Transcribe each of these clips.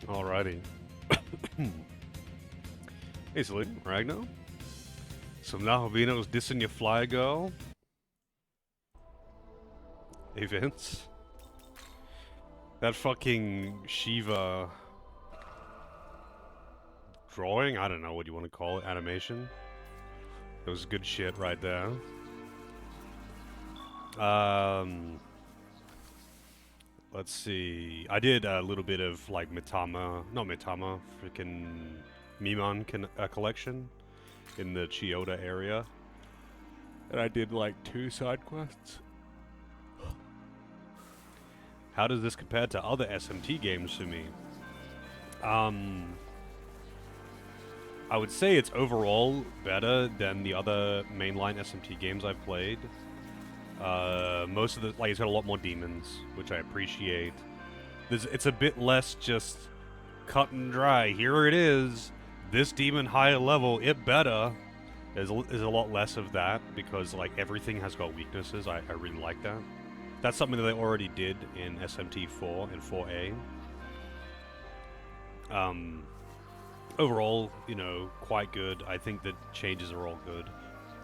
Alrighty. Hey, Selene, Ragnar. So now Vino's dissing your fly girl. Hey, Vince. That fucking Shiva drawing? I don't know what you want to call it. Animation? It was good shit right there. Let's see. I did a little bit of like not Mitama, freaking collection in the Chiyoda area. And I did like 2 side quests. How does this compare to other SMT games for me? I would say it's overall better than the other mainline SMT games I've played. Most of the, like, it's got a lot more demons, which I appreciate. It's a bit less just cut and dry. Here it is. This demon higher level, it better. There's a lot less of that because like everything has got weaknesses. I really like that. That's something that they already did in SMT 4 and 4A. Overall, you know, quite good. I think the changes are all good.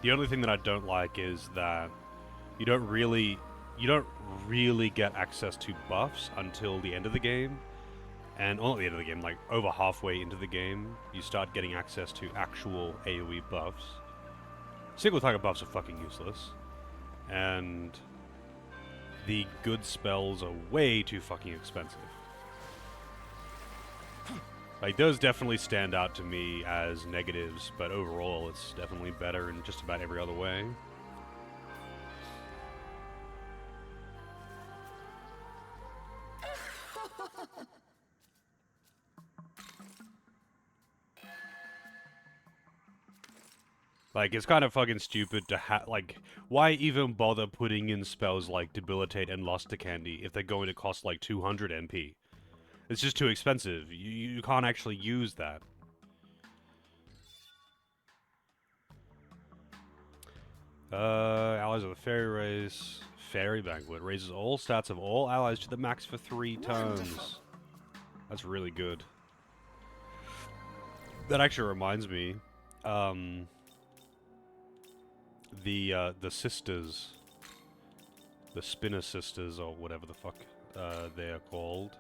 The only thing that I don't like is that you don't really get access to buffs until the end of the game. And not the end of the game, like over halfway into the game, you start getting access to actual AoE buffs. Single target buffs are fucking useless. And the good spells are way too fucking expensive. Like, those definitely stand out to me as negatives, but overall it's definitely better in just about every other way. Like, it's kind of fucking stupid to like, why even bother putting in spells like Debilitate and Luster Candy if they're going to cost like 200 MP? It's just too expensive. You can't actually use that. Allies of the Fairy Race. Fairy Banquet raises all stats of all allies to the max for 3 turns. That's really good. That actually reminds me, the sisters, the Spinner Sisters, or whatever the fuck they are called.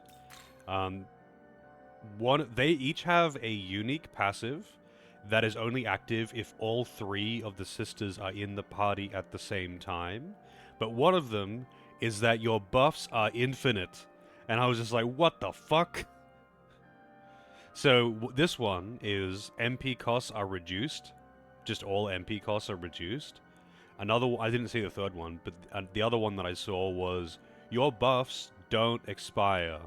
They each have a unique passive that is only active if all 3 of the sisters are in the party at the same time. But one of them is that your buffs are infinite. And I was just like, what the fuck? So this one is MP costs are reduced. Just all MP costs are reduced. I didn't see the third one, but the other one that I saw was your buffs don't expire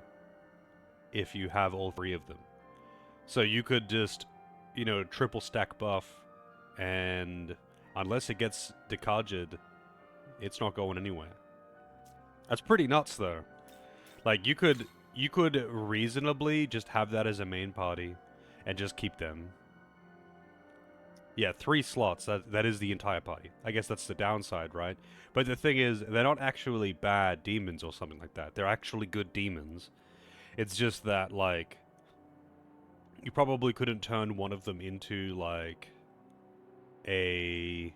if you have all 3 of them. So you could just, you know, triple stack buff, and unless it gets decarded, it's not going anywhere. That's pretty nuts, though. Like, you could reasonably just have that as a main party and just keep them. Yeah, 3 slots. That is the entire party. I guess that's the downside, right? But the thing is, they're not actually bad demons or something like that. They're actually good demons. It's just that, like, you probably couldn't turn one of them into, like, a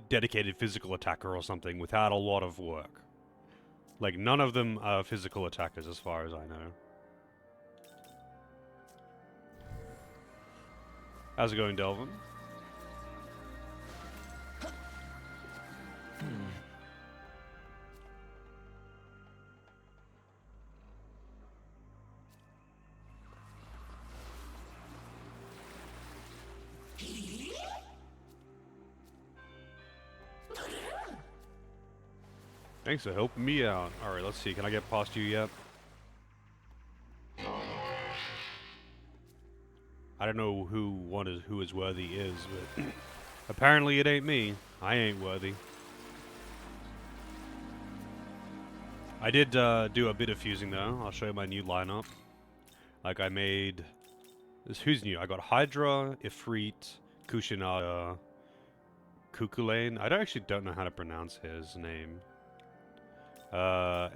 dedicated physical attacker or something without a lot of work. Like, none of them are physical attackers as far as I know. How's it going, Delvin? Thanks for helping me out. Alright, let's see. Can I get past you yet? I don't know who is worthy is, but apparently it ain't me. I ain't worthy. I did do a bit of fusing though. I'll show you my new lineup. Like, I made who's new? I got Hydra, Ifrit, Kushinada, Kukulane. I actually don't know how to pronounce his name.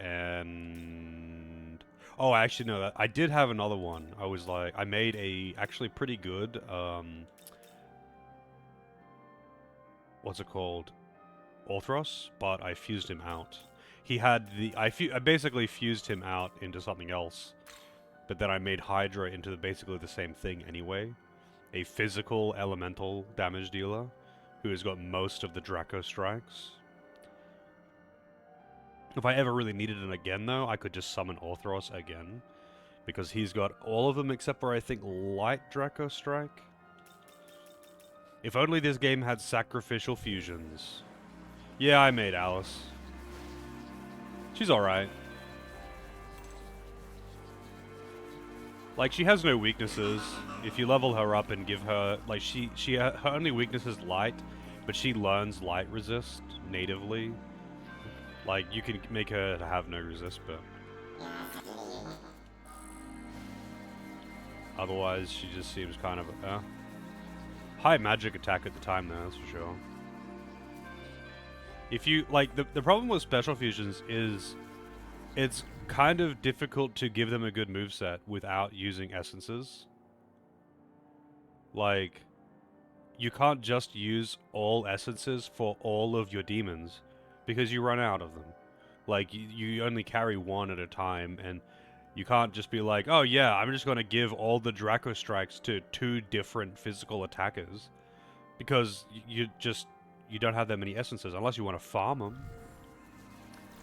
And Oh, I actually know that. I did have another one. I was like, I made a actually pretty good, what's it called? Orthros, but I fused him out. He had the, I basically fused him out into something else, but then I made Hydra into basically the same thing anyway. A physical elemental damage dealer who has got most of the Draco strikes. If I ever really needed it again, though, I could just summon Orthros again, because he's got all of them except for, I think, Light Draco Strike. If only this game had sacrificial fusions. Yeah, I made Alice. She's alright. Like, she has no weaknesses. If you level her up and give her, like, her only weakness is light, but she learns light resist natively. Like, you can make her to have no resist, but otherwise she just seems kind of high magic attack at the time though, that's for sure. If you, like, the problem with special fusions is it's kind of difficult to give them a good moveset without using essences. Like, you can't just use all essences for all of your demons, because you run out of them. Like, you only carry one at a time, and you can't just be like, oh yeah, I'm just gonna give all the Draco Strikes to 2 different physical attackers. Because you don't have that many essences, unless you want to farm them.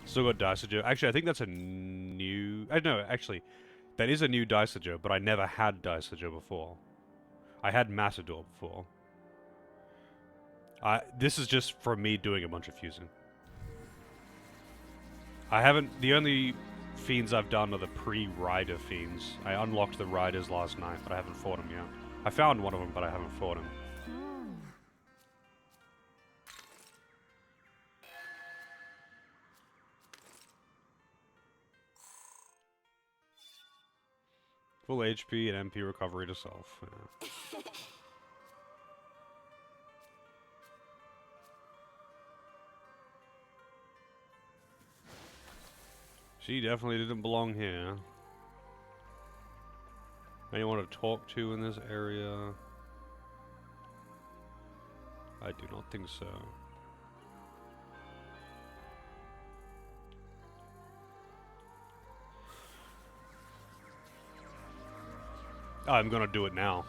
Still got Daisajo. Actually, I think that's a new... no, actually, that is a new Daisajo, but I never had Daisajo before. I had Matador before. This is just from me doing a bunch of fusing. I haven't... The only fiends I've done are the pre-rider fiends. I unlocked the riders last night, but I haven't fought them yet. I found one of them, but I haven't fought him. Full HP and MP recovery to self. Yeah. She definitely didn't belong here. Anyone to talk to in this area? I do not think so. I'm gonna do it now.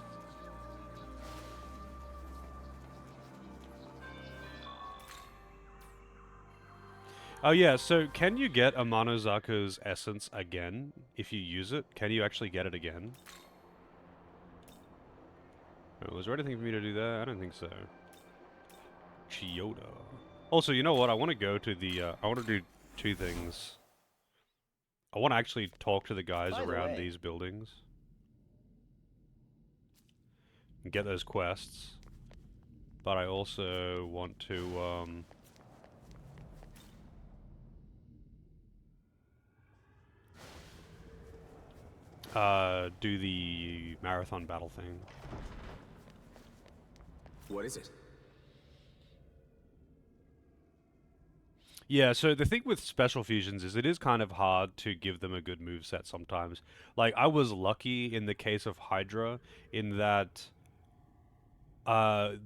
Oh yeah, so can you get Amanozaku's essence again if you use it? Can you actually get it again? Oh, was there anything for me to do there? I don't think so. Chiyoda. Also, you know what? I want to go to the, I want to do 2 things. I want to actually talk to the guys around these buildings. And get those quests. But I also want to, do the marathon battle thing. What is it? Yeah, so the thing with special fusions is it is kind of hard to give them a good moveset sometimes. Like, I was lucky in the case of Hydra in that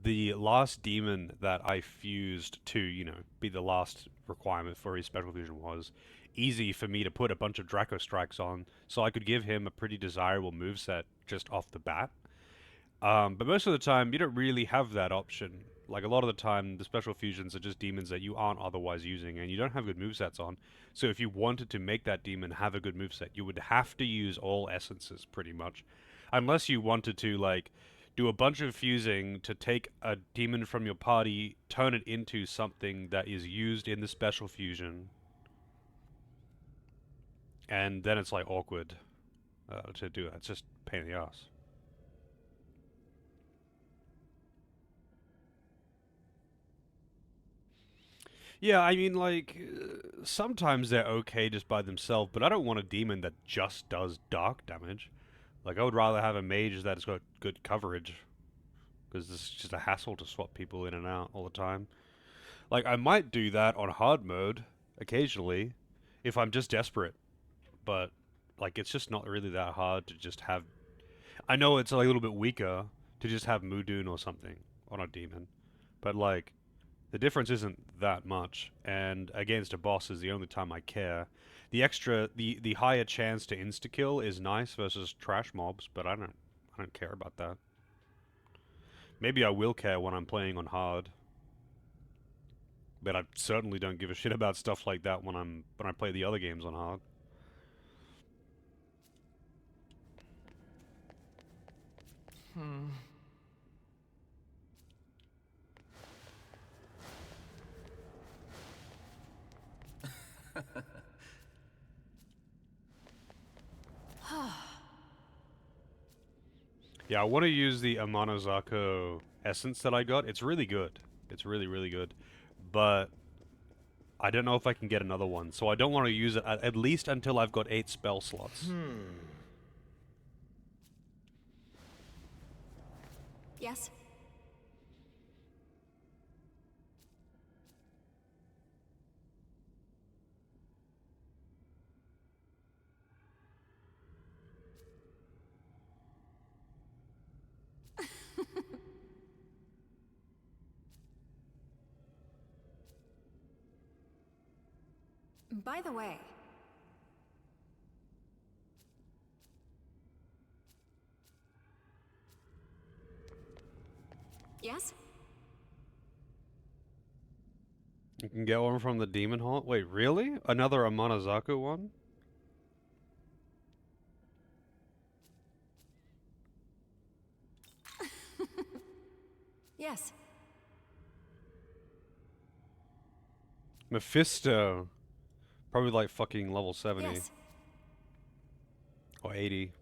the last demon that I fused to, you know, be the last requirement for his special fusion was easy for me to put a bunch of Draco Strikes on, so I could give him a pretty desirable moveset just off the bat. But most of the time, you don't really have that option. Like, a lot of the time, the special fusions are just demons that you aren't otherwise using, and you don't have good movesets on. So if you wanted to make that demon have a good moveset, you would have to use all essences, pretty much. Unless you wanted to, like, do a bunch of fusing to take a demon from your party, turn it into something that is used in the special fusion. And then it's, like, awkward to do that. It's just a pain in the ass. Yeah, I mean, like, sometimes they're okay just by themselves, but I don't want a demon that just does dark damage. Like, I would rather have a mage that's got good coverage, because it's just a hassle to swap people in and out all the time. Like, I might do that on hard mode, occasionally, if I'm just desperate, but, like it's just not really that hard to just have. I know it's like a little bit weaker to just have Mudun or something on a demon, but like the difference isn't that much. And against a boss is the only time I care. The higher chance to insta kill is nice versus trash mobs, but I don't care about that. Maybe I will care when I'm playing on hard, but I certainly don't give a shit about stuff like that when I play the other games on hard. Yeah, I want to use the Amanozako essence that I got. It's really good. It's really, really good. But I don't know if I can get another one, so I don't want to use it at least until I've got 8 spell slots. Yes? By the way... Yes? You can get one from the Demon Hall? Wait, really? Another Amanazaku one? Yes. Mephisto. Probably like fucking level 70. Yes. Or 80.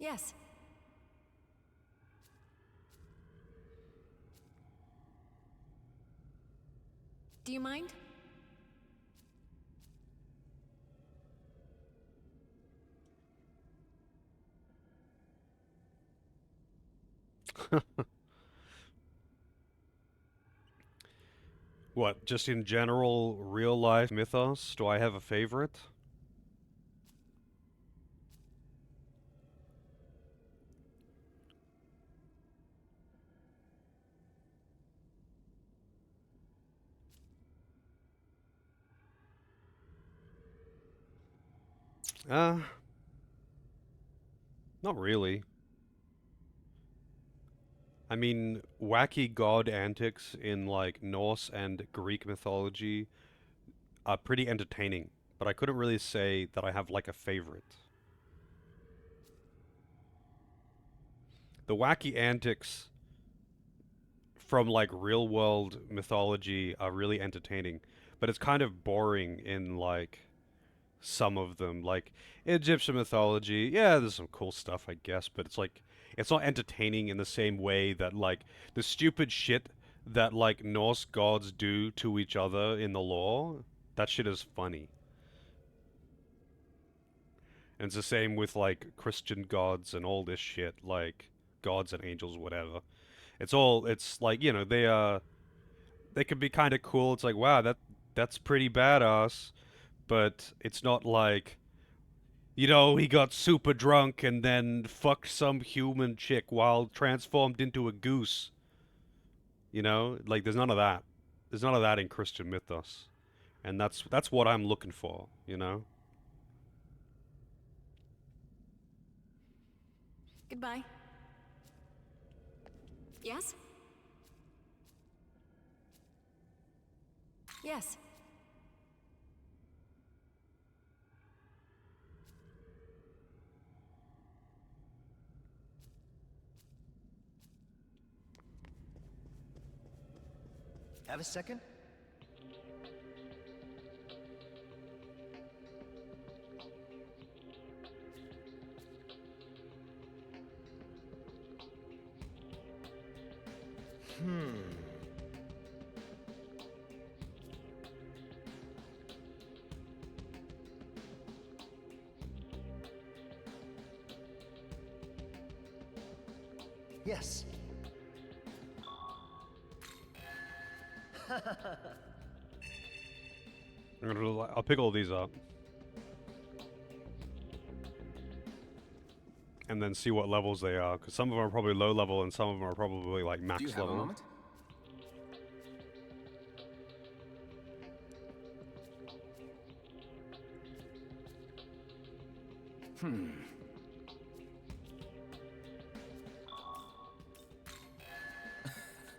Yes. Do you mind? What, just in general, real life mythos? Do I have a favorite? Uh, not really. I mean, wacky god antics in like Norse and Greek mythology are pretty entertaining, but I couldn't really say that I have like a favorite. The wacky antics from like real world mythology are really entertaining, but it's kind of boring in like some of them. Like Egyptian mythology, yeah, there's some cool stuff, I guess, but it's like it's not entertaining in the same way that like the stupid shit that like Norse gods do to each other in the lore. That shit is funny. And it's the same with like Christian gods and all this shit, like gods and angels, whatever. It's like, you know, they could be kind of cool. It's like, wow, that's pretty badass, but it's not like, you know, he got super drunk and then fucked some human chick while transformed into a goose. You know, like there's none of that. There's none of that in Christian mythos, and that's what I'm looking for. You know. Goodbye. Yes? Yes. Have a second? Yes. I'll pick all these up. And then see what levels they are, because some of them are probably low level and some of them are probably like max Do you have level. a moment?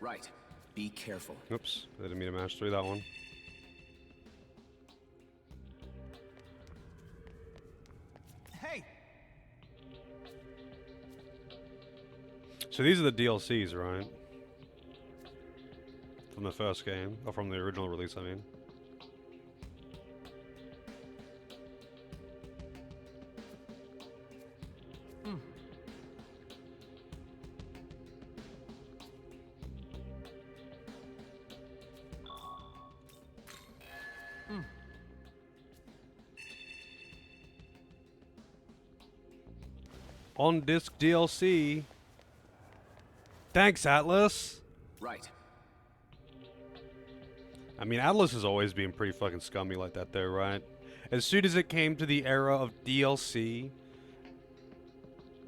Right. Be careful. Oops, I didn't mean to mash through that one. Hey! So these are the DLCs, right? From the first game, or from the original release, I mean. On disc DLC. Thanks, Atlas. Right. I mean, Atlas has always been pretty fucking scummy like that, though, right? As soon as it came to the era of DLC,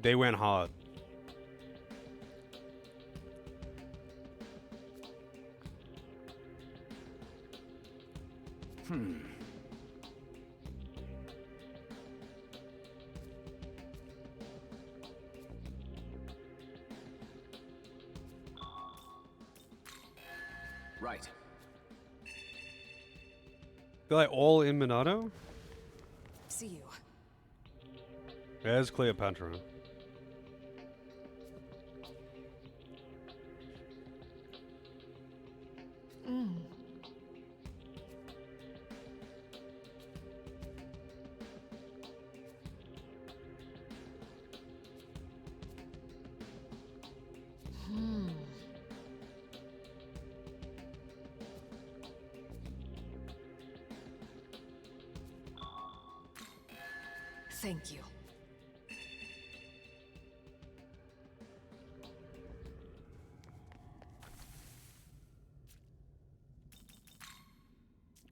they went hard. Right. They're like all in Minato? See you. There's Cleopatra. Thank you.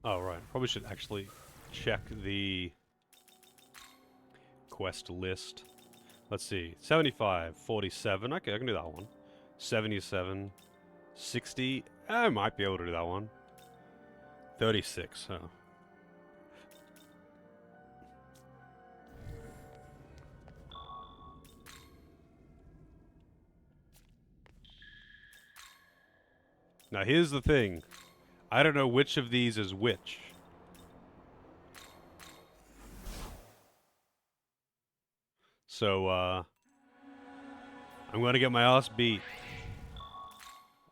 Oh, right. Probably should actually check the quest list. Let's see. 75, 47. Okay, I can do that one. 77, 60. I might be able to do that one. 36, huh? Now, here's the thing. I don't know which of these is which. So, I'm gonna get my ass beat.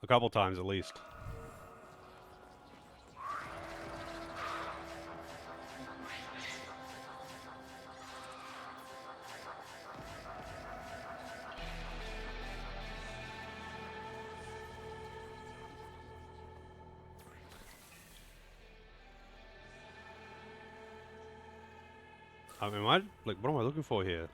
A couple times at least. Am I, like, what am I looking for here?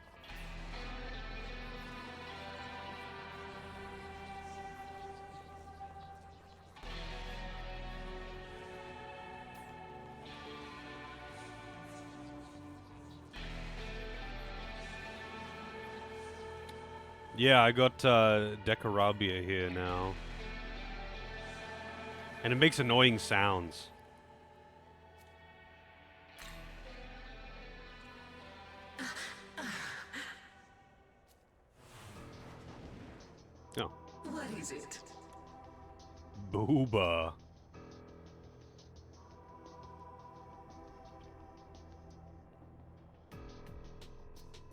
Yeah, I got Decarabia here now. And it makes annoying sounds. Oh. What is it? Booba.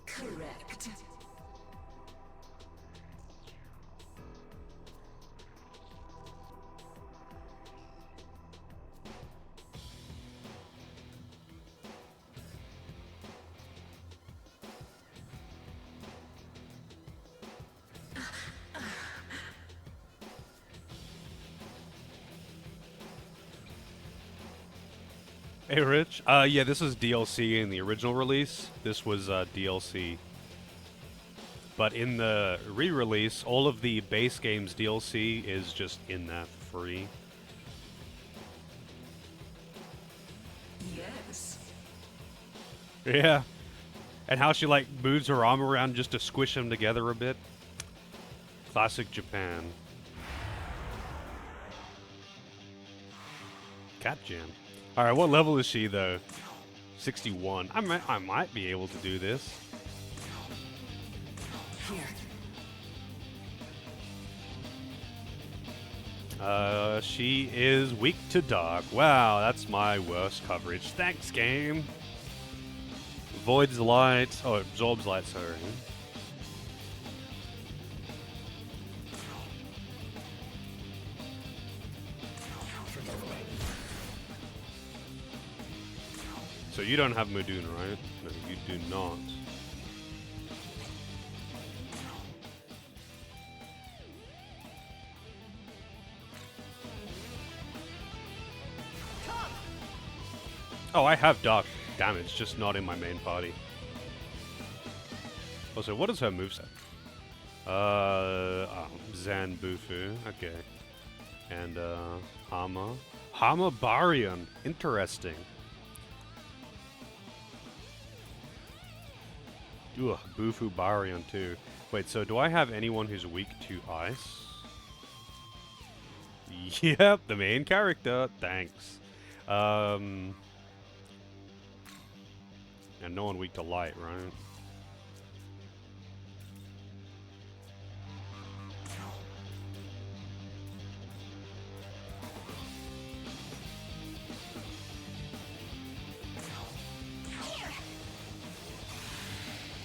Correct. Hey, Rich. Yeah, this was DLC in the original release. This was DLC. But in the re-release, all of the base game's DLC is just in there for free. Yes. Yeah. And how she, like, moves her arm around just to squish them together a bit. Classic Japan. Cat Jam. Alright, what level is she, though? 61. I might be able to do this. Here. She is weak to dark. Wow, that's my worst coverage. Thanks, game. Voids light. Oh, absorbs light, sorry. So you don't have Mudun, right? No, you do not. Oh, I have dark damage, just not in my main party. Also, what is her moveset? Zan Bufu, okay. And, Hama. Hama Barian, interesting. Ugh, Bufu Barian too. Wait, so do I have anyone who's weak to ice? Yep, the main character, thanks. And no one weak to light, right?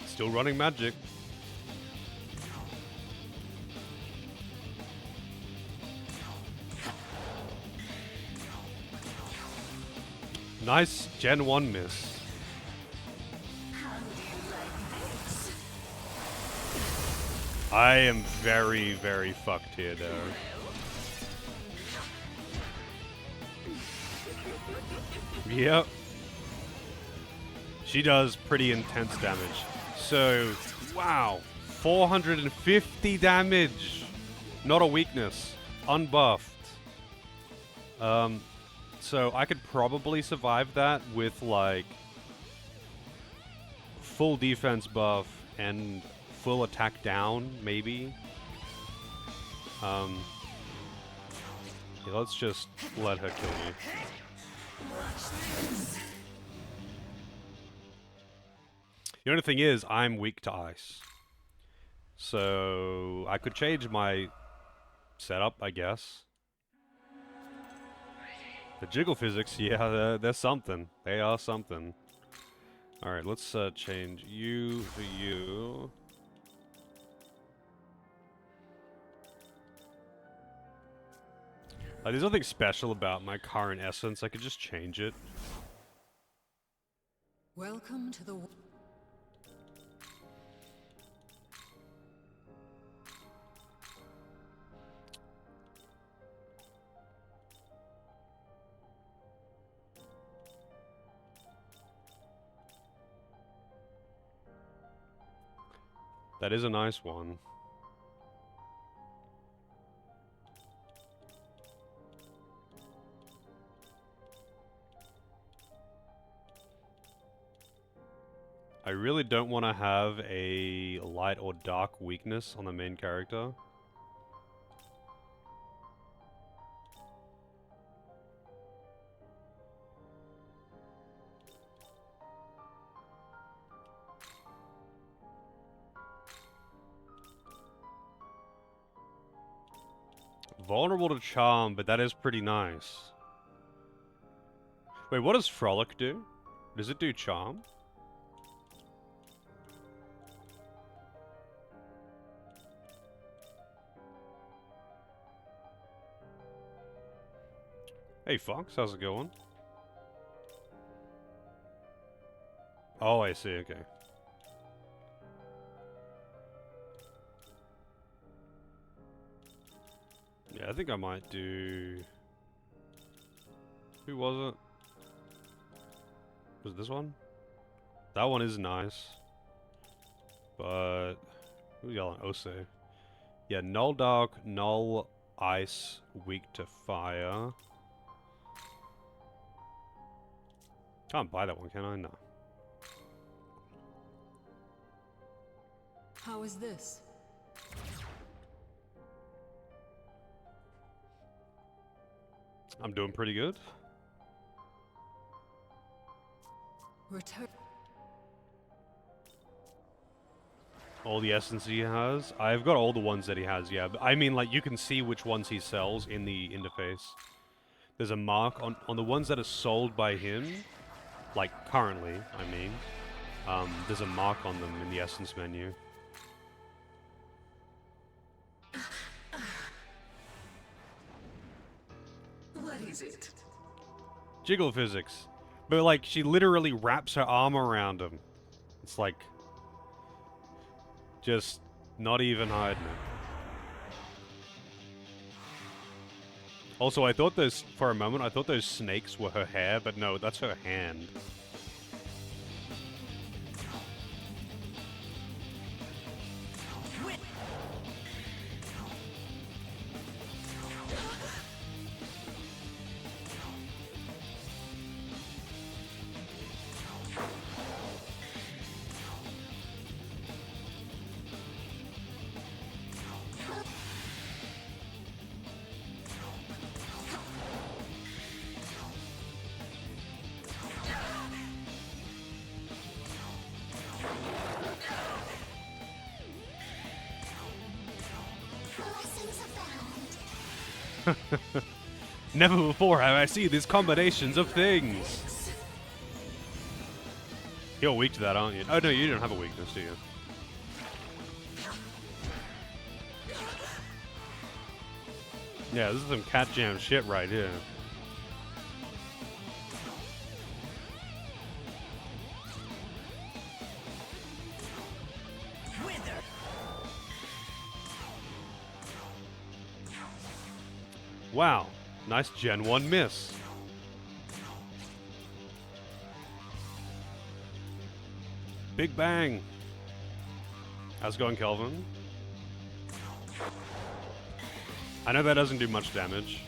Still running magic. Nice Gen 1 miss. I am very, very fucked here, though. Yep. She does pretty intense damage. So, wow. 450 damage. Not a weakness. Unbuffed. So I could probably survive that with, like, full defense buff and full attack down, maybe. Yeah, let's just let her kill me. The only thing is, I'm weak to ice. So I could change my setup, I guess. The jiggle physics, yeah, they're something. They are something. Alright, let's change you to you. There's nothing special about my current essence. I could just change it. Welcome to the... That is a nice one. I really don't want to have a light or dark weakness on the main character. Vulnerable to charm, but that is pretty nice. Wait, what does Frolic do? Does it do charm? Hey Fox, how's it going? Oh, I see, okay. Yeah, I think I might do... Who was it? Was it this one? That one is nice. But... Who we got on Ose? Yeah, null dark, null ice, weak to fire. Can't buy that one, can I? No. How is this? I'm doing pretty good. Return. All the essence he has. I've got all the ones that he has, yeah. But I mean, like, you can see which ones he sells in the interface. There's a mark on the ones that are sold by him, like, currently, I mean. There's a mark on them in the essence menu. What is it? Jiggle physics. But, like, she literally wraps her arm around him. It's like... just not even hiding it. Also, I thought those... for a moment, I thought those snakes were her hair, but no, that's her hand. Never before have I seen these combinations of things. You're weak to that, aren't you? Oh no, you don't have a weakness, do you? Yeah, this is some cat jam shit right here. Wow, nice Gen 1 miss. Big bang. How's it going, Kelvin? I know that doesn't do much damage.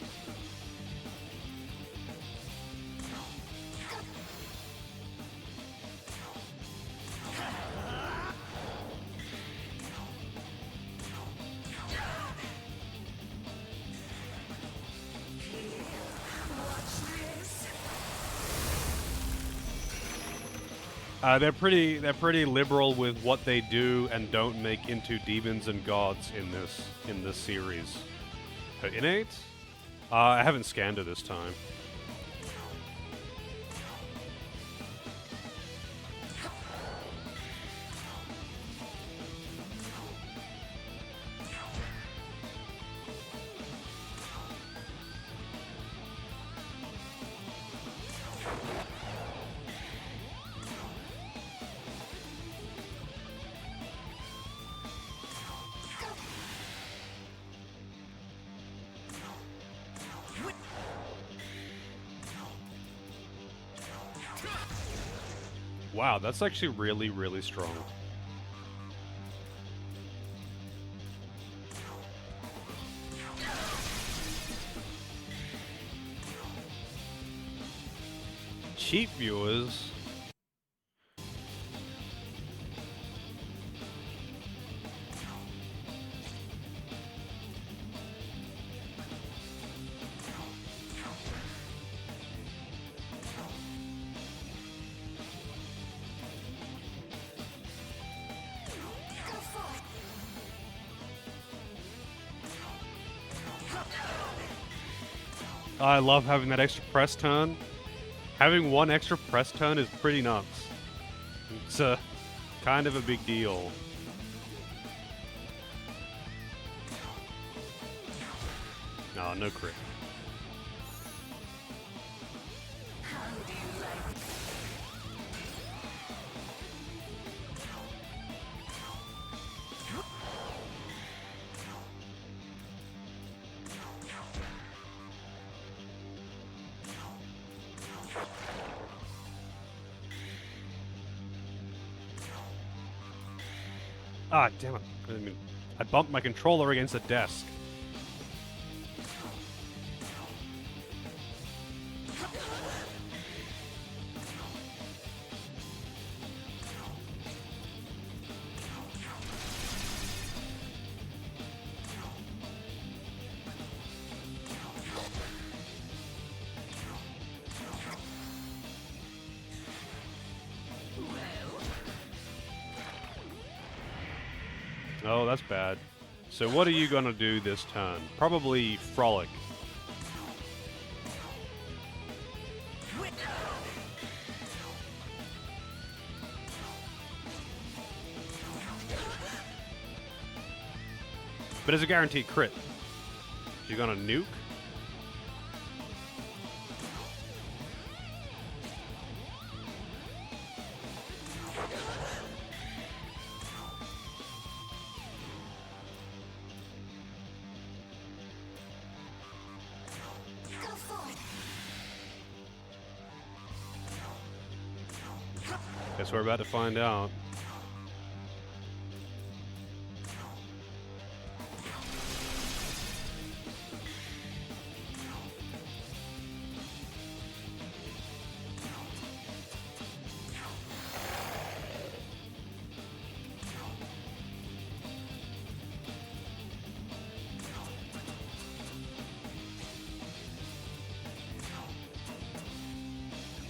They're pretty liberal with what they do and don't make into demons and gods in this series. Innate? I haven't scanned her this time. Wow, that's actually really, really strong. Cheap viewers. I love having that extra press turn. Having one extra press turn is pretty nuts. It's kind of a big deal. Oh, no crit. Ah, damn it. I bumped my controller against the desk. Oh, that's bad. So what are you gonna do this turn? Probably Frolic. But it's a guaranteed crit. You're gonna nuke? Guess we're about to find out.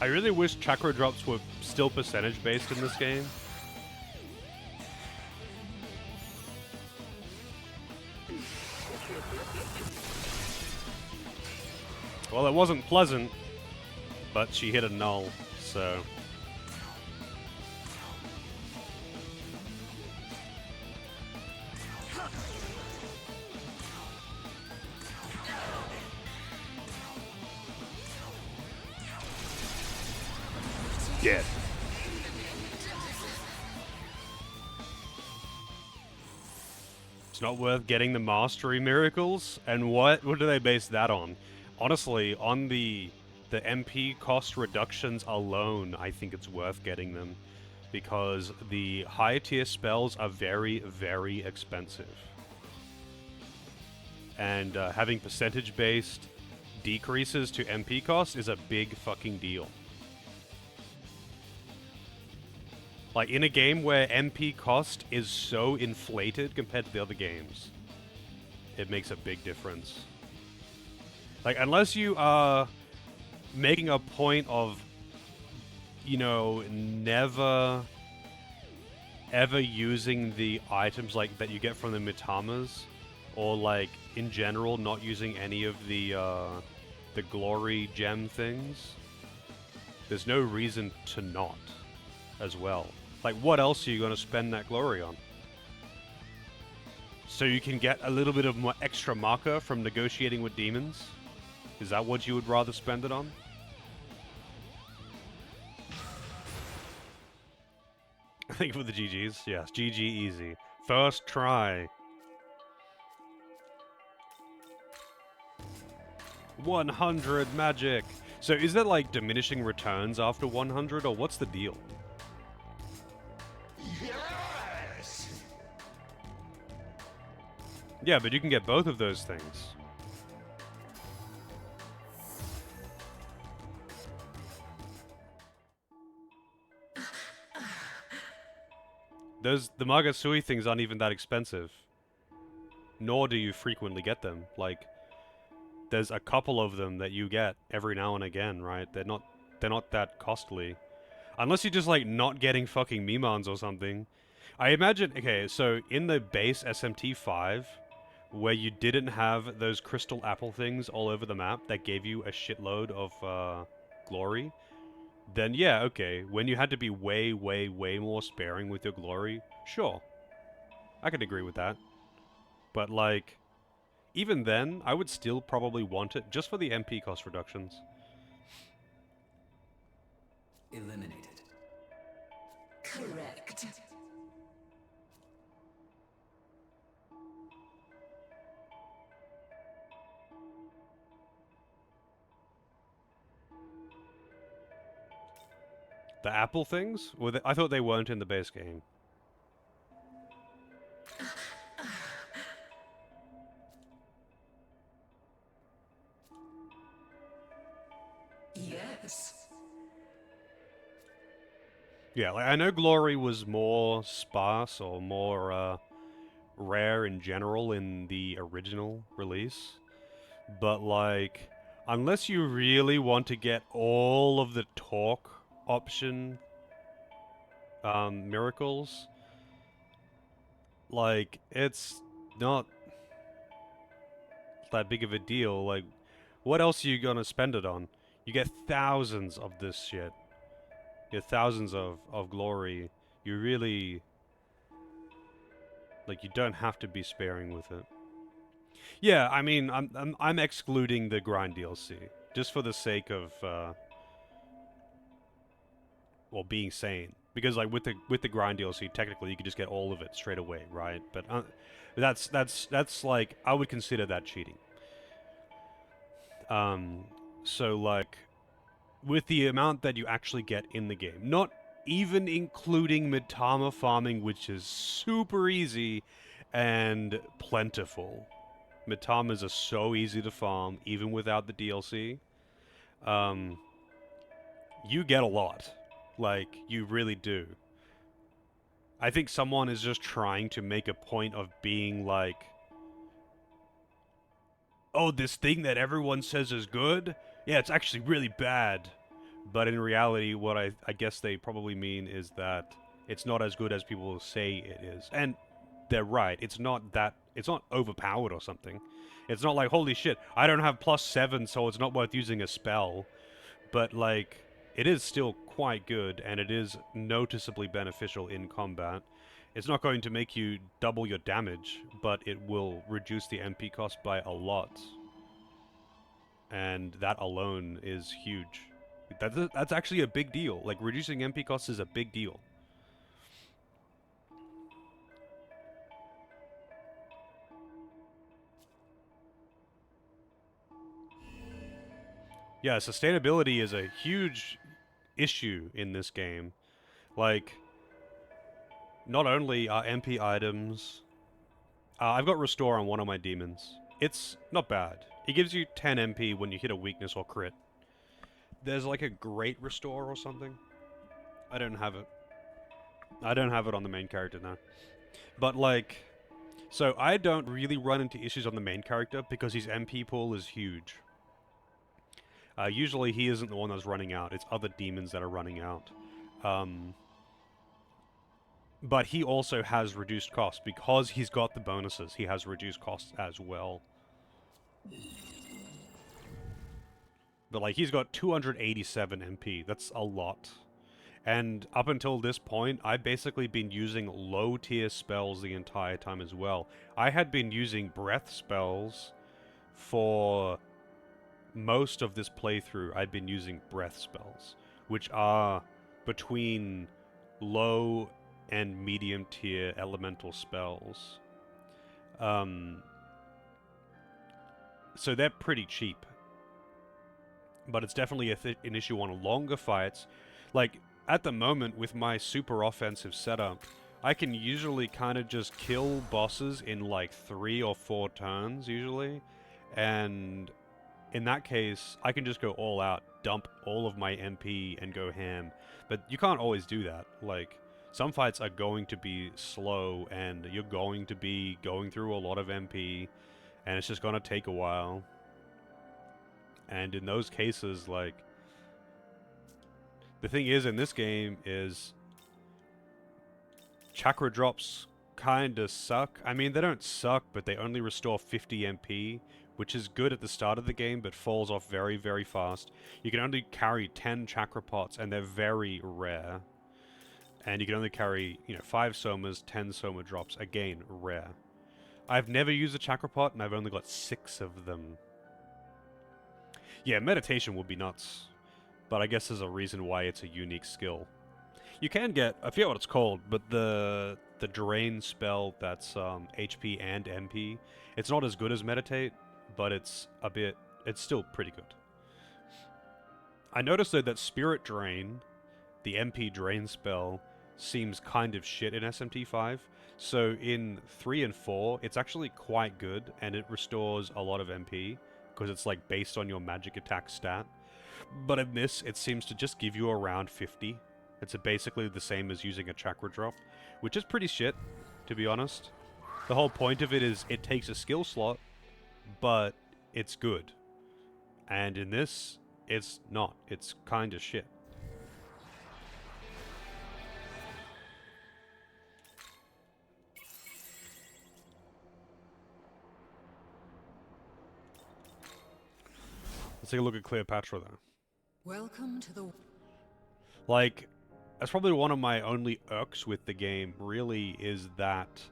I really wish chakra drops were still percentage based in this game. Well, it wasn't pleasant, but she hit a null, so... Dead. It's not worth getting the mastery miracles? And what do they base that on? Honestly, on the MP cost reductions alone, I think it's worth getting them. Because the higher tier spells are very, very expensive. And having percentage-based decreases to MP cost is a big fucking deal. Like, in a game where MP cost is so inflated compared to the other games, it makes a big difference. Like, unless you are making a point of, you know, never ever using the items like that you get from the Mitamas, or like in general not using any of the glory gem things, there's no reason to not as well. Like, what else are you going to spend that glory on? So you can get a little bit of more extra marker from negotiating with demons? Is that what you would rather spend it on? Thank you for the GGs. Yes, GG easy. First try. 100 magic. So is that like diminishing returns after 100, or what's the deal? Yes! Yeah, but you can get both of those things. The Magasui things aren't even that expensive. Nor do you frequently get them. Like, there's a couple of them that you get every now and again, right? They're not that costly. Unless you're just, like, not getting fucking Mimans or something. I imagine, okay, so in the base SMT5, where you didn't have those crystal apple things all over the map that gave you a shitload of glory, then yeah, okay, when you had to be way, way, way more sparing with your glory, sure. I could agree with that. But, like, even then, I would still probably want it just for the MP cost reductions. Eliminated. Correct. The apple things? I thought they weren't in the base game. Yes. Yeah, like, I know glory was more sparse or more rare in general in the original release, but like, unless you really want to get all of the talk option miracles, like, it's not that big of a deal. Like, what else are you gonna spend it on? You get thousands of this shit. You get thousands of glory. You really, like, you don't have to be sparing with it. Yeah, I mean, I'm excluding the grind DLC just for the sake of well, being sane. Because like with the grind DLC, technically you could just get all of it straight away, right? But that's like I would consider that cheating. Um, so like with the amount that you actually get in the game, not even including Mitama farming, which is super easy and plentiful. Mitamas are so easy to farm, even without the DLC. Um, you get a lot. Like, you really do. I think someone is just trying to make a point of being like, oh, this thing that everyone says is good? Yeah, it's actually really bad. But in reality, what I guess they probably mean is that it's not as good as people say it is. And they're right. It's not overpowered or something. It's not like, holy shit, I don't have +7, so it's not worth using a spell. But, like, it is still quite good, and it is noticeably beneficial in combat. It's not going to make you double your damage, but it will reduce the MP cost by a lot. And that alone is huge. That's actually a big deal. Like, reducing MP costs is a big deal. Yeah, sustainability is a huge issue in this game. Like, not only are MP items... I've got Restore on one of my demons. It's not bad. It gives you 10 MP when you hit a weakness or crit. There's like a Great Restore or something. I don't have it. I don't have it on the main character now. But like... So I don't really run into issues on the main character because his MP pool is huge. Usually he isn't the one that's running out. It's other demons that are running out. But he also has reduced costs. Because he's got the bonuses, he has reduced costs as well. But like, he's got 287 MP. That's a lot. And up until this point, I've basically been using low-tier spells the entire time as well. I had been using breath spells for most of this playthrough. I've been using breath spells, which are between low and medium tier elemental spells. So they're pretty cheap. But it's definitely an issue on longer fights. Like, at the moment, with my super offensive setup, I can usually kind of just kill bosses in like 3 or 4 turns, usually. And in that case, I can just go all out, dump all of my MP, and go ham. But you can't always do that. Like, some fights are going to be slow, and you're going to be going through a lot of MP, and it's just going to take a while. And in those cases, like... The thing is, in this game, is... Chakra drops kinda suck. I mean, they don't suck, but they only restore 50 MP, which is good at the start of the game, but falls off very, very fast. You can only carry 10 chakra pots, and they're very rare. And you can only carry, 5 somas, 10 soma drops. Again, rare. I've never used a chakra pot, and I've only got 6 of them. Yeah, meditation would be nuts. But I guess there's a reason why it's a unique skill. You can get, I forget what it's called, but the drain spell that's HP and MP, it's not as good as meditate, but it's still pretty good. I noticed though that Spirit Drain, the MP drain spell, seems kind of shit in SMT5. So in 3 and 4, it's actually quite good, and it restores a lot of MP, because it's like based on your magic attack stat. But in this, it seems to just give you around 50. It's basically the same as using a chakra drop, which is pretty shit, to be honest. The whole point of it is it takes a skill slot, but it's good. And in this, it's not. It's kind of shit. Let's take a look at Cleopatra, though. Welcome to the... Like, that's probably one of my only irks with the game, really, is that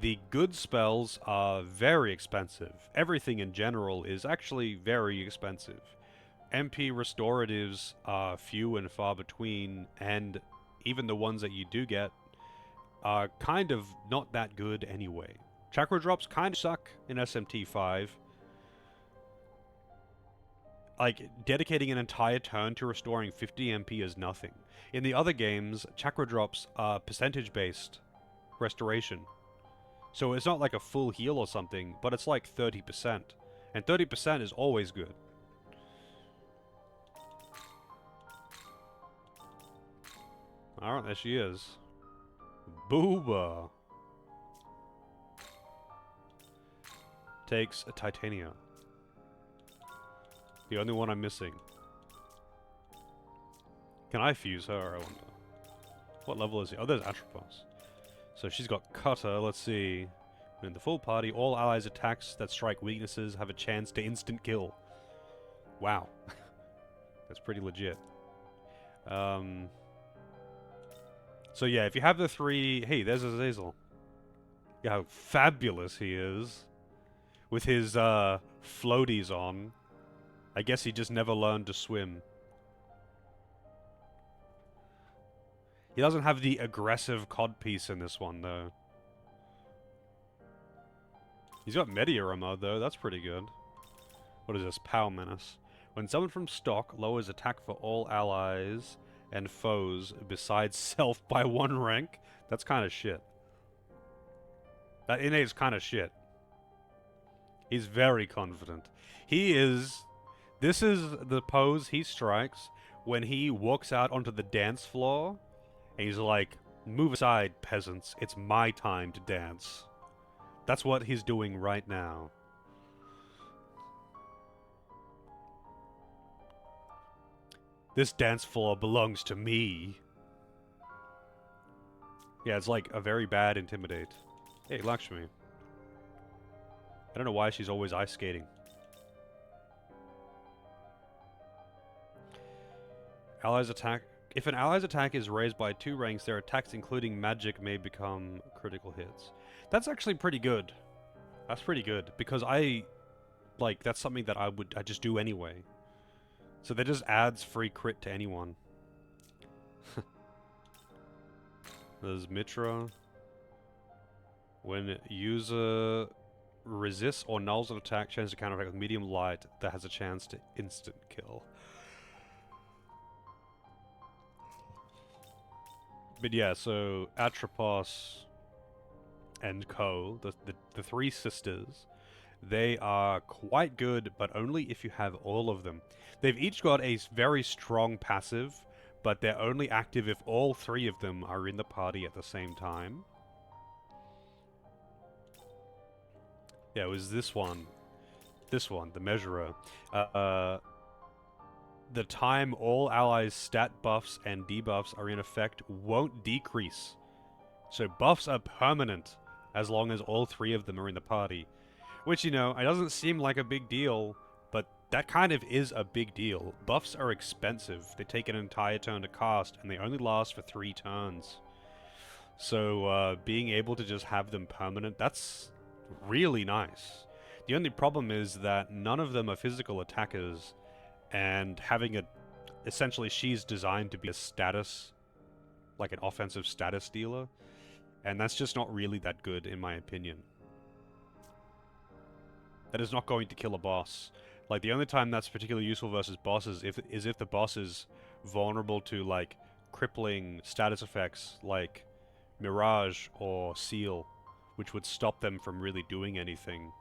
the good spells are very expensive. Everything in general is actually very expensive. MP restoratives are few and far between, and even the ones that you do get are kind of not that good anyway. Chakra drops kind of suck in SMT5. Like, dedicating an entire turn to restoring 50 MP is nothing. In the other games, chakra drops are percentage-based restoration. So it's not like a full heal or something, but it's like 30%. And 30% is always good. Alright, there she is. Booba! Takes a Titania. The only one I'm missing. Can I fuse her, I wonder? What level is he? Oh, there's Atropos. So she's got Cutter, let's see. In the full party, all allies' attacks that strike weaknesses have a chance to instant kill. Wow. That's pretty legit. So yeah, if you have the three... Hey, there's Azazel. Yeah, how fabulous he is. With his, floaties on. I guess he just never learned to swim. He doesn't have the aggressive codpiece in this one, though. He's got Meteor mode, though. That's pretty good. What is this? Power Menace. When summoned from stock, lowers attack for all allies and foes besides self by 1 rank. That's kind of shit. That innate is kind of shit. He's very confident. He is... This is the pose he strikes when he walks out onto the dance floor and he's like, "Move aside, peasants. It's my time to dance." That's what he's doing right now. This dance floor belongs to me. Yeah, it's like a very bad Intimidate. Hey, Lakshmi. I don't know why she's always ice skating. Allies attack. If an ally's attack is raised by 2 ranks, their attacks including magic may become critical hits. That's actually pretty good. That's pretty good, because that's something that I just do anyway. So that just adds free crit to anyone. There's Mitra. When user resists or nulls an attack, change the counter attack with medium light that has a chance to instant kill. But yeah, so Atropos and Co, the 3 sisters, they are quite good, but only if you have all of them. They've each got a very strong passive, but they're only active if all 3 of them are in the party at the same time. Yeah, it was this one. This one, the Measurer. The time all allies' stat buffs and debuffs are in effect won't decrease. So buffs are permanent as long as all 3 of them are in the party. Which, you know, it doesn't seem like a big deal, but that kind of is a big deal. Buffs are expensive. They take an entire turn to cast, and they only last for 3 turns. So, being able to just have them permanent, that's really nice. The only problem is that none of them are physical attackers, and having essentially she's designed to be a status, like an offensive status dealer, and that's just not really that good in my opinion. That is not going to kill a boss. Like, the only time that's particularly useful versus bosses is if the boss is vulnerable to, like, crippling status effects like Mirage or Seal, which would stop them from really doing anything.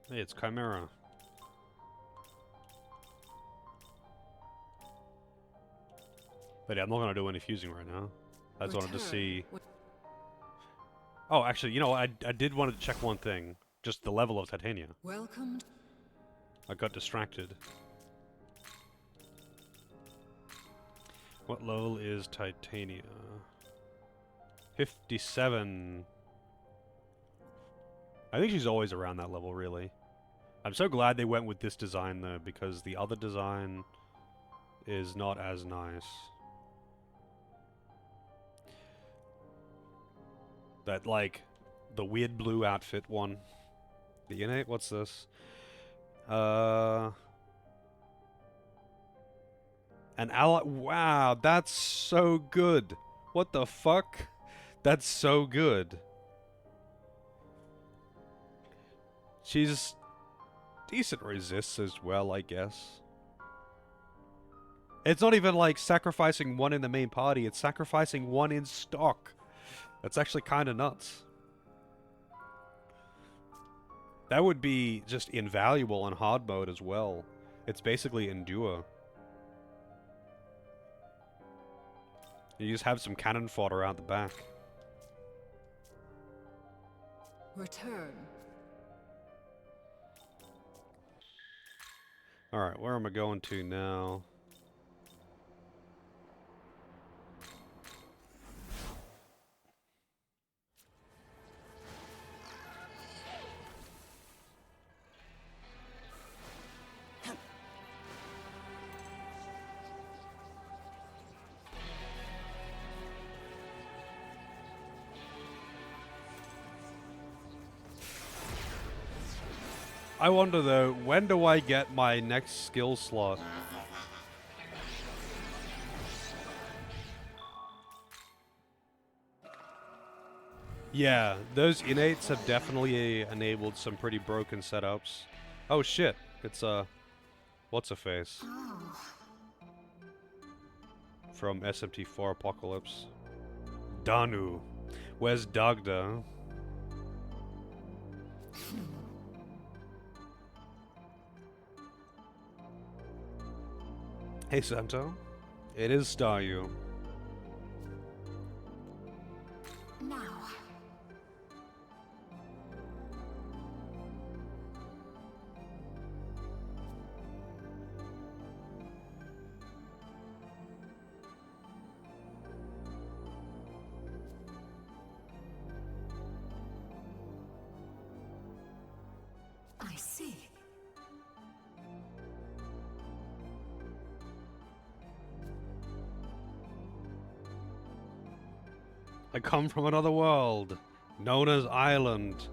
Hey, it's Chimera. But yeah, I'm not going to do any fusing right now. I just wanted to see... Oh, actually, you know, I did want to check one thing. Just the level of Titania. Welcome. I got distracted. What level is Titania? 57. I think she's always around that level, really. I'm so glad they went with this design, though, because the other design is not as nice. That, like, the weird blue outfit one. The innate? What's this? An ally. Wow, that's so good. What the fuck? That's so good. She's decent resists as well, I guess. It's not even like sacrificing one in the main party, it's sacrificing one in stock. That's actually kind of nuts. That would be just invaluable on hard mode as well. It's basically endure. You just have some cannon fodder out the back. Return. Alright, where am I going to now? I wonder though, when do I get my next skill slot? Yeah, those innates have definitely enabled some pretty broken setups. Oh shit, it's what's-a-face? From SMT4 Apocalypse. Danu. Where's Dagda? Hey Santo. It is Staryu. Now. I see. I come from another world, known as Island.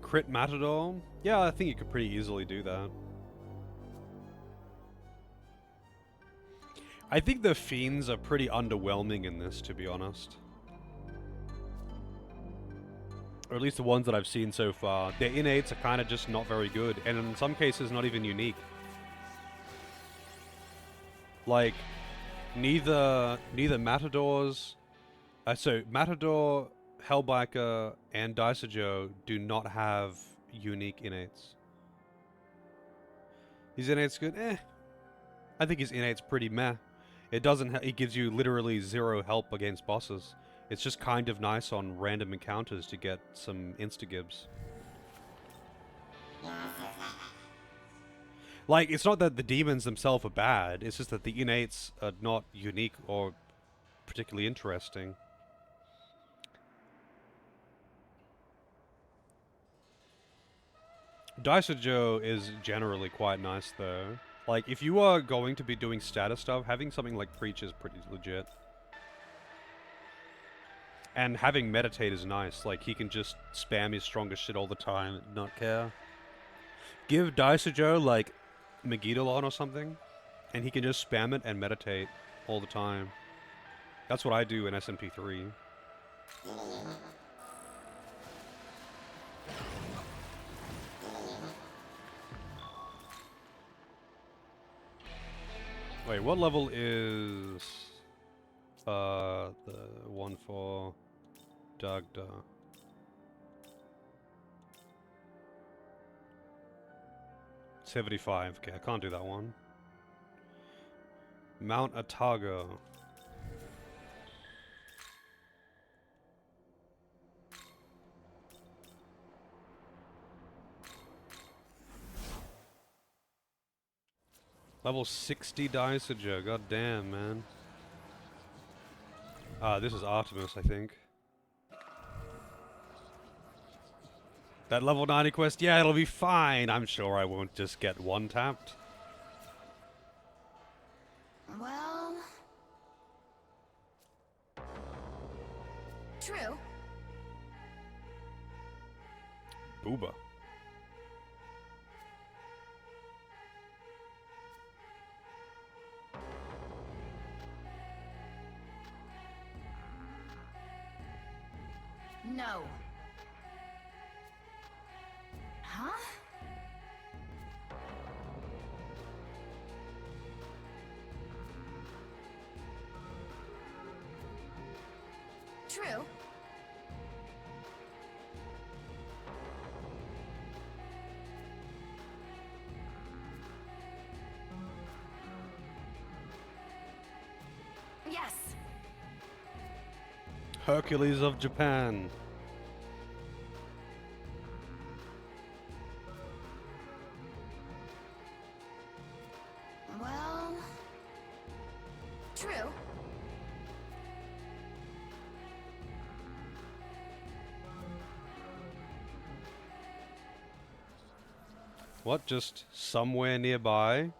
Crit Matador? Yeah, I think you could pretty easily do that. I think the Fiends are pretty underwhelming in this, to be honest. Or at least the ones that I've seen so far. Their innates are kind of just not very good, and in some cases not even unique. Like, neither Matadors... so, Matador, Hellbiker, and Daisajo do not have unique innates. His innate's good? Eh. I think his innate's pretty meh. It doesn't. It gives you literally zero help against bosses. It's just kind of nice on random encounters to get some insta-gibs. Like, it's not that the demons themselves are bad, it's just that the innates are not unique or particularly interesting. Daisajo is generally quite nice, though. Like, if you are going to be doing status stuff, having something like Preach is pretty legit. And having Meditate is nice. Like, he can just spam his strongest shit all the time and not care. Give Daisajo, like, Megidolon or something, and he can just spam it and meditate all the time. That's what I do in SMP3. Wait, what level is the one for Dagda? 75. Okay, I can't do that one. Mount Atago. Level 60 Daisaja. God damn, man. This is Artemis, I think. That level 90 quest, yeah, it'll be fine. I'm sure I won't just get one-tapped. Well... True. Booba. No. Huh? True. Yes. Hercules of Japan. Well... True. What? Just somewhere nearby?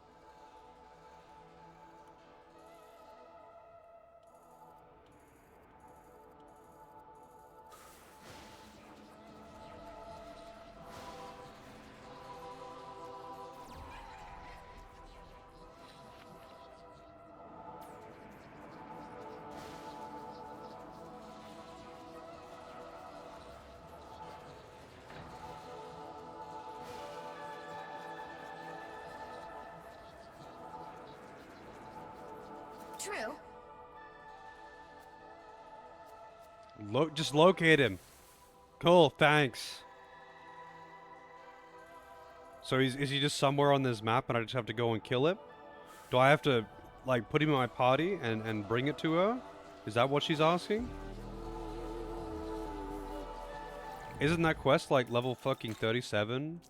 True. Just locate him. Cool, thanks. So is he just somewhere on this map and I just have to go and kill him? Do I have to, like, put him in my party and bring it to her? Is that what she's asking? Isn't that quest, like, level fucking 37?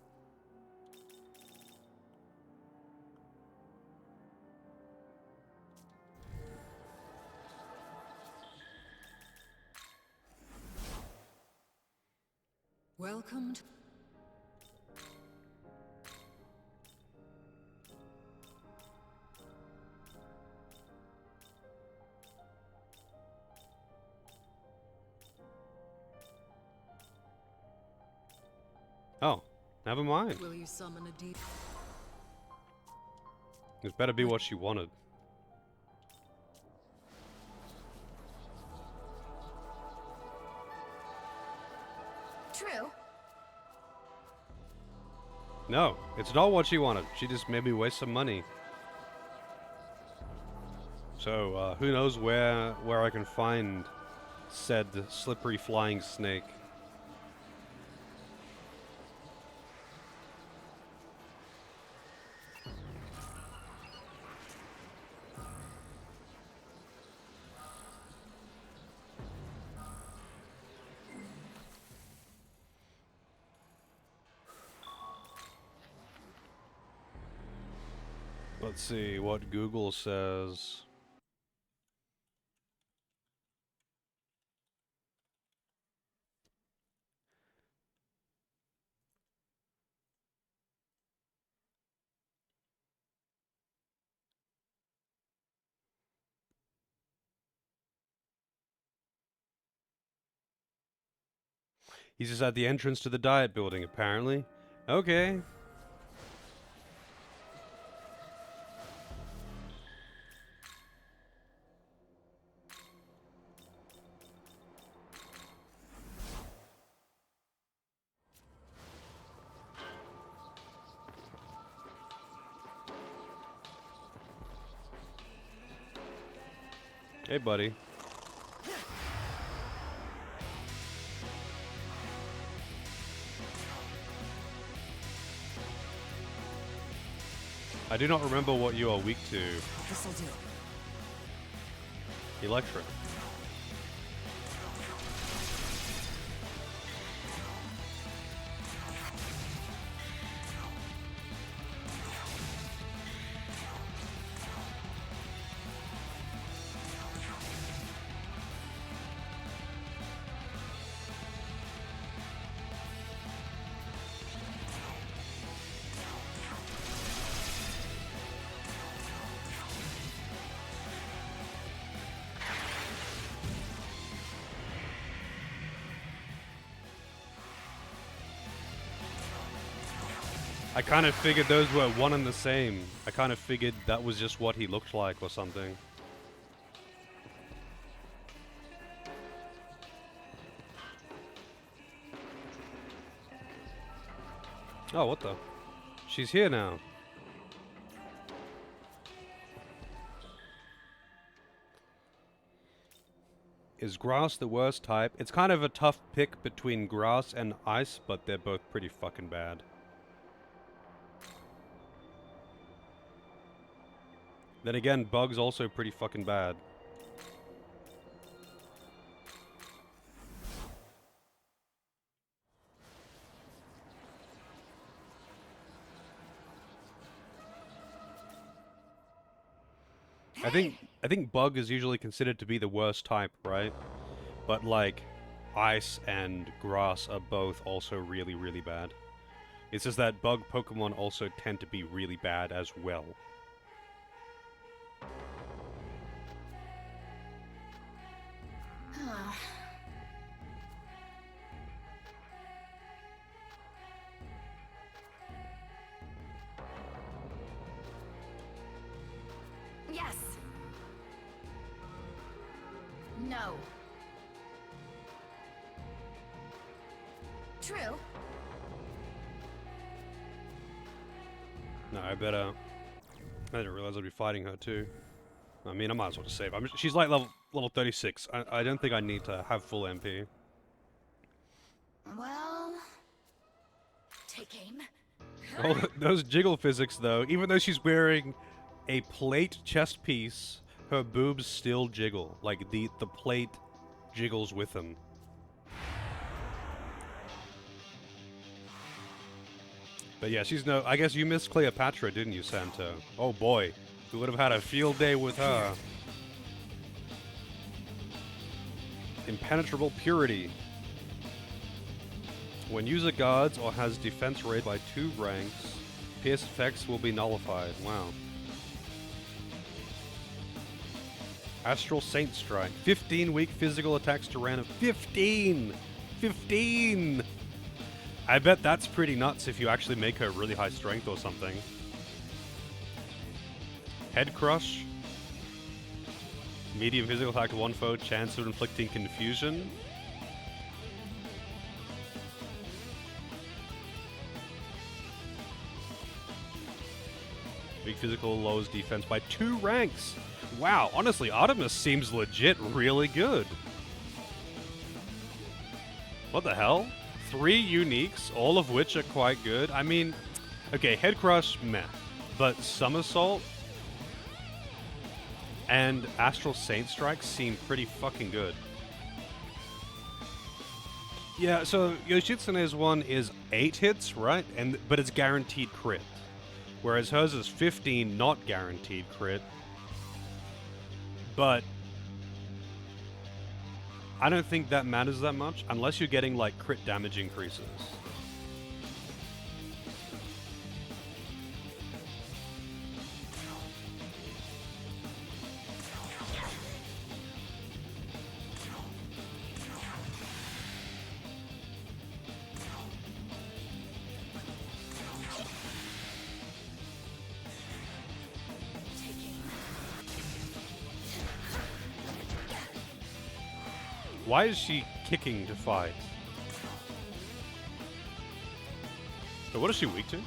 Welcome to... Oh, never mind. Will you summon a deep... This better be what she wanted. True. No, it's not what she wanted. She just made me waste some money. So, who knows where I can find said slippery flying snake. Let's see what Google says. He's just at the entrance to the diet building, apparently. Okay. Hey, buddy. I do not remember what you are weak to. This'll do. Electric. I kind of figured those were one and the same. I kind of figured that was just what he looked like or something. Oh, what the? She's here now. Is grass the worst type? It's kind of a tough pick between grass and ice, but they're both pretty fucking bad. Then again, bug's also pretty fucking bad. I think bug is usually considered to be the worst type, right? But like ice and grass are both also really, really bad. It's just that bug Pokemon also tend to be really bad as well. Yes. No. True. No, I better... I didn't realize I'd be fighting her too. I mean, I might as well just save. She's like level 36. I don't think I need to have full MP. Well, take aim. Oh, those jiggle physics though. Even though she's wearing a plate chest piece, her boobs still jiggle. Like the plate jiggles with them. But yeah, she's no... I guess you missed Cleopatra, didn't you, Santo? Oh boy, we would have had a field day with her. Impenetrable Purity. When user guards or has defense rated by 2 ranks, pierce effects will be nullified. Wow. Astral Saint Strike. 15 weak physical attacks to random. 15! 15! I bet that's pretty nuts if you actually make her really high strength or something. Head Crush. Medium physical attack to one foe. Chance of inflicting confusion. Weak physical lowers defense by 2 ranks. Wow, honestly, Artemis seems legit really good. What the hell? 3 uniques, all of which are quite good. I mean, okay, Head Crush, meh. But Somersault and Astral Saint Strike seem pretty fucking good. Yeah, so Yoshitsune's one is 8 hits, right? But it's guaranteed crit. Whereas hers is 15 not guaranteed crit. But I don't think that matters that much unless you're getting like crit damage increases. Why is she kicking to fight? So what is she weak to?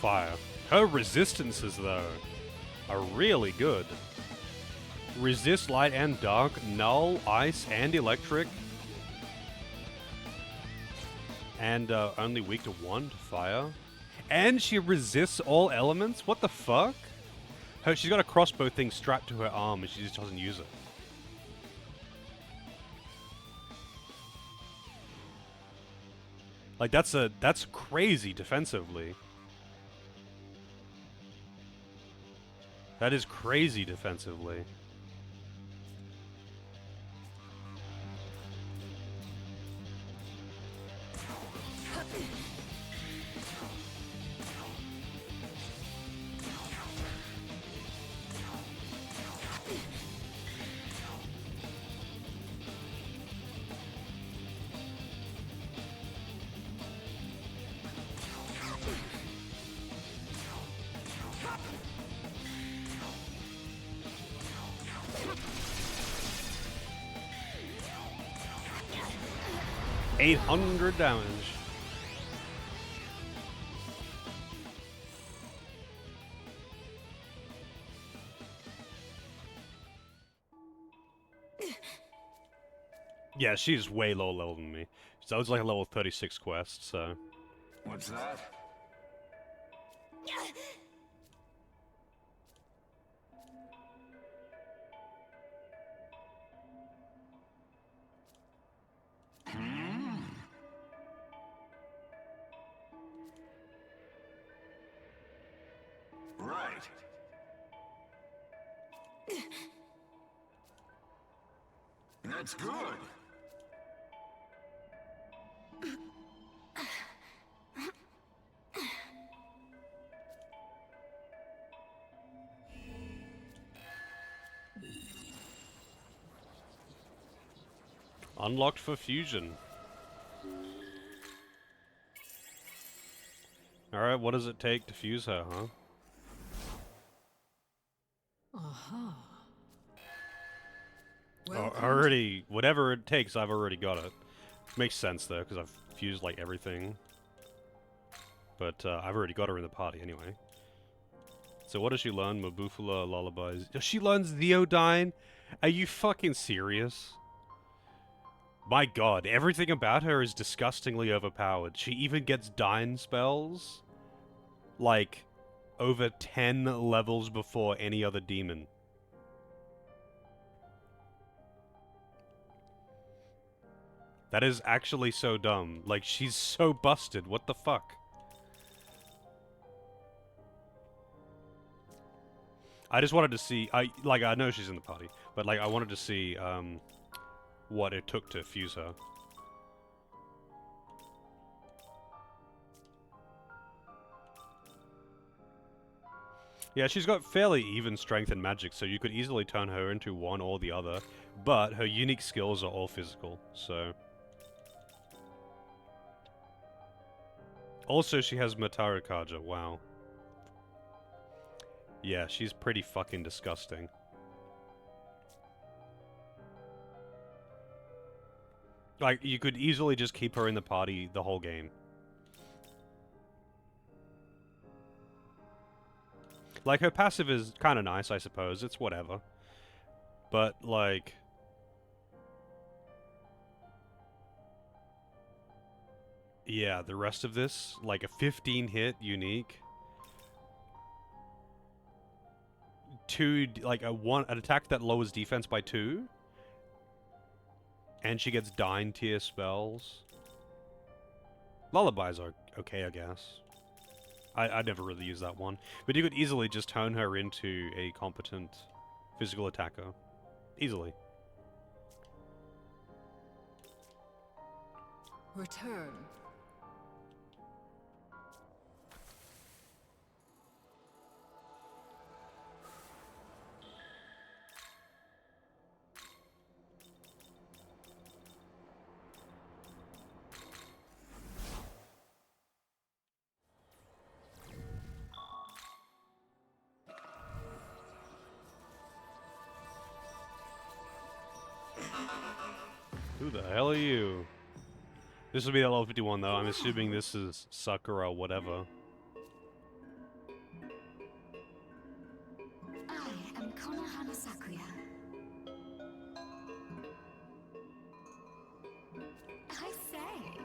Fire. Her resistances, though, are really good. Resist light and dark, null, ice, and electric. And only weak to 1 to fire. And she resists all elements? What the fuck? She's got a crossbow thing strapped to her arm and she just doesn't use it. Like, that's crazy defensively. That is crazy defensively. $800 damage. Yeah, she's way lower level than me. So that was like a level 36 quest, so... What's that? Right. That's good. Unlocked for fusion. Alright, what does it take to fuse her, huh? Already, whatever it takes, I've already got it. Makes sense though, because I've fused like everything. But I've already got her in the party anyway. So what does she learn? Mabufula, lullabies. She learns Theodyne? Are you fucking serious? My god, everything about her is disgustingly overpowered. She even gets Dyne spells, like, over 10 levels before any other demon. That is actually so dumb. Like, she's so busted. What the fuck? I just wanted to see... I know she's in the party, but, like, I wanted to see, what it took to fuse her. Yeah, she's got fairly even strength and magic, so you could easily turn her into one or the other, but her unique skills are all physical, so... Also, she has Mataru Kaja, wow. Yeah, she's pretty fucking disgusting. Like, you could easily just keep her in the party the whole game. Like, her passive is kind of nice, I suppose. It's whatever. But, like... yeah, the rest of this, like a 15-hit unique... an attack that lowers defense by 2... and she gets Dyne tier spells. Lullabies are okay, I guess. I never really use that one. But you could easily just turn her into a competent physical attacker. Easily. Return. Who the hell are you? This will be at level 51 though. I'm assuming this is Sakura whatever. I am Konohana Sakuya. I say.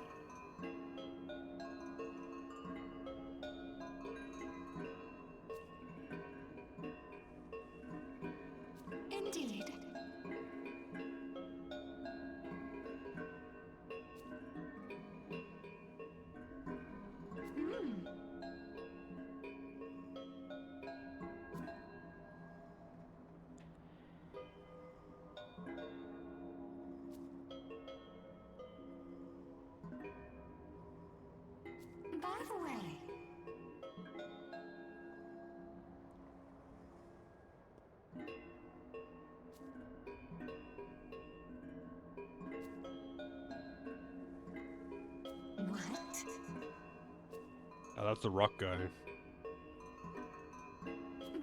Oh, that's the rock guy.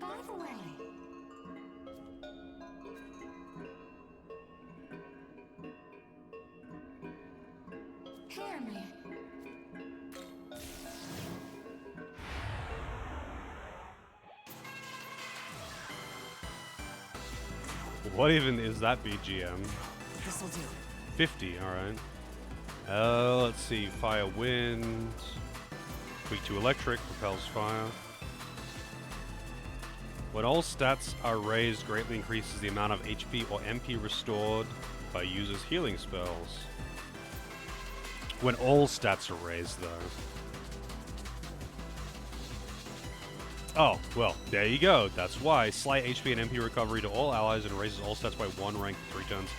By the way, hear me. What even is that BGM? This'll do. 50, alright. Let's see. Fire, wind. Weak to electric, propels fire. When all stats are raised, greatly increases the amount of HP or MP restored by users' healing spells. When all stats are raised, though. Oh, well, there you go. That's why. Slight HP and MP recovery to all allies and raises all stats by 1 rank for 3 turns.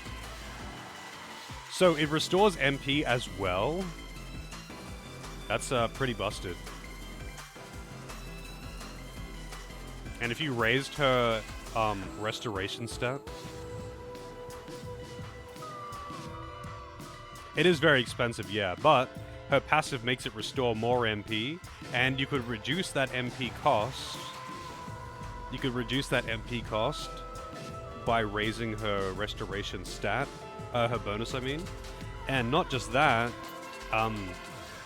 So it restores MP as well. That's pretty busted. And if you raised her restoration stat, it is very expensive, yeah, but her passive makes it restore more MP, and you could reduce that MP cost. You could reduce that MP cost by raising her restoration stat, her bonus, I mean. And not just that,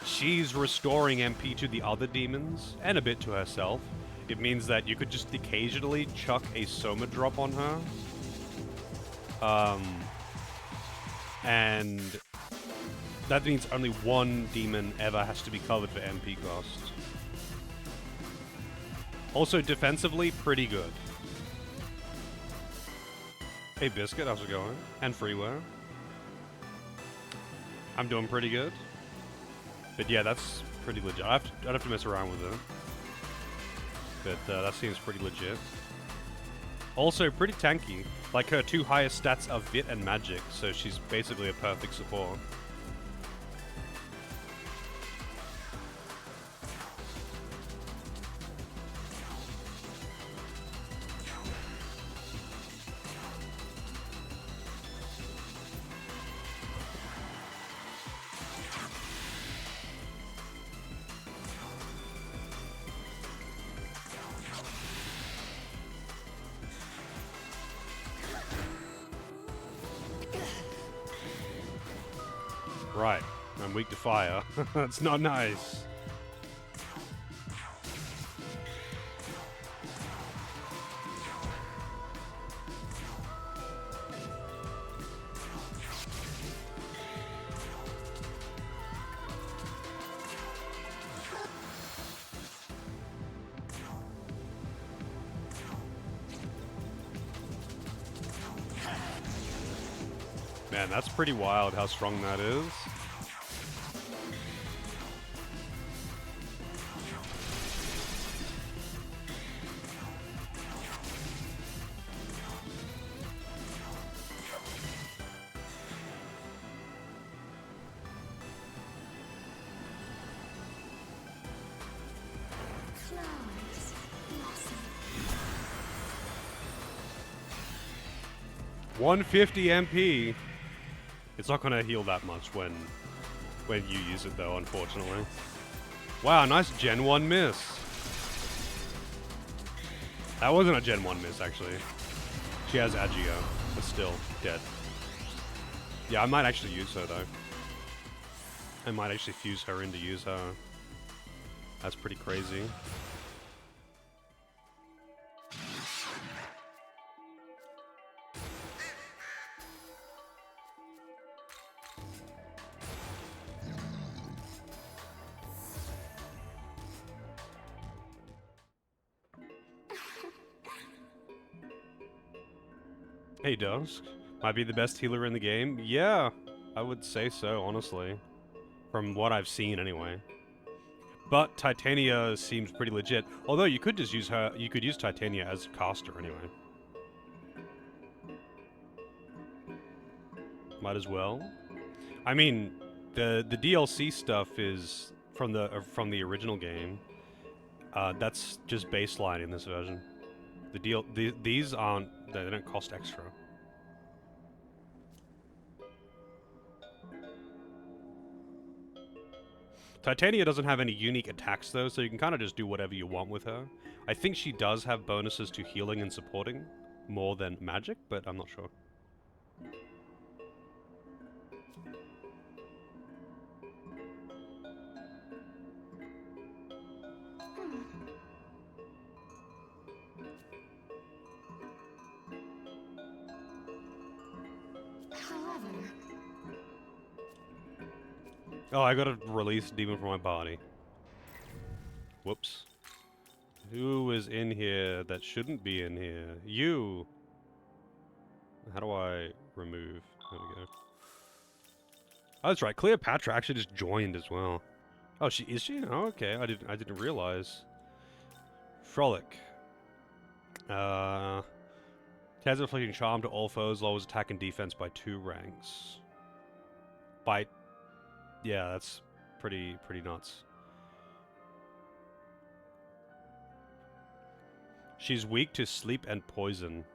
she's restoring MP to the other demons, and a bit to herself. It means that you could just occasionally chuck a Soma drop on her. And that means only one demon ever has to be covered for MP cost. Also, defensively, pretty good. Hey, Biscuit, how's it going? And Freeware. I'm doing pretty good. But yeah, that's pretty legit. I'd have to mess around with it. But that seems pretty legit. Also, pretty tanky. Like, her 2 highest stats are Vit and Magic, so she's basically a perfect support. Right, I'm weak to fire. That's not nice. Man, that's pretty wild how strong that is. Flowers blossom. 150 MP. It's not gonna heal that much when you use it though, unfortunately. Wow, nice Gen 1 miss. That wasn't a Gen 1 miss, actually. She has Agio, but still dead. Yeah, I might actually use her though. I might actually fuse her in to use her. That's pretty crazy. Hey, Dusk. Might be the best healer in the game? Yeah, I would say so, honestly. From what I've seen, anyway. But Titania seems pretty legit. Although you could just use her, you could use Titania as a caster anyway. Might as well. I mean, the DLC stuff is from the original game. That's just baseline in this version. These aren't, they don't cost extra. Titania doesn't have any unique attacks though, so you can kind of just do whatever you want with her. I think she does have bonuses to healing and supporting more than magic, but I'm not sure. However, Oh, I gotta release demon from my body. Whoops. Who is in here that shouldn't be in here? You! How do I remove? There we go. Oh, that's right. Cleopatra actually just joined as well. Oh, is she? Oh, okay. I didn't realize. Frolic. Has inflicting charm to all foes, lowers attack and defense by 2 ranks. Yeah, that's pretty nuts. She's weak to sleep and poison.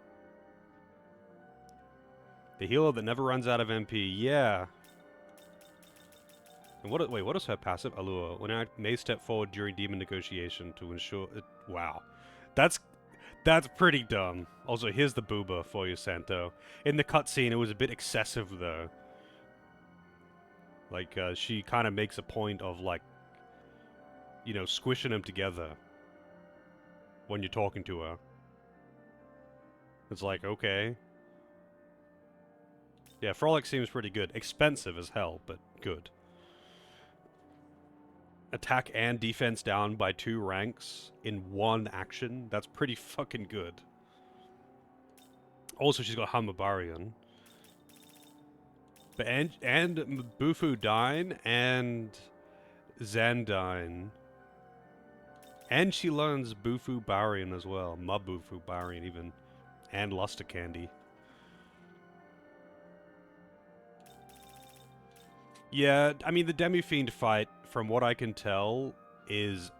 The healer that never runs out of MP. Yeah. And what is her passive? Allure. When I may step forward during demon negotiation to ensure it. Wow. That's pretty dumb. Also, here's the booba for you, Santo. In the cutscene, it was a bit excessive, though. Like, she kind of makes a point of, like, you know, squishing them together when you're talking to her. It's like, okay. Yeah, Frolic seems pretty good. Expensive as hell, but good. Attack and defense down by 2 ranks in 1 action. That's pretty fucking good. Also, she's got Hamabarian. But and Bufu Dine and Zandine. And she learns Bufu Barian as well. Mabufu Barian even. And Luster Candy. Yeah, I mean, the Demi-Fiend fight, from what I can tell, is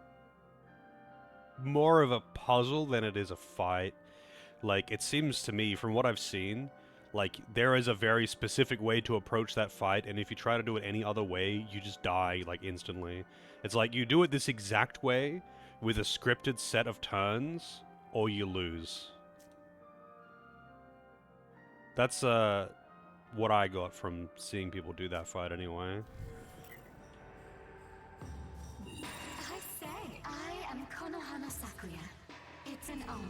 more of a puzzle than it is a fight. Like, it seems to me, from what I've seen, like, there is a very specific way to approach that fight, and if you try to do it any other way, you just die, like, instantly. It's like, you do it this exact way, with a scripted set of turns, or you lose. That's, what I got from seeing people do that fight anyway. I say, I am Konohana Sakuya. It's an honor.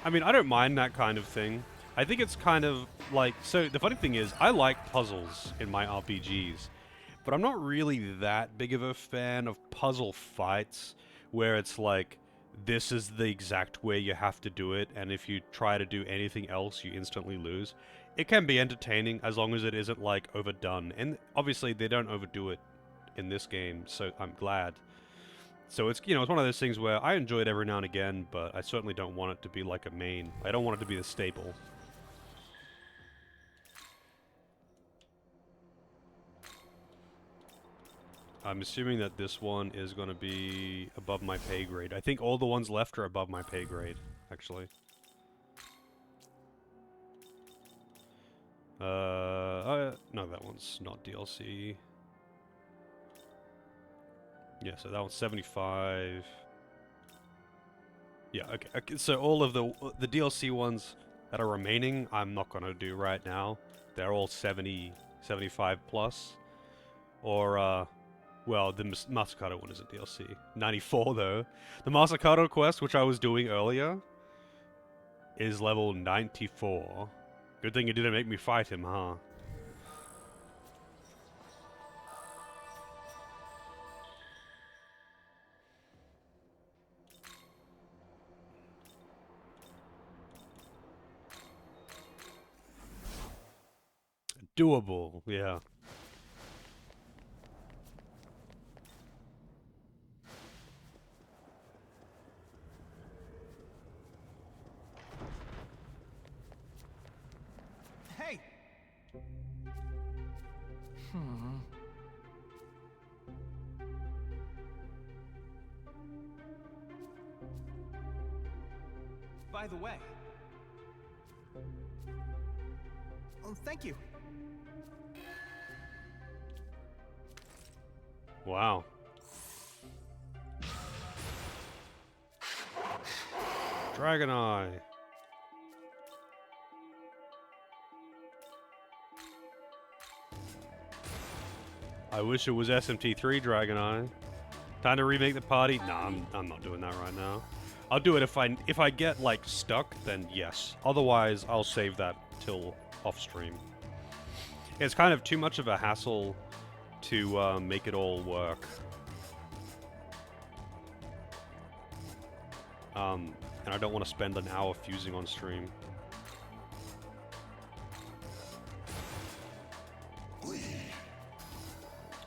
I mean, I don't mind that kind of thing. I think it's kind of like... So, the funny thing is, I like puzzles in my RPGs, but I'm not really that big of a fan of puzzle fights where it's like, this is the exact way you have to do it, and if you try to do anything else, you instantly lose. It can be entertaining as long as it isn't, like, overdone. And obviously, they don't overdo it in this game, so I'm glad. So it's, you know, it's one of those things where I enjoy it every now and again, but I certainly don't want it to be like a main. I don't want it to be the staple. I'm assuming that this one is going to be above my pay grade. I think all the ones left are above my pay grade, actually. No, that one's not DLC. Yeah, so that one's 75. Yeah, okay. So all of the DLC ones that are remaining, I'm not going to do right now. They're all 70, 75 plus. Or, well, the Masakato one is a DLC. 94, though. The Masakato quest, which I was doing earlier, is level 94. Good thing you didn't make me fight him, huh? Doable, yeah. Hey! By the way... Oh, thank you. Wow. Dragon Eye. I wish it was SMT3 Dragon Eye. Time to remake the party? Nah, I'm not doing that right now. I'll do it if I get like stuck, then yes. Otherwise, I'll save that till off stream. It's kind of too much of a hassle to make it all work. And I don't want to spend an hour fusing on stream.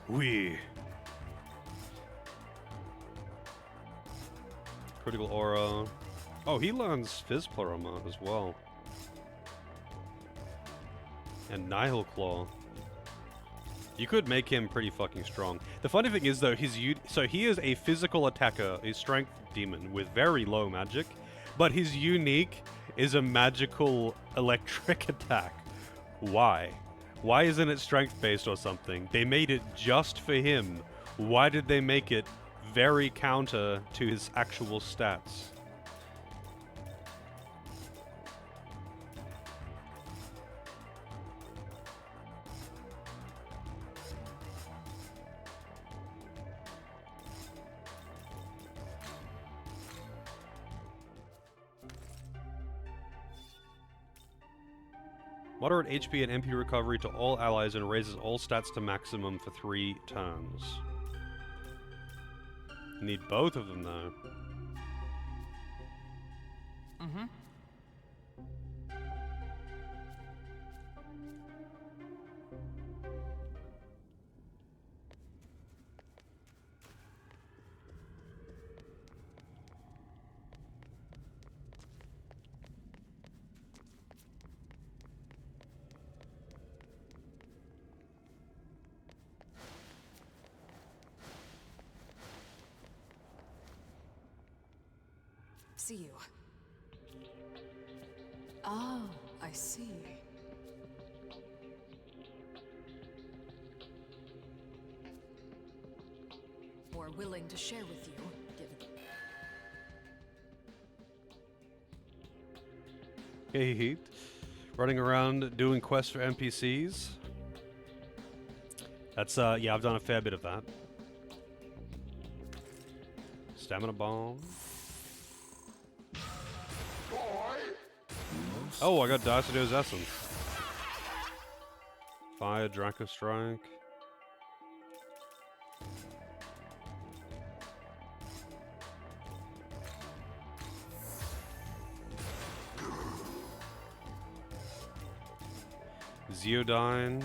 Wee. Critical Aura. Oh, he learns Fizz Pleroma as well. And Nihil Claw. You could make him pretty fucking strong. The funny thing is, though, so he is a physical attacker, a strength demon with very low magic, but his unique is a magical electric attack. Why? Why isn't it strength-based or something? They made it just for him. Why did they make it very counter to his actual stats? Moderate HP and MP recovery to all allies and raises all stats to maximum for 3 turns. Need both of them, though. Mm-hmm. See you. Oh, I see. More willing to share with you, given. Hey, running around doing quests for NPCs. That's, yeah, I've done a fair bit of that. Stamina Bomb. Oh, I got Dacido's Essence. Fire, Draco Strike. Zeodyne.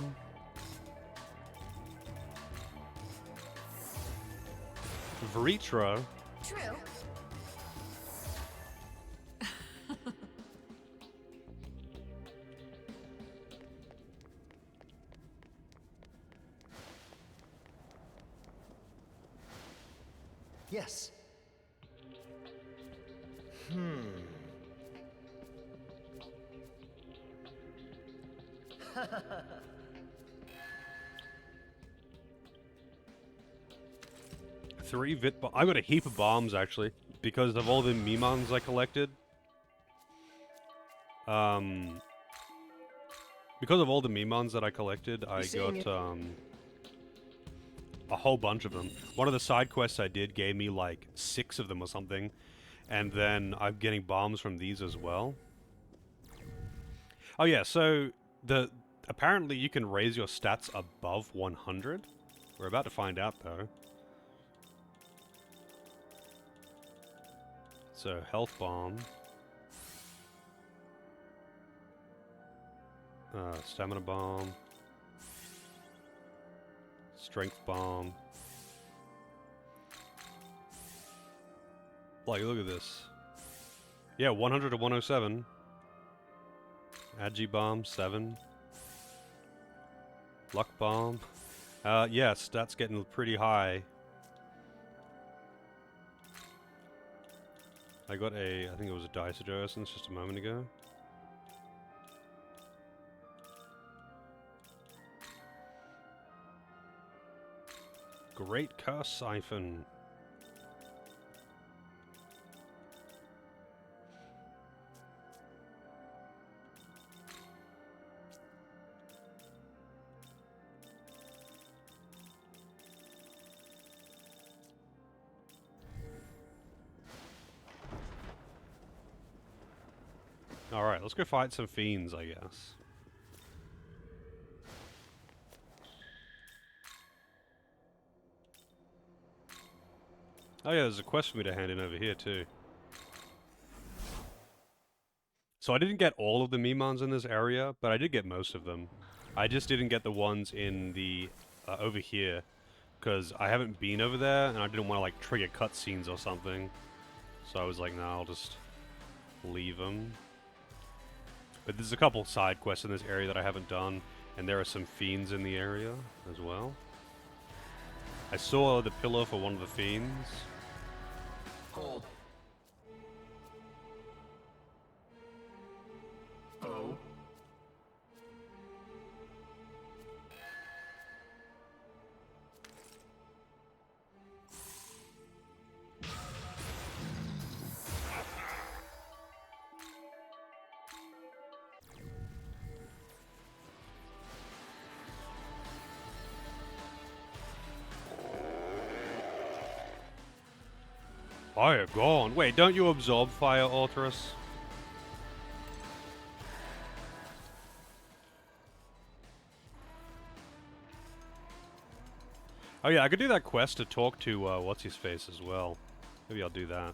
Vritra. True. Yes. 3 Vit. I got a heap of bombs actually because of all the Mimons I collected. Because of all the Mimons that I collected, I got a whole bunch of them. One of the side quests I did gave me like 6 of them or something, and then I'm getting bombs from these as well. Oh yeah, so apparently you can raise your stats above 100. We're about to find out though. So health bomb, stamina bomb, strength bomb. Like, look at this. Yeah, 100 to 107. Agi bomb 7. Luck bomb. Yeah, stats getting pretty high. I got I think it was a Dacido Essence just a moment ago. Great curse siphon. Alright, let's go fight some fiends, I guess. Oh yeah, there's a quest for me to hand in over here too. So I didn't get all of the Mimans in this area, but I did get most of them. I just didn't get the ones in the over here, because I haven't been over there, and I didn't want to like trigger cutscenes or something. So I was like, nah, I'll just leave them. But there's a couple side quests in this area that I haven't done, and there are some fiends in the area as well. I saw the pillar for one of the fiends. Hold. Oh. Fire gone. Wait, don't you absorb fire, Alterus? Oh yeah, I could do that quest to talk to what's-his-face as well. Maybe I'll do that.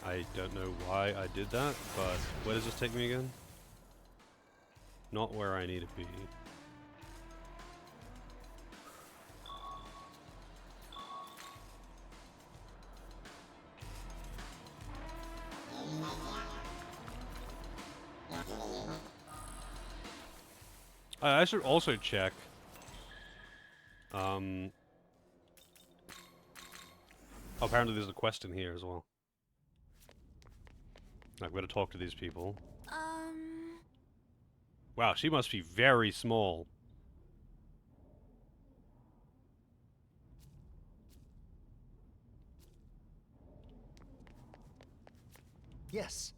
I don't know why I did that, but where does this take me again? Not where I need to be. I should also check. Apparently there's a quest in here as well. I've got to talk to these people. Wow, she must be very small. Yes.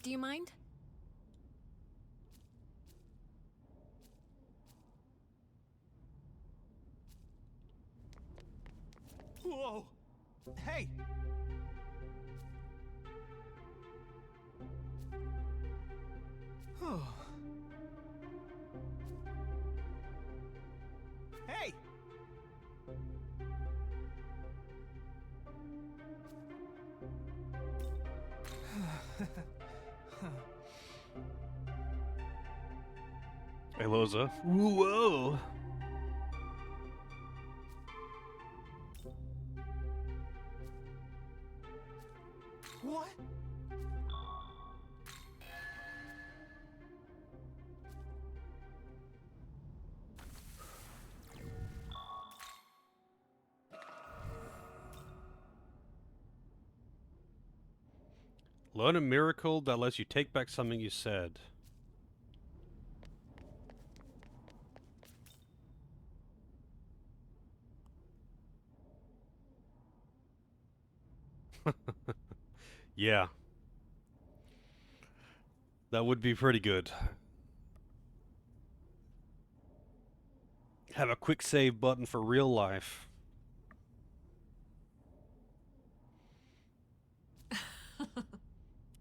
Do you mind? Whoa! Hey! Hey! Hey, Loza. Whoa! What? Learn a miracle that lets you take back something you said. Yeah. That would be pretty good. Have a quick save button for real life.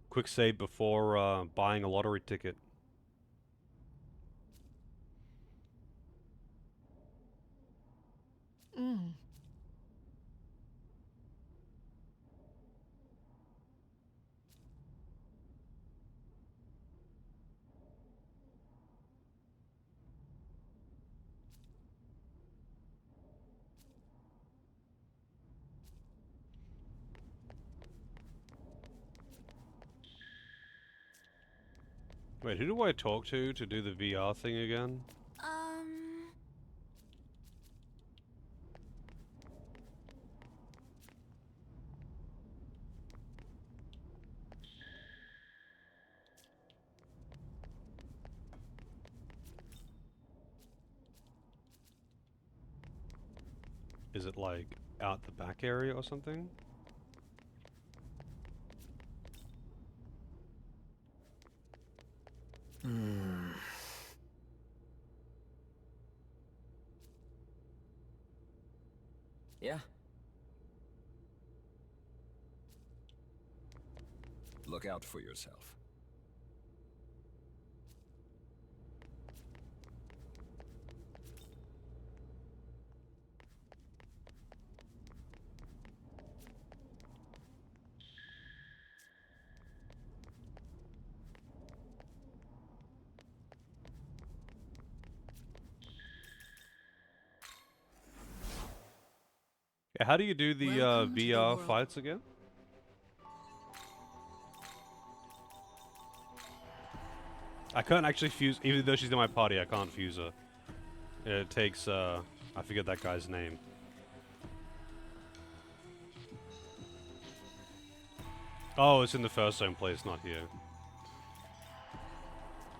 Quick save before buying a lottery ticket. Wait, who do I talk to do the VR thing again? Is it like out the back area or something? Yeah. Look out for yourself. Yeah, how do you do the Welcome to the VR world. fights again? I can't actually fuse, even though she's in my party, I can't fuse her. It takes, I forget that guy's name. Oh, it's in the first zone place, not here.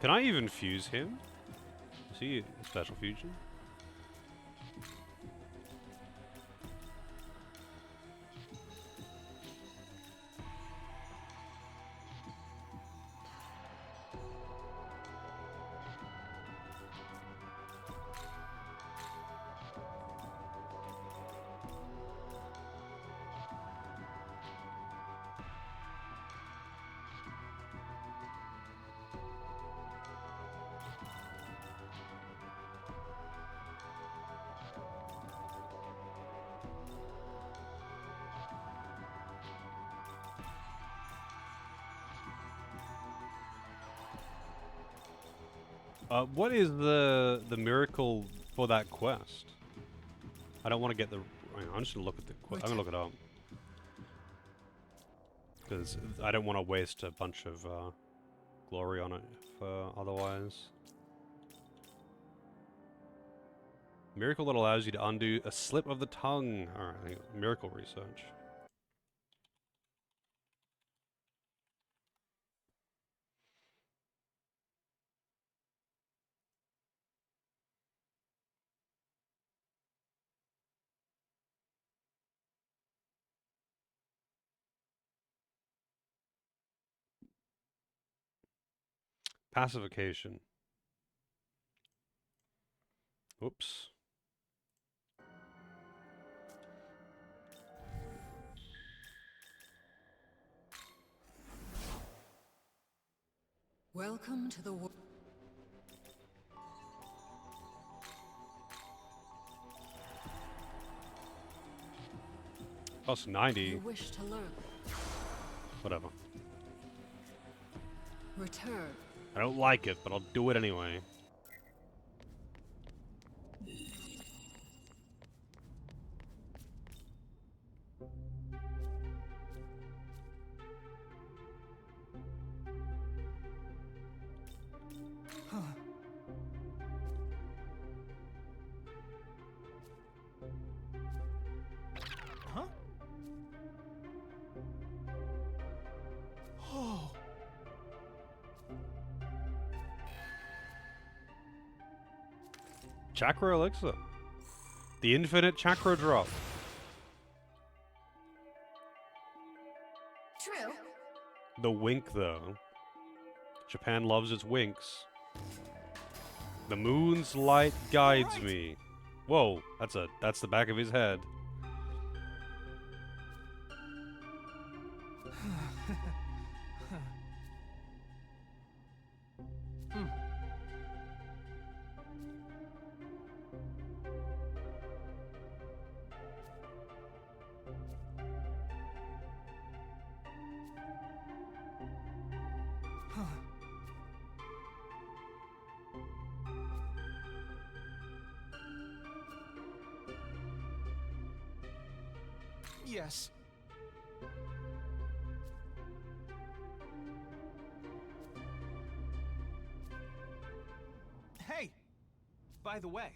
Can I even fuse him? Is he a special fusion? What is the miracle for that quest? I don't want to get the. Hang on, I'm just gonna look at the quest. I'm gonna look it up because I don't want to waste a bunch of glory on it for otherwise. Miracle that allows you to undo a slip of the tongue. Alright, I think miracle research. Pacification. Oops. Welcome to the world. Plus 90. You wish to learn. Whatever. Return. I don't like it, but I'll do it anyway. Huh? Oh. Chakra elixir. The infinite chakra drop. True. The wink, though. Japan loves its winks. The moon's light guides me. Whoa, that's the back of his head. Yes. Hey, by the way.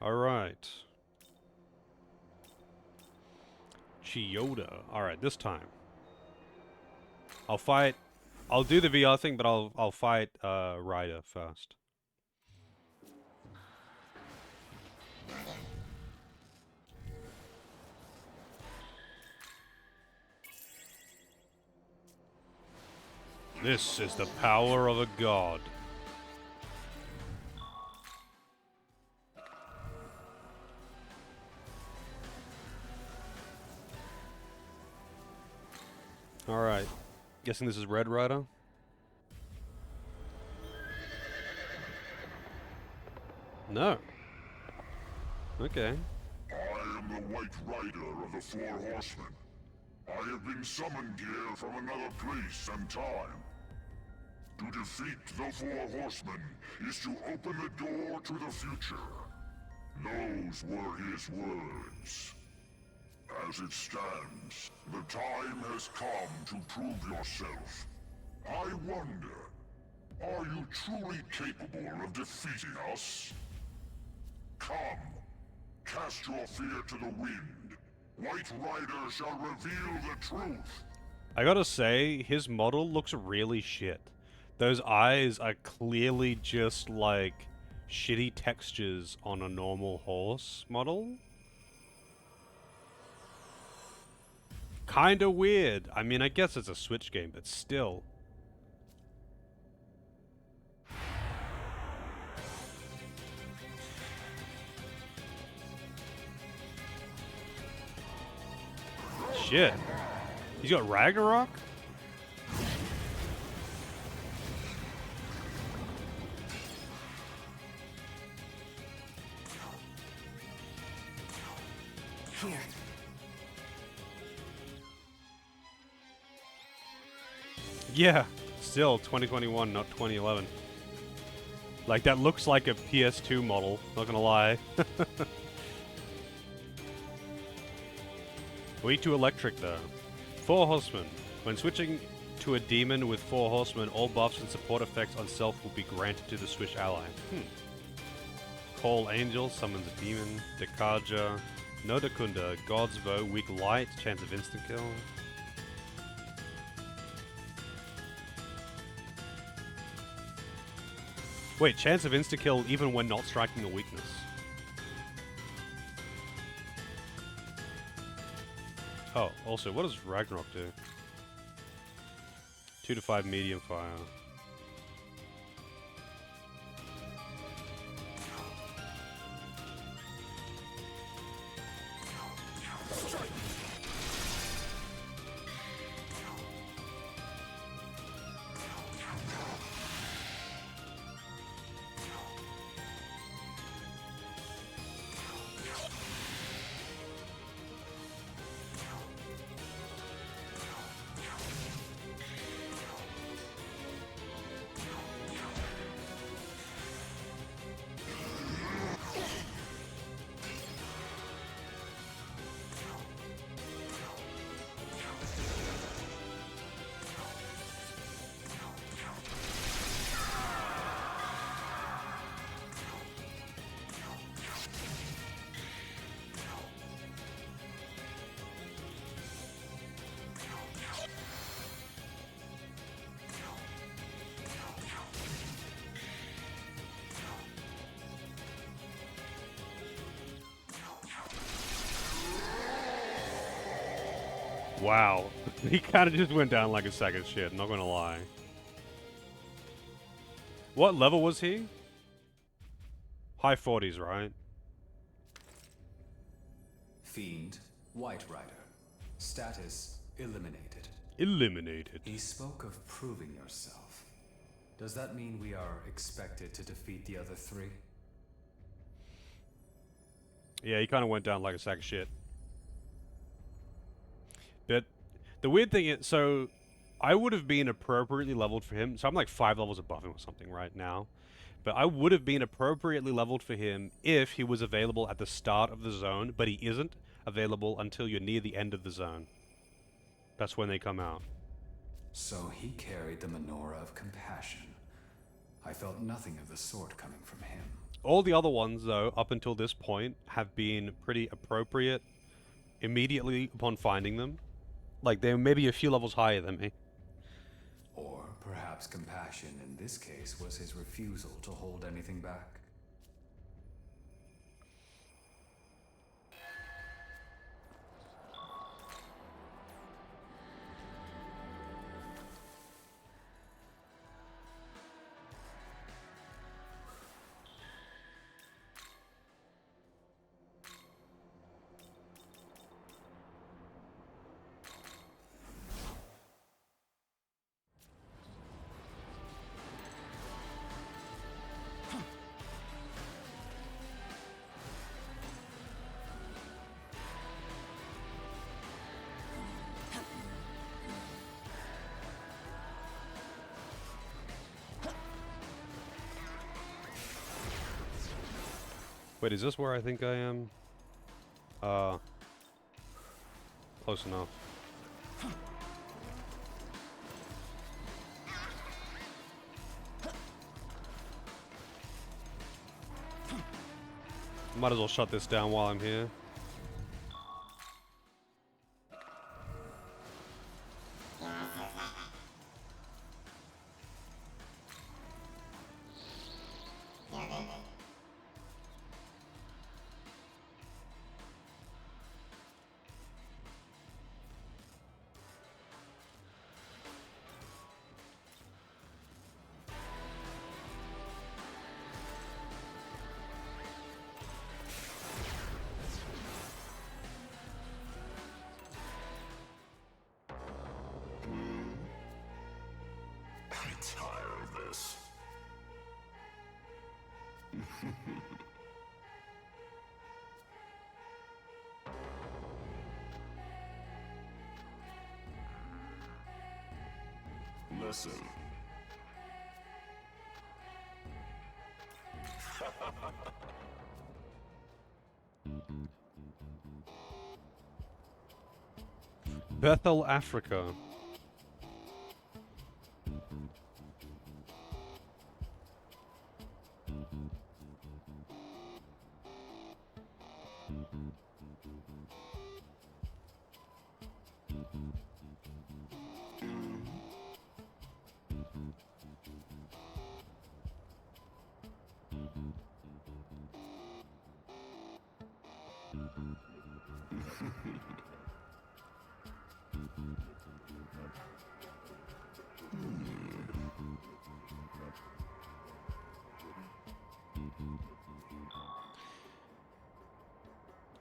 Alright. Chiyoda. Alright, this time. I'll fight... I'll do the VR thing, but I'll fight Ryder first. This is the power of a god. Alright. Guessing this is Red Rider? No. Okay. I am the White Rider of the Four Horsemen. I have been summoned here from another place and time. To defeat the Four Horsemen is to open the door to the future. Those were his words. As it stands, the time has come to prove yourself. I wonder, are you truly capable of defeating us? Come, cast your fear to the wind. White Rider shall reveal the truth. I gotta say, his model looks really shit. Those eyes are clearly just like shitty textures on a normal horse model. Kinda weird. I mean, I guess it's a Switch game, but still. Shit. He's got Ragnarok? Here. Yeah, still 2021, not 2011. Like, that looks like a PS2 model, not gonna lie. Weak to electric, though. Four Horsemen. When switching to a demon with Four Horsemen, all buffs and support effects on self will be granted to the Switch ally. Call Angel, summons a demon. Dekaja. No Dakunda. God's Bow, weak light, chance of insta-kill. Wait, chance of insta-kill even when not striking a weakness. Oh, also, what does Ragnarok do? 2 to 5 medium fire. Wow. He kind of just went down like a sack of shit, not gonna lie. What level was he? High 40s, right? Fiend, White Rider. Status, eliminated. Eliminated. He spoke of proving yourself. Does that mean we are expected to defeat the other three? Yeah, he kind of went down like a sack of shit. But the weird thing is, so I would have been appropriately leveled for him. So I'm like 5 levels above him or something right now. But I would have been appropriately leveled for him if he was available at the start of the zone, but he isn't available until you're near the end of the zone. That's when they come out. So he carried the menorah of compassion. I felt nothing of the sort coming from him. All the other ones, though, up until this point, have been pretty appropriate immediately upon finding them. Like, they're maybe a few levels higher than me. Or perhaps compassion in this case was his refusal to hold anything back. Wait, is this where I think I am? Close enough. Might as well shut this down while I'm here. I'm tired of this. Listen. Bethel, Africa.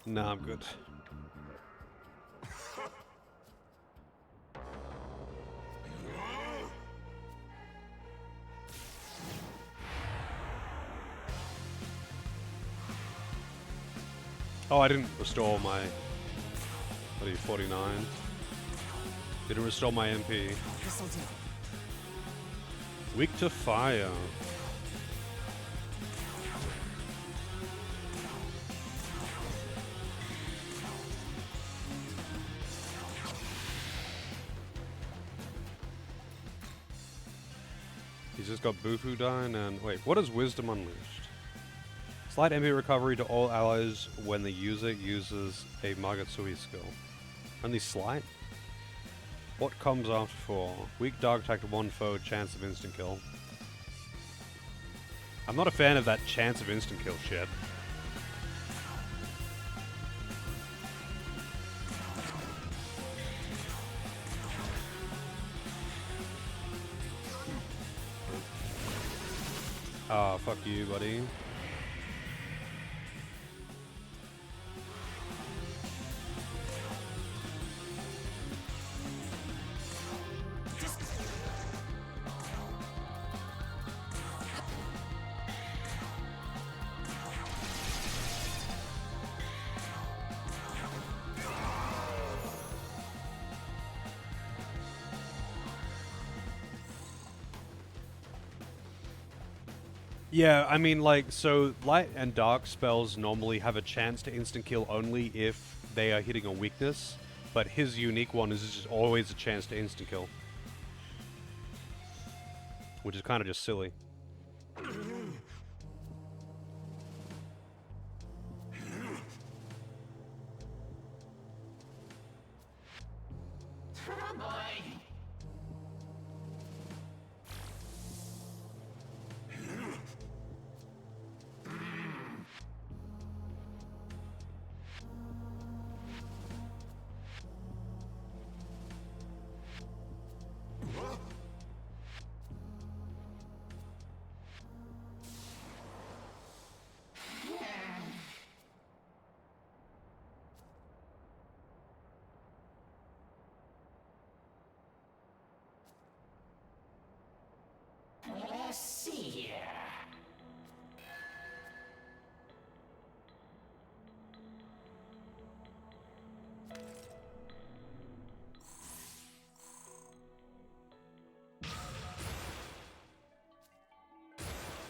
Nah, I'm good. Oh, I didn't restore my... What are you, 49? Didn't restore my MP. This'll do. Weak to fire. He's just got Bufu dying and... Wait, what is Wisdom Unleashed? Slight MP recovery to all allies when the user uses a Magatsui skill. Only slight? What comes after 4? Weak dog attack to one foe, chance of instant kill. I'm not a fan of that chance of instant kill shit. Ah, fuck you, buddy. Yeah, I mean, like, so light and dark spells normally have a chance to instant kill only if they are hitting a weakness, but his unique one is just always a chance to instant kill. Which is kind of just silly.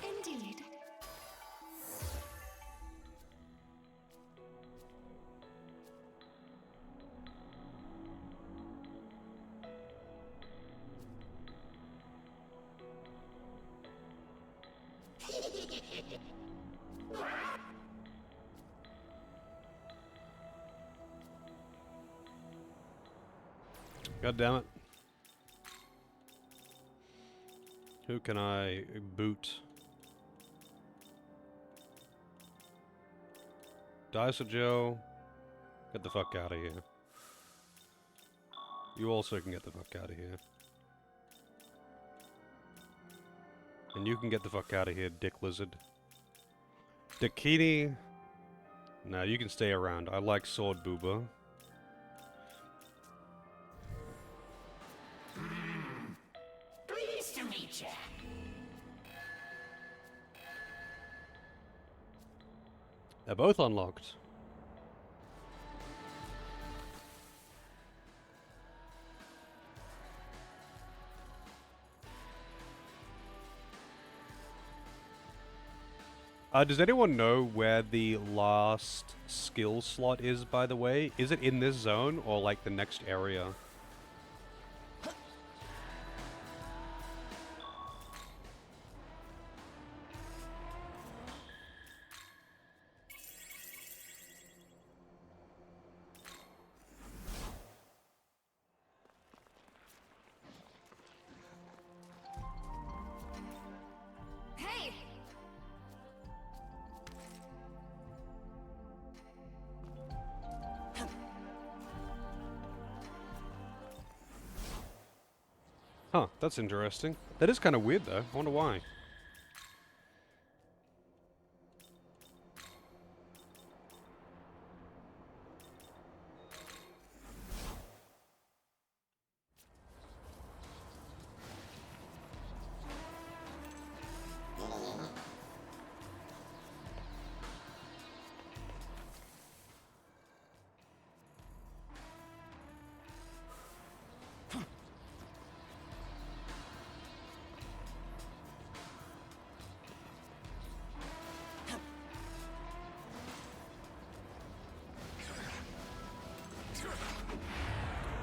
Indeed. God damn it. Who can I boot? Dicer Joe, get the fuck out of here. You also can get the fuck out of here. And you can get the fuck out of here, Dick Lizard. Dakini, no, you can stay around. I like Sword Booba. Pleased to meet you. They're both unlocked. Does anyone know where the last skill slot is, by the way? Is it in this zone, or like the next area? Hey! Huh, that's interesting. That is kind of weird, though. I wonder why.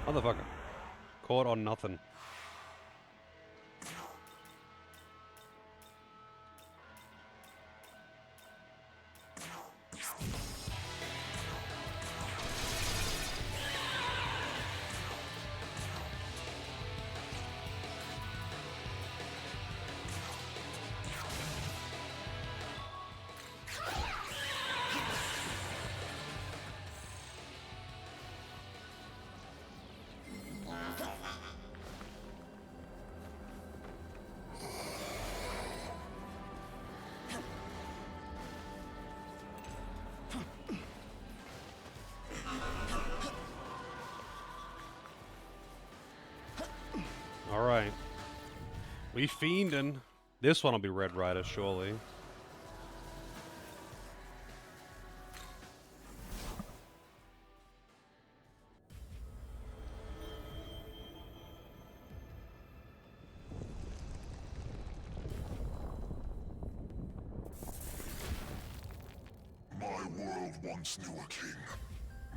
Motherfucker. Caught on nothing. Alright. We fiendin'. This one will be Red Rider, surely. My world once knew a king.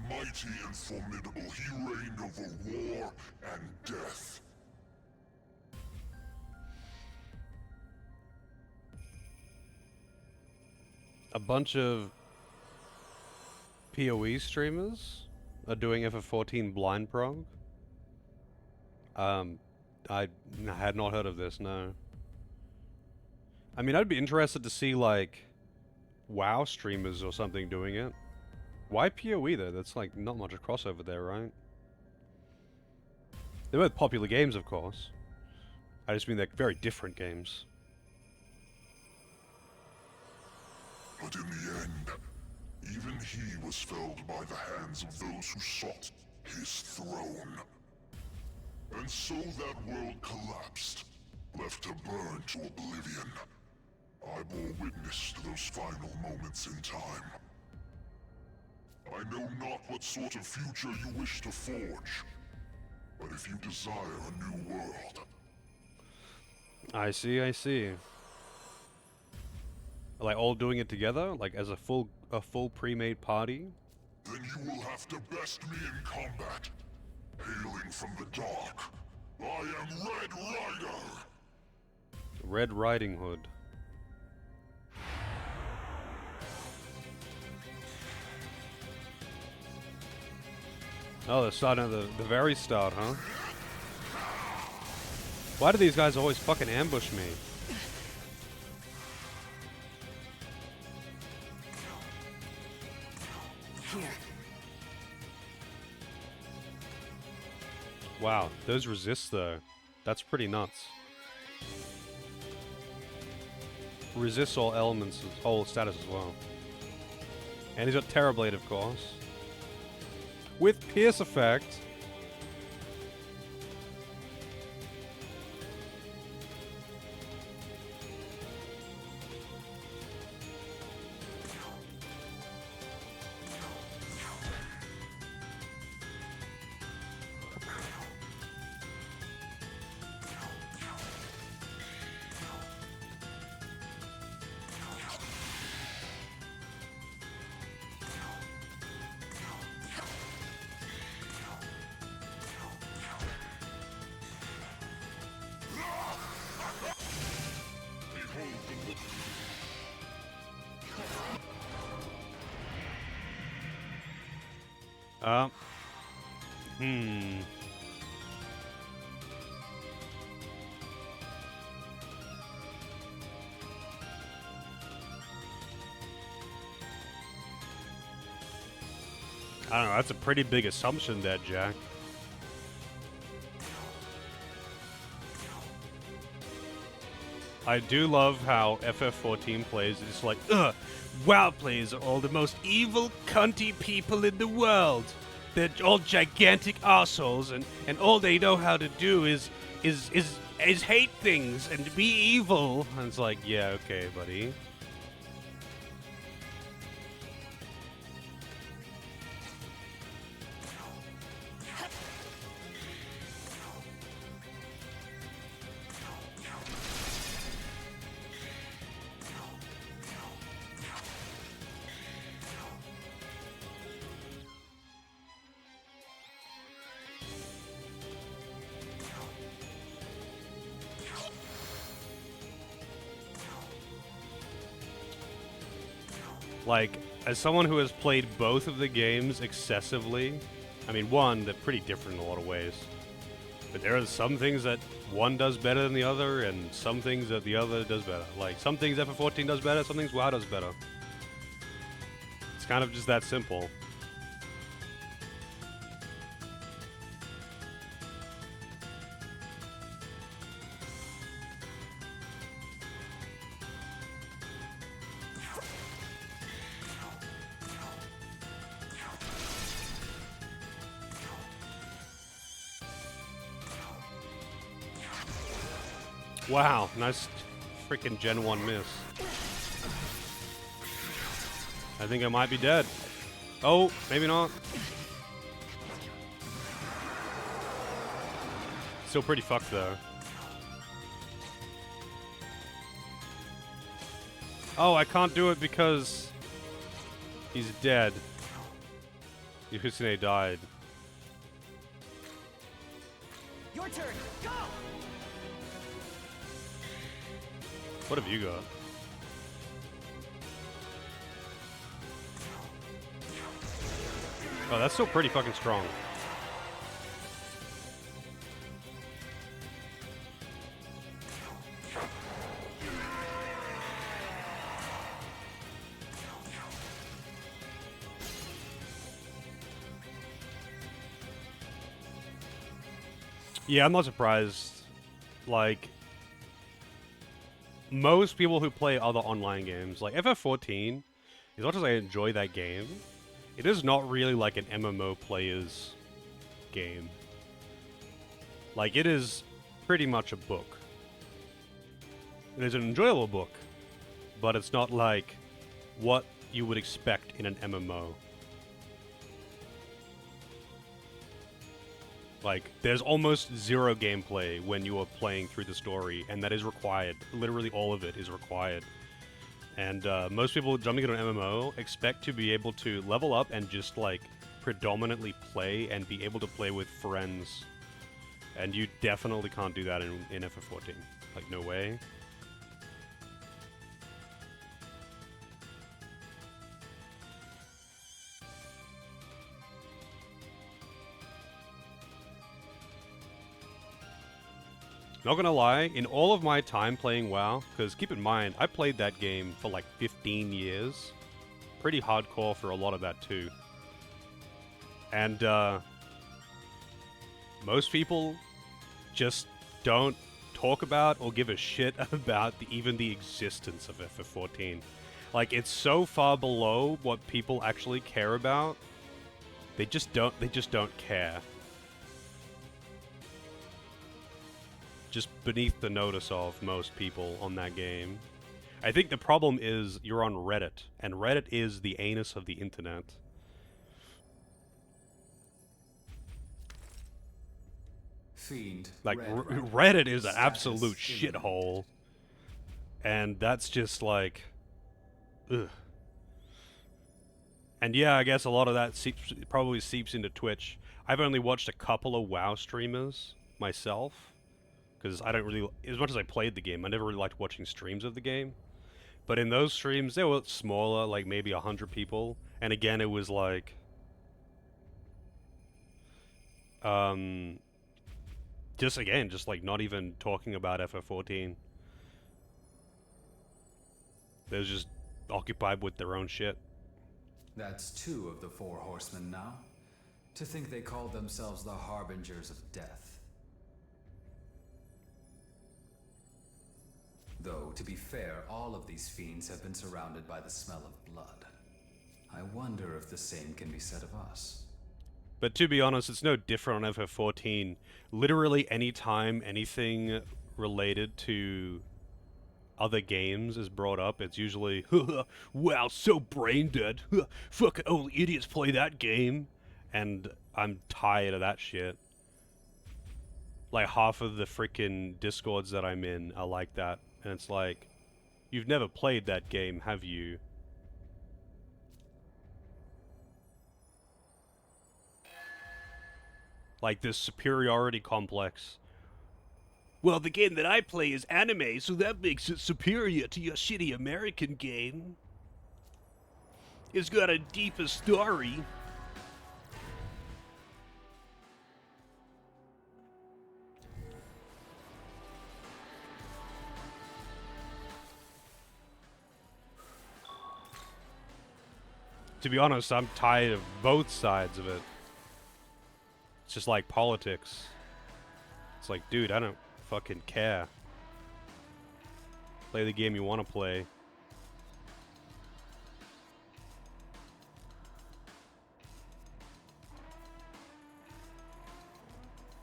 Mighty and formidable, he reigned over war and death. A bunch of PoE streamers are doing FF14 blind prog. I had not heard of this, no. I mean, I'd be interested to see, like, WoW streamers or something doing it. Why PoE, though? That's, like, not much of crossover there, right? They're both popular games, of course. I just mean they're very different games. But in the end, even he was felled by the hands of those who sought his throne. And so that world collapsed, left to burn to oblivion. I bore witness to those final moments in time. I know not what sort of future you wish to forge, but if you desire a new world, I see, I see. Like, all doing it together? Like, as a full pre-made party? then you will have to best me in combat. Hailing from the dark, I am Red Rider! Red Riding Hood. Oh, they're starting at the very start, huh? Why do these guys always fucking ambush me? Here. Wow, those resists though. That's pretty nuts. Resists all elements, whole status as well. And he's got Terrorblade, of course. With Pierce effect. Hmm. I don't know, that's a pretty big assumption there, Jack. I do love how FF14 plays. It's like, ugh, WoW players are all the most evil, cunty people in the world. They're all gigantic assholes, and all they know how to do is hate things and be evil. And it's like, yeah, okay, buddy. Like, as someone who has played both of the games excessively, I mean, one, they're pretty different in a lot of ways. But there are some things that one does better than the other, and some things that the other does better. Like, some things FF14 does better, some things WoW does better. It's kind of just that simple. Wow, nice freaking Gen 1 miss. I think I might be dead. Oh, maybe not. Still pretty fucked though. Oh, I can't do it because he's dead. Yukusune died. Your turn. Go. What have you got? Oh, that's still pretty fucking strong. Yeah, I'm not surprised. Like, most people who play other online games, like FF14, as much as I enjoy that game, it is not really like an MMO player's game. Like, it is pretty much a book. It is an enjoyable book, but it's not like what you would expect in an MMO. Like, there's almost zero gameplay when you are playing through the story, and that is required. Literally all of it is required. And most people jumping into an MMO expect to be able to level up and just, like, predominantly play and be able to play with friends. And you definitely can't do that in FF14. Like, no way. Not gonna lie, in all of my time playing WoW, because keep in mind, I played that game for like 15 years. Pretty hardcore for a lot of that too. And most people just don't talk about or give a shit about even the existence of FF14. Like, it's so far below what people actually care about. They just don't care. Just beneath the notice of most people on that game. I think the problem is you're on Reddit, and Reddit is the anus of the internet. Fiend. Like, Red Reddit is an Status absolute eliminated. shithole. And that's just like... Ugh. And yeah, I guess a lot of that probably seeps into Twitch. I've only watched a couple of WoW streamers myself. Because I don't really... As much as I played the game, I never really liked watching streams of the game. But in those streams, they were smaller, like maybe 100 people. And again, it was like... just like not even talking about FF14. They was just occupied with their own shit. That's 2 of the 4 horsemen now. To think they called themselves the Harbingers of Death. Though, to be fair, all of these fiends have been surrounded by the smell of blood. I wonder if the same can be said of us. But to be honest, it's no different on FF14. Literally any time anything related to other games is brought up, it's usually, wow, so brain dead. Fucking old idiots play that game. And I'm tired of that shit. Like, half of the freaking Discords that I'm in are like that. And it's like, you've never played that game, have you? Like, this superiority complex. Well, the game that I play is anime, so that makes it superior to your shitty American game. It's got a deeper story. To be honest, I'm tired of both sides of it. It's just like politics. It's like, dude, I don't fucking care. Play the game you want to play.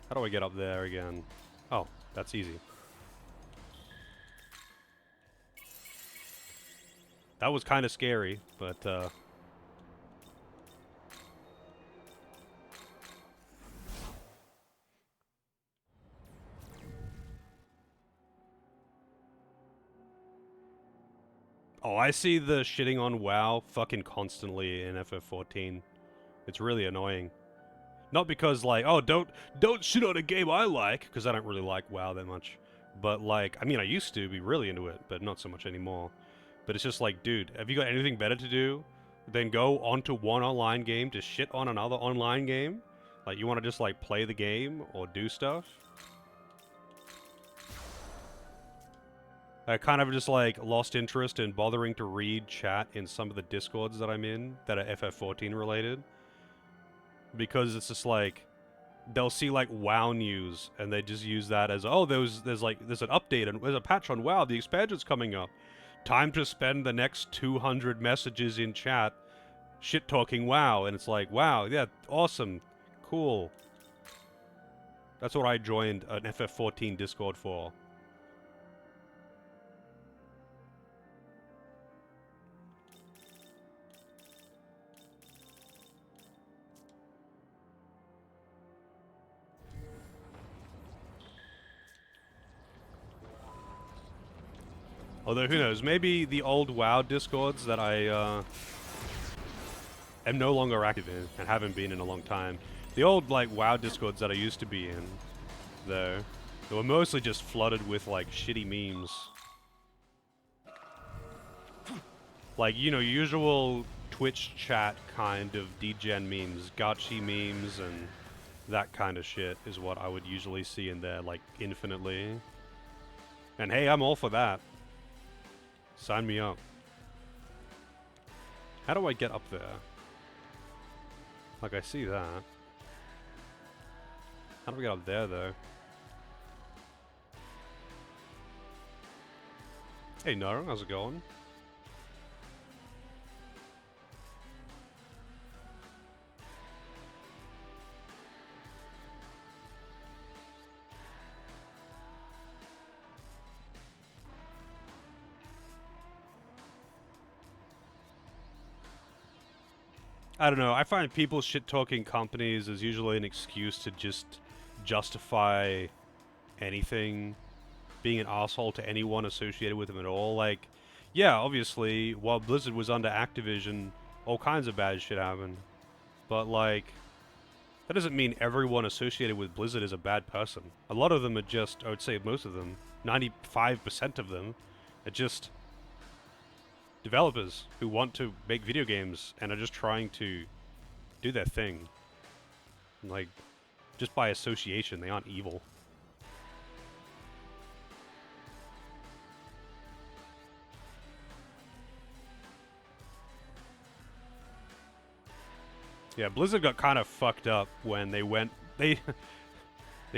How do I get up there again? Oh, that's easy. That was kind of scary, but oh, I see the shitting on WoW fucking constantly in FF14. It's really annoying. Not because, like, oh, don't shit on a game I like, because I don't really like WoW that much. But, like, I mean, I used to be really into it, but not so much anymore. But it's just like, dude, have you got anything better to do than go onto one online game to shit on another online game? Like, you want to just, like, play the game or do stuff? I kind of just, like, lost interest in bothering to read chat in some of the Discords that I'm in that are FF14 related. Because it's just like, they'll see like WoW news and they just use that as, oh, there's an update and there's a patch on WoW, the expansion's coming up. Time to spend the next 200 messages in chat shit talking WoW, and it's like, wow, yeah, awesome, cool. That's what I joined an FF14 Discord for. Although, who knows, maybe the old WoW Discords that I am no longer active in, and haven't been in a long time. The old, like, WoW Discords that I used to be in, though, they were mostly just flooded with, like, shitty memes. Like, you know, usual Twitch chat kind of degen memes, gotchi memes, and that kind of shit is what I would usually see in there, like, infinitely. And hey, I'm all for that. Sign me up. How do I get up there? Like, I see that. How do we get up there, though? Hey, Naro, how's it going? I don't know, I find people shit-talking companies is usually an excuse to just justify anything, being an asshole to anyone associated with them at all. Like, yeah, obviously, while Blizzard was under Activision, all kinds of bad shit happened. But, like, that doesn't mean everyone associated with Blizzard is a bad person. A lot of them are just, I would say most of them, 95% of them, are just developers who want to make video games and are just trying to do their thing. Like, just by association, they aren't evil. Yeah, Blizzard got kind of fucked up when they went... They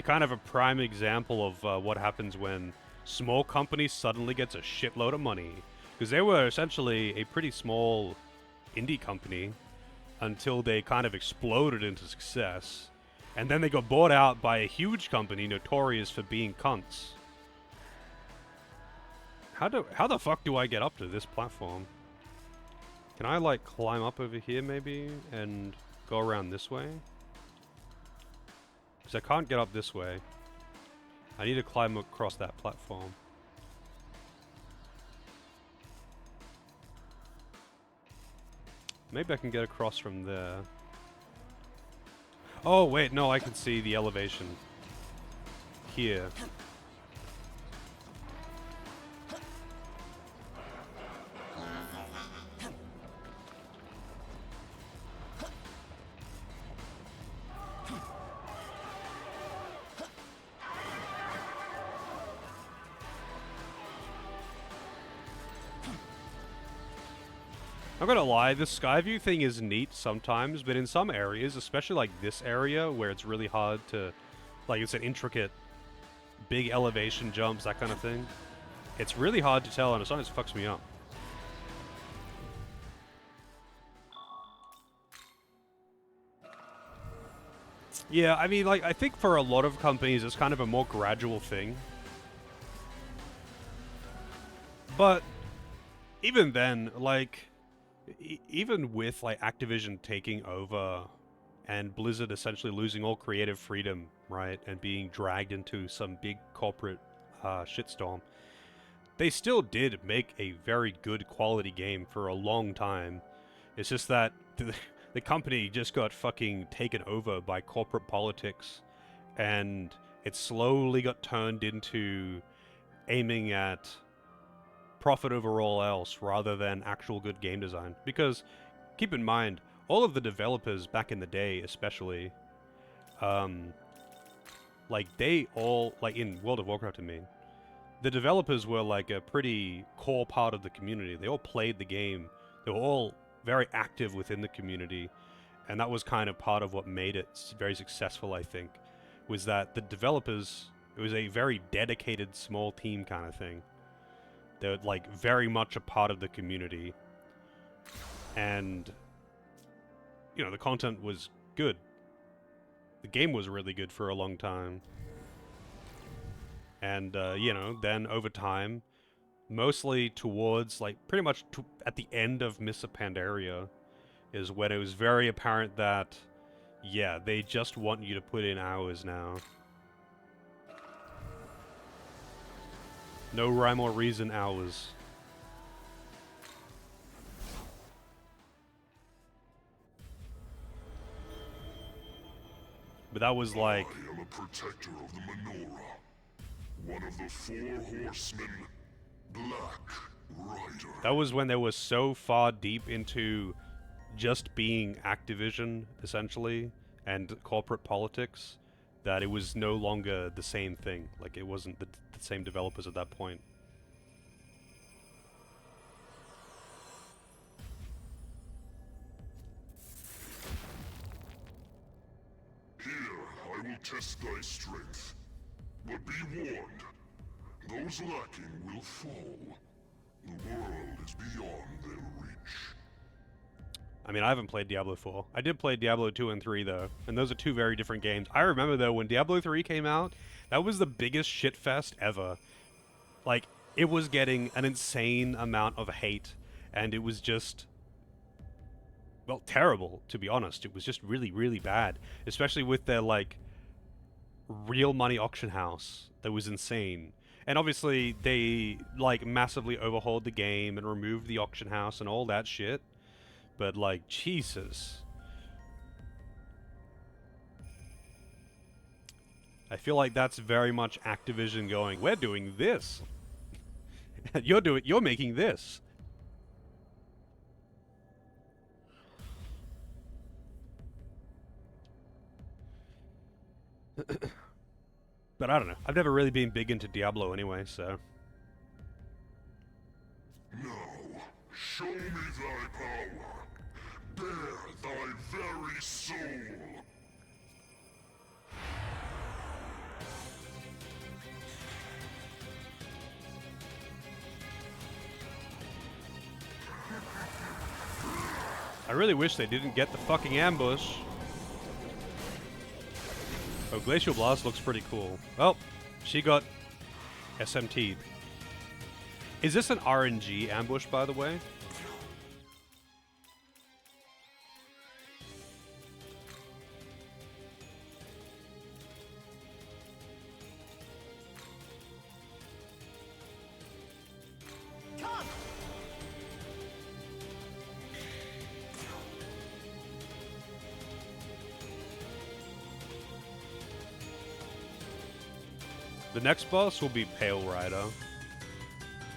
kind of a prime example of what happens when small companies suddenly gets a shitload of money. Because they were essentially a pretty small indie company until they kind of exploded into success. And then they got bought out by a huge company notorious for being cunts. How the fuck do I get up to this platform? Can I, like, climb up over here, maybe, and go around this way? Because I can't get up this way. I need to climb across that platform. Maybe I can get across from there. Oh, wait, no, I can see the elevation here. I'm gonna lie, the Skyview thing is neat sometimes, but in some areas, especially like this area where it's really hard to, like it's an intricate, big elevation jumps, that kind of thing, it's really hard to tell and it sometimes fucks me up. Yeah, I mean, like, I think for a lot of companies, it's kind of a more gradual thing. But even then, like, even with like Activision taking over and Blizzard essentially losing all creative freedom, right, and being dragged into some big corporate shitstorm, they still did make a very good quality game for a long time. It's just that the company just got fucking taken over by corporate politics, and it slowly got turned into aiming at profit over all else rather than actual good game design. Because keep in mind, all of the developers back in the day, especially, like they all, like in World of Warcraft, I mean, the developers were like a pretty core part of the community. They all played the game. They were all very active within the community. and that was kind of part of what made it very successful, I think, was that the developers, it was a very dedicated small team kind of thing. They're like very much a part of the community, and you know, the content was good. The game was really good for a long time. And, you know, then over time, mostly towards, like, pretty much at the end of Mists of Pandaria is when it was very apparent that, yeah, they just want you to put in hours now. No rhyme or reason, hours. But that was like... I am a protector of the menorah. One of the 4 horsemen, Black Rider. That was when they were so far deep into just being Activision, essentially, and corporate politics, that it was no longer the same thing. Like, it wasn't the same developers at that point. Here, I will test thy strength. But be warned, those lacking will fall. The world is beyond their reach. I mean, I haven't played Diablo 4. I did play Diablo 2 and 3, though, and those are 2 very different games. I remember, though, when Diablo 3 came out, that was the biggest shitfest ever. Like, it was getting an insane amount of hate, and it was just... well, terrible, to be honest. It was just really, really bad. Especially with their, like, real money auction house. That was insane. And obviously, they, like, massively overhauled the game and removed the auction house and all that shit. But, like, Jesus. I feel like that's very much Activision going, we're doing this. You're making this. But I don't know. I've never really been big into Diablo anyway, so... Now, show me thy power. Bare thy very soul. I really wish they didn't get the fucking ambush. Oh, Glacial Blast looks pretty cool. Well, she got SMT'd. Is this an RNG ambush, by the way? Come! The next boss will be Pale Rider.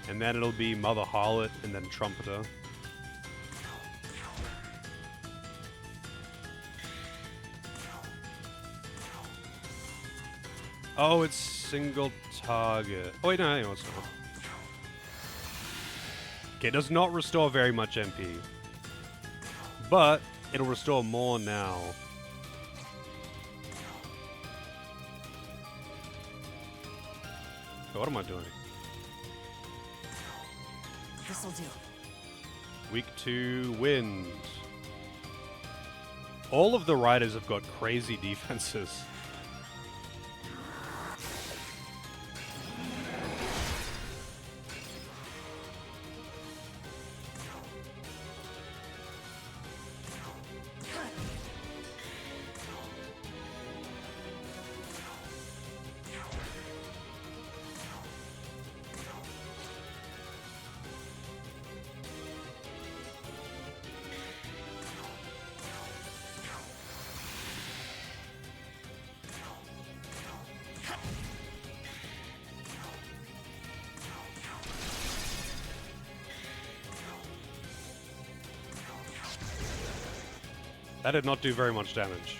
And then it'll be Mother Harlot and then Trumpeter. Oh, it's single target. Oh wait, no, it's not. Okay, it does not restore very much MP. But it'll restore more now. So what am I doing? This'll do. Week 2 wins. All of the riders have got crazy defenses. That did not do very much damage.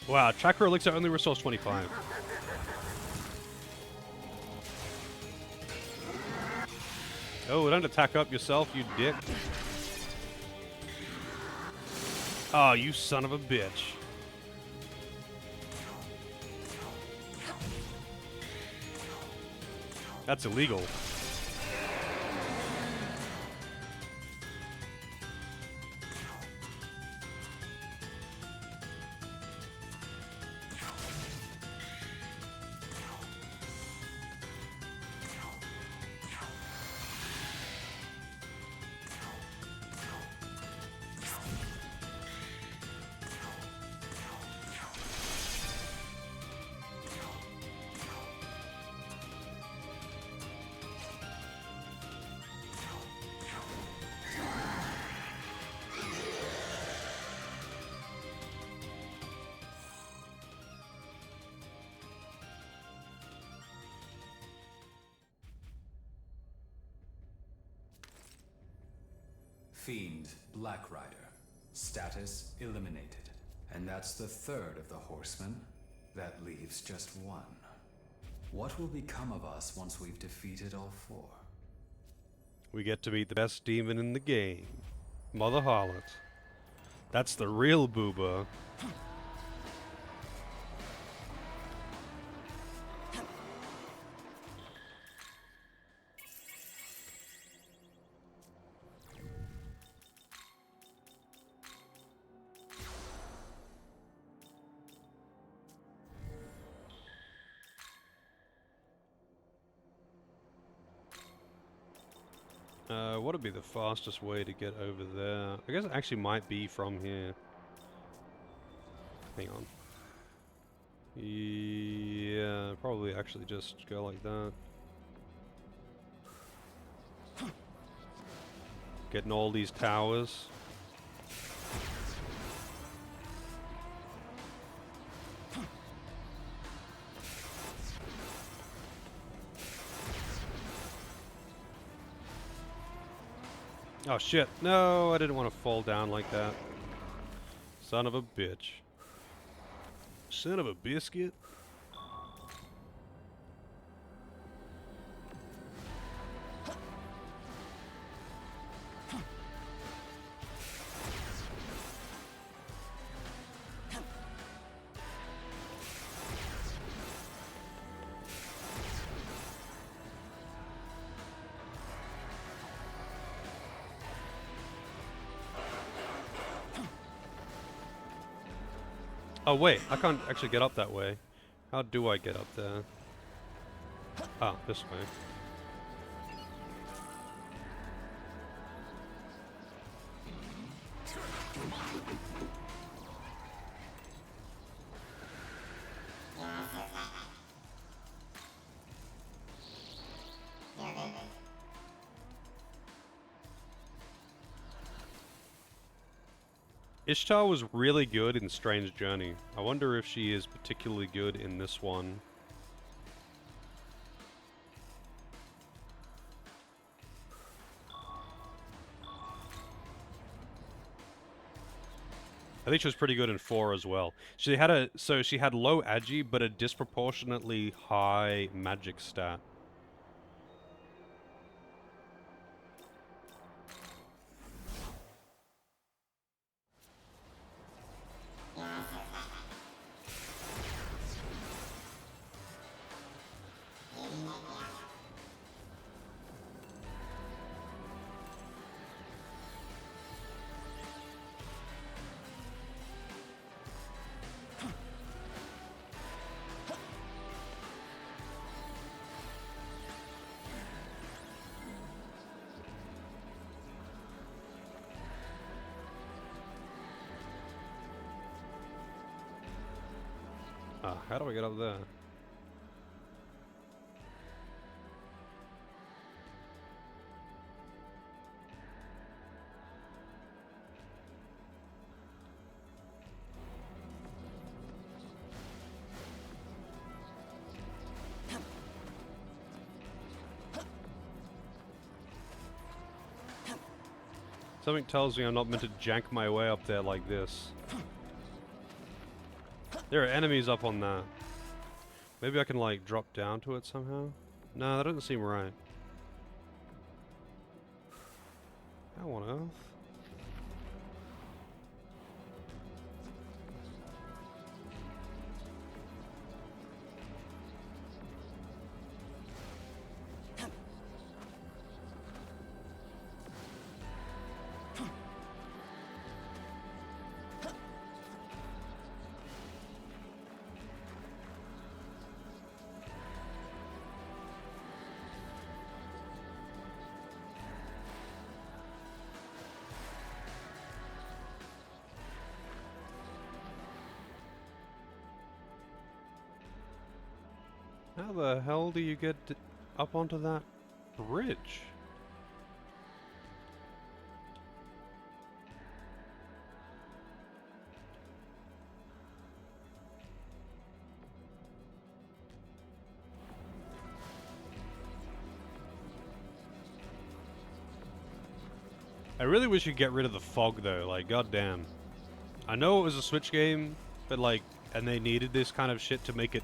Wow, Chakra Elixir only restores 25. Oh, don't attack up yourself, you dick. Oh, you son of a bitch. That's illegal. Fiend, Black Rider. Status eliminated. And that's the third of the horsemen. That leaves just one. What will become of us once we've defeated all four? We get to meet the best demon in the game. Mother Harlot. That's the real booba. What would be the fastest way to get over there? I guess it actually might be from here. Hang on. Yeah, probably actually just go like that. Getting all these towers. Oh shit, no, I didn't want to fall down like that. Son of a bitch. Son of a biscuit. Oh wait, I can't actually get up that way. How do I get up there? Ah, this way. Ishtar was really good in Strange Journey. I wonder if she is particularly good in this one. I think she was pretty good in 4 as well. She had she had low agi, but a disproportionately high magic stat. Ah, how do I get up there? Something tells me I'm not meant to jank my way up there like this. There are enemies up on that. Maybe I can like drop down to it somehow? No, that doesn't seem right. How on earth? How the hell do you get up onto that bridge? I really wish you'd get rid of the fog though, like goddamn. I know it was a Switch game, but like, and they needed this kind of shit to make it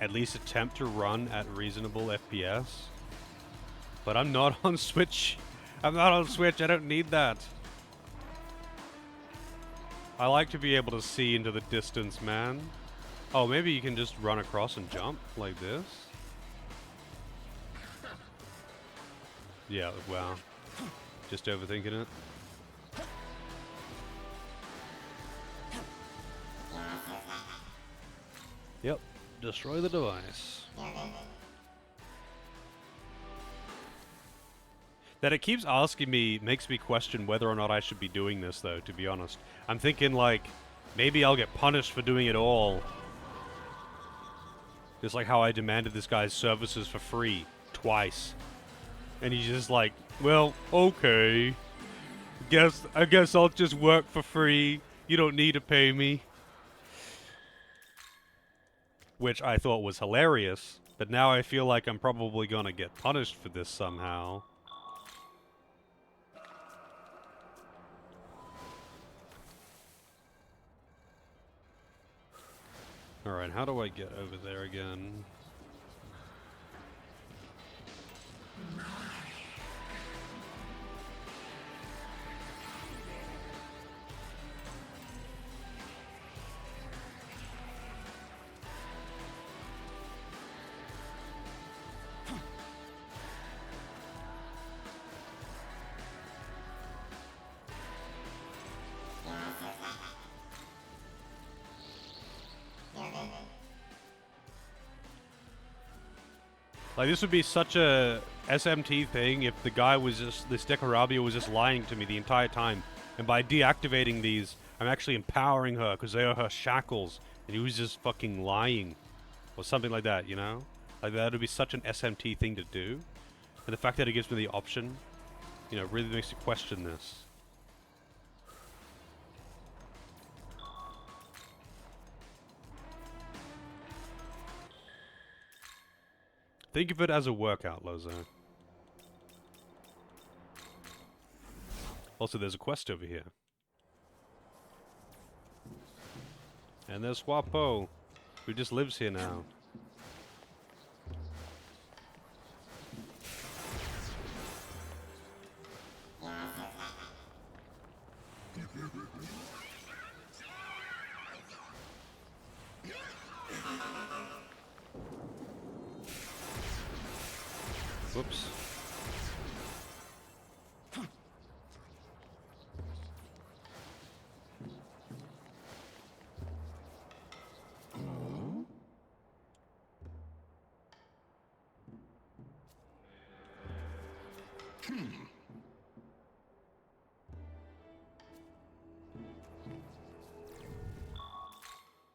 at least attempt to run at reasonable FPS. But I'm not on Switch. I'm not on Switch, I don't need that. I like to be able to see into the distance, man. Oh, maybe you can just run across and jump like this? Yeah, wow. Just overthinking it. Yep, destroy the device. That it keeps asking me makes me question whether or not I should be doing this, though, to be honest. I'm thinking, like, maybe I'll get punished for doing it all. Just like how I demanded this guy's services for free, twice. And he's just like, well, okay. I guess I'll just work for free. You don't need to pay me. Which I thought was hilarious, but now I feel like I'm probably gonna get punished for this somehow. Alright, how do I get over there again? Like, this would be such a SMT thing if the guy was just, this Decorabia was just lying to me the entire time. And by deactivating these, I'm actually empowering her because they are her shackles. And he was just fucking lying. Or something like that, you know? Like, that would be such an SMT thing to do. And the fact that it gives me the option, you know, really makes you question this. Think of it as a workout, Lozo. Also, there's a quest over here. And there's Swapo, who just lives here now. Whoops.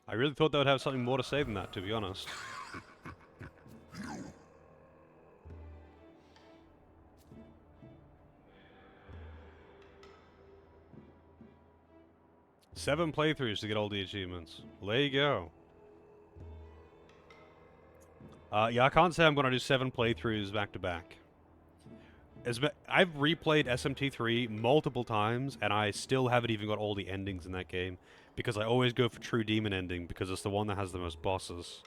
I really thought they would have something more to say than that, to be honest. Seven playthroughs to get all the achievements. Well, there you go. Yeah, I can't say I'm going to do 7 playthroughs back to back. I've replayed SMT3 multiple times, and I still haven't even got all the endings in that game. Because I always go for True Demon ending, because it's the one that has the most bosses.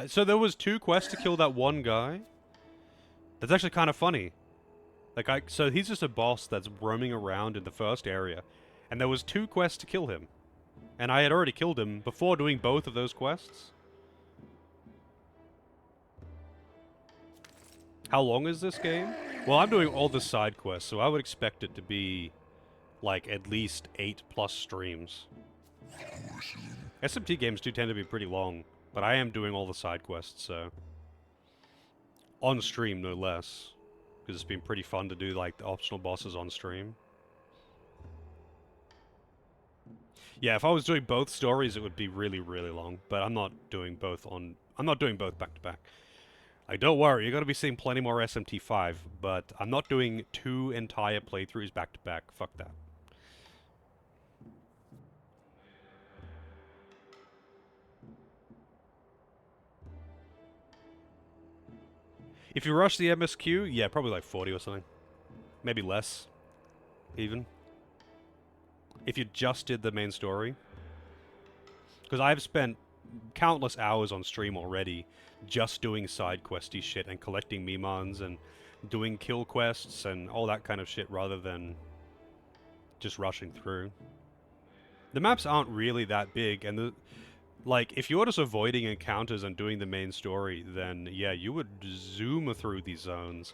So there was 2 quests to kill that one guy? That's actually kind of funny. Like, so he's just a boss that's roaming around in the first area. And there was 2 quests to kill him. And I had already killed him before doing both of those quests. How long is this game? Well, I'm doing all the side quests, so I would expect it to be, like, at least 8+ streams. SMT games do tend to be pretty long, but I am doing all the side quests, so... On stream, no less. Because it's been pretty fun to do, like, the optional bosses on stream. Yeah, if I was doing both stories, it would be really, really long. But I'm not doing both on... I'm not doing both back to back. Like, don't worry, you're going to be seeing plenty more SMT5, but I'm not doing 2 entire playthroughs back to back. Fuck that. If you rush the MSQ, yeah, probably like 40 or something. Maybe less, even. If you just did the main story. Because I've spent countless hours on stream already just doing side questy shit and collecting Mimans and doing kill quests and all that kind of shit rather than just rushing through. The maps aren't really that big, and like, if you're just avoiding encounters and doing the main story, then yeah, you would zoom through these zones.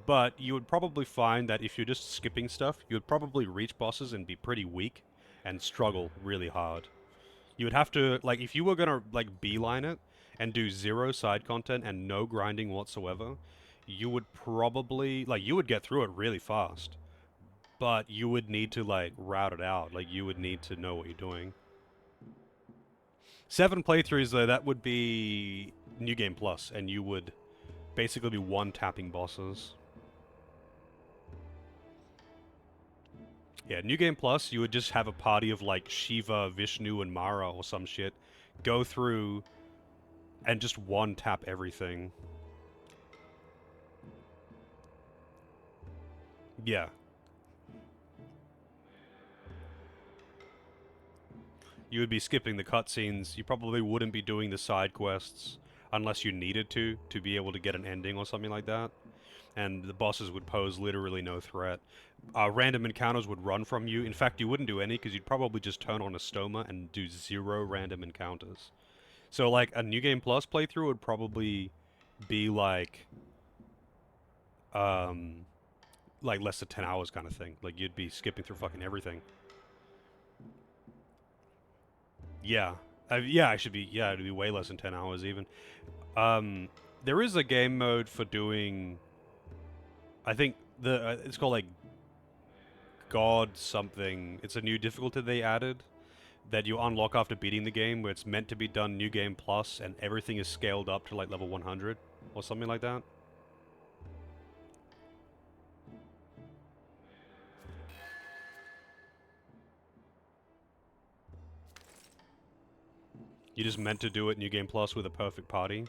But you would probably find that if you're just skipping stuff, you would probably reach bosses and be pretty weak and struggle really hard. You would have to, like, if you were gonna, like, beeline it and do 0 side content and no grinding whatsoever, you would probably, like, you would get through it really fast. But you would need to, like, route it out. Like, you would need to know what you're doing. 7 playthroughs, though, that would be New Game Plus, and you would basically be one-tapping bosses. Yeah, New Game Plus, you would just have a party of, like, Shiva, Vishnu, and Mara or some shit. Go through and just one-tap everything. Yeah. You would be skipping the cutscenes. You probably wouldn't be doing the side quests unless you needed to be able to get an ending or something like that. And the bosses would pose literally no threat. Random encounters would run from you. In fact, you wouldn't do any because you'd probably just turn on a stoma and do 0 random encounters. So, like, a New Game Plus playthrough would probably be like less than 10 hours kind of thing. Like, you'd be skipping through fucking everything. Yeah. Yeah, it'd be way less than 10 hours even. There is a game mode for doing... I think it's called, like, God something. It's a new difficulty they added that you unlock after beating the game, where it's meant to be done New Game Plus, and everything is scaled up to, like, level 100 or something like that. You just meant to do it New Game Plus with a perfect party.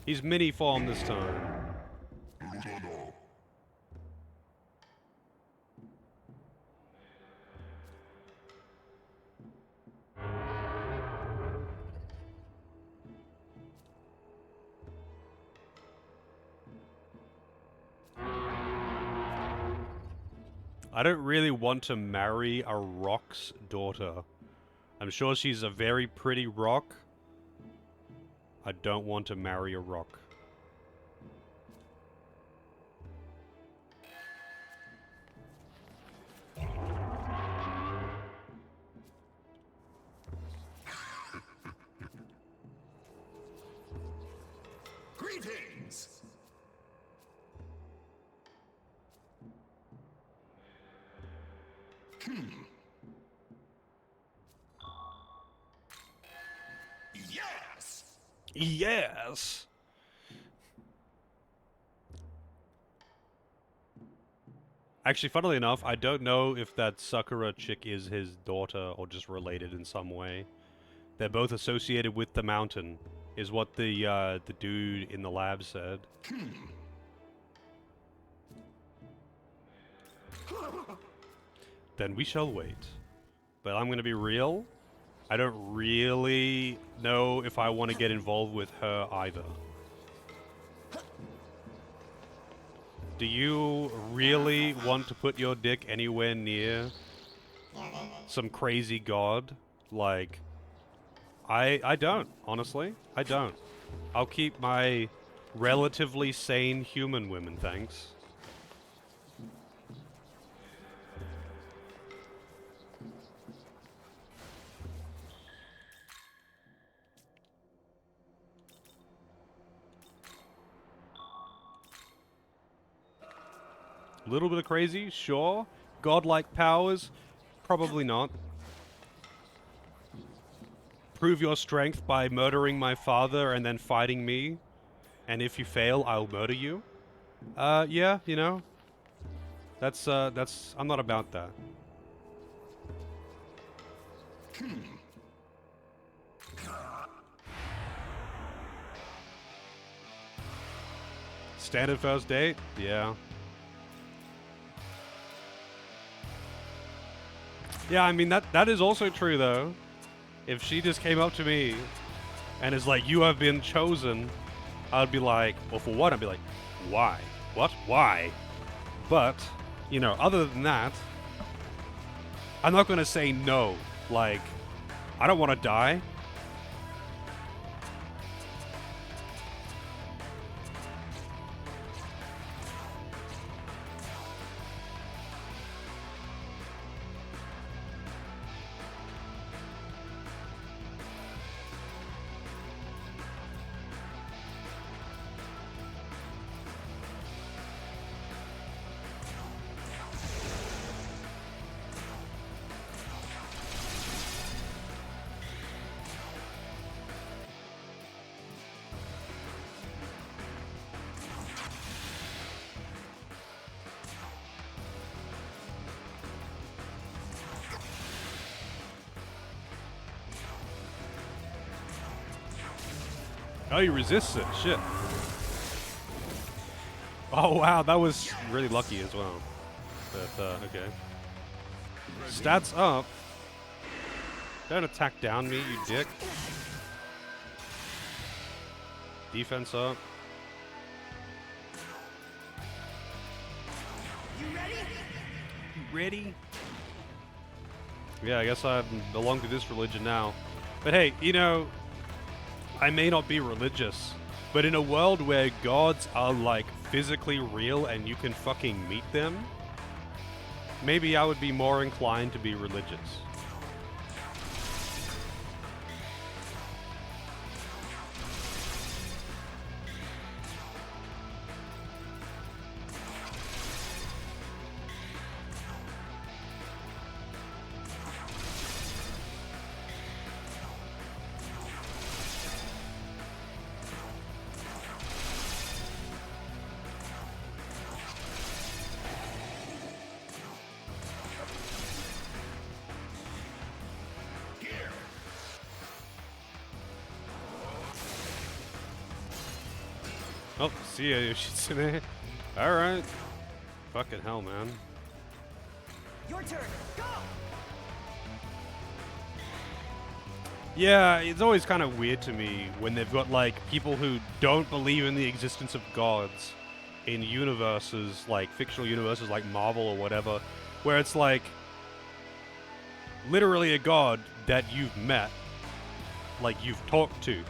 He's mini farm this time. I don't really want to marry a rock's daughter. I'm sure she's a very pretty rock. I don't want to marry a rock. Greetings! Yes! Yes! Actually, funnily enough, I don't know if that Sakura chick is his daughter or just related in some way. They're both associated with the mountain. is what the dude in the lab said. Then we shall wait. But I'm gonna be real. I don't really know if I want to get involved with her either. Do you really want to put your dick anywhere near some crazy god? Like, I don't, honestly. I don't. I'll keep my relatively sane human women, thanks. A little bit of crazy, sure. Godlike powers, probably not. Prove your strength by murdering my father and then fighting me. And if you fail, I'll murder you. Yeah, you know. That's, I'm not about that. Standard first date? Yeah. Yeah, I mean, that is also true, though. If she just came up to me and is like, you have been chosen, I'd be like, well, for what? I'd be like, why? What? Why? But, you know, other than that, I'm not going to say no. Like, I don't want to die. Oh, he resists it. Shit. Oh, wow. That was really lucky as well. But, okay. Stats up. Don't attack down me, you dick. Defense up. You ready? You ready? Yeah, I guess I belong to this religion now. But hey, you know, I may not be religious, but in a world where gods are like physically real and you can fucking meet them, maybe I would be more inclined to be religious. Oh, see ya, Yoshitsune. Alright. Fucking hell, man. Your turn. Go. Yeah, it's always kind of weird to me when they've got, like, people who don't believe in the existence of gods in universes, like, fictional universes like Marvel or whatever, where it's, like, literally a god that you've met, like, you've talked to,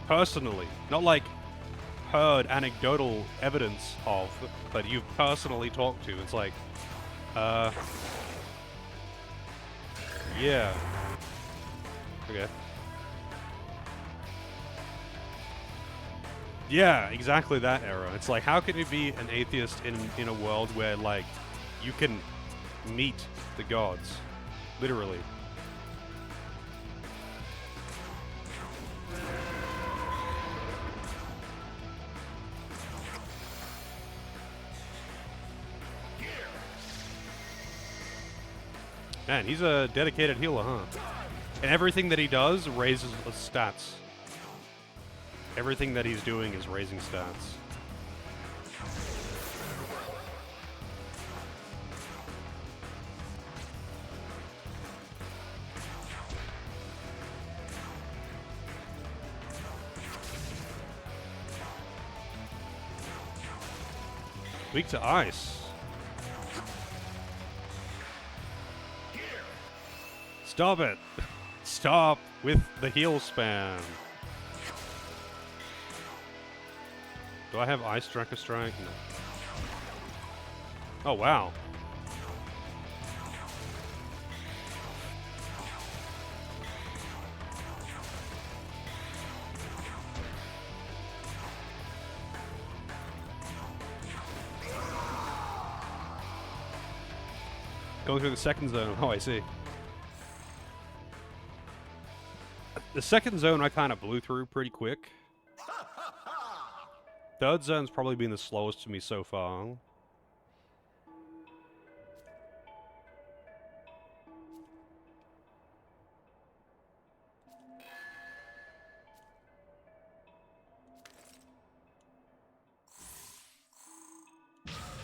personally. Not, like, heard anecdotal evidence of, but you've personally talked to. It's like, yeah. Okay. Yeah, exactly that era. It's like, how can you be an atheist in a world where, like, you can meet the gods? Literally. Man, he's a dedicated healer, huh? And everything that he does raises his stats. Everything that he's doing is raising stats. Weak to ice. Stop it! Stop with the heal spam. Do I have Ice Tracker Strike? No. Oh, wow. Going through the second zone. Oh, I see. The second zone I kind of blew through pretty quick. Third zone's probably been the slowest for me so far.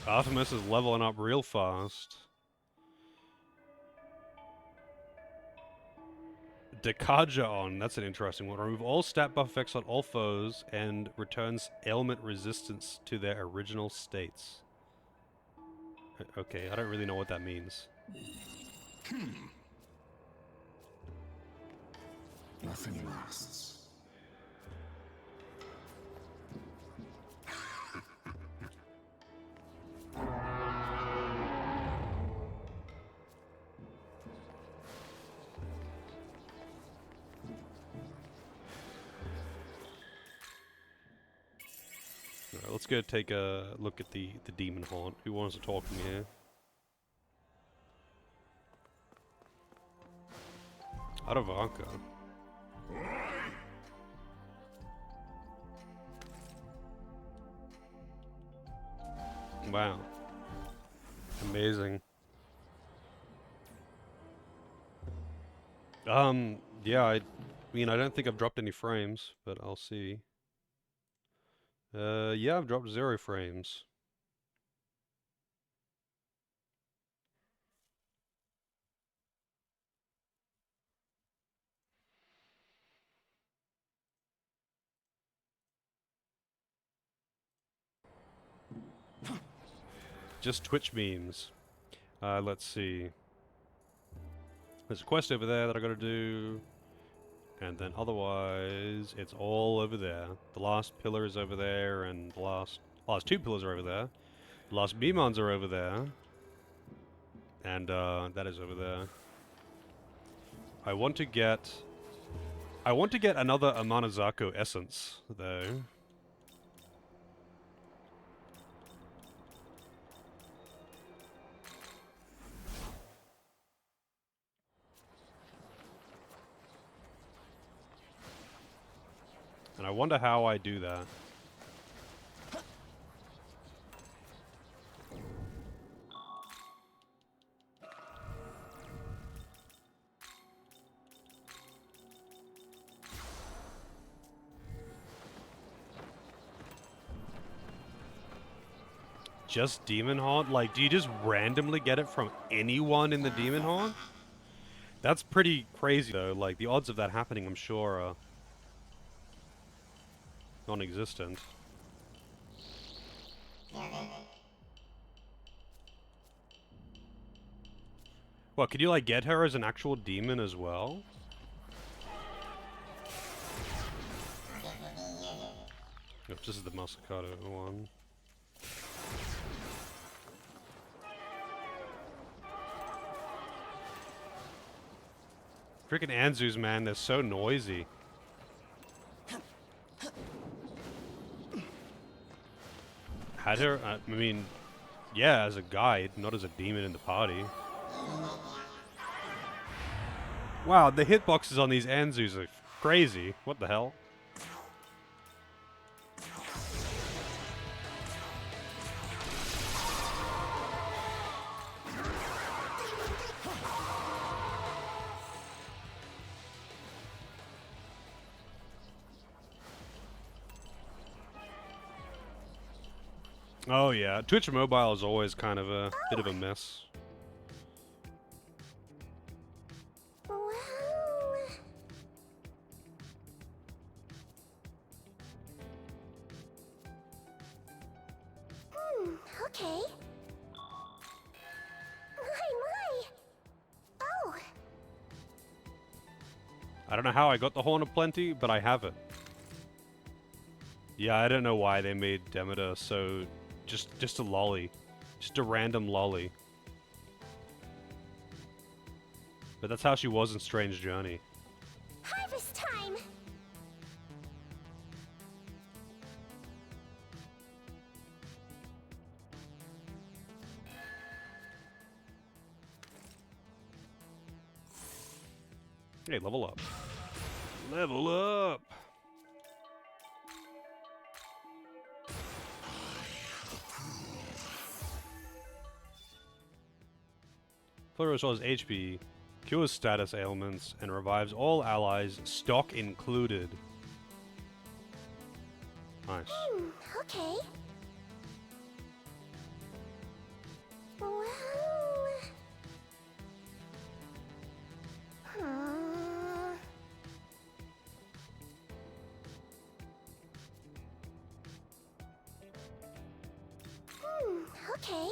Artemis is leveling up real fast. Dekaja on, that's an interesting one. Remove all stat buff effects on all foes and returns ailment resistance to their original states. Okay, I don't really know what that means. Nothing lasts. Alright, let's go take a look at the demon haunt. Who wants to talk to me here? Aravanka. Wow. Amazing. Yeah, I mean, I don't think I've dropped any frames, but I'll see. Yeah, I've dropped 0 frames. Just Twitch memes. Let's see. There's a quest over there that I gotta do. And then otherwise, it's all over there. The last pillar is over there, and the last 2 pillars are over there. The last Beemons are over there. And, that is over there. I want to get another Amanazako essence, though. And I wonder how I do that. Just Demon Haunt? Like, do you just randomly get it from anyone in the Demon Haunt? That's pretty crazy, though. Like, the odds of that happening, I'm sure, are non-existent. What, could you, like, get her as an actual demon as well? Oh, this is the Masakado one. Freaking Anzus, man, they're so noisy. Had her, I mean, yeah, as a guide, not as a demon in the party. Wow, the hitboxes on these Anzus are crazy. What the hell? Oh yeah, Twitch Mobile is always kind of a bit of a mess. Well... okay. My. Oh. I don't know how I got the Horn of Plenty, but I have it. Yeah, I don't know why they made Demeter so... just a lolly. Just a random lolly. But that's how she was in Strange Journey. Harvest time! Hey, level up. Level up! Fleur restores HP, cures status ailments, and revives all allies, stock included. Nice. Okay. Well... okay.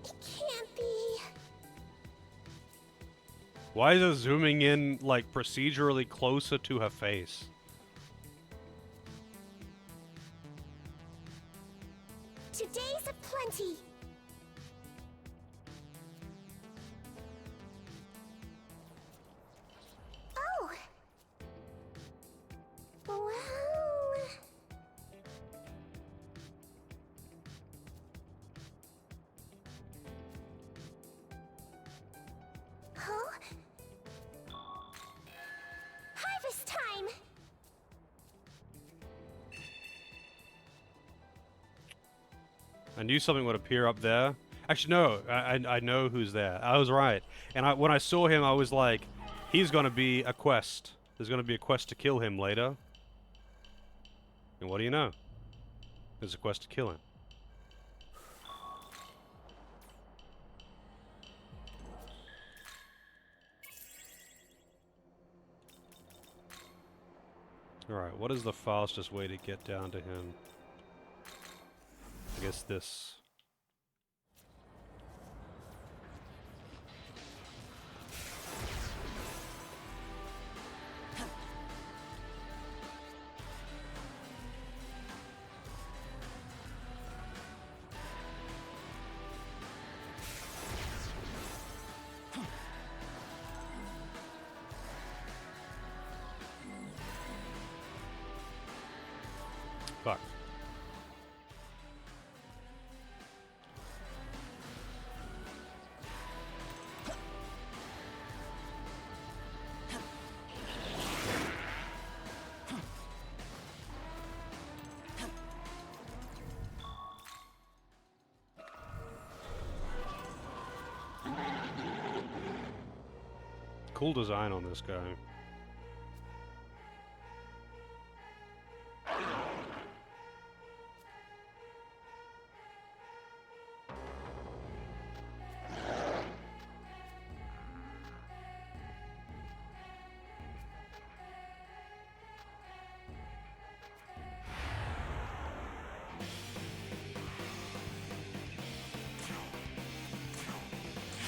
It can't be. Why is it zooming in, like, procedurally closer to her face? Today's a plenty. Oh. Well... Huh? Harvest time! I knew something would appear up there. Actually, no, I know who's there. I was right. And when I saw him, I was like, he's gonna be a quest. There's gonna be a quest to kill him later. And what do you know? There's a quest to kill him. Alright, what is the fastest way to get down to him? I guess this. Fuck. Cool design on this guy.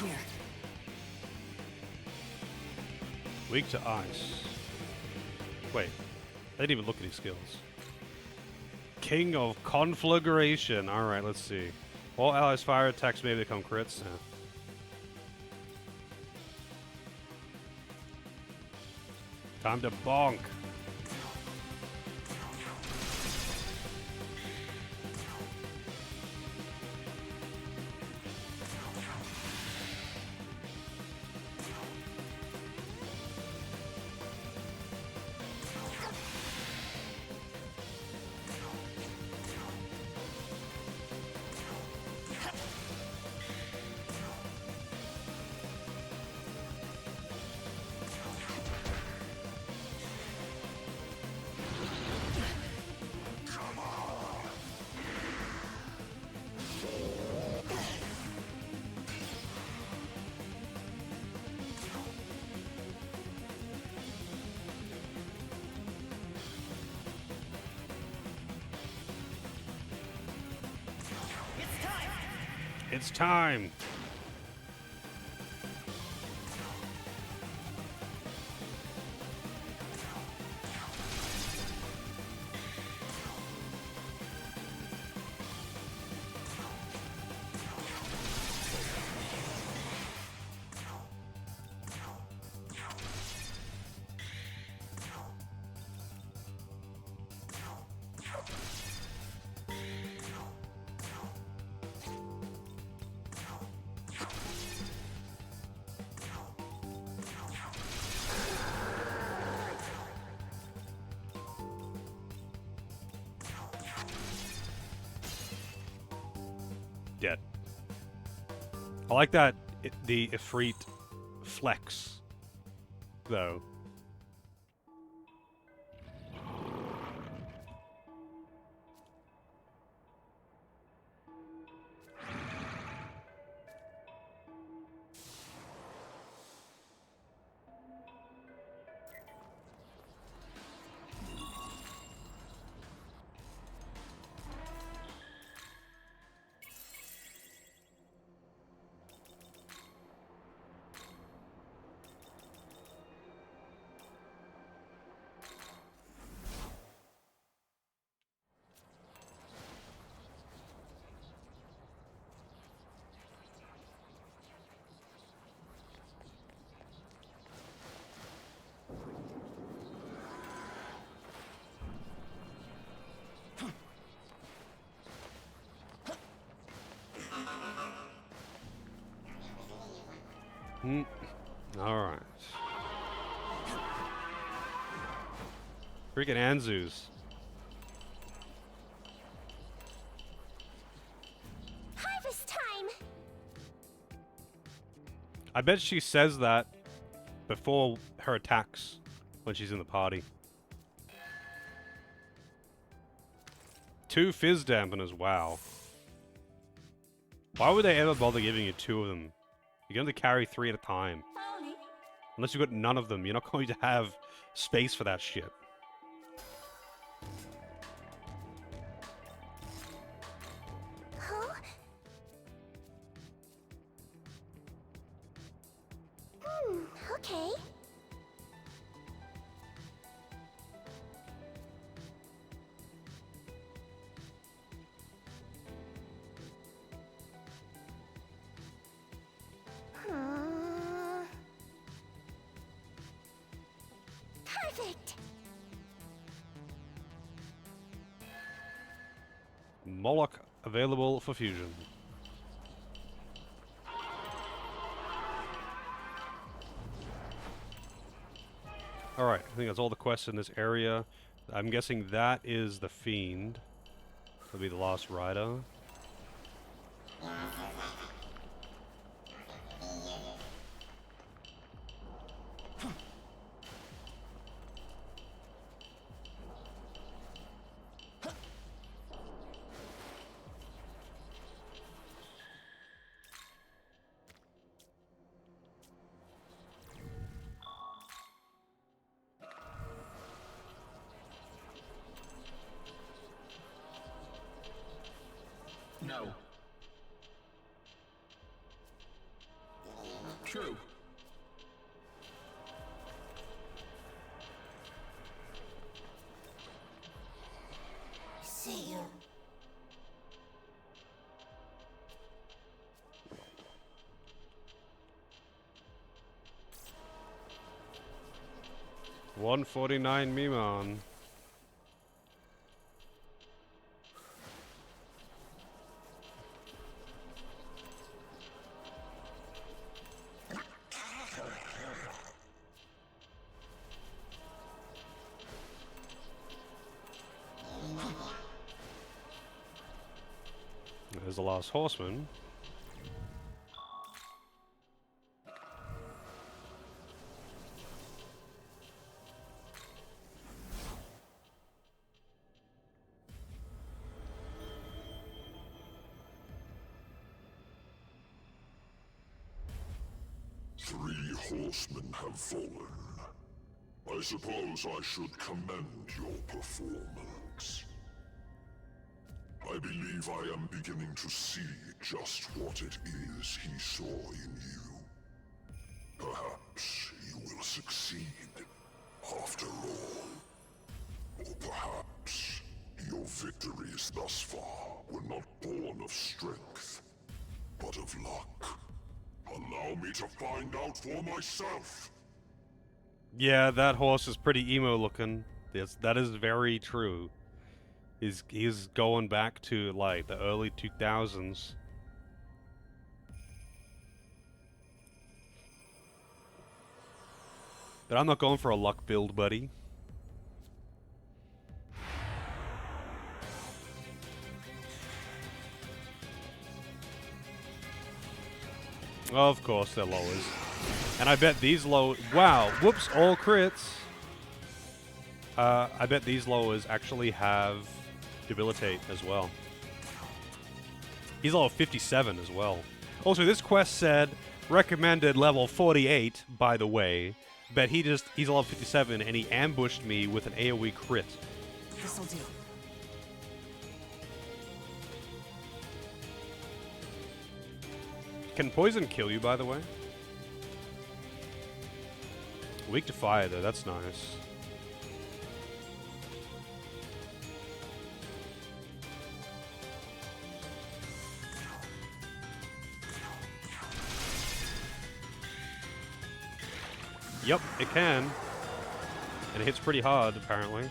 Here. Weak to ice. Wait, I didn't even look at his skills. King of Conflagration. Alright, let's see. All allies' fire attacks may become crits. Time to bonk. It's time! Dead. I like that the Ifrit flex, though. Alright. Freaking Anzus. Harvest time! I bet she says that before her attacks when she's in the party. 2 fizz dampeners, wow. Why would they ever bother giving you 2 of them? You're going to carry 3 at a time. Unless you've got none of them, you're not going to have space for that shit. Huh? Okay. Perfect. Moloch available for fusion. Alright, I think that's all the quests in this area. I'm guessing that is the Fiend. That'll be the Lost Rider. No. True. See you. $149 Mimon. There's the Last Horseman. Three horsemen have fallen. I suppose I should commend your performance. I believe I am beginning to see just what it is he saw in you. Perhaps you will succeed, after all. Or perhaps your victories thus far were not born of strength, but of luck. Allow me to find out for myself. Yeah, that horse is pretty emo looking. Yes, that is very true. He's going back to like the early 2000s. But I'm not going for a luck build, buddy. Of course they're lowers. And I bet these low... Wow, whoops, all crits. I bet these lowers actually have debilitate as well. He's level 57 as well. Also, this quest said recommended level 48, by the way. But he's level 57 and he ambushed me with an AoE crit. This'll do. Can poison kill you, by the way? Weak to fire, though. That's nice. Yep, it can. And it hits pretty hard, apparently.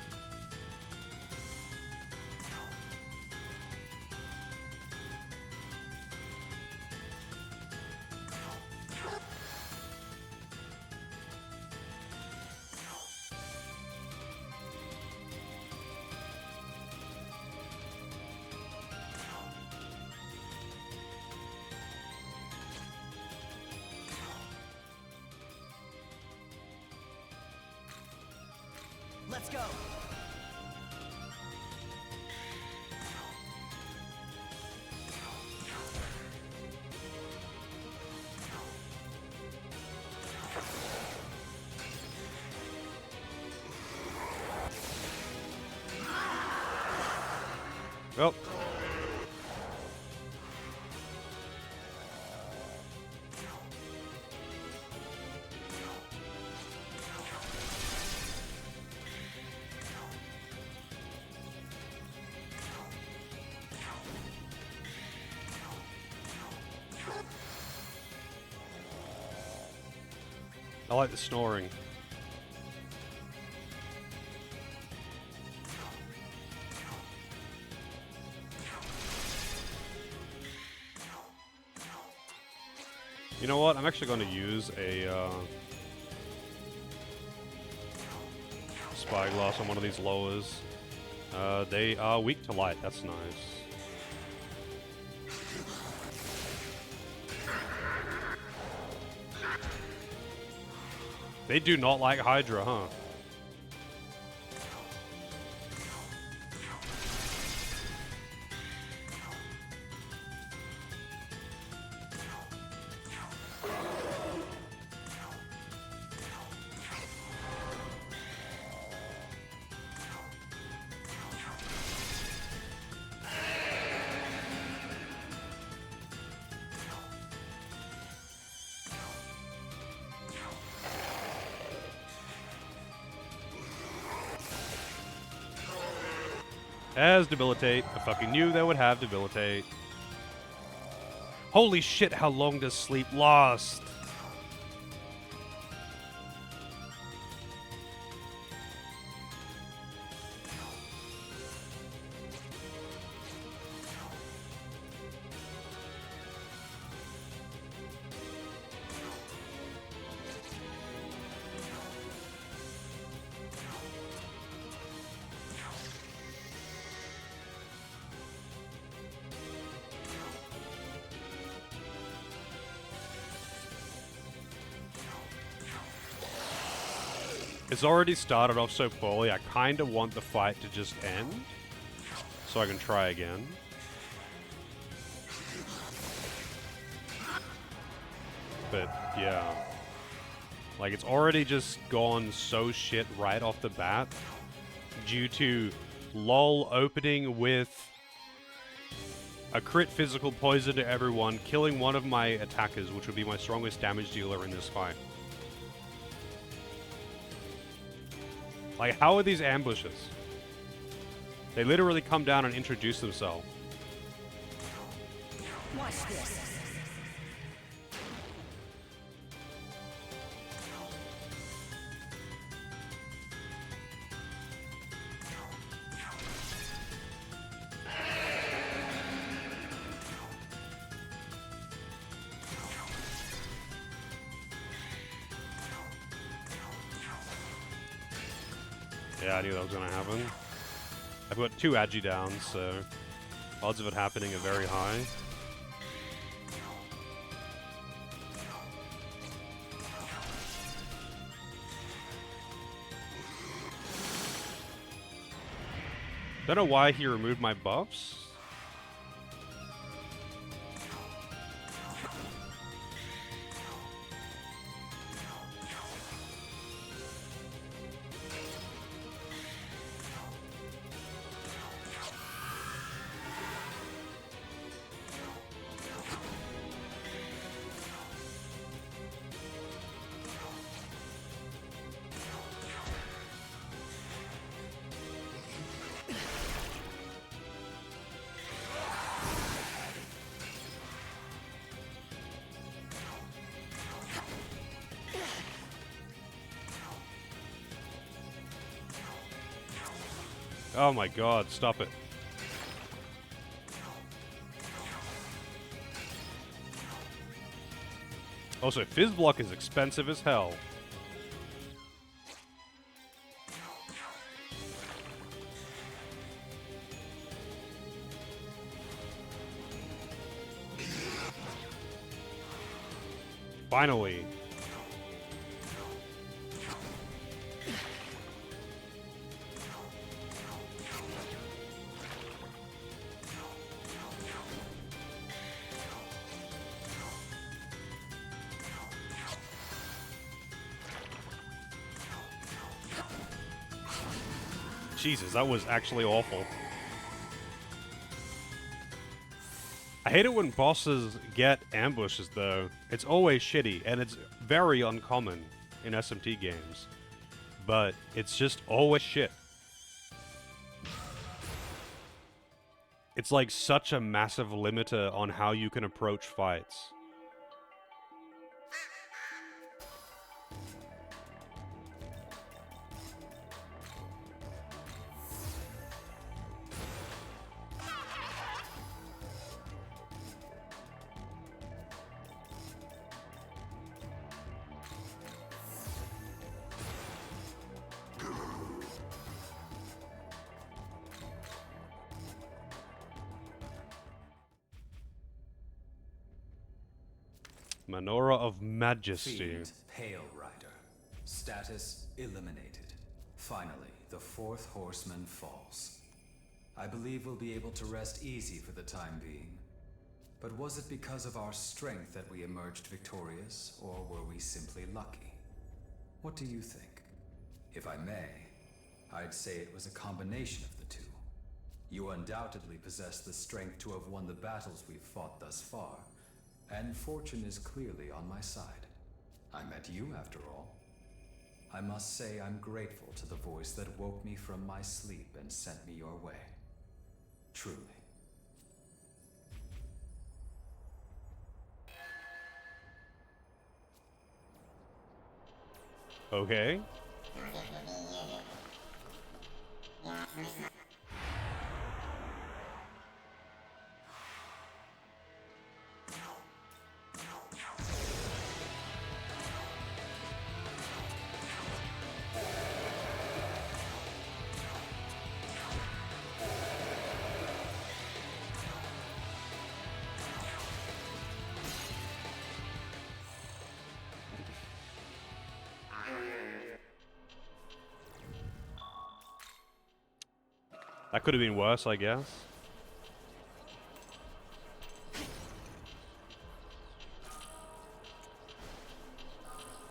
Let's go. Well. I like the snoring. You know what? I'm actually going to use a spyglass on one of these lowers. They are weak to light. That's nice. They do not like Hydra, huh? As debilitate. I fucking knew they would have debilitate. Holy shit, how long does sleep last? It's already started off so poorly, I kind of want the fight to just end, so I can try again. But, yeah. Like, it's already just gone so shit right off the bat, due to LOL opening with A crit physical poison to everyone, killing one of my attackers, which would be my strongest damage dealer in this fight. Like, how are these ambushes? They literally come down and introduce themselves. Watch this. Yeah, I knew that was gonna happen. I've got 2 agi downs, so odds of it happening are very high. Don't know why he removed my buffs. Oh my god, stop it. Also, Fizz Block is expensive as hell. Finally. Jesus, that was actually awful. I hate it when bosses get ambushes, though. It's always shitty, and it's very uncommon in SMT games. But it's just always shit. It's like such a massive limiter on how you can approach fights. Menorah of Majesty. Fiend, Pale Rider. Status eliminated. Finally, the 4th horseman falls. I believe we'll be able to rest easy for the time being. But was it because of our strength that we emerged victorious, or were we simply lucky? What do you think? If I may, I'd say it was a combination of the two. You undoubtedly possess the strength to have won the battles we've fought thus far, and fortune is clearly on my side. I met you, after all. I must say I'm grateful to the voice that woke me from my sleep and sent me your way. Truly. Okay. That could have been worse, I guess.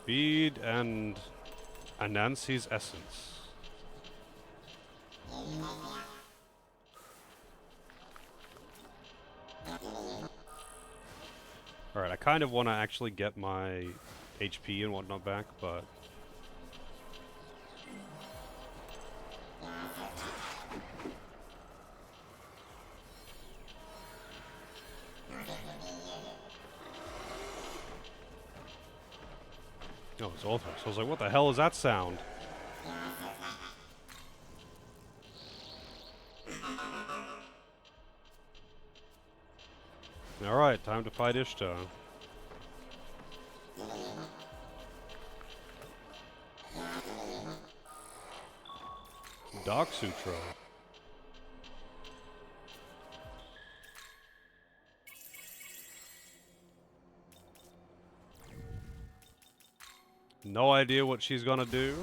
Feed and Anansi's essence. Alright, I kind of want to actually get my HP and whatnot back, but... Oh, it's Orthos. I was like, what the hell is that sound? Alright, time to fight Ishtar. Dark Sutra. No idea what she's gonna do.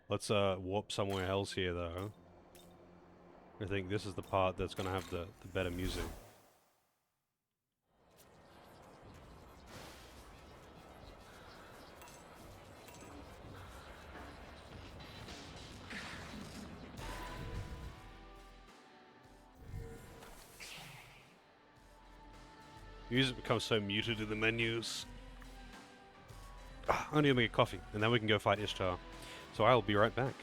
Let's warp somewhere else here though. I think this is the part that's gonna have the better music. Music becomes so muted in the menus. I'm gonna make a coffee, and then we can go fight Ishtar. So I'll be right back.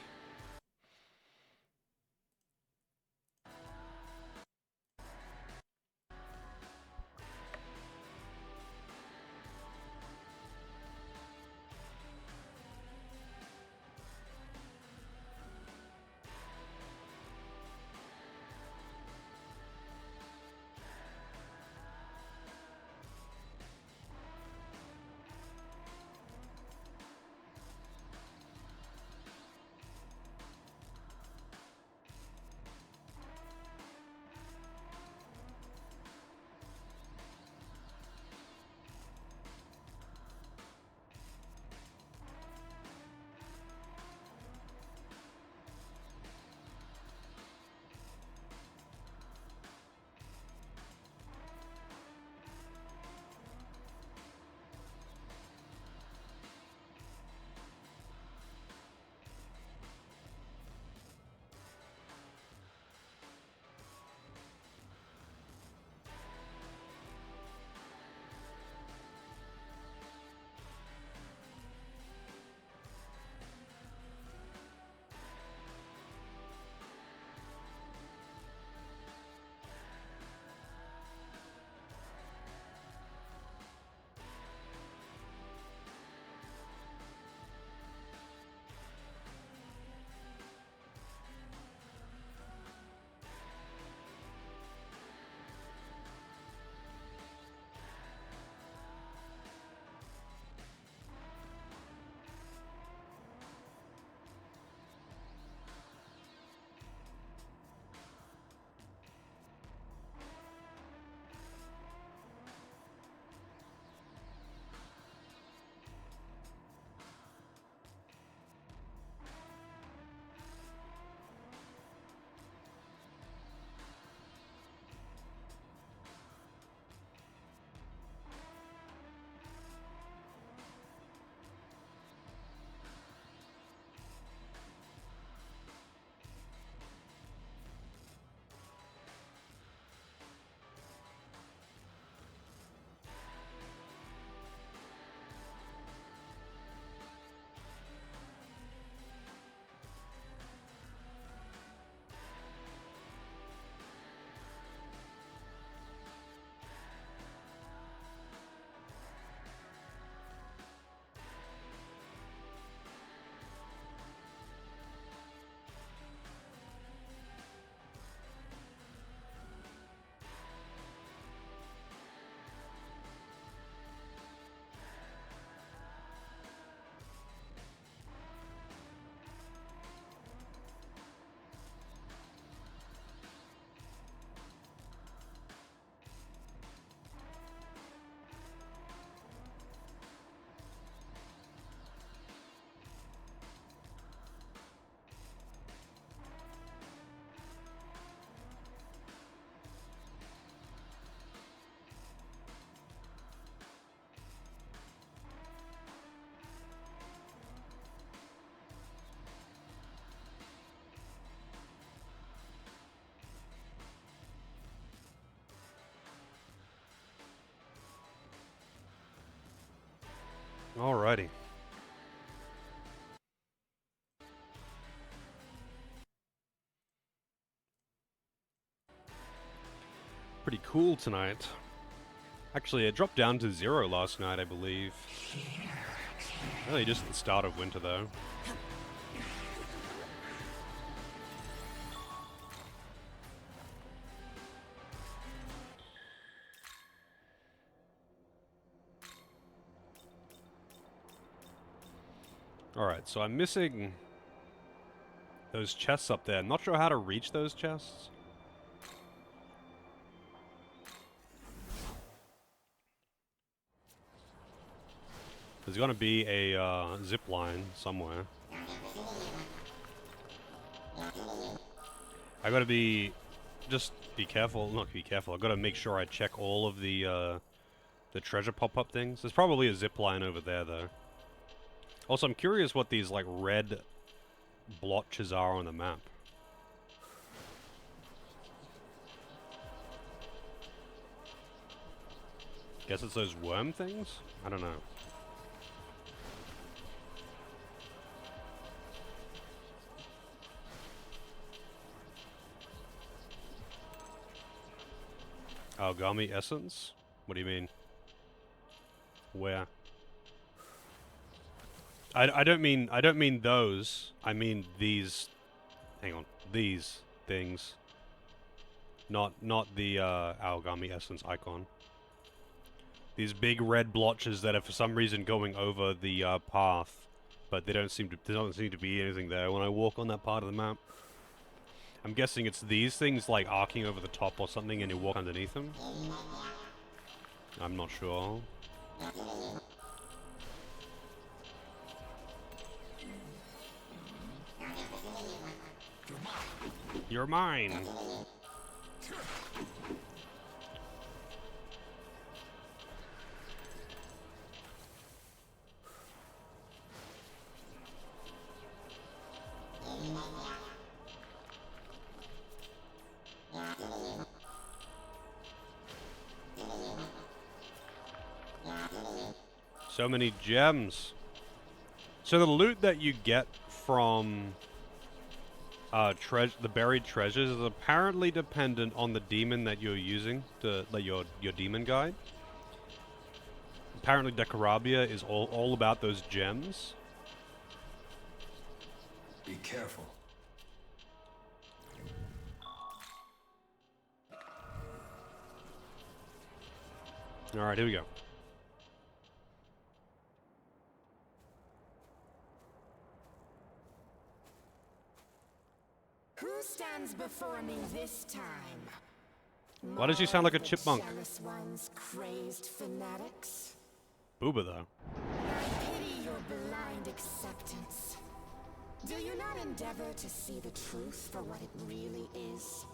Alrighty. Pretty cool tonight. Actually, it dropped down to 0 last night, I believe. Really just the start of winter, though. Alright, so I'm missing those chests up there. I'm not sure how to reach those chests. There's gonna be a zip line somewhere. I gotta just be careful, not be careful, I gotta make sure I check all of the treasure pop-up things. There's probably a zip line over there, though. Also, I'm curious what these, like, red blotches are on the map. Guess it's those worm things? I don't know. Megami essence? What do you mean? Where? I don't mean those. I mean these. Hang on, these things. Not the Megami essence icon. These big red blotches that are for some reason going over the path, but there doesn't seem to be anything there when I walk on that part of the map. I'm guessing it's these things like arcing over the top or something, and you walk underneath them. I'm not sure. You're mine. So many gems. So the loot that you get from the buried treasures is apparently dependent on the demon that you're using, like your demon guide. Apparently Decorabia is all about those gems. Be careful. Alright, here we go. Who stands before me this time? Why does she sound like a chipmunk? Jealous ones, crazed fanatics. Booba, though. I pity your blind acceptance. Do you not endeavor to see the truth for what it really is?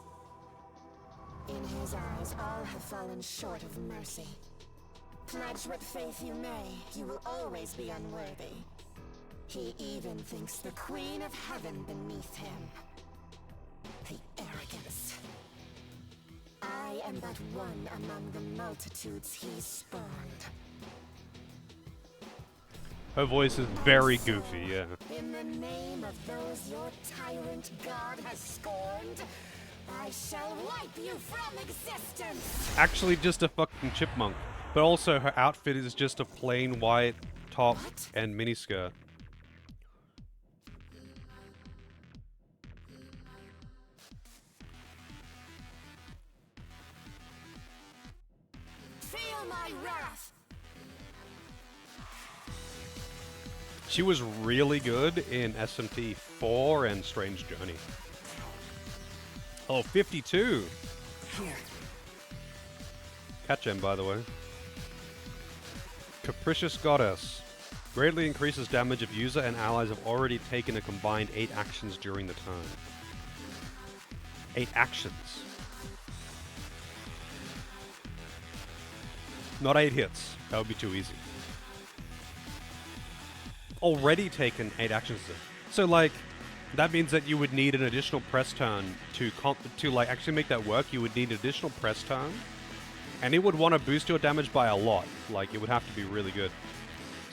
In his eyes, all have fallen short of mercy. Pledge what faith you may, you will always be unworthy. He even thinks the Queen of Heaven beneath him. The arrogance. I am but one among the multitudes he spurned. Her voice is very goofy, yeah. In the name of those your tyrant god has scorned, I shall wipe you from existence! Actually just a fucking chipmunk. But also her outfit is just a plain white top and miniskirt. Feel my wrath! She was really good in SMT 4 and Strange Journey. Oh, 52! Here. Catch him, by the way. Capricious Goddess. Greatly increases damage if user and allies have already taken a combined 8 actions during the turn. 8 actions. Not 8 hits. That would be too easy. Already taken 8 actions. So, like, that means that you would need an additional press turn to like actually make that work. You would need an additional press turn, and it would want to boost your damage by a lot. Like, it would have to be really good.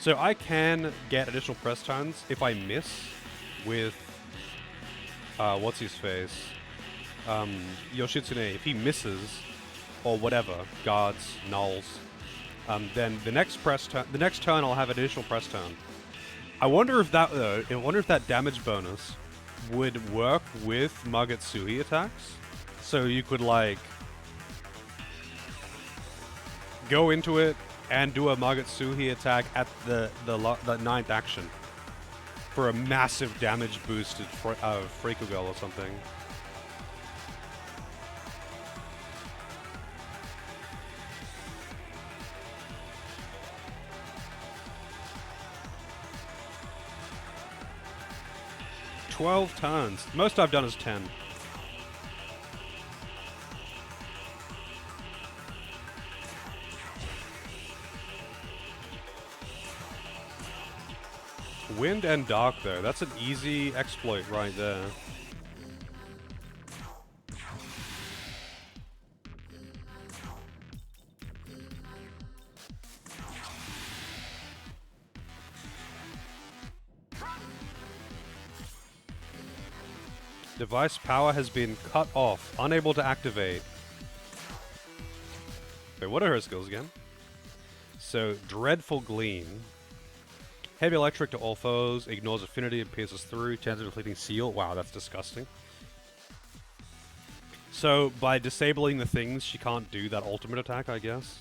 So I can get additional press turns if I miss with what's his face, Yoshitsune. If he misses or whatever, guards, nulls, then the next turn I'll have additional press turn. I wonder if that damage bonus would work with Magatsuhi attacks. So you could like go into it and do a Magatsuhi attack at the ninth action for a massive damage boosted Freakogirl or something. "12 turns. Most I've done is 10. Wind and Dark, though. That's an easy exploit right there. Device power has been cut off. Unable to activate. Wait, what are her skills again? So, Dreadful Gleam. Heavy Electric to all foes. Ignores affinity and pierces through. Chance of deflecting seal. Wow, that's disgusting. So, by disabling the things, she can't do that ultimate attack, I guess.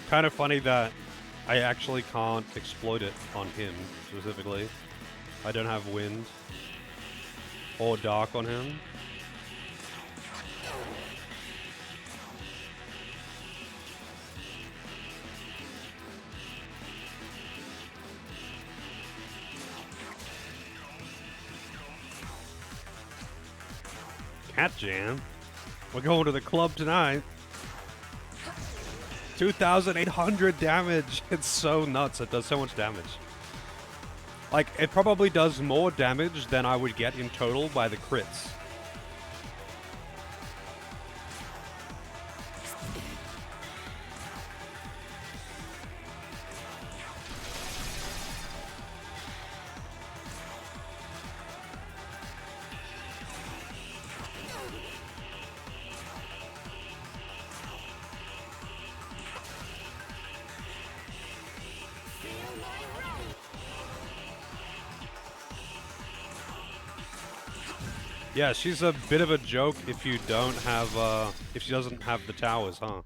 Kind of funny that I actually can't exploit it on him, specifically. I don't have Wind or Dark on him. Cat Jam? We're going to the club tonight. 2,800 damage. It's so nuts. It does so much damage. Like, it probably does more damage than I would get in total by the crits. Yeah, she's a bit of a joke if you don't have, if she doesn't have the towers, huh?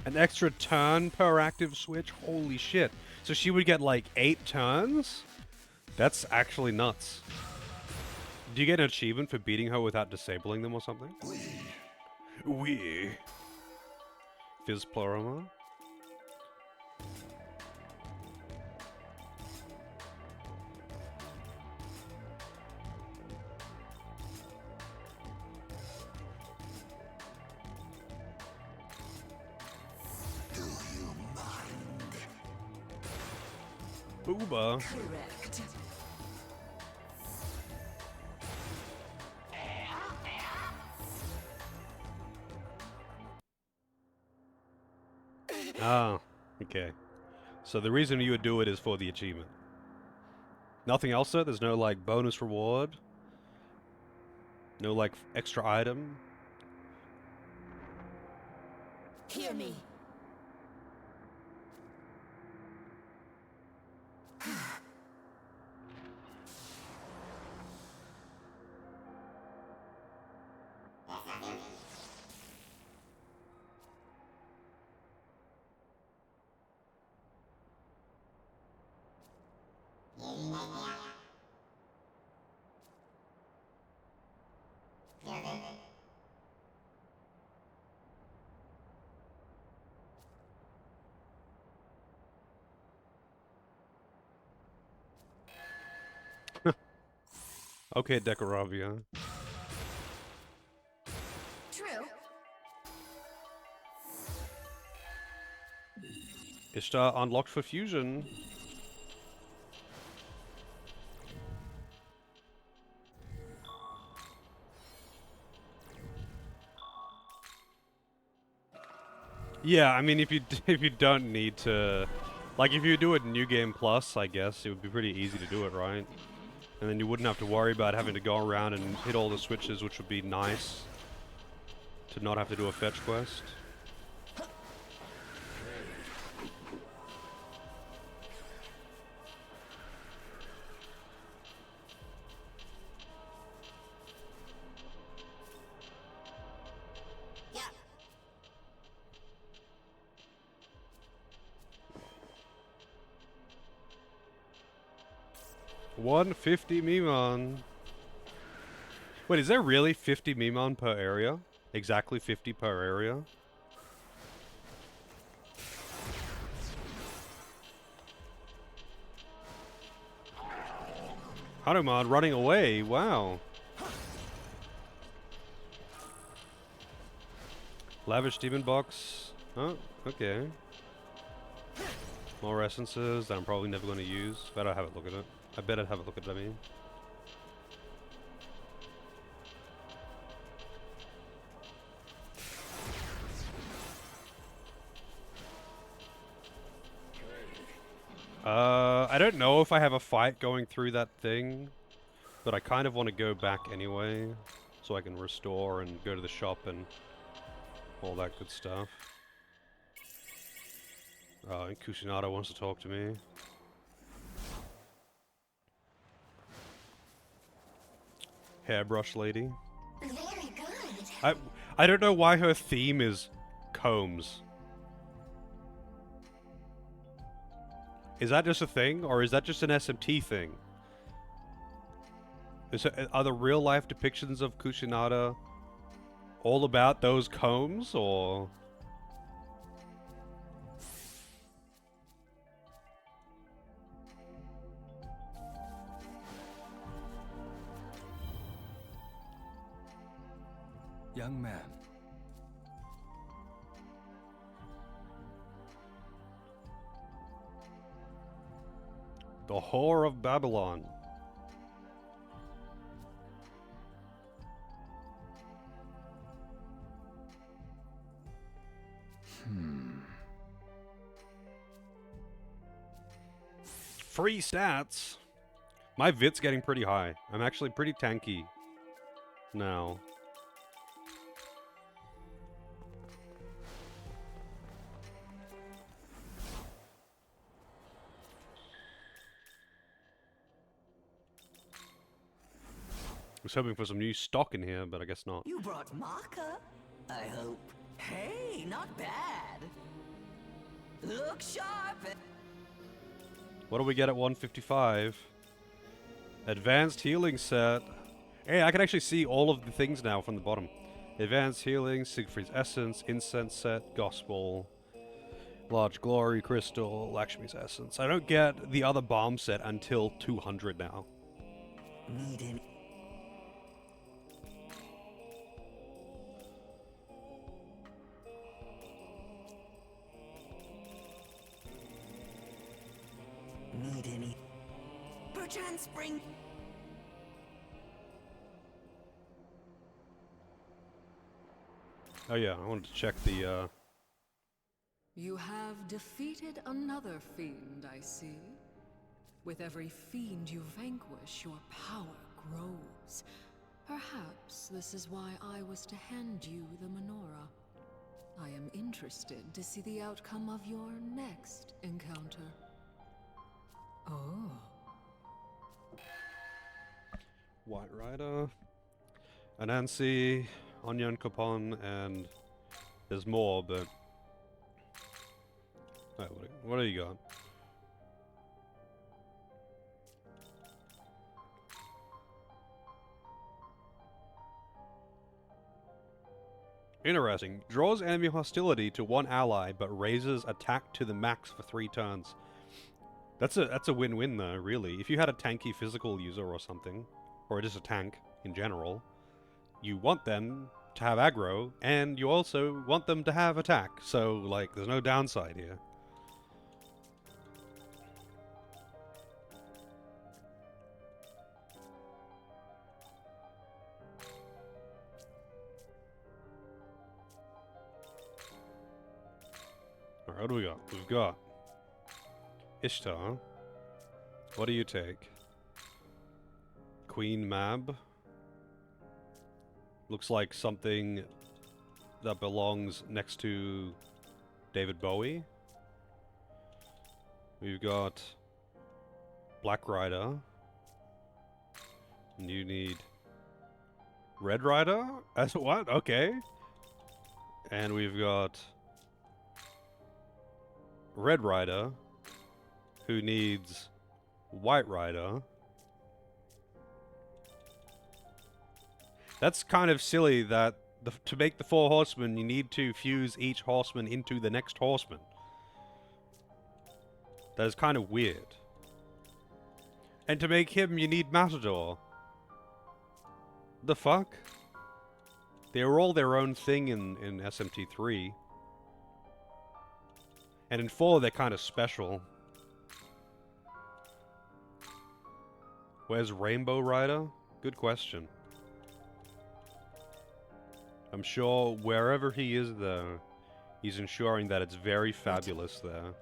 An extra turn per active switch? Holy shit. So she would get like 8 turns? That's actually nuts. Do you get an achievement for beating her without disabling them or something? Oui. Fizz Ploroma? Booba. Correct. Ah, okay. So the reason you would do it is for the achievement. Nothing else, though? There's no, like, bonus reward? No, like, extra item? Hear me. Okay, Decoravia. True. Ishtar unlocked for fusion. Yeah, I mean, if you if you don't need to, like, if you do it New Game Plus, I guess it would be pretty easy to do it, right? And then you wouldn't have to worry about having to go around and hit all the switches, which would be nice to not have to do a fetch quest. Yeah. 150 Mimon. Wait, is there really 50 Mimon per area? Exactly 50 per area? Hanuman running away, wow. Lavish Demon Box. Oh, okay. More essences that I'm probably never going to use. Better have a look at it. I better have a look at it, I mean. I don't know if I have a fight going through that thing, but I kind of want to go back anyway, so I can restore and go to the shop and all that good stuff. And Kusinada wants to talk to me. Hairbrush lady. Very good. I don't know why her theme is combs. Is that just a thing, or is that just an SMT thing? Are the real life depictions of Kusinada all about those combs, or? Young man, The Whore of Babylon. Free stats. My VIT's getting pretty high. I'm actually pretty tanky now. I was hoping for some new stock in here, but I guess not. You brought Maka, I hope. Hey, not bad. Look sharp. What do we get at 155? Advanced healing set. Hey, I can actually see all of the things now from the bottom. Advanced healing, Siegfried's essence, incense set, gospel, large glory crystal, Lakshmi's essence. I don't get the other bomb set until 200 now. Need any? Need any? Perchance spring. Oh yeah, I wanted to check the, You have defeated another fiend, I see. With every fiend you vanquish, your power grows. Perhaps this is why I was to hand you the menorah. I am interested to see the outcome of your next encounter. Oh. White Rider, Anansi, Onion Coupon, and there's more, but... Oh, what do you got? Interesting. Draws enemy hostility to one ally, but raises attack to the max for 3 turns. That's a win-win though, really. If you had a tanky physical user or something. or just a tank in general, you want them to have aggro, and you also want them to have attack. So, like, there's no downside here. Alright, what do we got? We've got Ishtar. What do you take? Queen Mab. Looks like something that belongs next to David Bowie. We've got Black Rider. And you need Red Rider? As what? Okay. And we've got Red Rider, who needs White Rider. That's kind of silly that to make the 4 horsemen, you need to fuse each horseman into the next horseman. That is kind of weird. And to make him, you need Matador. The fuck? They were all their own thing in SMT3. And in 4, they're kind of special. Where's Rainbow Rider? Good question. I'm sure wherever he is there, he's ensuring that it's very fabulous there.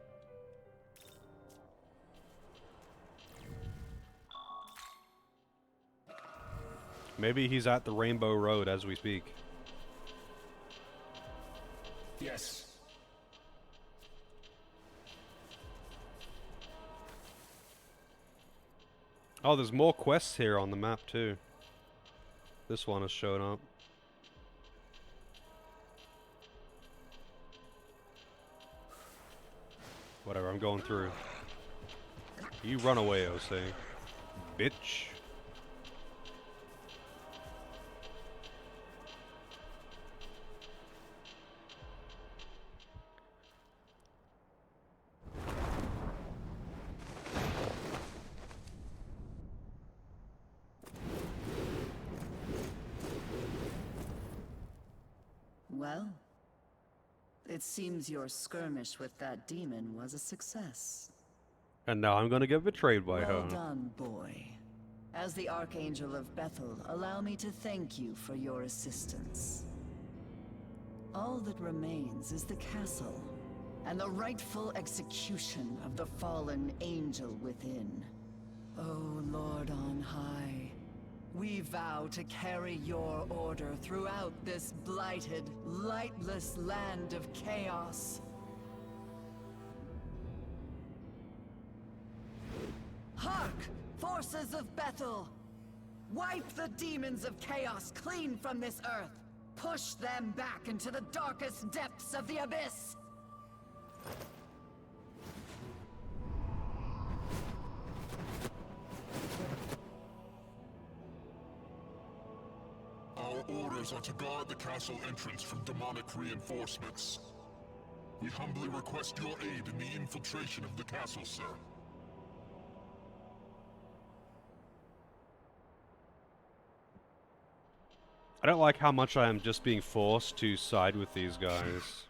Maybe he's at the Rainbow Road as we speak. Yes. Oh, there's more quests here on the map too. This one has shown up. Whatever, I'm going through. You run away, OC. Bitch. Well, it seems your skirmish with that demon was a success. And now I'm gonna get betrayed by Well her. done, boy. As the Archangel of Bethel, allow me to thank you for your assistance. All that remains is the castle, and the rightful execution of the fallen angel within. O Lord on high, we vow to carry your order throughout this blighted, lightless land of chaos. Hark! Forces of Bethel! Wipe the demons of chaos clean from this earth! Push them back into the darkest depths of the abyss! Our orders are to guard the castle entrance from demonic reinforcements. We humbly request your aid in the infiltration of the castle, sir. I don't like how much I am just being forced to side with these guys.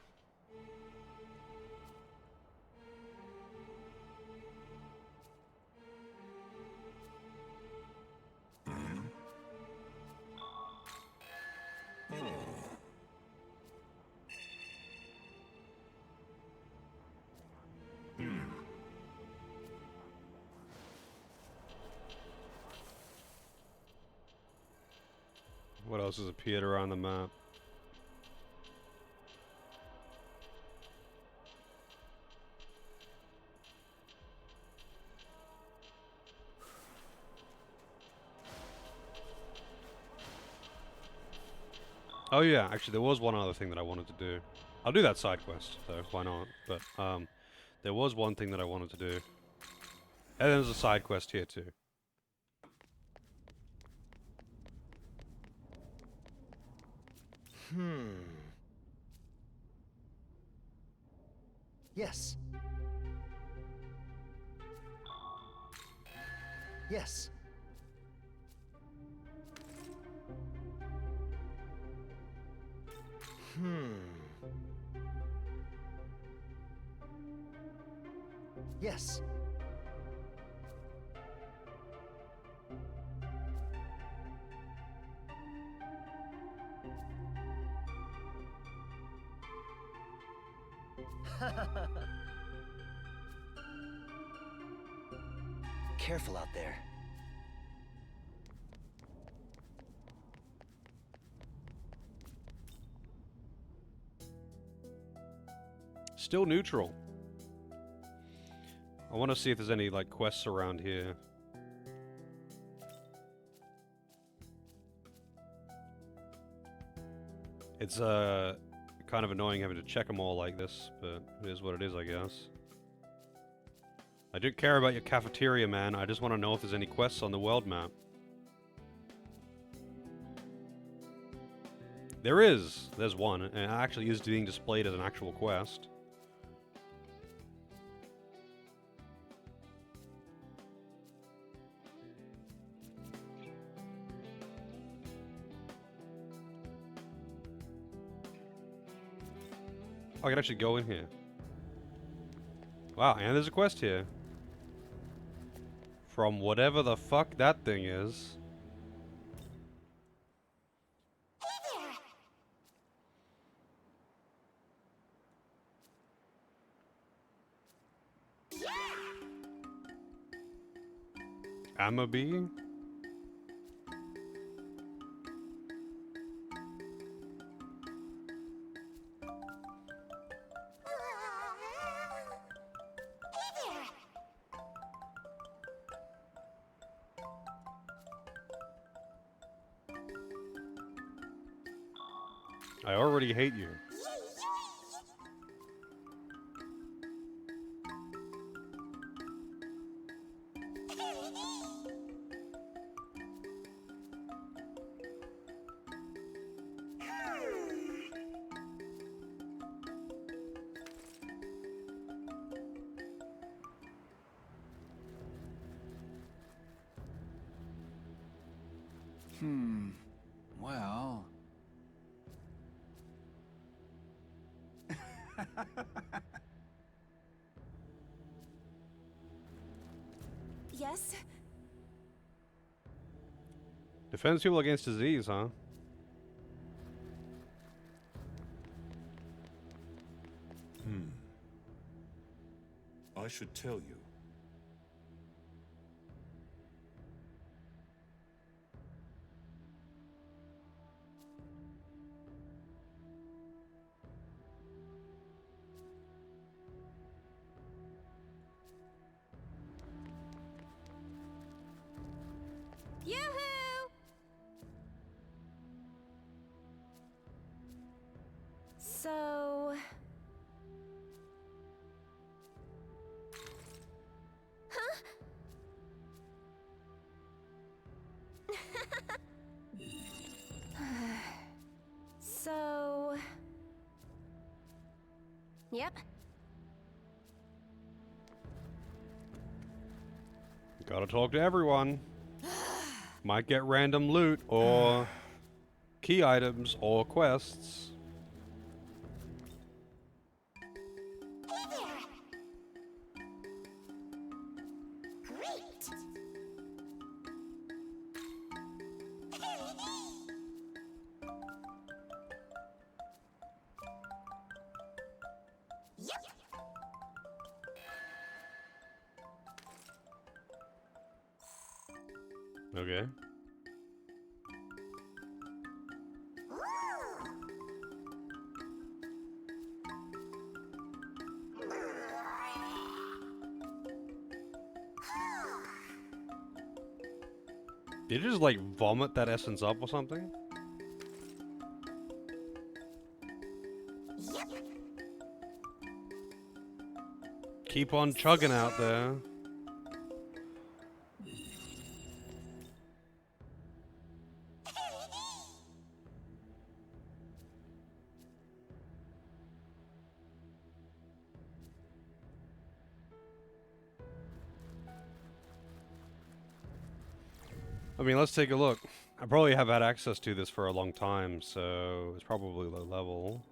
What else has appeared around the map? Oh yeah, actually there was one other thing that I wanted to do. I'll do that side quest, though, why not? But, there was one thing that I wanted to do. And there's a side quest here too. Yes. Yes. Yes. Careful out there. Still neutral. I want to see if there's any, like, quests around here. It's, kind of annoying having to check them all like this, but it is what it is, I guess. I do care about your cafeteria, man. I just want to know if there's any quests on the world map. There is. There's one, and it actually is being displayed as an actual quest. I can actually go in here. Wow, and there's a quest here. From whatever the fuck that thing is. Amabi? I already hate you. Well... Yes? Defends people against disease, huh? I should tell you. Yoo-hoo! So... Huh? So... Yep. Gotta talk to everyone. Might get random loot, or key items, or quests. Great! Yep. Okay. Did you just, like, vomit that essence up or something? Yep. Keep on chugging out there. I mean, let's take a look. I probably have had access to this for a long time, so it's probably low level.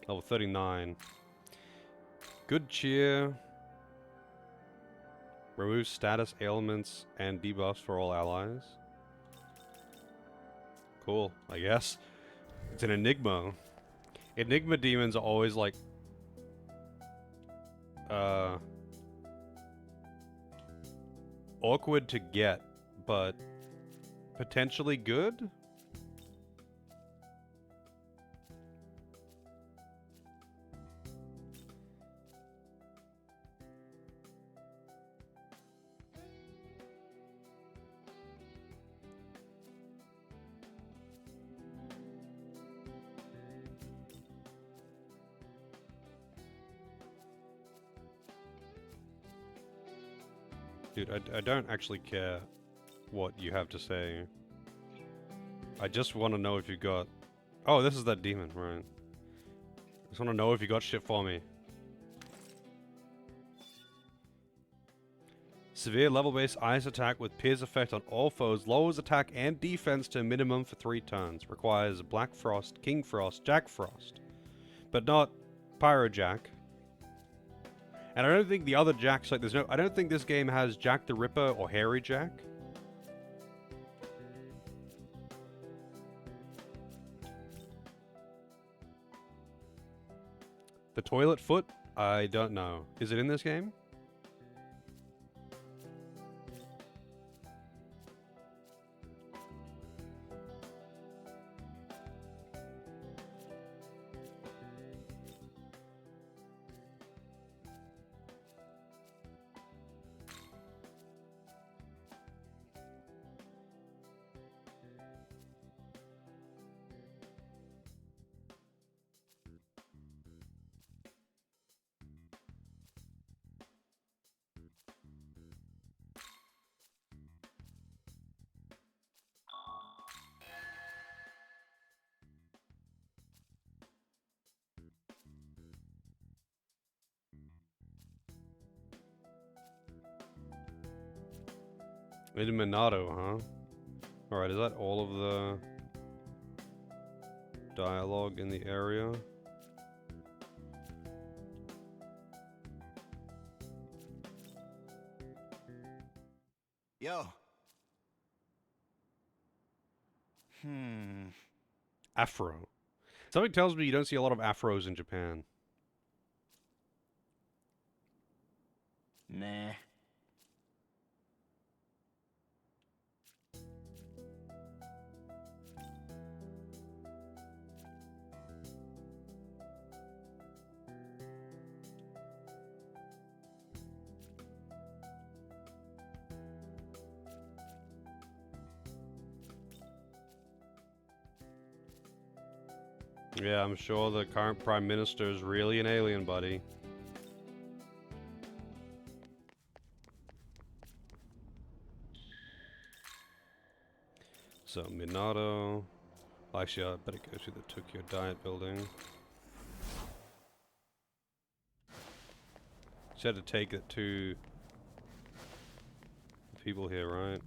Level 39. Good cheer. Remove status, ailments, and debuffs for all allies. Cool, I guess. It's an Enigma. Enigma demons are always like... awkward to get, but potentially good? Dude, I don't actually care what you have to say. I just want to know if you got... Oh, this is that demon, right. I just want to know if you got shit for me. Severe level-based ice attack with Pierce effect on all foes. Lowers attack and defense to a minimum for 3 turns. Requires Black Frost, King Frost, Jack Frost. But not Pyro Jack. And I don't think the other Jacks, like, I don't think this game has Jack the Ripper or Hairy Jack. The Toilet Foot? I don't know. Is it in this game? In Minato, huh? Alright, is that all of the dialogue in the area? Yo. Afro. Something tells me you don't see a lot of afros in Japan. Nah. Yeah, I'm sure the current Prime Minister is really an alien, buddy. So, Minato. Actually, I better go to the Tokyo Diet building. Just had to take it to the people here, right?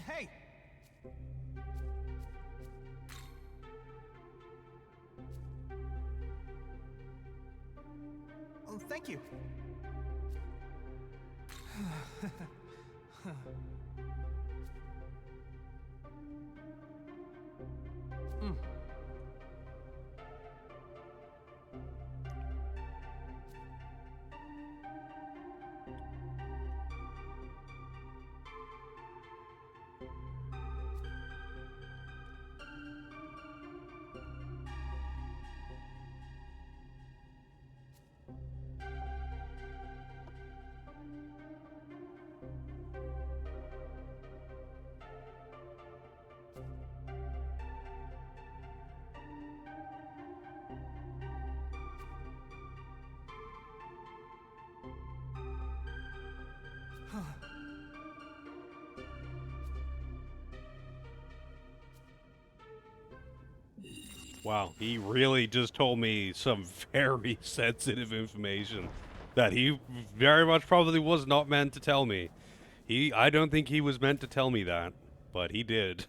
Hey. Oh, thank you. Wow, he really just told me some very sensitive information that he very much probably was not meant to tell me. I don't think he was meant to tell me that, but he did.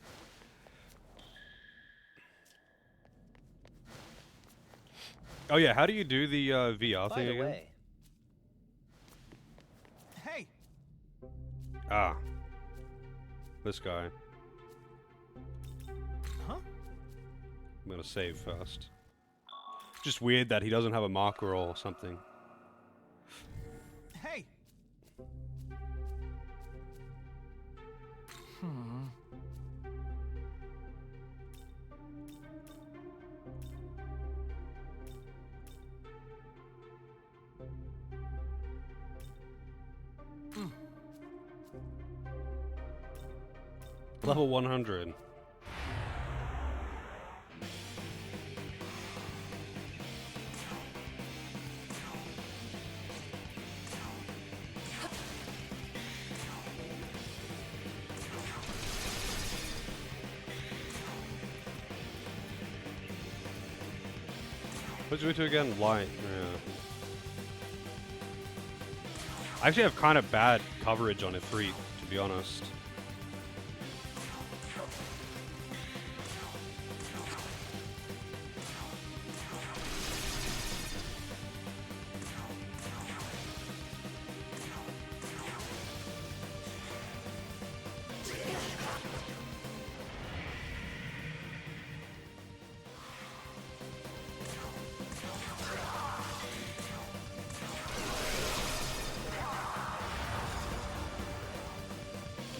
Oh yeah, how do you do the VR By thing the again? way, Hey, Ah, this guy. huh? I'm gonna save first. Just weird that he doesn't have a marker or something. Hey. Level 100. What's we do again? Light. Yeah. I actually have kind of bad coverage on Ifrit, to be honest.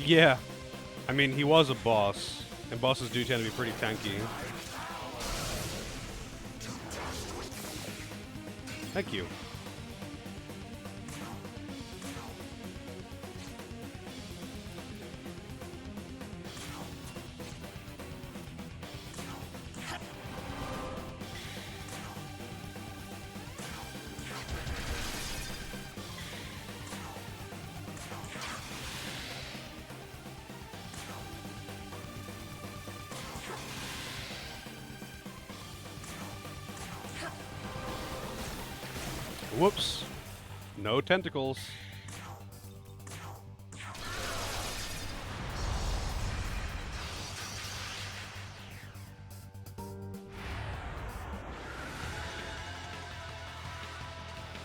Yeah. I mean, he was a boss, and bosses do tend to be pretty tanky. Thank you. Whoops. No tentacles.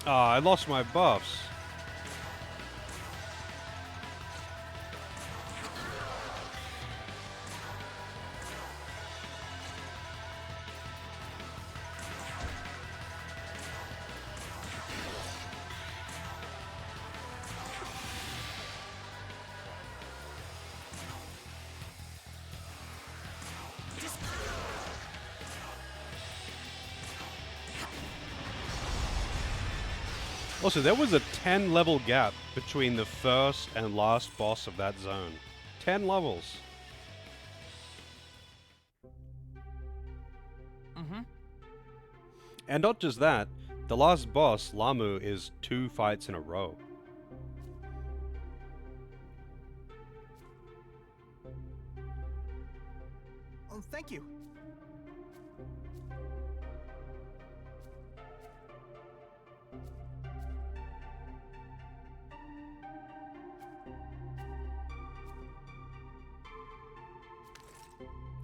Ah, I lost my buffs. Also, there was a 10 level gap between the first and last boss of that zone. 10 levels. Mm-hmm. And not just that, the last boss, Lamu, is 2 fights in a row. Oh, thank you.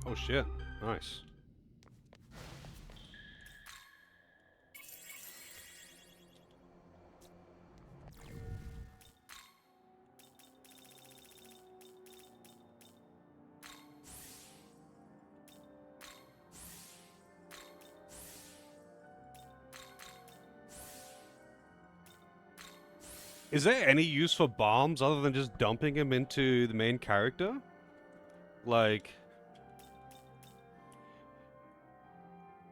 Oh shit, nice. Is there any use for bombs other than just dumping him into the main character? Like...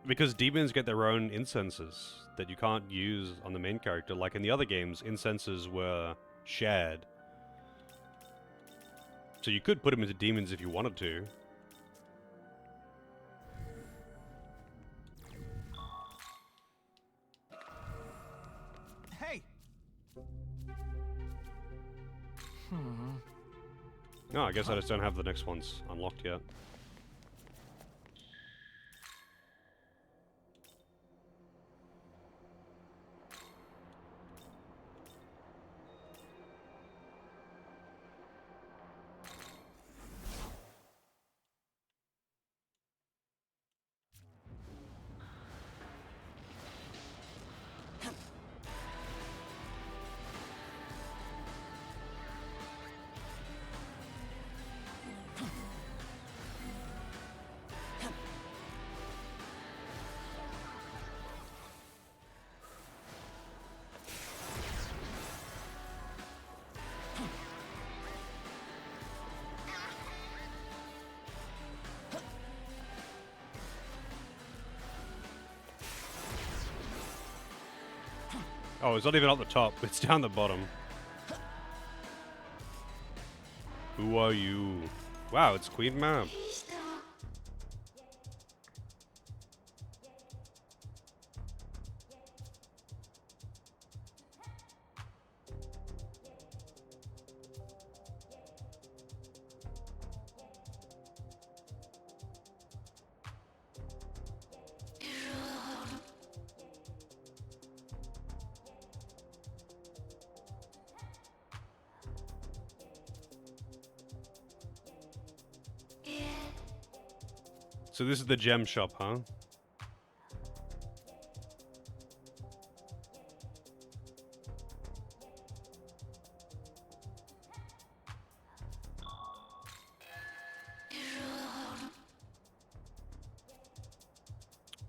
Because demons get their own incenses that you can't use on the main character. Like in the other games, incenses were shared. So you could put him into demons if you wanted to. Hey. No, I guess I just don't have the next ones unlocked yet. Oh, it's not even at the top. It's down the bottom. Who are you? Wow, it's Queen Mab. So this is the gem shop, huh?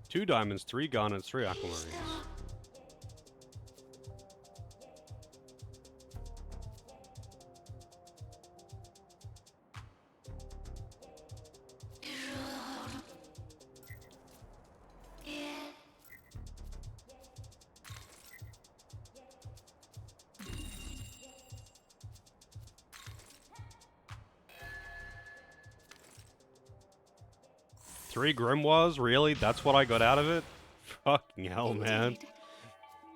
Two diamonds, 3 garnets, 3 aquamarines. Three grimoires? Really? That's what I got out of it? Fucking hell, man.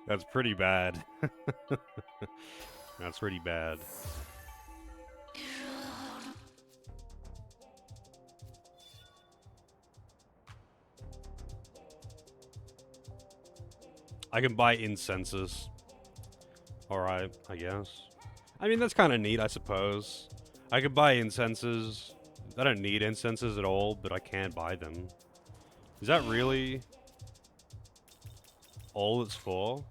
That's pretty bad. That's pretty bad. I can buy incenses. Alright, I guess. I mean, that's kind of neat, I suppose. I could buy incenses. I don't need incenses at all, but I can buy them. Is that really all it's for?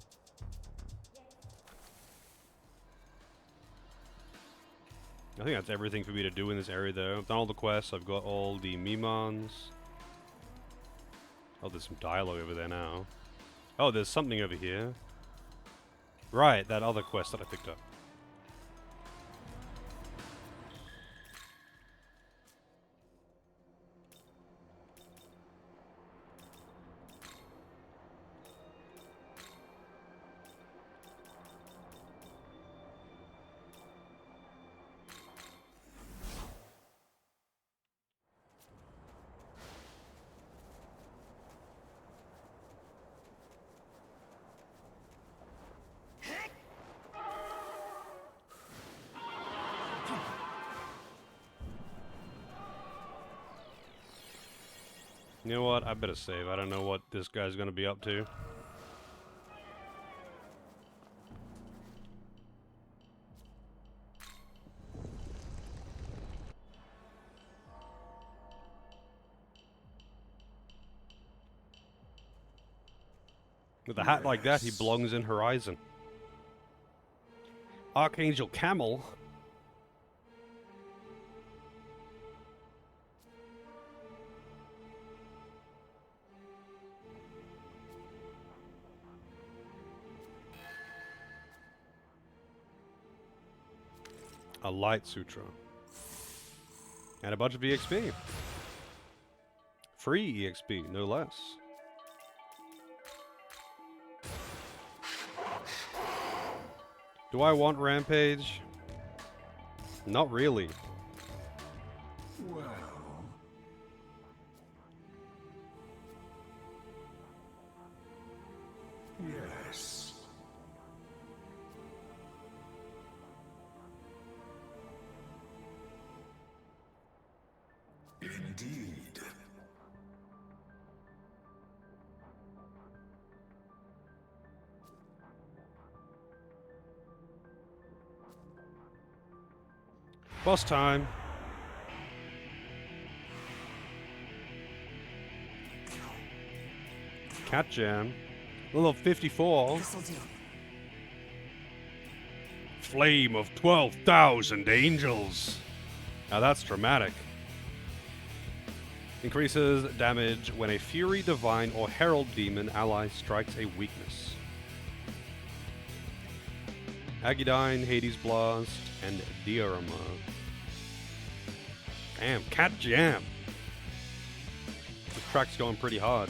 I think that's everything for me to do in this area, though. I've done all the quests. I've got all the Mimons. Oh, there's some dialogue over there now. Oh, there's something over here. Right, that other quest that I picked up. You know what? I better save. I don't know what this guy's gonna be up to. With a hat like that, he belongs in Horizon. Archangel Camel? A light sutra. And a bunch of EXP. Free EXP, no less. Do I want Rampage? Not really. Well, yes. Indeed. Boss time. Cat Jam. Level 54. This'll do. Flame of 12,000 angels. Now that's dramatic. Increases damage when a Fury Divine or Herald Demon ally strikes a weakness. Agadine, Hades Blast, and Diorama. Damn, Cat Jam. This track's going pretty hard.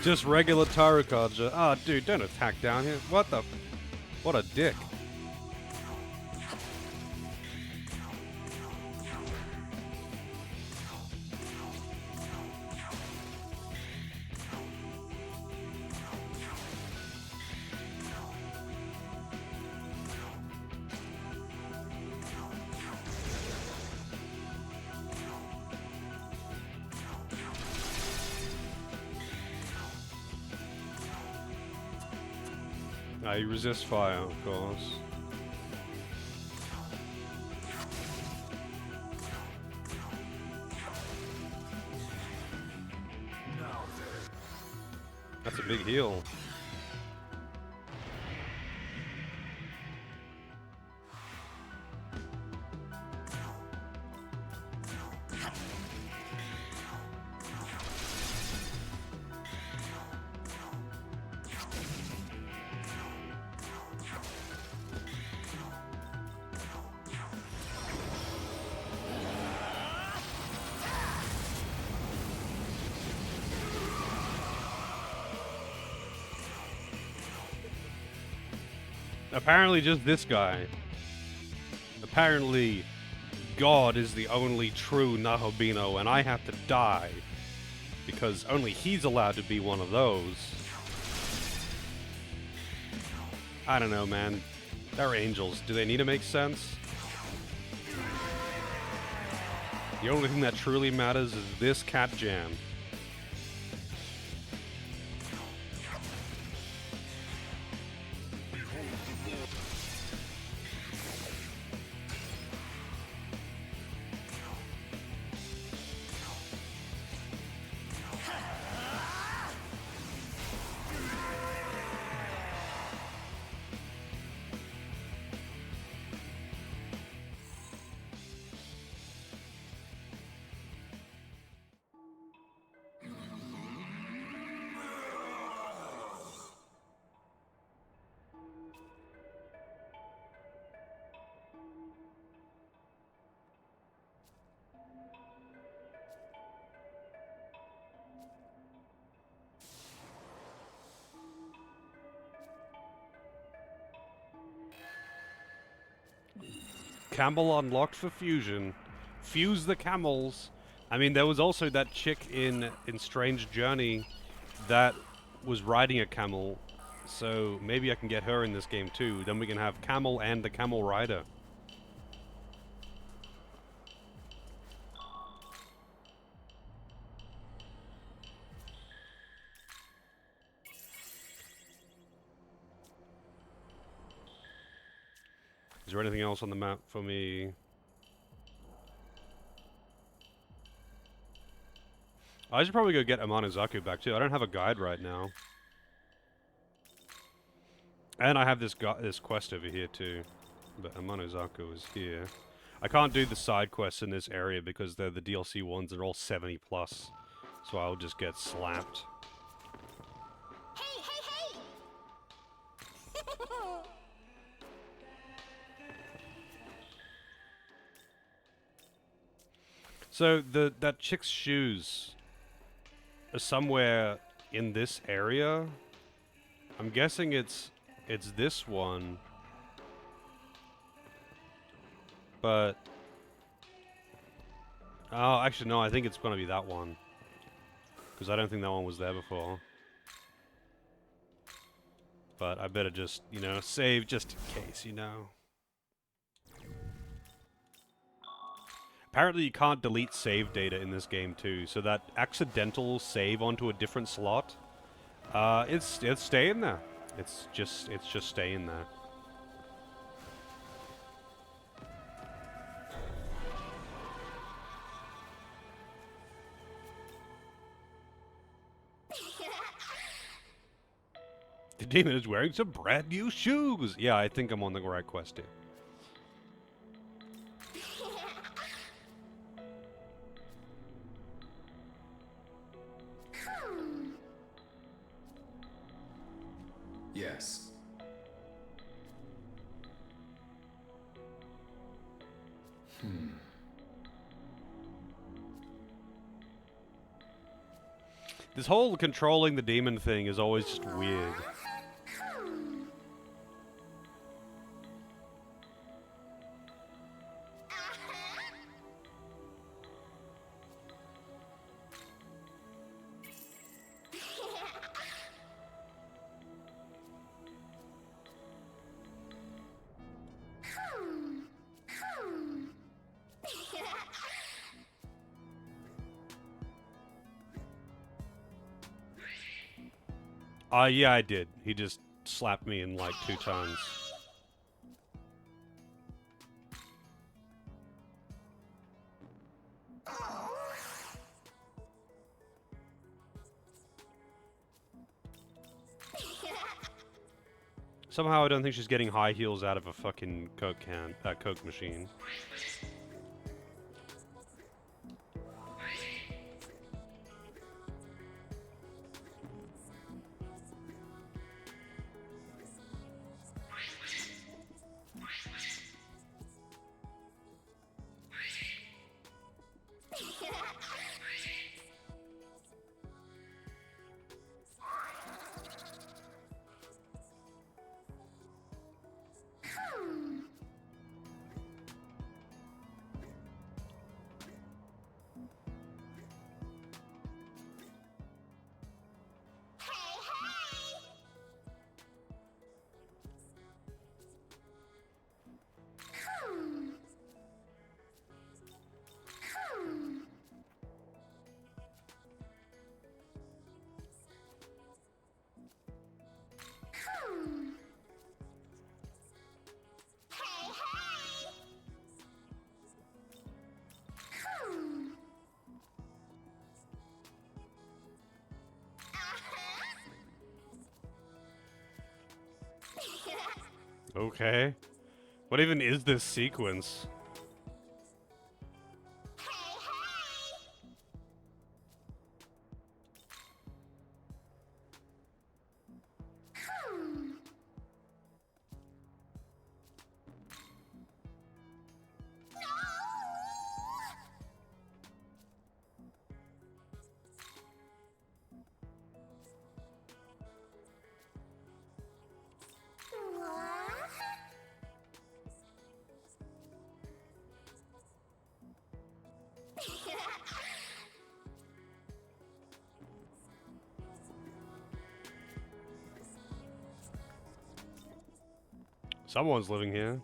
Just regular tarot cards. Oh, dude, don't attack down here. What the? What a dick. You resist fire, of course. That's a big heal. Apparently just this guy. Apparently God is the only true Nahabino and I have to die. Because only he's allowed to be one of those. I don't know, man. They're angels. Do they need to make sense? The only thing that truly matters is this cat jam. Camel unlocked for fusion. Fuse the camels. I mean, there was also that chick in Strange Journey that was riding a camel. So maybe I can get her in this game too. Then we can have Camel and the Camel Rider. Is there anything else on the map for me? I should probably go get Amanazaku back too. I don't have a guide right now. And I have this quest over here too. But Amanazaku is here. I can't do the side quests in this area because they're the DLC ones. They're all 70 plus. So I'll just get slapped. Hey, hey, hey! So that chick's shoes are somewhere in this area. I'm guessing it's this one. But oh, actually no, I think it's gonna be that one. Because I don't think that one was there before. But I better just, you know, save just in case, you know. Apparently you can't delete save data in this game too, so that accidental save onto a different slot, it's staying there. It's just staying there. The demon is wearing some brand new shoes. Yeah, I think I'm on the right quest here. Yes. This whole controlling the demon thing is always just weird. Yeah, I did. He just slapped me in like 2 times. Somehow I don't think she's getting high heels out of a fucking Coke can, Coke machine. Okay. What even is this sequence? Someone's living here.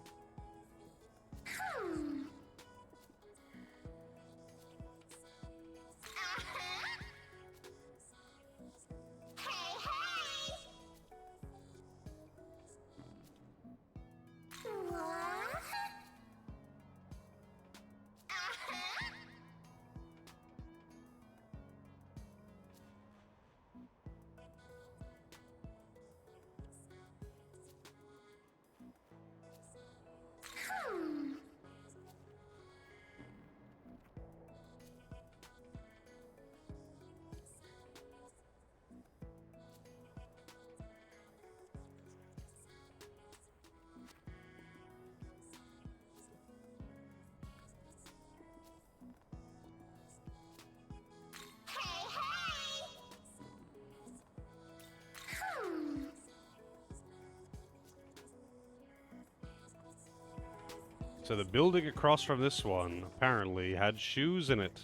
So the building across from this one apparently had shoes in it.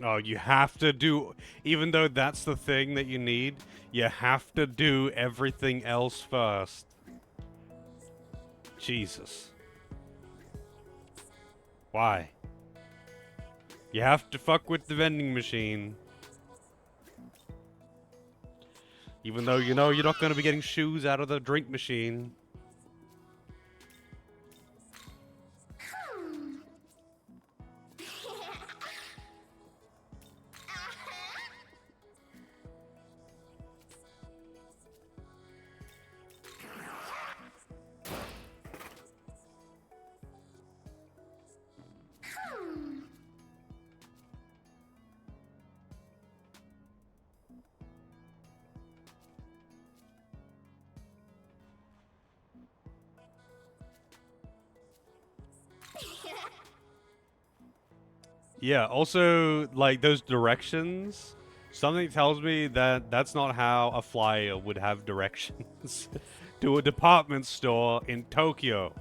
Oh, you have to do, even though that's the thing that you need, you have to do everything else first. Jesus. Why? You have to fuck with the vending machine. Even though you know you're not going to be getting shoes out of the drink machine. Yeah, also, like, those directions, something tells me that that's not how a flyer would have directions to a department store in Tokyo.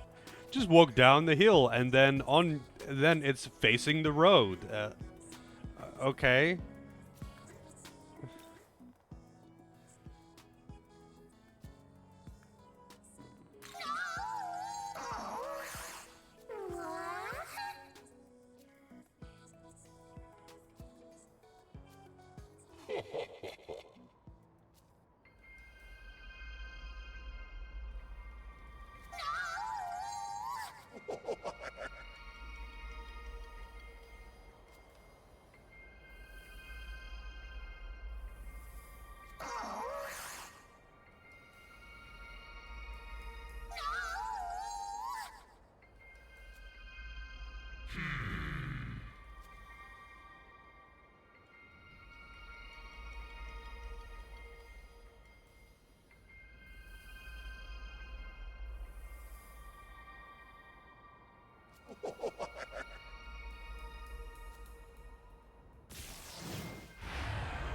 Just walk down the hill and then it's facing the road. Okay.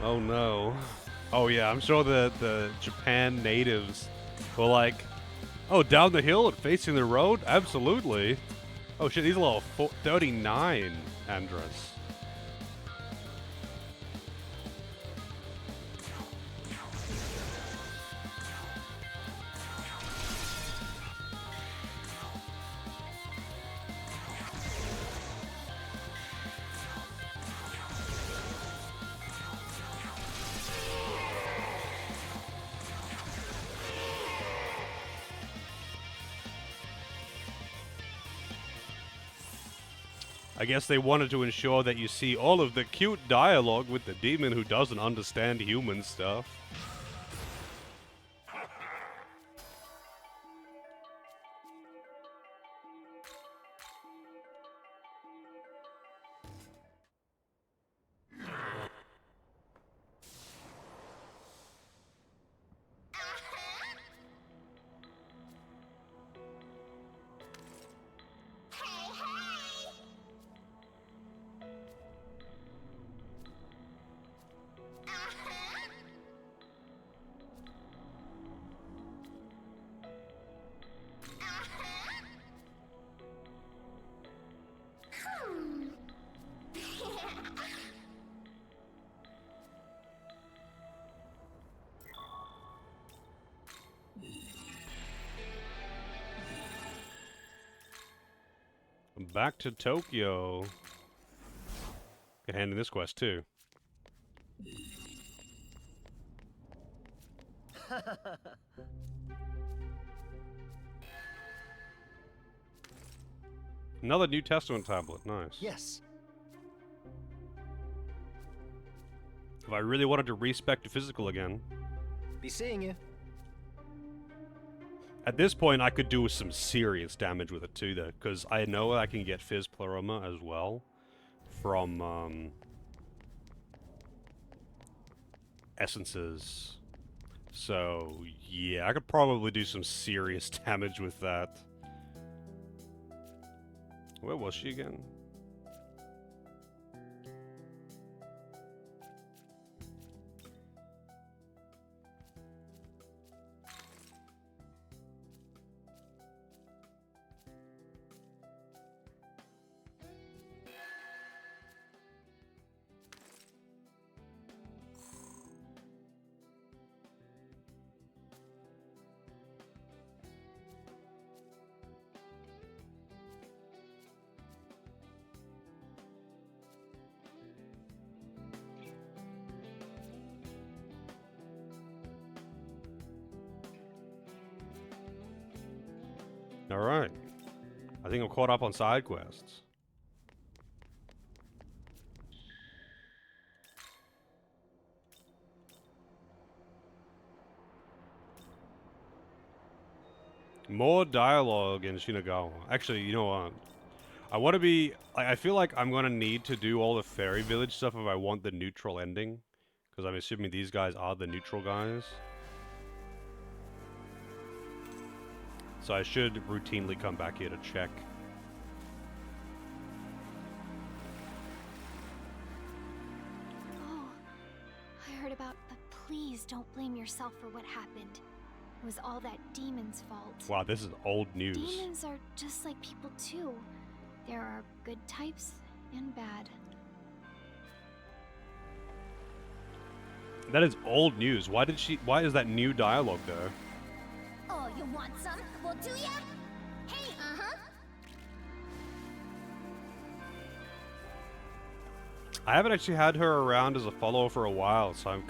Oh no. Oh yeah, I'm sure the Japan natives were like, oh, down the hill and facing the road? Absolutely. Oh shit, he's a level 39, Andres. I guess they wanted to ensure that you see all of the cute dialogue with the demon who doesn't understand human stuff. Back to Tokyo. Get hand in this quest too. Another New Testament tablet, nice. Yes. If I really wanted to respec the physical again. Be seeing you. At this point, I could do some serious damage with it too, though, because I know I can get Fizz Pleroma as well from essences. So yeah, I could probably do some serious damage with that. Where was she again? Alright. I think I'm caught up on side quests. More dialogue in Shinagawa. Actually, you know what? I want to be... I feel like I'm going to need to do all the Fairy Village stuff if I want the neutral ending. Because I'm assuming these guys are the neutral guys. So I should routinely come back here to check. don't blame yourself for what happened. It was all that demon's fault. Wow, this is old news. Demons are just like people too. There are good types and bad. That is old news. Why is that new dialogue there? Oh, you want some? Well, do ya? Hey, I haven't actually had her around as a follower for a while, so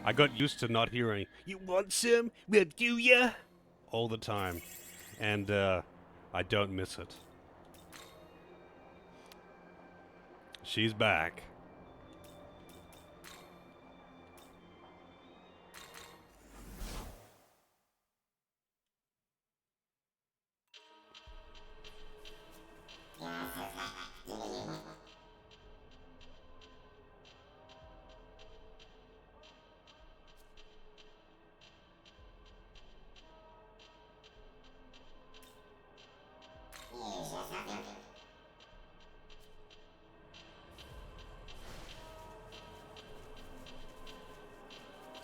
I got used to not hearing, "You want some? Well, do ya?" all the time. And, I don't miss it. She's back.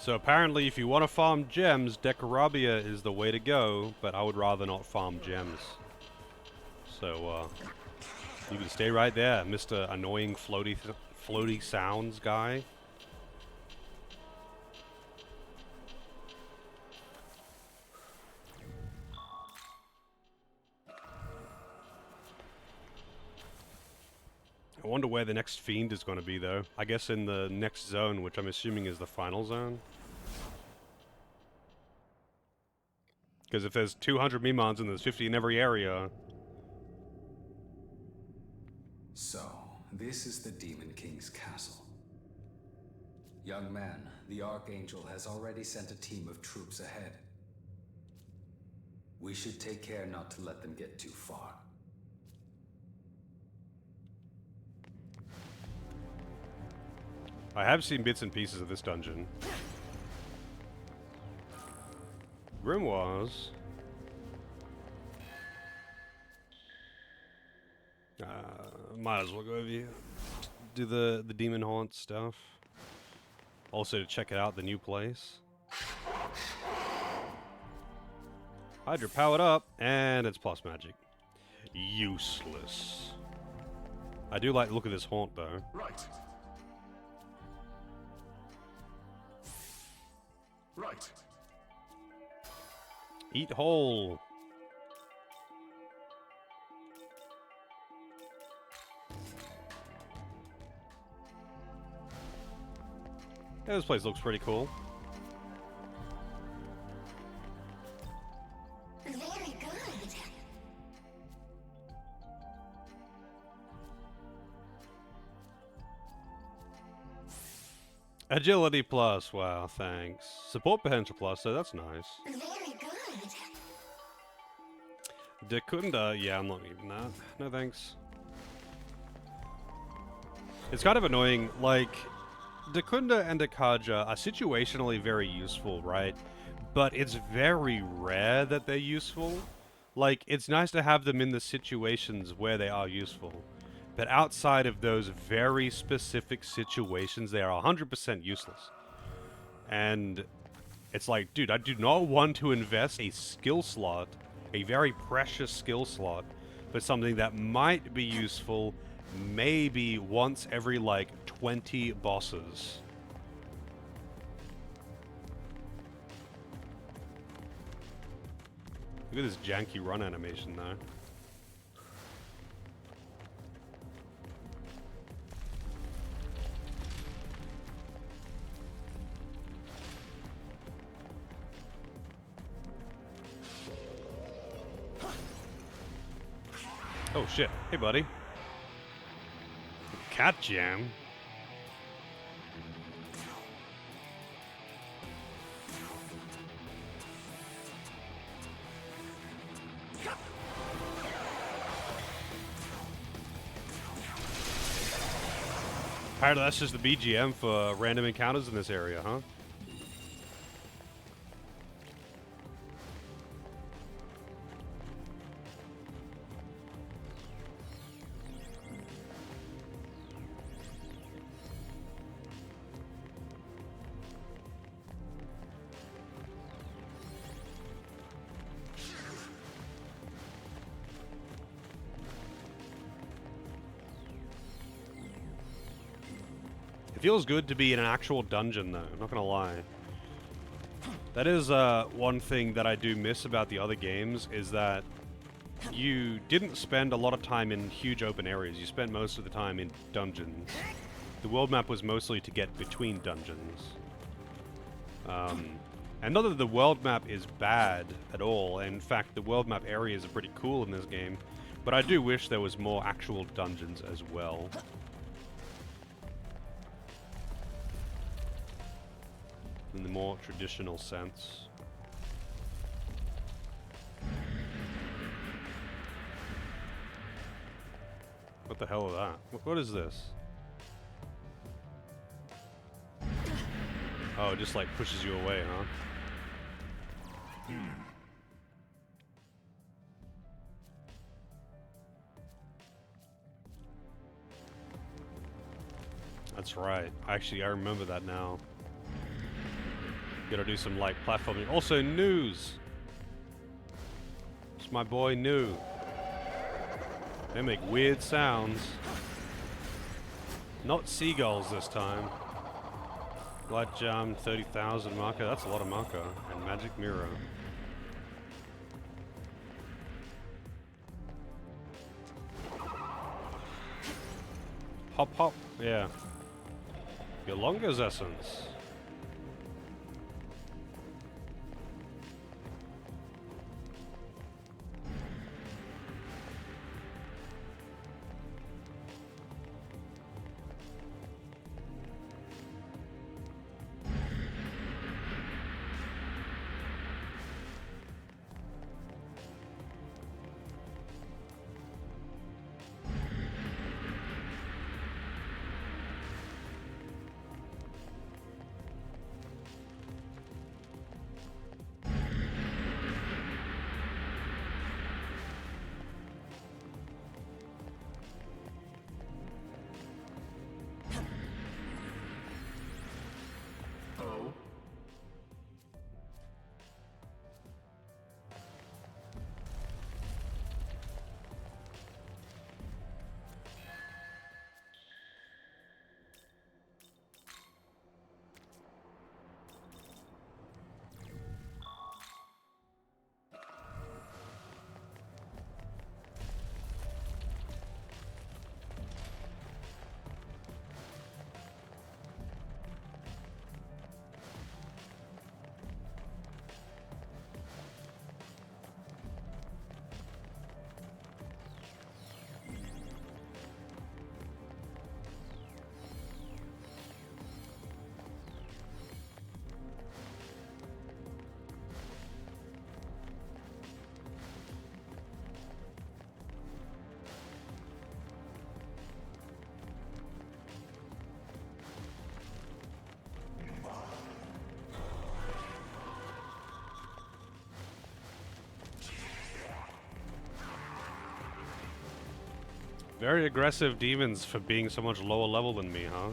So apparently if you want to farm gems, Decorabia is the way to go, but I would rather not farm gems. So, you can stay right there, Mr. Annoying floaty sounds guy. I wonder where the next fiend is going to be, though. I guess in the next zone, which I'm assuming is the final zone. Because if there's 200 Mimons and there's 50 in every area... So, this is the Demon King's castle. Young man, the Archangel has already sent a team of troops ahead. We should take care not to let them get too far. I have seen bits and pieces of this dungeon. Grimoires. Might as well go over here. Do the Demon Haunt stuff. Also to check it out, the new place. Hydra powered up, and it's plus magic. Useless. I do like the look of this haunt, though. Right. Right. Eat whole. Yeah, this place looks pretty cool. Very good. Agility plus, wow, thanks. Support potential plus, so that's nice. Very good. Dekunda, yeah, I'm not even that. No thanks. It's kind of annoying, like, Dekunda and Dekaja are situationally very useful, right? But it's very rare that they're useful. Like, it's nice to have them in the situations where they are useful. But outside of those very specific situations, they are 100% useless. And it's like, dude, I do not want to invest a skill slot, a very precious skill slot, for something that might be useful maybe once every, like, 20 bosses. Look at this janky run animation, though. Oh shit. Hey, buddy. Cat jam? Apparently that's just the BGM for random encounters in this area, huh? feels good to be in an actual dungeon, though. I'm not gonna lie. That is one thing that I do miss about the other games, is that you didn't spend a lot of time in huge open areas. You spent most of the time in dungeons. The world map was mostly to get between dungeons. And not that the world map is bad at all. In fact, the world map areas are pretty cool in this game. But I do wish there was more actual dungeons as well. In the more traditional sense. What the hell is that? What is this? Oh, it just like pushes you away, huh? That's right. Actually, I remember that now. Gotta do some light platforming. Also, news! It's my boy, New. They make weird sounds. Not seagulls this time. Light Jam, 30,000 marker. That's a lot of marker. And Magic Mirror. Hop hop. Yeah. Yolonga's essence. Very aggressive demons for being so much lower level than me, huh?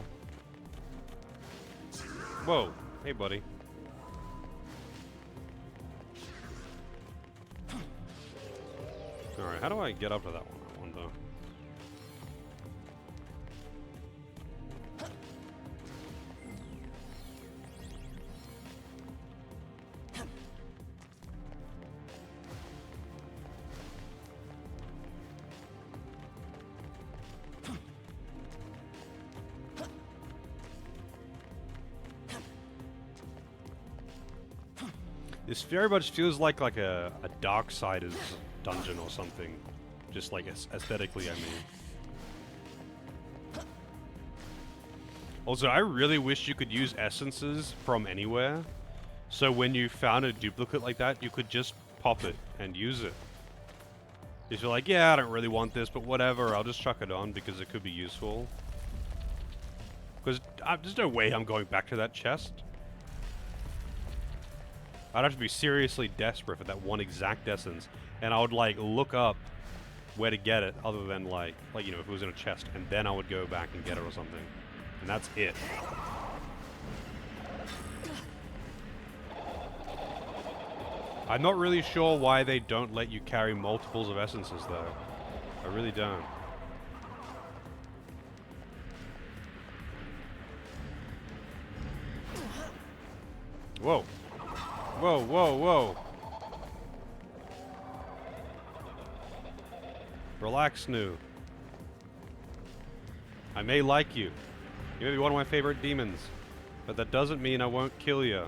Whoa. Hey, buddy. Alright, how do I get up to that one? I wonder. This very much feels like a Darksiders dungeon or something. Just like aesthetically, I mean. Also, I really wish you could use essences from anywhere. So when you found a duplicate like that, you could just pop it and use it. If you're like, yeah, I don't really want this, but whatever, I'll just chuck it on because it could be useful. Because there's no way I'm going back to that chest. I'd have to be seriously desperate for that one exact essence, and I would like look up where to get it, other than like you know, if it was in a chest, and then I would go back and get it or something, and that's it. I'm not really sure why they don't let you carry multiples of essences, though. I really don't. Whoa. Whoa, whoa, whoa. Relax, Snoo. I may like you. You may be one of my favorite demons. But that doesn't mean I won't kill you.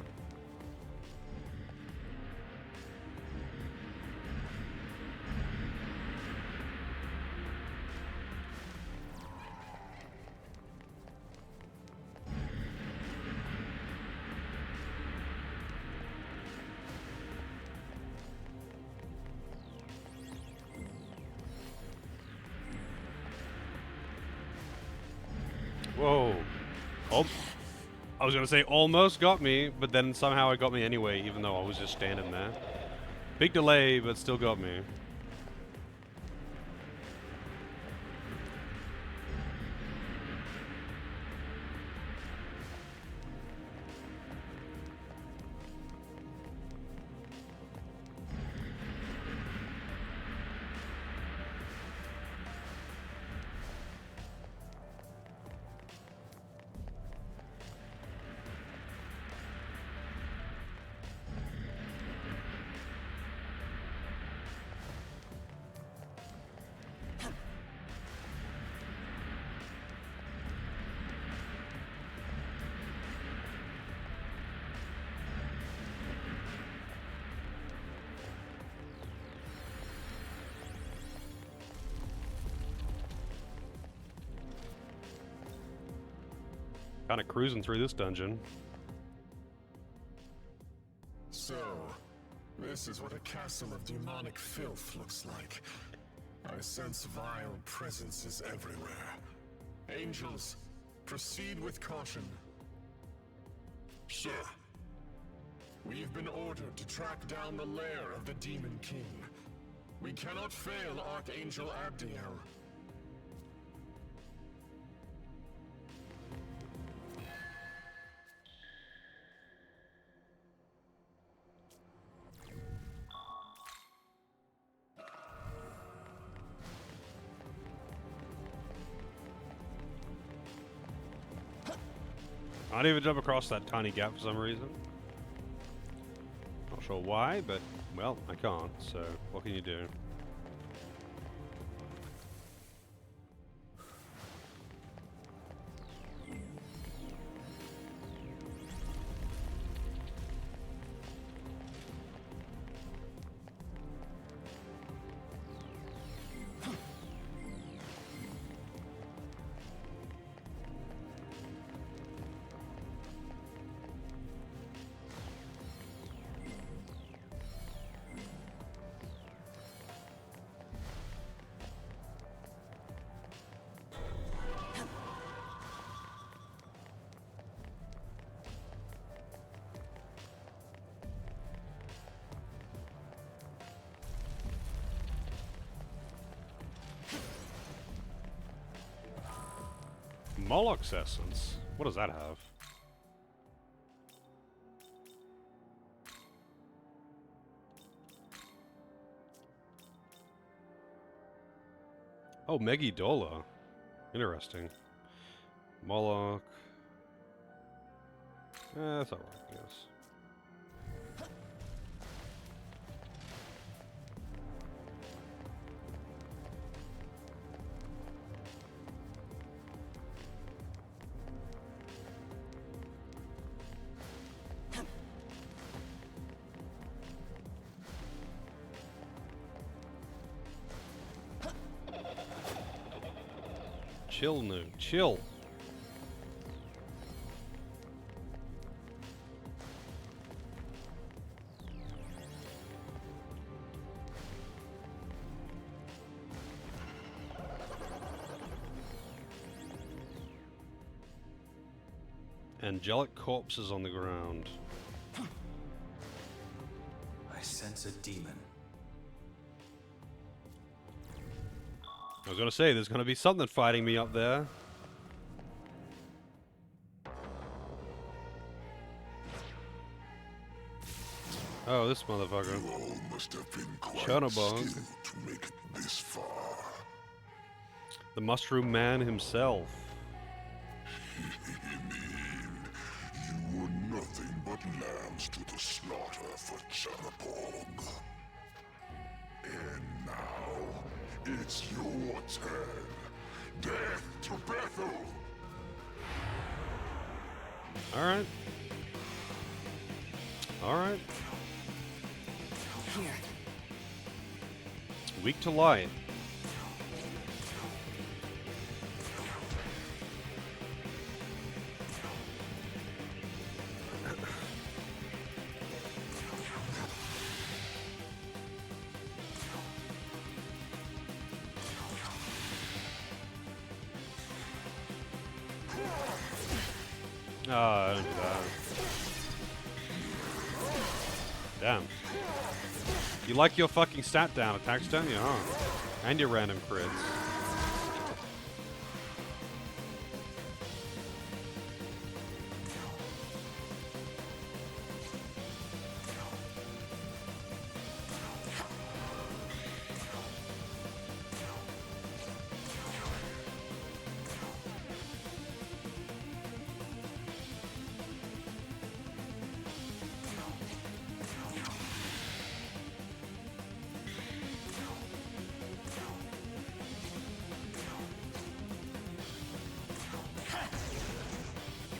Whoa. Oh. I was gonna say almost got me, but then somehow it got me anyway, even though I was just standing there. Big delay, but still got me. Kind of cruising through this dungeon. So, this is what a castle of demonic filth looks like. I sense vile presences everywhere. Angels, proceed with caution. Sir, We've been ordered to track down the lair of the Demon King. We cannot fail Archangel Abdiel. I didn't even jump across that tiny gap for some reason. Not sure why, but, well, I can't, so what can you do? Moloch's essence? What does that have? Oh, Megidola. Interesting. Moloch. That's alright, I guess. Chill, Nu. Chill. Angelic corpses on the ground. I sense a demon. I was gonna say, there's gonna be something fighting me up there. Oh, this motherfucker. you all must have been quite Chonobog. skilled to make it this far. The Mushroom Man himself. You were nothing but put lambs to the slaughter for Chatterpog. And now, it's your turn. Death to Bethel! Alright. Alright. Here. Weak to light. Don't do that. Damn. You like your fucking stat down attacks, don't you? Huh? And your random crits.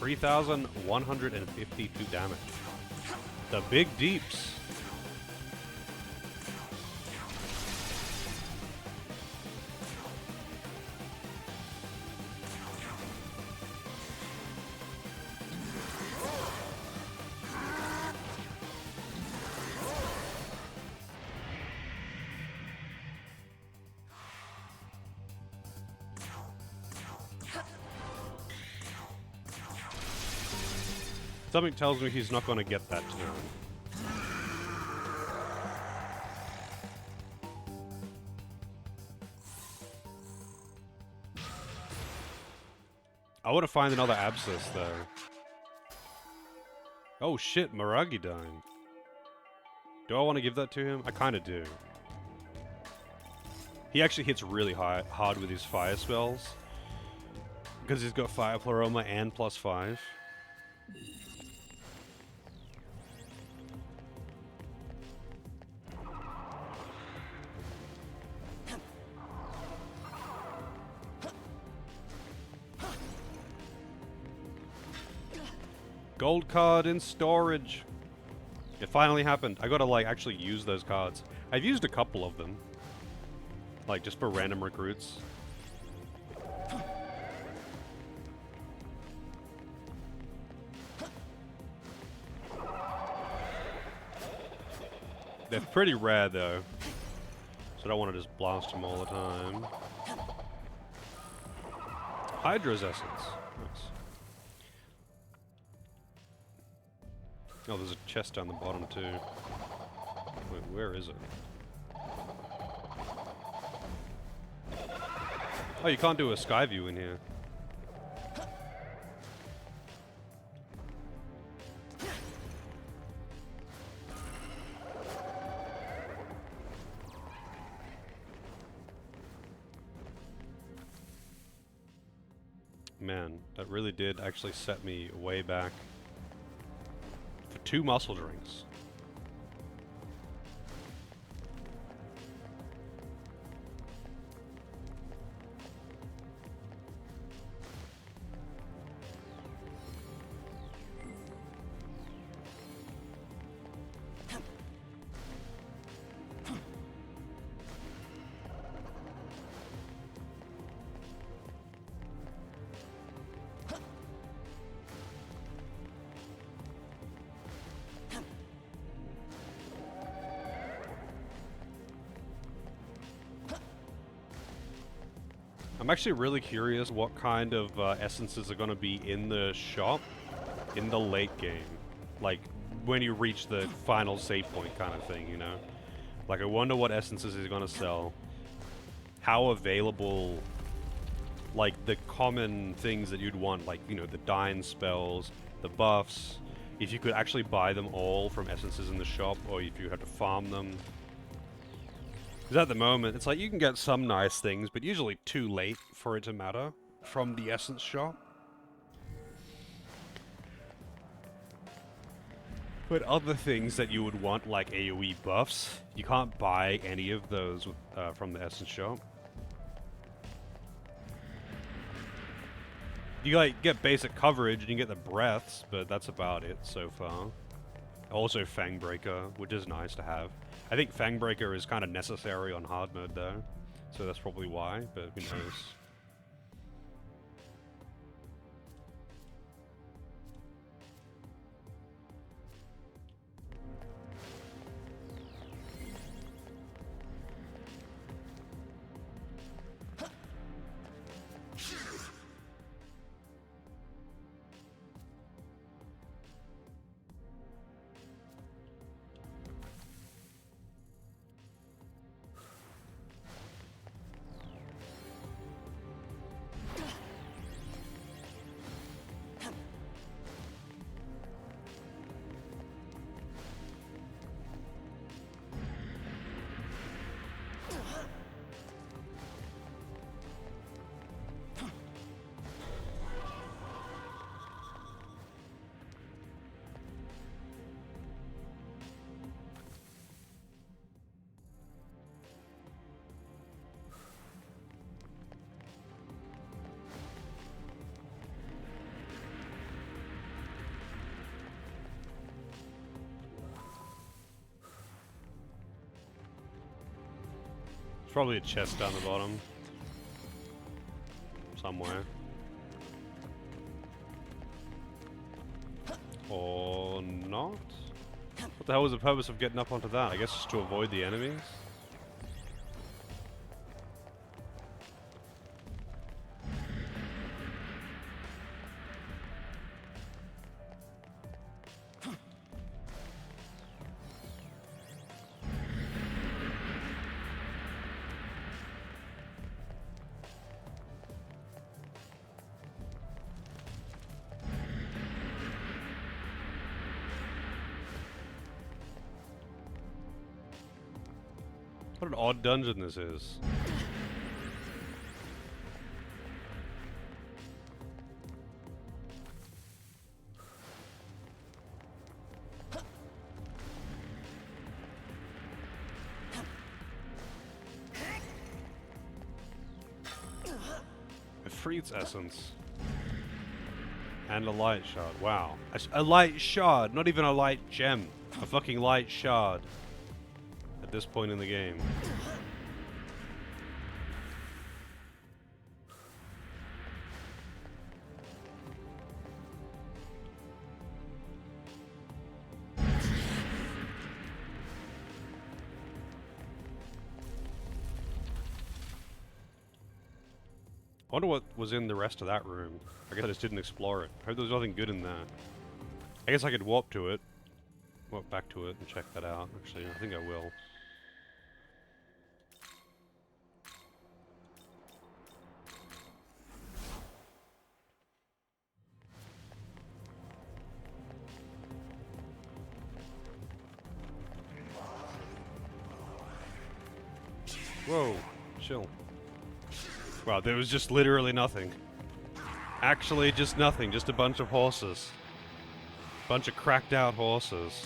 $3,152 damage. The big deeps. Something tells me he's not going to get that turn. I want to find another abscess, though. Oh shit, Miragi dying. Do I want to give that to him? I kind of do. He actually hits really hard with his fire spells. Because he's got Fire Pleroma and +5. Gold card in storage. It finally happened. I gotta, like, actually use those cards. I've used a couple of them. Like, just for random recruits. They're pretty rare, though. So I don't want to just blast them all the time. Hydra's Essence. Nice. Oh, there's a chest down the bottom, too. Wait, where is it? Oh, you can't do a sky view in here. Man, that really did actually set me way back. For 2 muscle drinks. I'm actually really curious what kind of essences are going to be in the shop in the late game. Like, when you reach the final save point kind of thing, you know? Like, I wonder what essences he's going to sell. How available, like, the common things that you'd want, like, you know, the dying spells, the buffs, if you could actually buy them all from essences in the shop, or if you had to farm them. Because at the moment, it's like you can get some nice things, but usually too late for it to matter from the essence shop. But other things that you would want, like AoE buffs, you can't buy any of those with, from the Essence shop. You like get basic coverage and you get the breaths, but that's about it so far. Also Fangbreaker, which is nice to have. I think Fangbreaker is kind of necessary on hard mode though, so that's probably why, but who knows. Probably a chest down the bottom. Somewhere. Or not? What the hell was the purpose of getting up onto that? I guess just to avoid the enemies? What an odd dungeon this is. A Freed's Essence. And a light shard. Wow. A light shard! Not even a light gem. A fucking light shard. At this point in the game. I wonder what was in the rest of that room. I guess I just didn't explore it. I heard there was nothing good in there. I guess I could warp to it. Warp back to it and check that out. Actually, I think I will. Whoa, chill. Wow, there was just literally nothing. Actually, just nothing. Just a bunch of horses. Bunch of cracked out horses.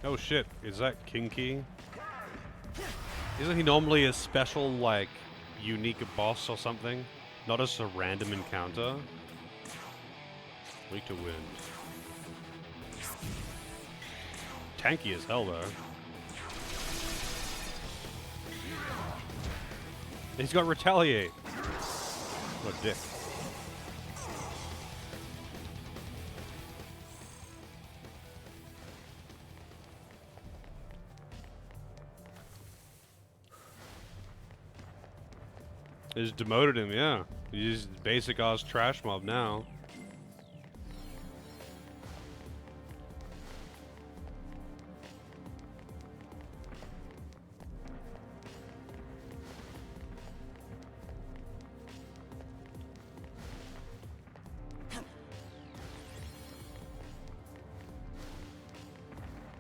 Oh shit, is that Kinky? Isn't he normally a special, like, unique boss or something? Not just a random encounter? Weak to wind. Tanky as hell, though. He's got Retaliate! What a dick. They just demoted him, yeah. He's basic ass trash mob now.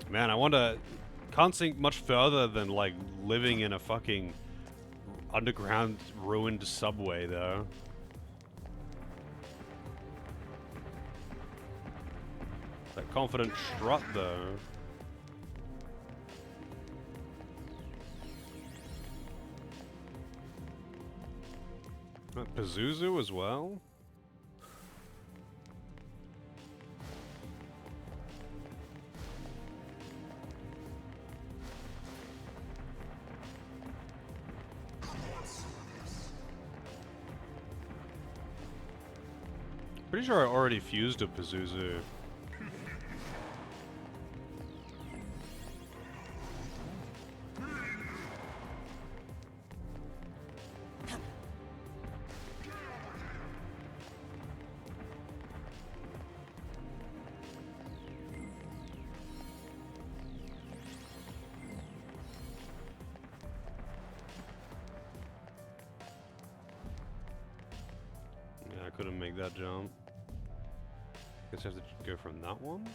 Man, I wonder. Can't think much further than like living in a fucking underground ruined subway, though. That confident strut, though. Pazuzu as well. Pretty sure I already fused a Pazuzu. Yeah, I couldn't make that jump. Guess I have to go from that one?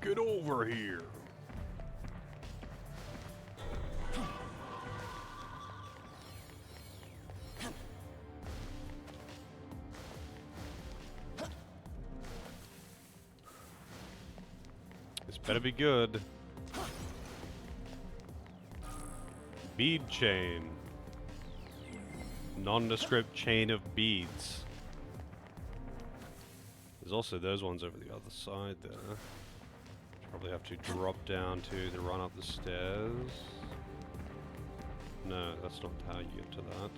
Get over here! This better be good. Bead chain. Nondescript chain of beads. There's also those ones over the other side there. Probably have to drop down to run up the stairs. No, that's not how you get to that.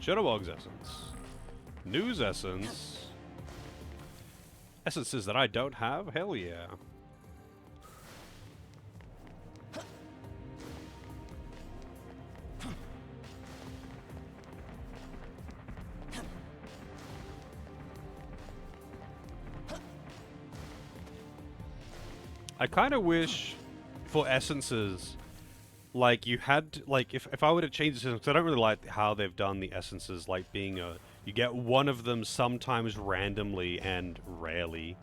Shadowbog's essence. News essence. Essences that I don't have? Hell yeah. I kind of wish for essences, like you had to, like if I were to change the system, because I don't really like how they've done the essences, like being a, you get one of them sometimes randomly and rarely,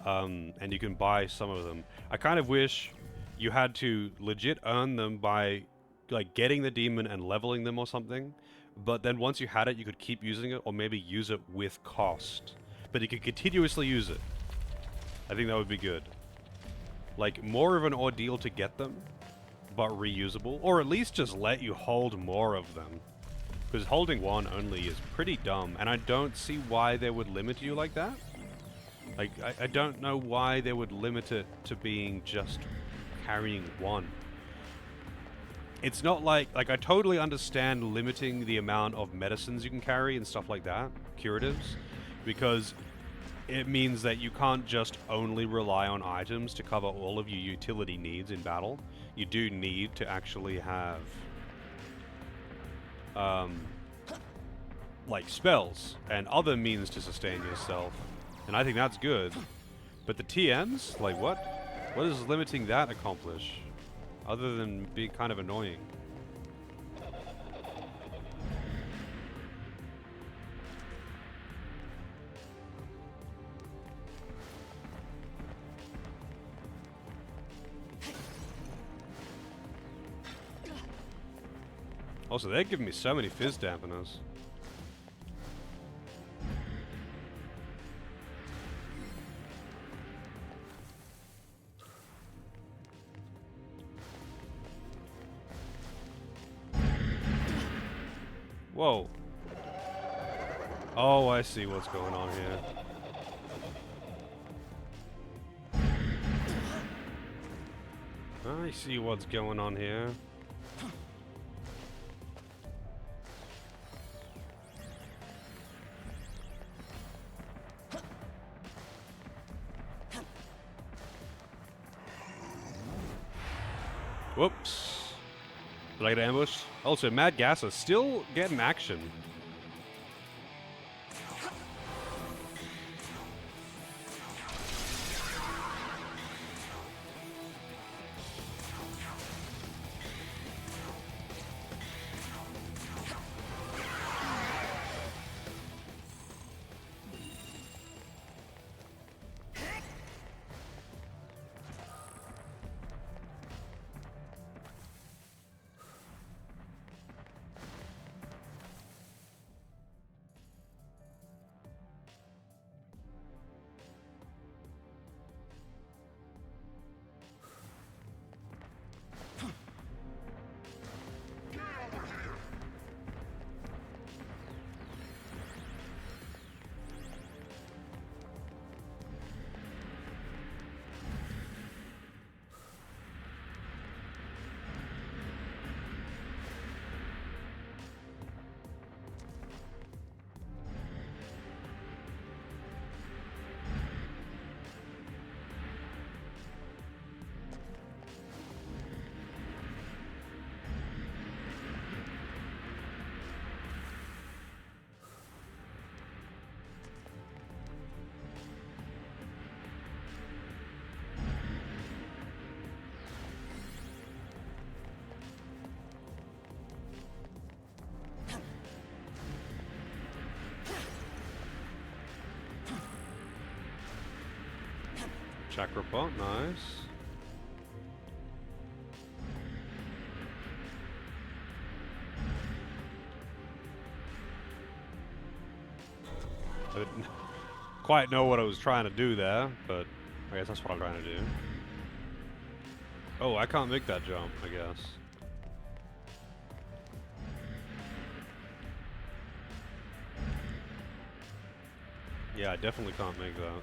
and you can buy some of them. I kind of wish you had to legit earn them by like getting the demon and leveling them or something, but then once you had it, you could keep using it or maybe use it with cost, but you could continuously use it. I think that would be good. Like more of an ordeal to get them, but reusable, or at least just let you hold more of them. Because holding one only is pretty dumb, and I don't see why they would limit you like that. Like, I don't know why they would limit it to being just carrying one. It's not like I totally understand limiting the amount of medicines you can carry and stuff like that, curatives, because it means that you can't just only rely on items to cover all of your utility needs in battle. You do need to actually have like spells and other means to sustain yourself, and I think that's good. But the TMs, like what does limiting that accomplish other than being kind of annoying? Also, they're giving me so many fizz dampeners. Whoa. Oh, I see what's going on here. I see what's going on here. Whoops. Did I get ambushed? Also, Mad Gas is still getting action. Chakra pot, nice. I didn't quite know what I was trying to do there, but I guess that's what I'm trying to do. Oh, I can't make that jump, I guess. Yeah, I definitely can't make that.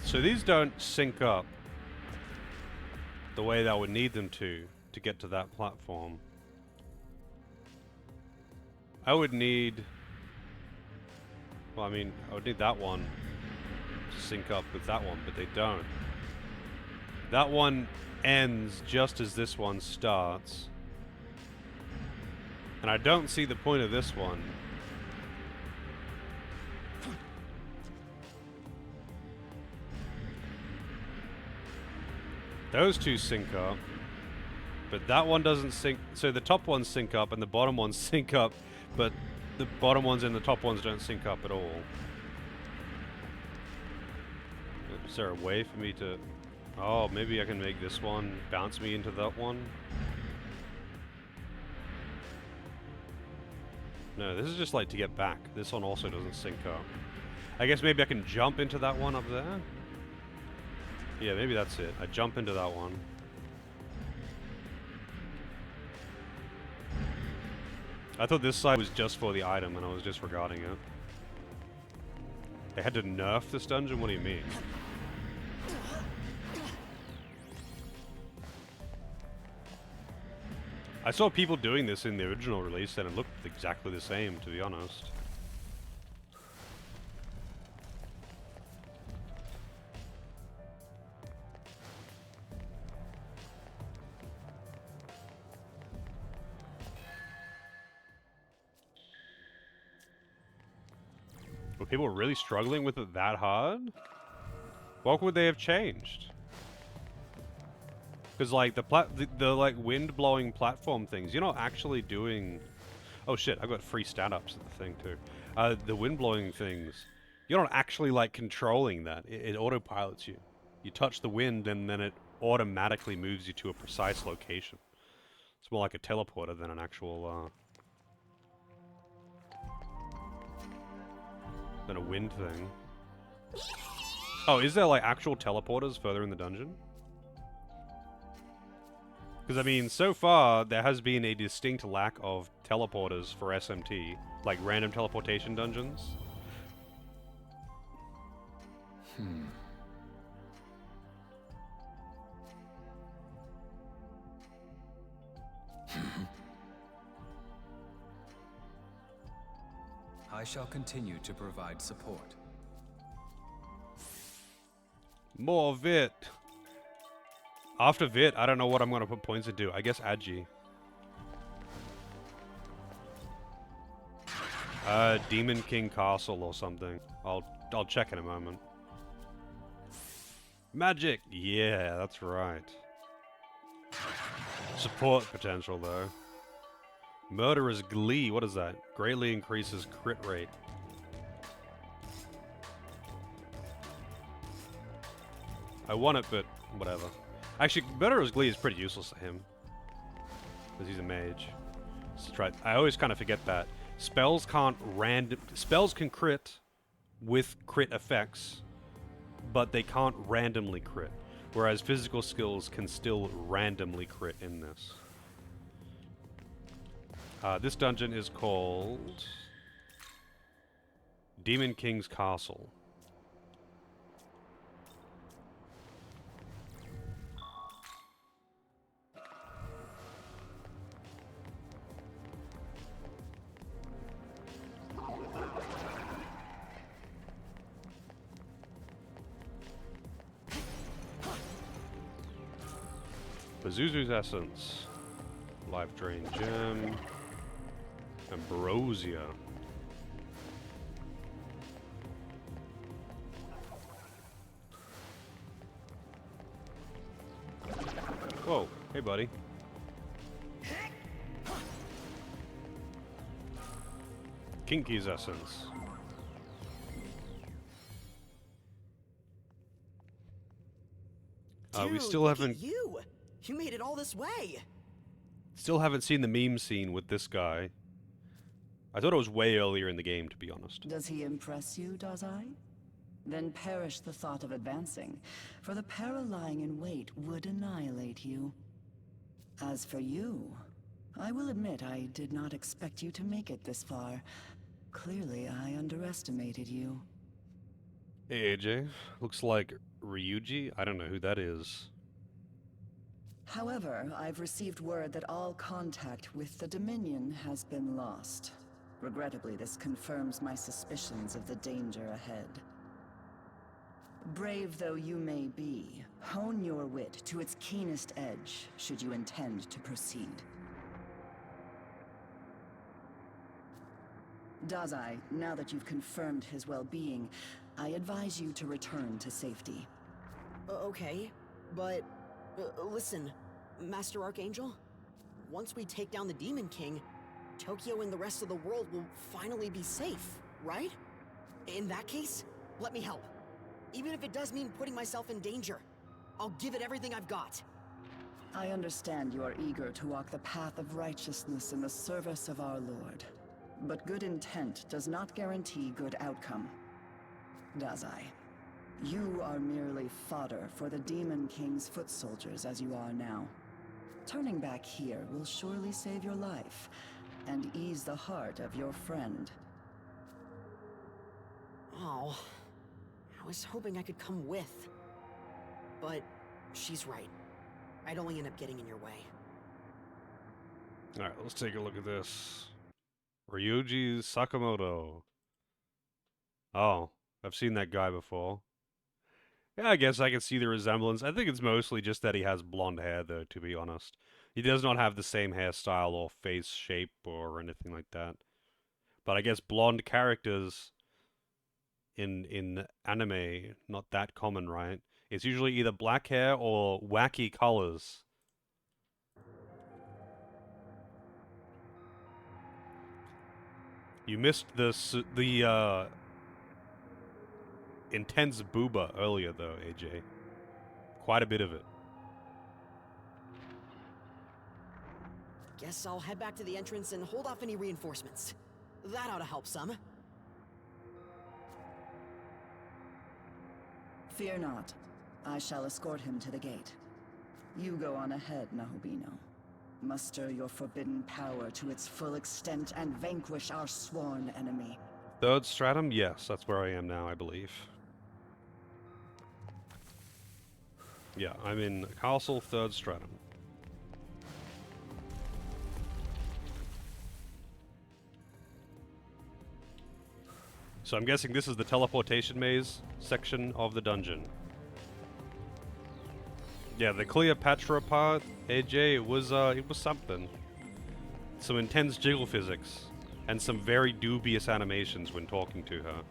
So these don't sync up the way that I would need them to get to that platform. I would need... Well, I mean, I would need that one to sync up with that one, but they don't. That one ends just as this one starts. And I don't see the point of this one. Those two sync up, but that one doesn't sync. So the top ones sync up and the bottom ones sync up, but the bottom ones and the top ones don't sync up at all. Is there a way for me to... Oh, maybe I can make this one bounce me into that one? No, this is just like to get back. This one also doesn't sync up. I guess maybe I can jump into that one up there? Yeah, maybe that's it. I jump into that one. I thought this side was just for the item and I was disregarding it. They had to nerf this dungeon? What do you mean? I saw people doing this in the original release and it looked exactly the same, to be honest. Were people really struggling with it that hard? What would they have changed? Because like the like wind blowing platform things, you're not actually doing. Oh shit! I've got free stat-ups at the thing too. The wind blowing things, you're not actually like controlling that. It autopilots you. You touch the wind and then it automatically moves you to a precise location. It's more like a teleporter than an actual, than a wind thing. Oh, is there, like, actual teleporters further in the dungeon? Because, I mean, so far, there has been a distinct lack of teleporters for SMT, like random teleportation dungeons. I shall continue to provide support. More Vit! After Vit, I don't know what I'm gonna put points into. I guess Agi. Demon King Castle or something. I'll check in a moment. Magic! Yeah, that's right. Support potential, though. Murderer's Glee, what is that? Greatly increases crit rate. I want it, but whatever. Actually, Murderer's Glee is pretty useless to him. Because he's a mage. Let's try. I always kind of forget that. Spells can crit with crit effects, but they can't randomly crit. Whereas physical skills can still randomly crit in this. This dungeon is called Demon King's Castle. Pazuzu's Essence. Life Drain Gem. Ambrosia. Whoa, hey buddy. Kinky's Essence. We still haven't... You made it all this way! Still haven't seen the meme scene with this guy. I thought it was way earlier in the game, to be honest. Does he impress you, does I? Then perish the thought of advancing, for the peril lying in wait would annihilate you. As for you, I will admit I did not expect you to make it this far. Clearly, I underestimated you. Hey AJ, looks like Ryuji? I don't know who that is. However, I've received word that all contact with the Dominion has been lost. Regrettably, this confirms my suspicions of the danger ahead. Brave though you may be, hone your wit to its keenest edge, should you intend to proceed. Dazai, now that you've confirmed his well-being, I advise you to return to safety. Okay, but... listen, Master Archangel? Once we take down the Demon King, Tokyo and the rest of the world will finally be safe, right? In that case, let me help. Even if it does mean putting myself in danger, I'll give it everything I've got. I understand you are eager to walk the path of righteousness in the service of our Lord. But good intent does not guarantee good outcome. Dazai, you are merely fodder for the Demon King's foot soldiers as you are now. Turning back here will surely save your life, and ease the heart of your friend. Oh, I was hoping I could come with. But she's right. I'd only end up getting in your way. Alright, let's take a look at this. Ryuji Sakamoto. Oh, I've seen that guy before. Yeah, I guess I can see the resemblance. I think it's mostly just that he has blonde hair, though, to be honest. He does not have the same hairstyle or face shape or anything like that. But I guess blonde characters in anime, not that common, right? It's usually either black hair or wacky colors. You missed the intense booba earlier, though, AJ. Quite a bit of it. Guess I'll head back to the entrance and hold off any reinforcements. That ought to help some. Fear not. I shall escort him to the gate. You go on ahead, Nahobino. Muster your forbidden power to its full extent and vanquish our sworn enemy. Third stratum? Yes, that's where I am now, I believe. Yeah, I'm in Castle Third Stratum. So I'm guessing this is the teleportation maze section of the dungeon. Yeah, the Cleopatra part, AJ, it was something. Some intense jiggle physics, and some very dubious animations when talking to her.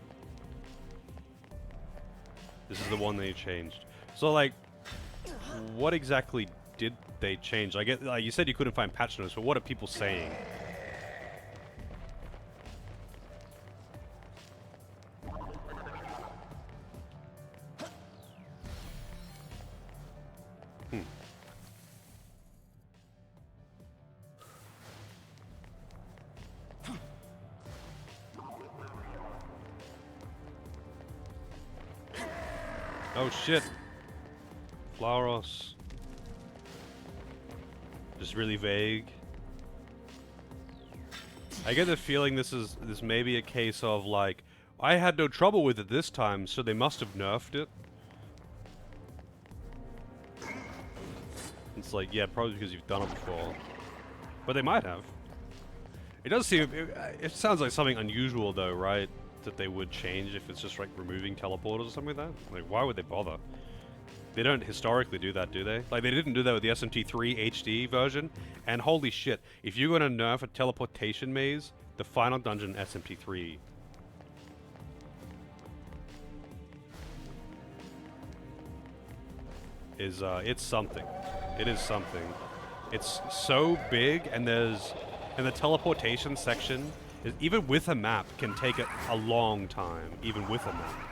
This is the one they changed. So, like, what exactly did they change? I get, like, you said you couldn't find patch notes, but what are people saying? Oh shit. Flauros. Just really vague. I get the feeling this may be a case of like, I had no trouble with it this time, so they must have nerfed it. It's like, yeah, probably because you've done it before. But they might have. It does seem, it sounds like something unusual though, right? That they would change if it's just like removing teleporters or something like that. Like, why would they bother? They don't historically do that, do they? Like, they didn't do that with the SMT3 HD version. And holy shit, if you're gonna nerf a teleportation maze, the final dungeon SMT3. Is, it's something. It is something. It's so big, and there's... And the teleportation section, is, even with a map, can take a long time, even with a map.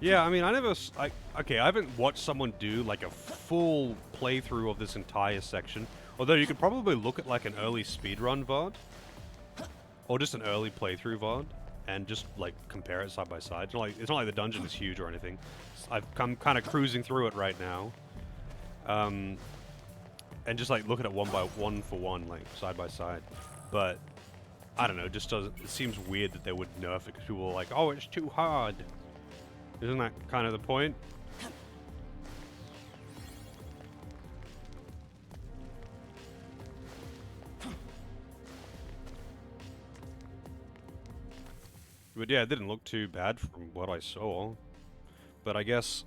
Yeah, I mean, okay, I haven't watched someone do, like, a full playthrough of this entire section. Although you could probably look at, like, an early speedrun VOD. Or just an early playthrough VOD. And just, like, compare it side by side. It's not like the dungeon is huge or anything. I'm kind of cruising through it right now. And just, like, look at it one for one, like, side by side. But, I don't know, it just doesn't... It seems weird that they would nerf it because people are like, oh, it's too hard. Isn't that kind of the point? But yeah, it didn't look too bad from what I saw. But I guess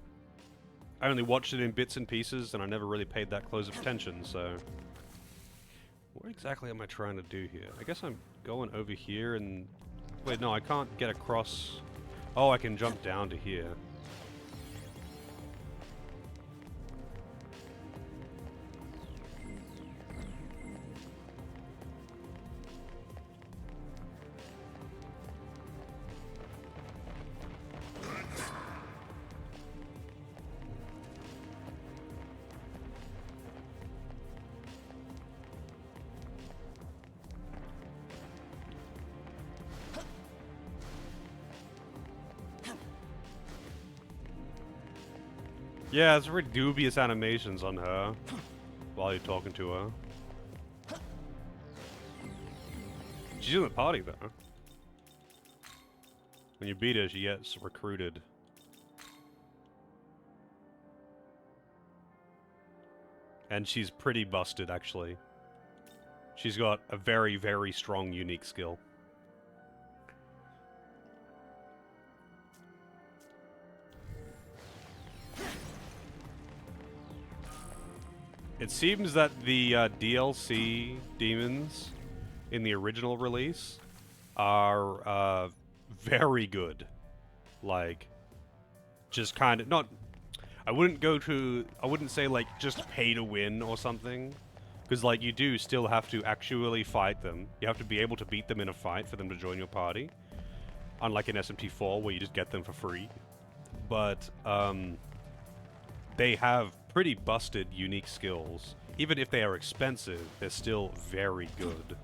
I only watched it in bits and pieces, and I never really paid that close of attention, so... What exactly am I trying to do here? I guess I'm going over here and... Wait, no, I can't get across... Oh, I can jump down to here. Yeah, it's very dubious animations on her while you're talking to her. She's in the party, though. When you beat her, she gets recruited. And she's pretty busted, actually. She's got a very, very strong, unique skill. It seems that the DLC demons in the original release are very good. Like, just kind of not... I wouldn't say like just pay to win or something. Because like you do still have to actually fight them. You have to be able to beat them in a fight for them to join your party. Unlike in SMT4 where you just get them for free. But they have pretty busted unique skills. Even if they are expensive, they're still very good.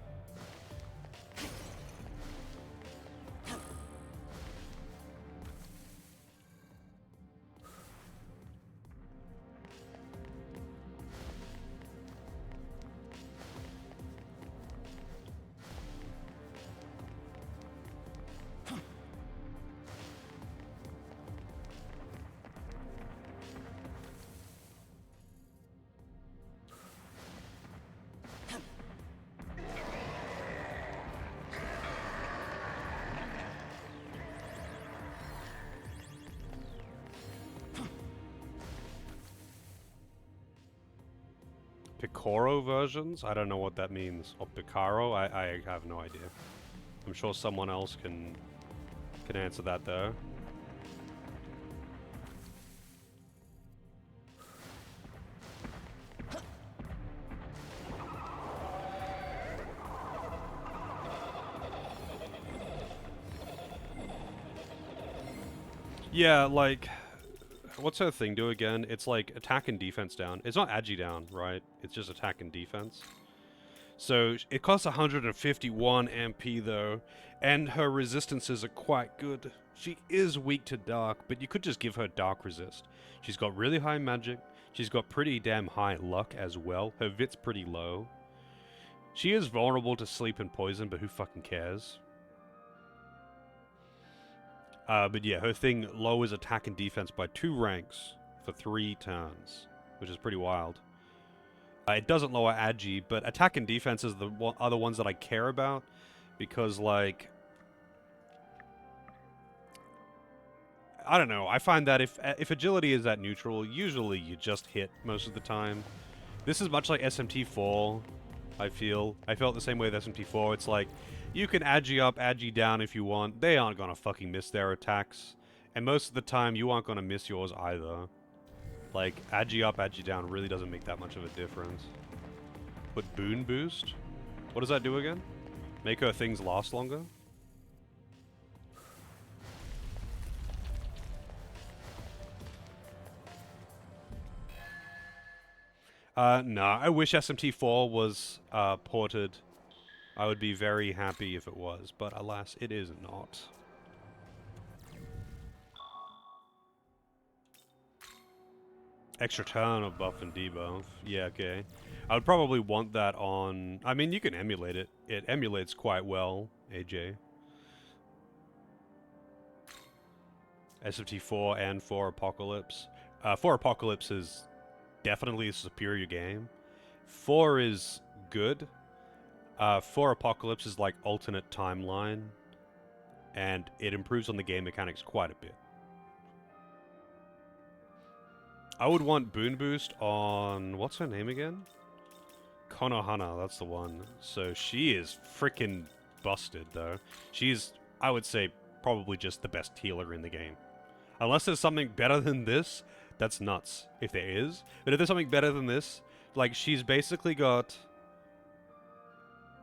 Picoro versions? I don't know what that means. Or Picaro? I have no idea. I'm sure someone else can answer that though. Yeah, like, what's her thing do again? It's like attack and defense down. It's not agi down, right? It's just attack and defense. So it costs 151 MP though, and her resistances are quite good. She is weak to dark, but you could just give her dark resist. She's got really high magic. She's got pretty damn high luck as well. Her vit's pretty low. She is vulnerable to sleep and poison, but who fucking cares? But yeah, her thing lowers attack and defense by 2 ranks for 3 turns, which is pretty wild. It doesn't lower agi, but attack and defense is the other ones that I care about, because like, I don't know. I find that if agility is at neutral, usually you just hit most of the time. This is much like SMT4. I felt the same way with SMT4. It's like, you can agi up, agi down if you want. They aren't gonna fucking miss their attacks. And most of the time, you aren't gonna miss yours either. Like, agi up, agi down really doesn't make that much of a difference. But Boon Boost? What does that do again? Make her things last longer? No, I wish SMT4 was ported. I would be very happy if it was, but alas, it is not. Extra turn of buff and debuff. Yeah, okay. I would probably want that on... I mean, you can emulate it. It emulates quite well, AJ. SMT4 and 4 Apocalypse. 4 Apocalypse is definitely a superior game. 4 is good. 4 Apocalypse is like alternate timeline, and it improves on the game mechanics quite a bit. I would want Boon Boost on... what's her name again? Konohana, that's the one. So she is freaking busted, though. She's, I would say, probably just the best healer in the game. Unless there's something better than this, that's nuts, if there is. But if there's something better than this, like, she's basically got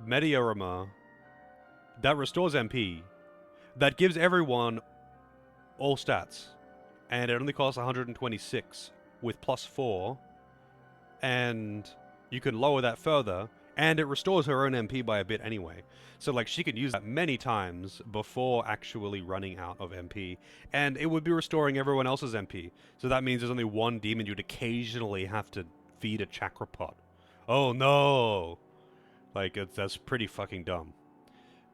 Meteorama that restores MP, that gives everyone all stats, and it only costs 126 with +4, and you can lower that further, and it restores her own MP by a bit anyway. So like, she could use that many times before actually running out of MP, and it would be restoring everyone else's MP. So that means there's only one demon you'd occasionally have to feed a chakra pot. Oh no! Like, that's pretty fucking dumb.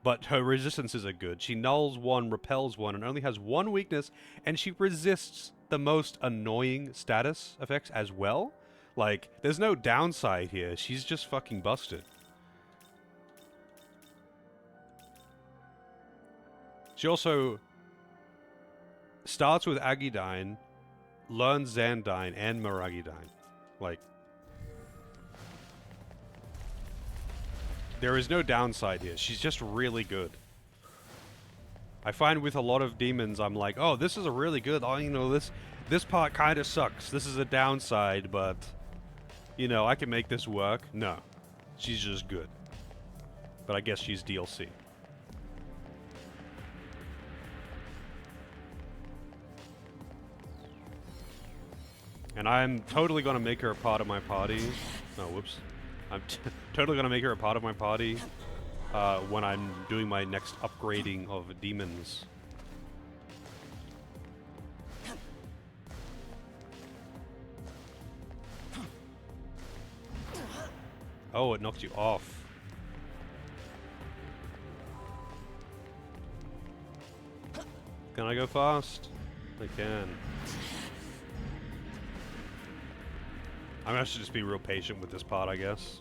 But her resistances are good. She nulls 1, repels 1, and only has 1 weakness, and she resists the most annoying status effects as well. Like, there's no downside here. She's just fucking busted. She also starts with Agidine, learns Xandine and Maragidine. Like, there is no downside here. She's just really good. I find with a lot of demons, I'm like, oh, this is a really good, oh, you know, This part kind of sucks. This is a downside, but, you know, I can make this work. No. She's just good. But I guess she's DLC. And I'm totally gonna make her a part of my party. No, whoops. I'm totally gonna make her a part of my party when I'm doing my next upgrading of demons. Oh, it knocked you off. Can I go fast? I can. I'm gonna have to just be real patient with this part, I guess.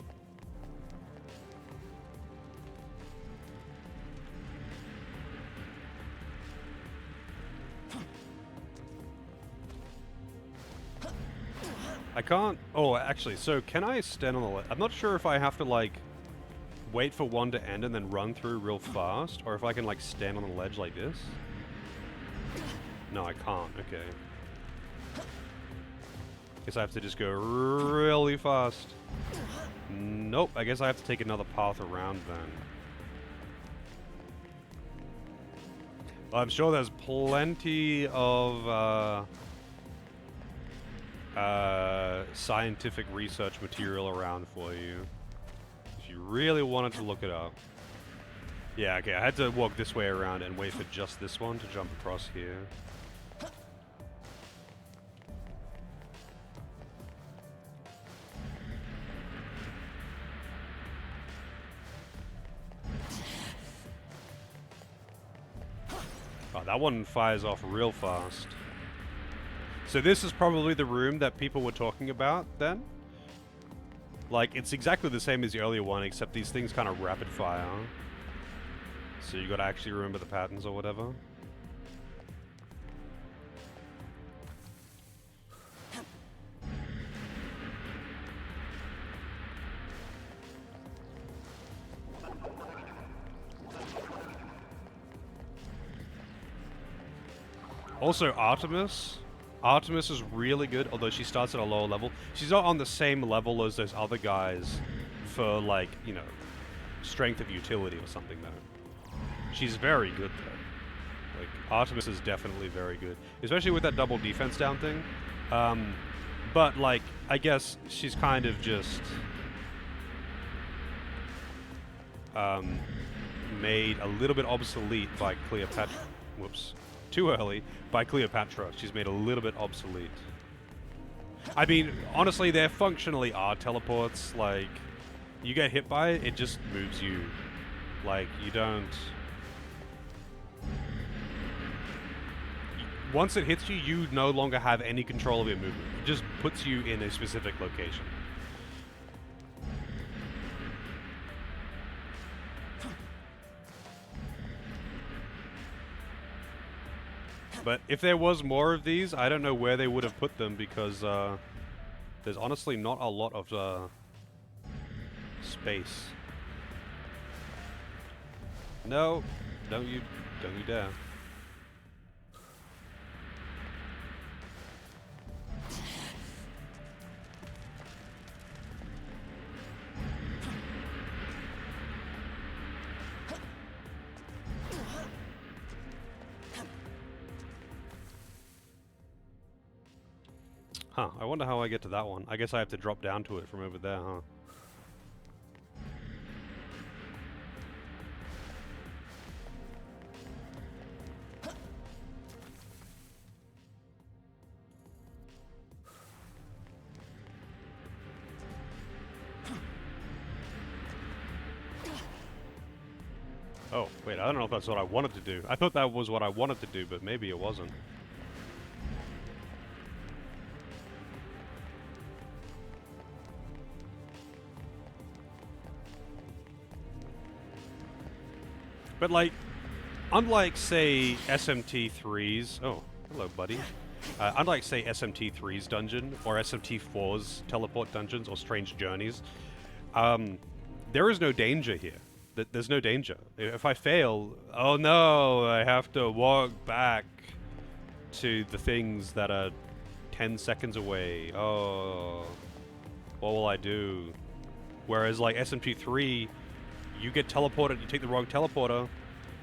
I can't... Oh, actually, so can I stand on the ledge? I'm not sure if I have to, like, wait for one to end and then run through real fast, or if I can, like, stand on the ledge like this. No, I can't. Okay. Guess I have to just go really fast. Nope, I guess I have to take another path around then. Well, I'm sure there's plenty of scientific research material around for you if you really wanted to look it up. Yeah, okay, I had to walk this way around and wait for just this one to jump across here. Oh, that one fires off real fast. So this is probably the room that people were talking about then? Like, it's exactly the same as the earlier one, except these things kind of rapid fire. So you gotta actually remember the patterns or whatever. Also, Artemis is really good, although she starts at a lower level. She's not on the same level as those other guys for, like, you know, strength of utility or something, though. She's very good, though. Like, Artemis is definitely very good. Especially with that double defense down thing. But, like, I guess she's kind of just... made a little bit obsolete by Cleopatra. Whoops. Too early by Cleopatra. She's made a little bit obsolete. I mean, honestly, there functionally are teleports. Like, you get hit by it, it just moves you. Like, you don't... Once it hits you, you no longer have any control of your movement. It just puts you in a specific location. But if there was more of these, I don't know where they would have put them because there's honestly not a lot of space. No, don't you dare. Huh, I wonder how I get to that one. I guess I have to drop down to it from over there, huh? Oh, wait, I don't know if that's what I wanted to do. I thought that was what I wanted to do, but maybe it wasn't. But, like, unlike, say, SMT3's... Oh, hello, buddy. Unlike, say, SMT3's dungeon, or SMT4's teleport dungeons, or Strange Journeys, there is no danger here. There's no danger. If I fail, oh no, I have to walk back to the things that are 10 seconds away. Oh, what will I do? Whereas like SMG3, you get teleported, you take the wrong teleporter,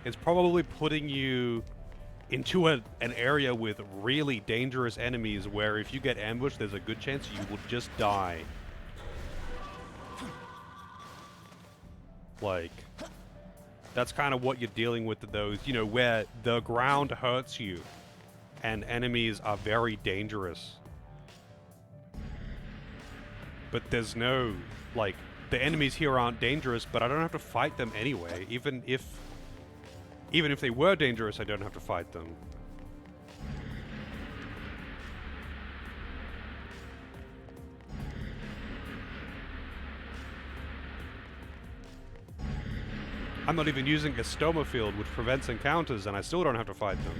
it's probably putting you into an area with really dangerous enemies where if you get ambushed, there's a good chance you will just die. Like, that's kind of what you're dealing with those, you know, where the ground hurts you and enemies are very dangerous. But there's no, like, the enemies here aren't dangerous, but I don't have to fight them anyway. Even if they were dangerous, I don't have to fight them. I'm not even using a stoma field, which prevents encounters, and I still don't have to fight them.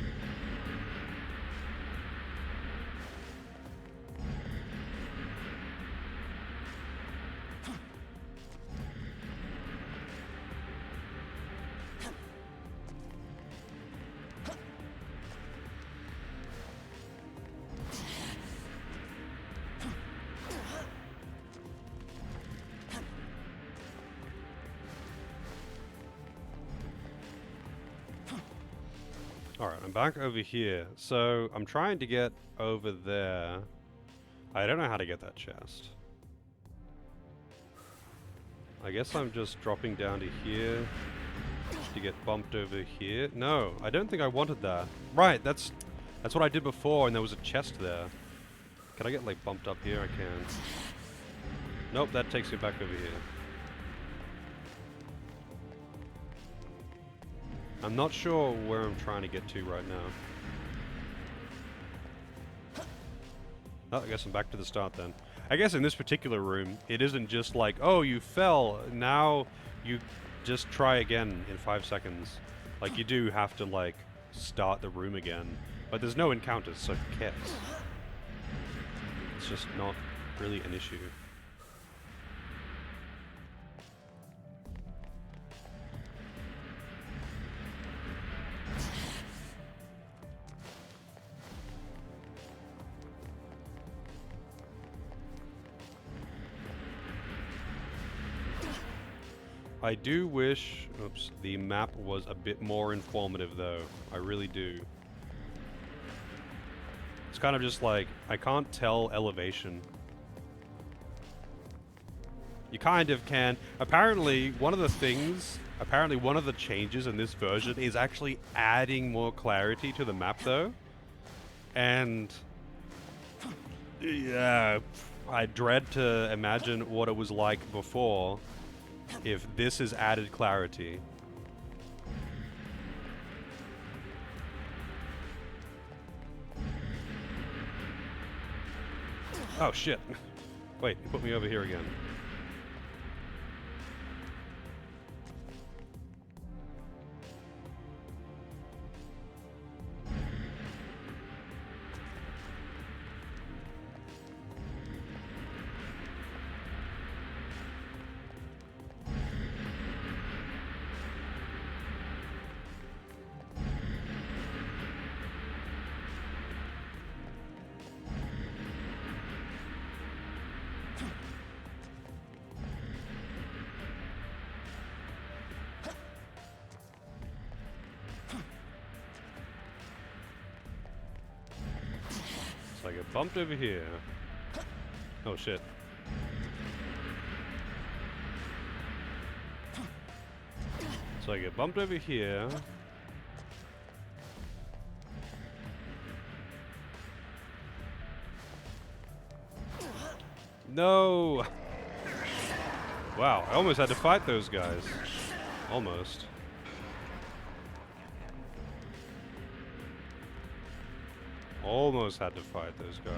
Alright, I'm back over here. So, I'm trying to get over there. I don't know how to get that chest. I guess I'm just dropping down to here to get bumped over here. No, I don't think I wanted that. Right, that's what I did before, and there was a chest there. Can I get, like, bumped up here? I can. Nope, that takes me back over here. I'm not sure where I'm trying to get to right now. Oh, I guess I'm back to the start then. I guess in this particular room, it isn't just like, oh, you fell, now you just try again in 5 seconds. Like, you do have to, like, start the room again. But there's no encounters, so who cares? It's just not really an issue. I do wish, oops, the map was a bit more informative though. I really do. It's kind of just like, I can't tell elevation. You kind of can. Apparently, one of the changes in this version is actually adding more clarity to the map though. And yeah, I dread to imagine what it was like before. If this is added clarity. Oh shit. Wait, you put me over here again. So I get bumped over here. Oh shit. So I get bumped over here. No! Wow, I almost had to fight those guys. Almost. Almost had to fight those guys.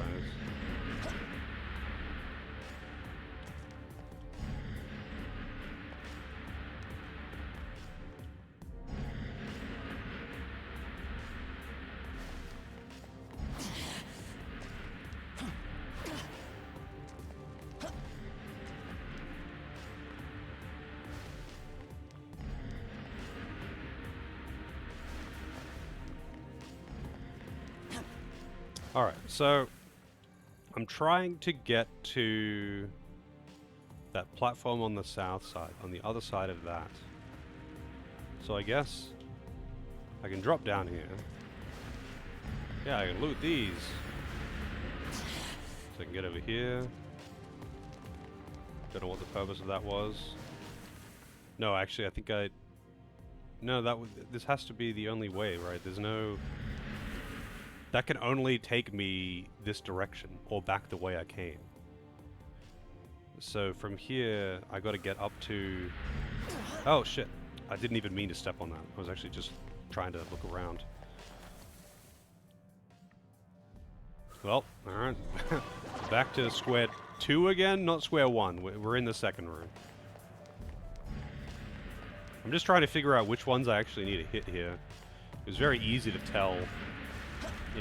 Alright, so I'm trying to get to that platform on the south side, on the other side of that. So I guess I can drop down here. Yeah, I can loot these. So I can get over here. Don't know what the purpose of that was. No, actually, I think I... No, this has to be the only way, right? There's no... That can only take me this direction, or back the way I came. So from here, I gotta get up to... Oh, shit. I didn't even mean to step on that. I was actually just trying to look around. Well, alright. Back to square 2 again, not square 1. We're in the second room. I'm just trying to figure out which ones I actually need to hit here. It was very easy to tell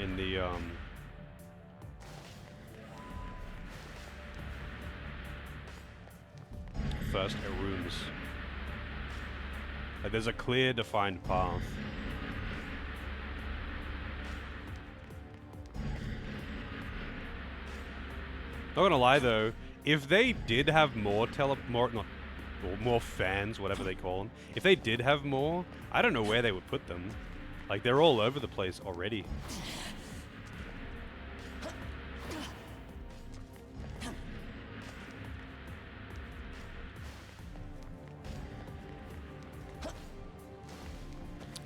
in the, first rooms. Like, there's a clear, defined path. Not gonna lie though, if they did have more more fans, whatever they call them, if they did have more, I don't know where they would put them. Like, they're all over the place already.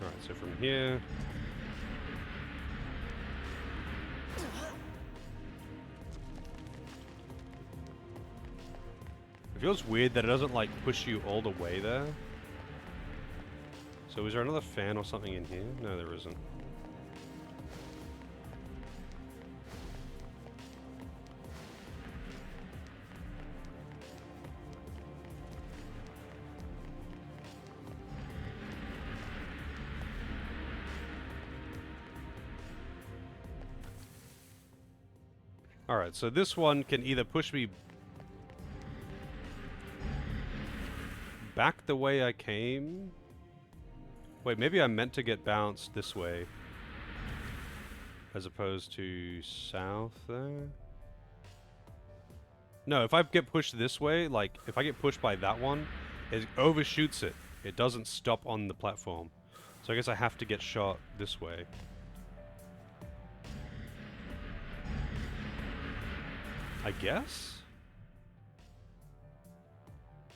Alright, so from here... It feels weird that it doesn't, like, push you all the way there. So is there another fan or something in here? No, there isn't. Alright, so this one can either push me back the way I came. Wait, maybe I meant to get bounced this way as opposed to south there? No, if I get pushed this way, like, if I get pushed by that one, it overshoots it. It doesn't stop on the platform. So I guess I have to get shot this way. I guess?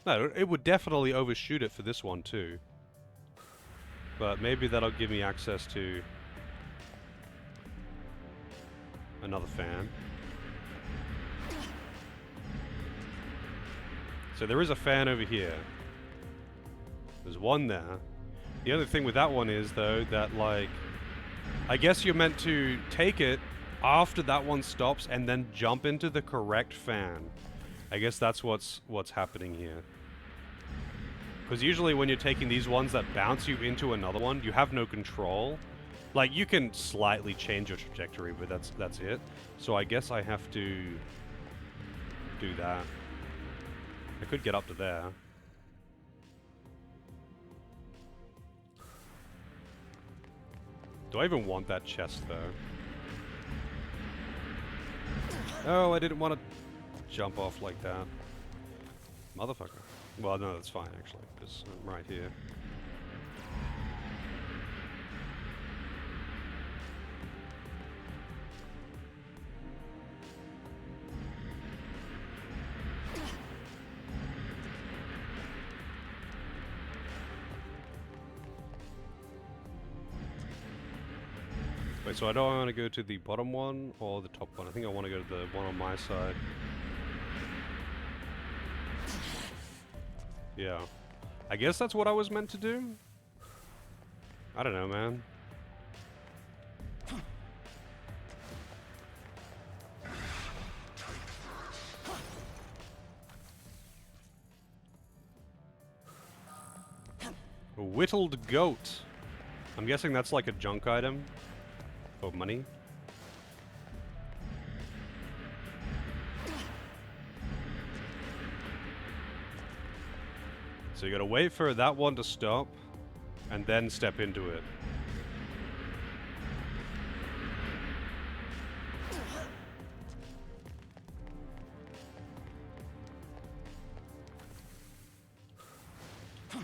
No, it would definitely overshoot it for this one too. But maybe that'll give me access to another fan. So there is a fan over here. There's one there. The other thing with that one is, though, that, like, I guess you're meant to take it after that one stops and then jump into the correct fan. I guess that's what's happening here. Because usually when you're taking these ones that bounce you into another one, you have no control. Like, you can slightly change your trajectory, but that's it. So I guess I have to do that. I could get up to there. Do I even want that chest, though? Oh, I didn't want to jump off like that. Motherfucker. Well, no, that's fine, actually, because I'm right here. Wait, so I don't want to go to the bottom one or the top one. I think I want to go to the one on my side. Yeah. I guess that's what I was meant to do? I don't know, man. A whittled goat. I'm guessing that's like a junk item. For money. So you gotta wait for that one to stop, and then step into it.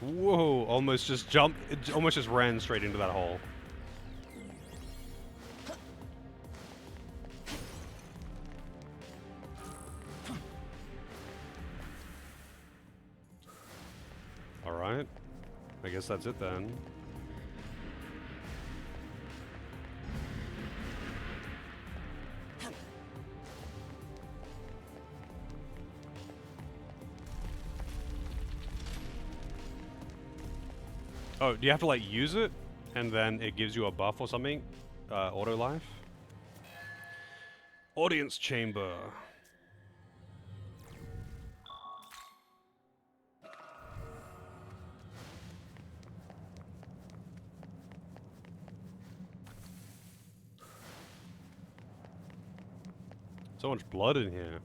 Whoa, almost just jumped, it almost just ran straight into that hole. Alright. I guess that's it then. Oh, do you have to like use it and then it gives you a buff or something? Auto life? Audience chamber. So much blood in here.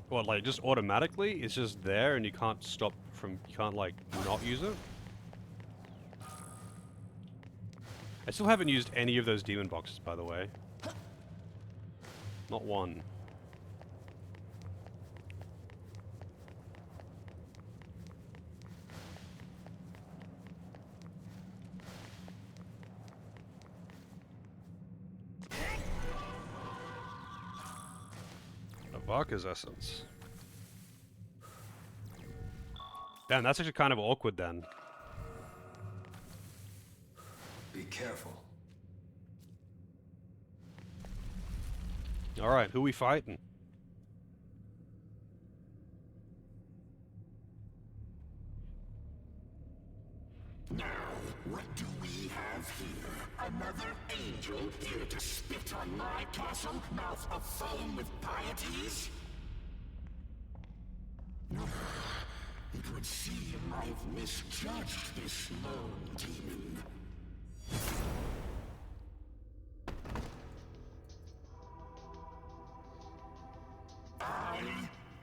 What, like, just automatically? It's just there and you can't stop from... You can't, like, not use it? I still haven't used any of those demon boxes, by the way. Not one. Vodka's essence. Damn, that's actually kind of awkward then. Be careful. Alright, who we fighting? Now, what do we have here? Another angel here to spit on my castle, mouth aflame with pieties? It would seem I've misjudged this lone demon. I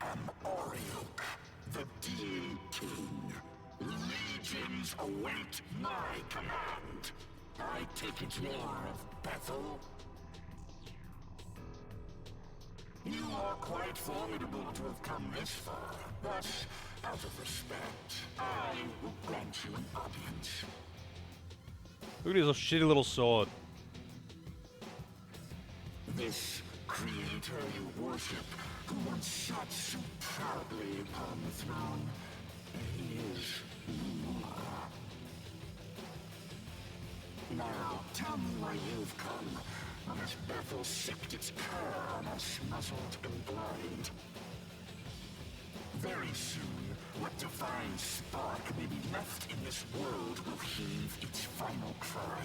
am Oriok, the Demon King. Legions await my command. I take it you are of Bethel? You are quite formidable to have come this far, but out of respect, I will grant you an audience. Look at his shitty little sword. This creator you worship, who once sat so proudly upon the throne, he is no more. Now, tell me why you've come, as Bethel sicked its cur on us, muzzled and blind. Very soon, what divine spark may be left in this world will heave its final cry.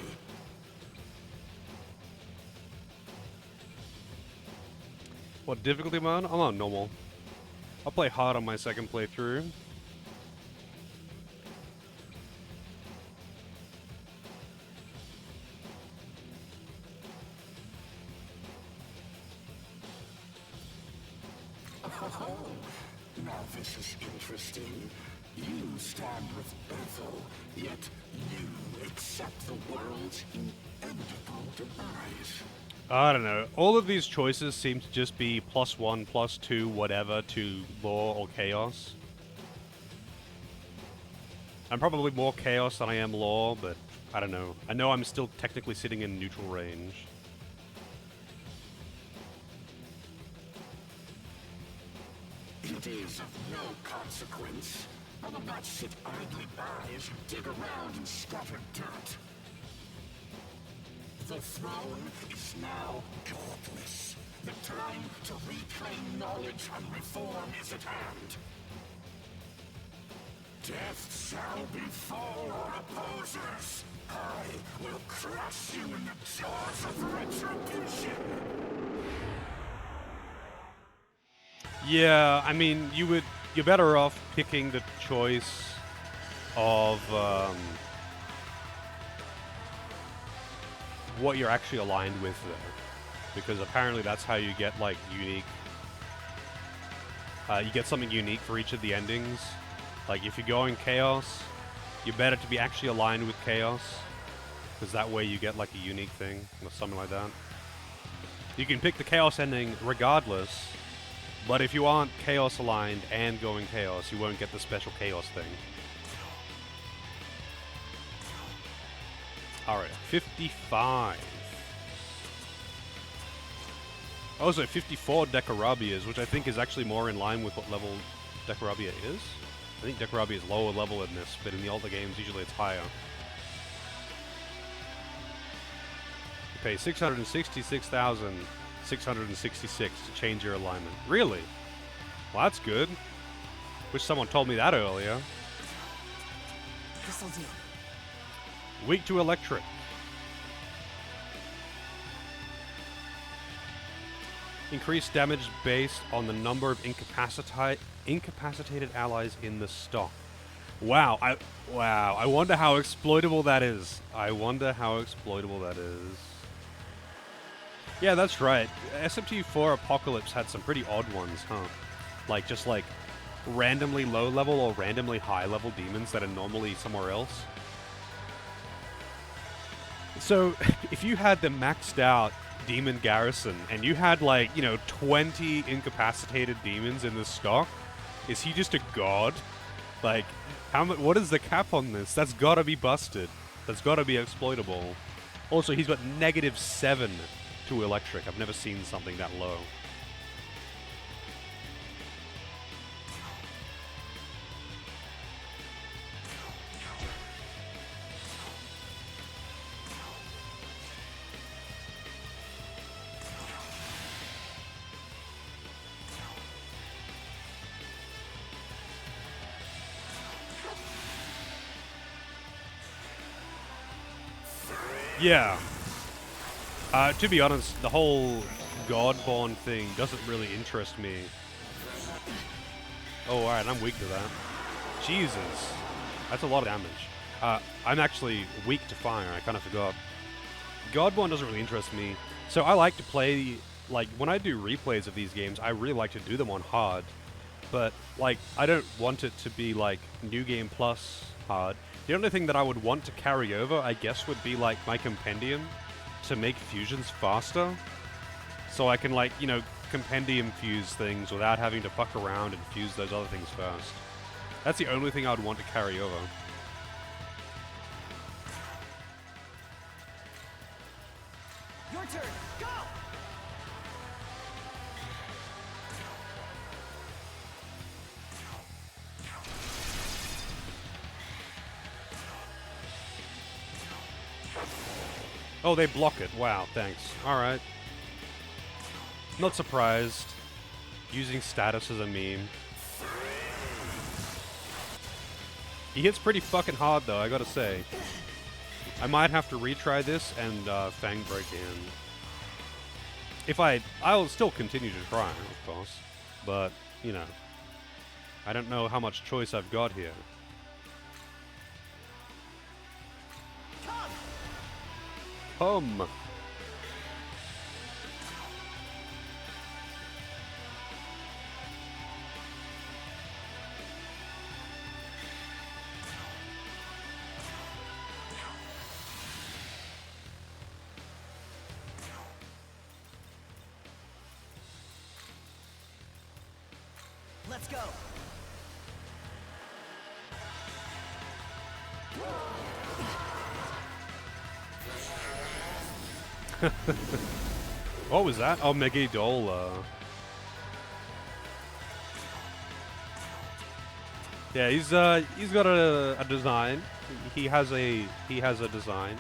What difficulty mode? I'm on normal. I'll play hard on my second playthrough. Oh, now this is interesting. You stand with Bethel, yet you accept the world's inevitable demise. I don't know. All of these choices seem to just be +1, +2, whatever to law or chaos. I'm probably more chaos than I am law, but I don't know. I know I'm still technically sitting in neutral range. It is of no consequence. I will not sit idly by as you dig around in scattered dirt. The throne is now godless. The time to reclaim knowledge and reform is at hand. Death shall befall our opposers. I will crush you in the jaws of retribution. Yeah, I mean, you're better off picking the choice of what you're actually aligned with, though, because apparently that's how you get like unique. You get something unique for each of the endings. Like if you're going chaos, you're better to be actually aligned with chaos. because that way you get like a unique thing or something like that. You can pick the Chaos ending regardless, but if you aren't Chaos aligned and going Chaos, you won't get the special Chaos thing. Alright, 55. Also, 54 Decarabias, which I think is actually more in line with what level Decarabia is. I think Decarabia is lower level in this, but in the older games, usually it's higher. You pay 666,666 to change your alignment. Really? Well, that's good. Wish someone told me that earlier. This'll do. Weak to electric. Increased damage based on the number of incapacitated allies in the stock. Wow, I wonder how exploitable that is. Yeah, that's right. SMT4 Apocalypse had some pretty odd ones, huh? Like, just like randomly low level or randomly high level demons that are normally somewhere else. So, if you had the maxed out demon garrison and you had like, 20 incapacitated demons in the stock, is he just a god? Like, what is the cap on this? That's gotta be busted. That's gotta be exploitable. Also, he's got -7 to electric. I've never seen something that low. Yeah. To be honest, the whole Godborn thing doesn't really interest me. Oh, alright, I'm weak to that. Jesus. That's a lot of damage. I'm actually weak to fire, I kind of forgot. Godborn doesn't really interest me. So I like to play, like, when I do replays of these games, I really like to do them on hard. But, like, I don't want it to be, like, New Game Plus hard. The only thing that I would want to carry over, I guess, would be, like, my compendium to make fusions faster. So I can, like, compendium fuse things without having to fuck around and fuse those other things first. That's the only thing I would want to carry over. Your turn. Go! Oh, they block it. Wow, thanks. Alright. Not surprised. Using status as a meme. He hits pretty fucking hard, though, I gotta say. I might have to retry this and Fang Break in. If I'll still continue to try, of course. But, I don't know how much choice I've got here. Come! Let's go. What was that? Oh, Megidola. Yeah, he's got a design. He has a design.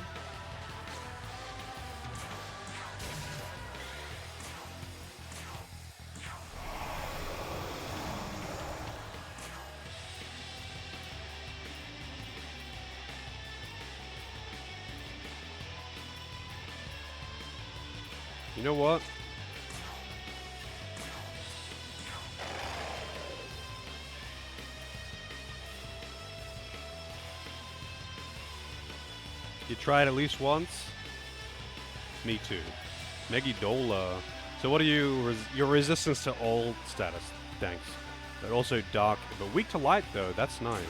You know what? You tried at least once? Me too. Megidola. So what are you? Your resistance to all status. Thanks. But also dark, but weak to light though. That's nice.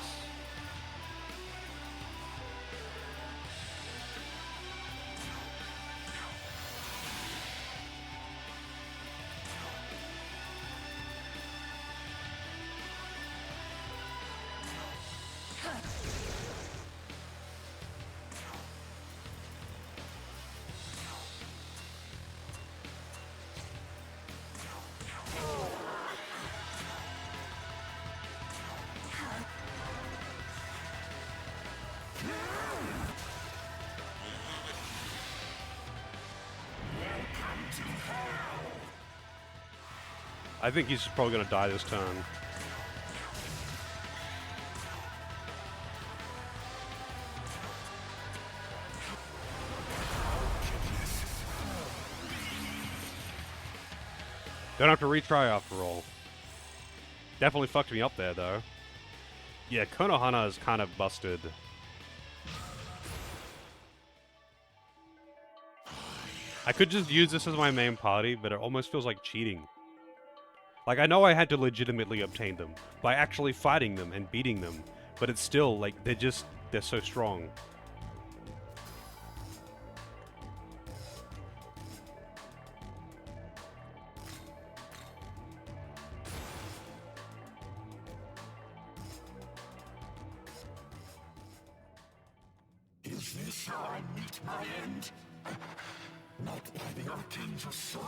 I think he's probably gonna die this turn. Don't have to retry after all. Definitely fucked me up there, though. Yeah, Konohana is kind of busted. I could just use this as my main party, but it almost feels like cheating. Like, I know I had to legitimately obtain them by actually fighting them and beating them, but it's still, like, they're so strong. Is this how I meet my end? Not by the Archangel's sword,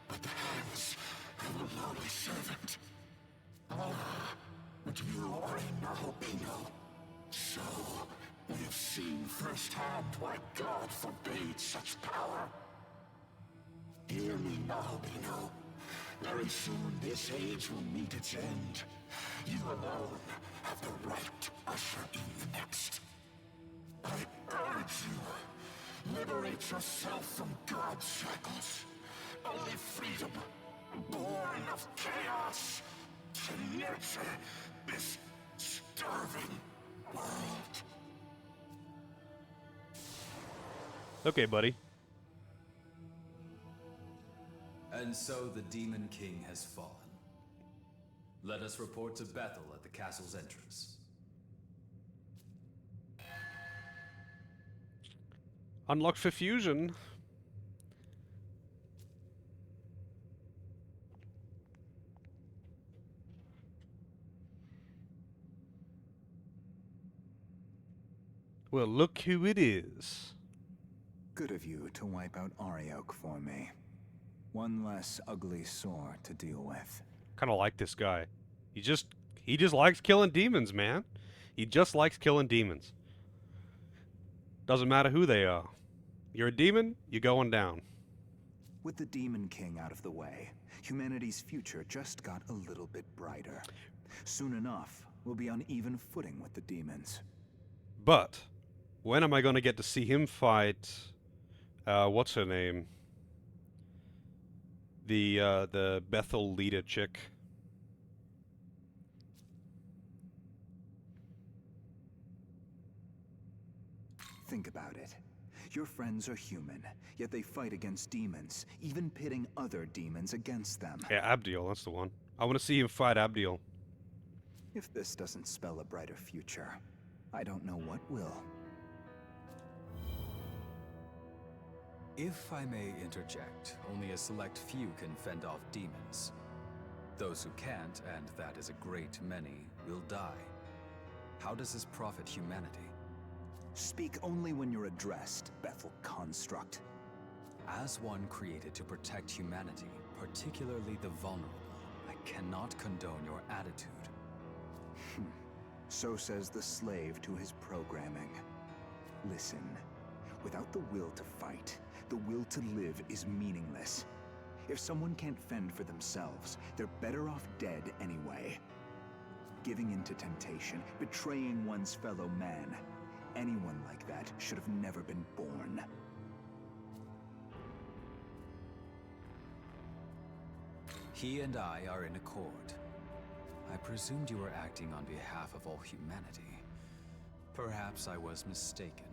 but the hands of a lowly servant. Ah, but you are a Nahobino. So, we have seen firsthand why God forbade such power. Hear me, Nahobino. Very soon this age will meet its end. You alone have the right to usher in the next. I urge you, liberate yourself from God's shackles. Only freedom, born of chaos, can nurture this starving world. Okay, buddy. And so the Demon King has fallen. Let us report to Bethel at the castle's entrance. Unlocked for fusion. Well, look who it is. Good of you to wipe out Ariok for me. One less ugly sore to deal with. Kind of like this guy. He just likes killing demons, man. He just likes killing demons. Doesn't matter who they are. You're a demon, you're going down. With the Demon King out of the way, humanity's future just got a little bit brighter. Soon enough, we'll be on even footing with the demons. But when am I going to get to see him fight what's her name? The Bethel leader chick. Think about it. Your friends are human, yet they fight against demons, even pitting other demons against them. Yeah, Abdiel, that's the one. I want to see him fight Abdiel. If this doesn't spell a brighter future, I don't know what will. If I may interject, only a select few can fend off demons. Those who can't, and that is a great many, will die. How does this profit humanity? Speak only when you're addressed, Bethel construct. As one created to protect humanity, particularly the vulnerable, I cannot condone your attitude. So says the slave to his programming. Listen, without the will to fight, the will to live is meaningless. If someone can't fend for themselves, they're better off dead anyway. Giving in to temptation, betraying one's fellow man. Anyone like that should have never been born. He and I are in accord. I presumed you were acting on behalf of all humanity. Perhaps I was mistaken.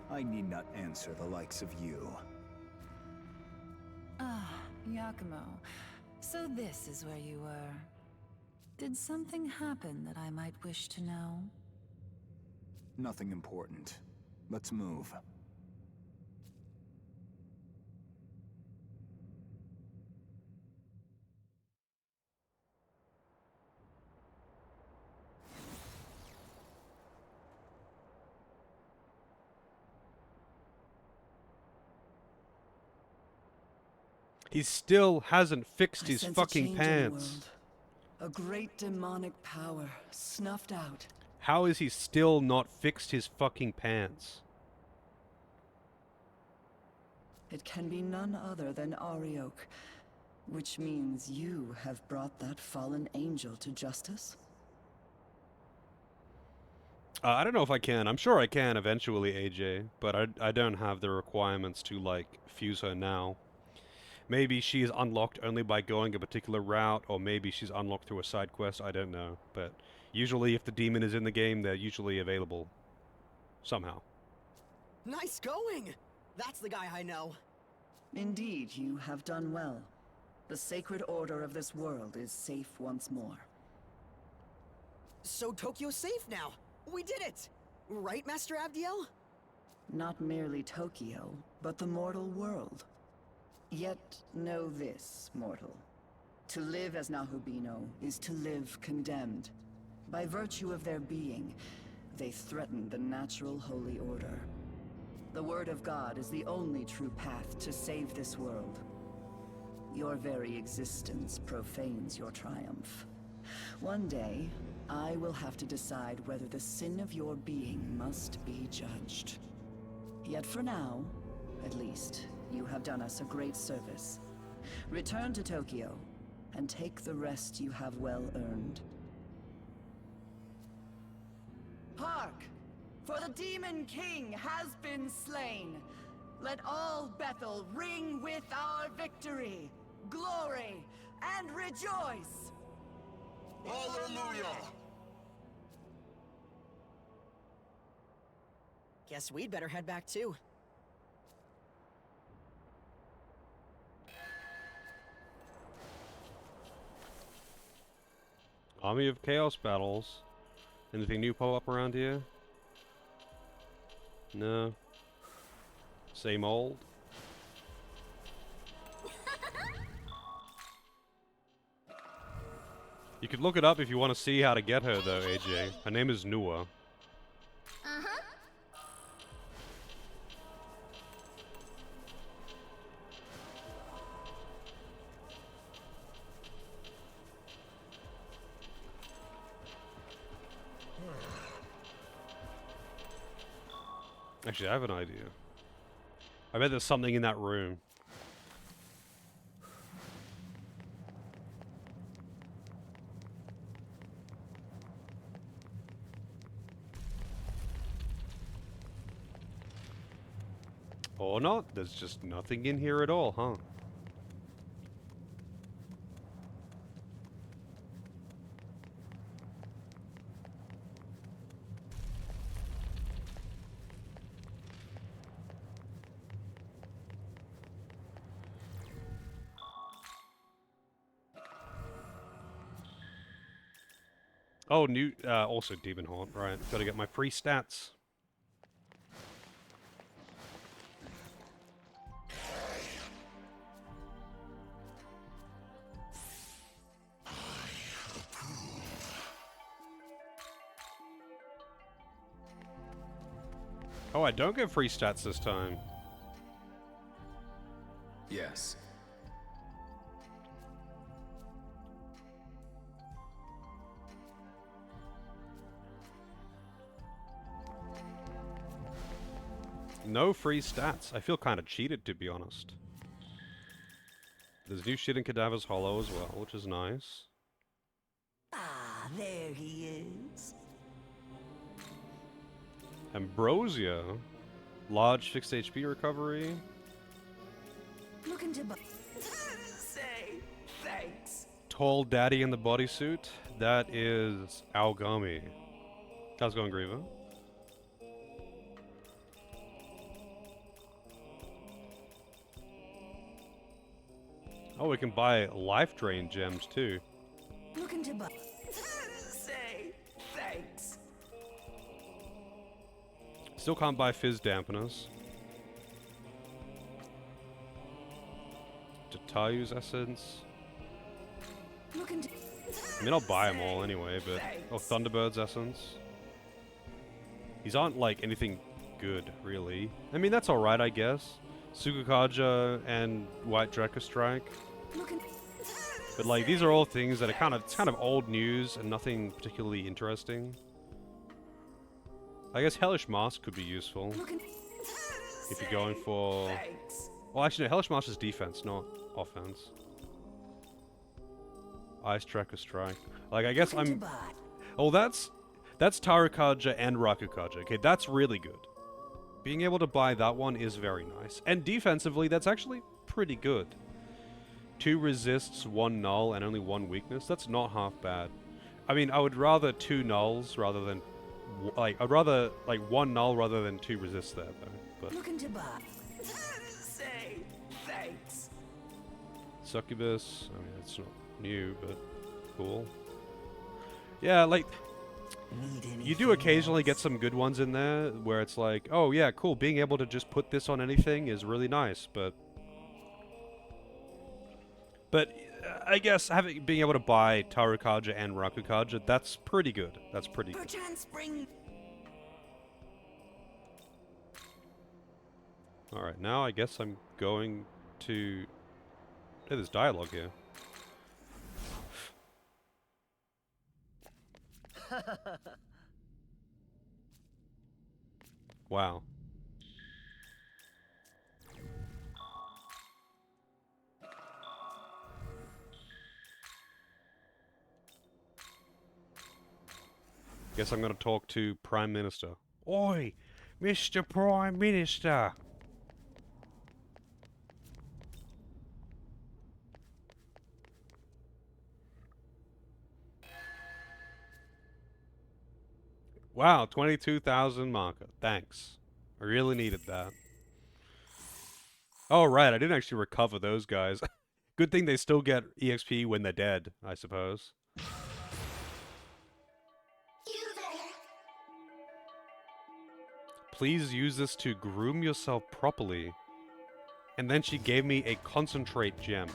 I need not answer the likes of you. Ah, Yakumo. So this is where you were. Did something happen that I might wish to know? Nothing important. Let's move. He still hasn't fixed I his sense a fucking change in the pants. world. A great demonic power, snuffed out. How is he still not fixed his fucking pants? It can be none other than Ariok. Which means you have brought that fallen angel to justice? I don't know if I can. I'm sure I can eventually, AJ, but I don't have the requirements to, like, fuse her now. Maybe she is unlocked only by going a particular route, or maybe she's unlocked through a side quest, I don't know. But usually if the demon is in the game, they're usually available. Somehow. Nice going! That's the guy I know. Indeed, you have done well. The sacred order of this world is safe once more. So Tokyo's safe now! We did it! Right, Master Abdiel? Not merely Tokyo, but the mortal world. Yet know this, mortal. To live as Nahubino is to live condemned. By virtue of their being, they threaten the natural holy order. The word of God is the only true path to save this world. Your very existence profanes your triumph. One day, I will have to decide whether the sin of your being must be judged. Yet for now, at least, you have done us a great service. Return to Tokyo, and take the rest you have well earned. Hark! For the Demon King has been slain! Let all Bethel ring with our victory, glory, and rejoice! Hallelujah! Guess we'd better head back too. Army of Chaos battles. Anything new pop up around here? No. Same old. You could look it up if you want to see how to get her though, AJ. Her name is Nua. Uh-huh. Actually, I have an idea. I bet there's something in that room. Or not. There's just nothing in here at all, huh? Oh, new, also Demon Haunt, right. Gotta get my free stats. Oh, I don't get free stats this time. Yes. No free stats. I feel kind of cheated, to be honest. There's new shit in Cadaver's Hollow as well, which is nice. Ah, there he is. Ambrosia. Large fixed HP recovery. Looking to say thanks. Tall daddy in the bodysuit. That is Aogami. How's it going, Griever? Oh, we can buy life drain gems too. Looking to say thanks. Still can't buy fizz dampeners. Tatayu's essence. Looking to I mean, I'll buy them all anyway, but... Oh, Thunderbird's essence. These aren't, like, anything good, really. I mean, that's alright, I guess. Sukukaja and White Draco Strike. But, like, these are all things that are it's kind of old news and nothing particularly interesting. I guess Hellish Mask could be useful. If you're going for... Well, actually, no, Hellish Mask is defense, not offense. Ice Tracker Strike. Like, I guess I'm... Oh, that's Tarukaja and Rakukaja. Okay, that's really good. Being able to buy that one is very nice. And defensively, that's actually pretty good. 2 resists, 1 null, and only 1 weakness. That's not half bad. I mean, I would rather 2 nulls rather than... Like, I'd rather, like, 1 null rather than 2 resists there, though. But Looking to buy. Say thanks. Succubus, I mean, it's not new, but cool. Yeah, like, you do occasionally get some good ones in there where it's like, oh yeah, cool, being able to just put this on anything is really nice, but I guess being able to buy Tarukaja and Rakukaja, that's pretty good. That's pretty good. Alright, now I guess I'm going to... Hey, there's dialogue here. Wow. Guess I'm gonna talk to Prime Minister. Oi! Mr. Prime Minister! Wow, 22,000 marker. Thanks. I really needed that. Oh, right, I didn't actually recover those guys. Good thing they still get EXP when they're dead, I suppose. Please use this to groom yourself properly. And then she gave me a concentrate gem.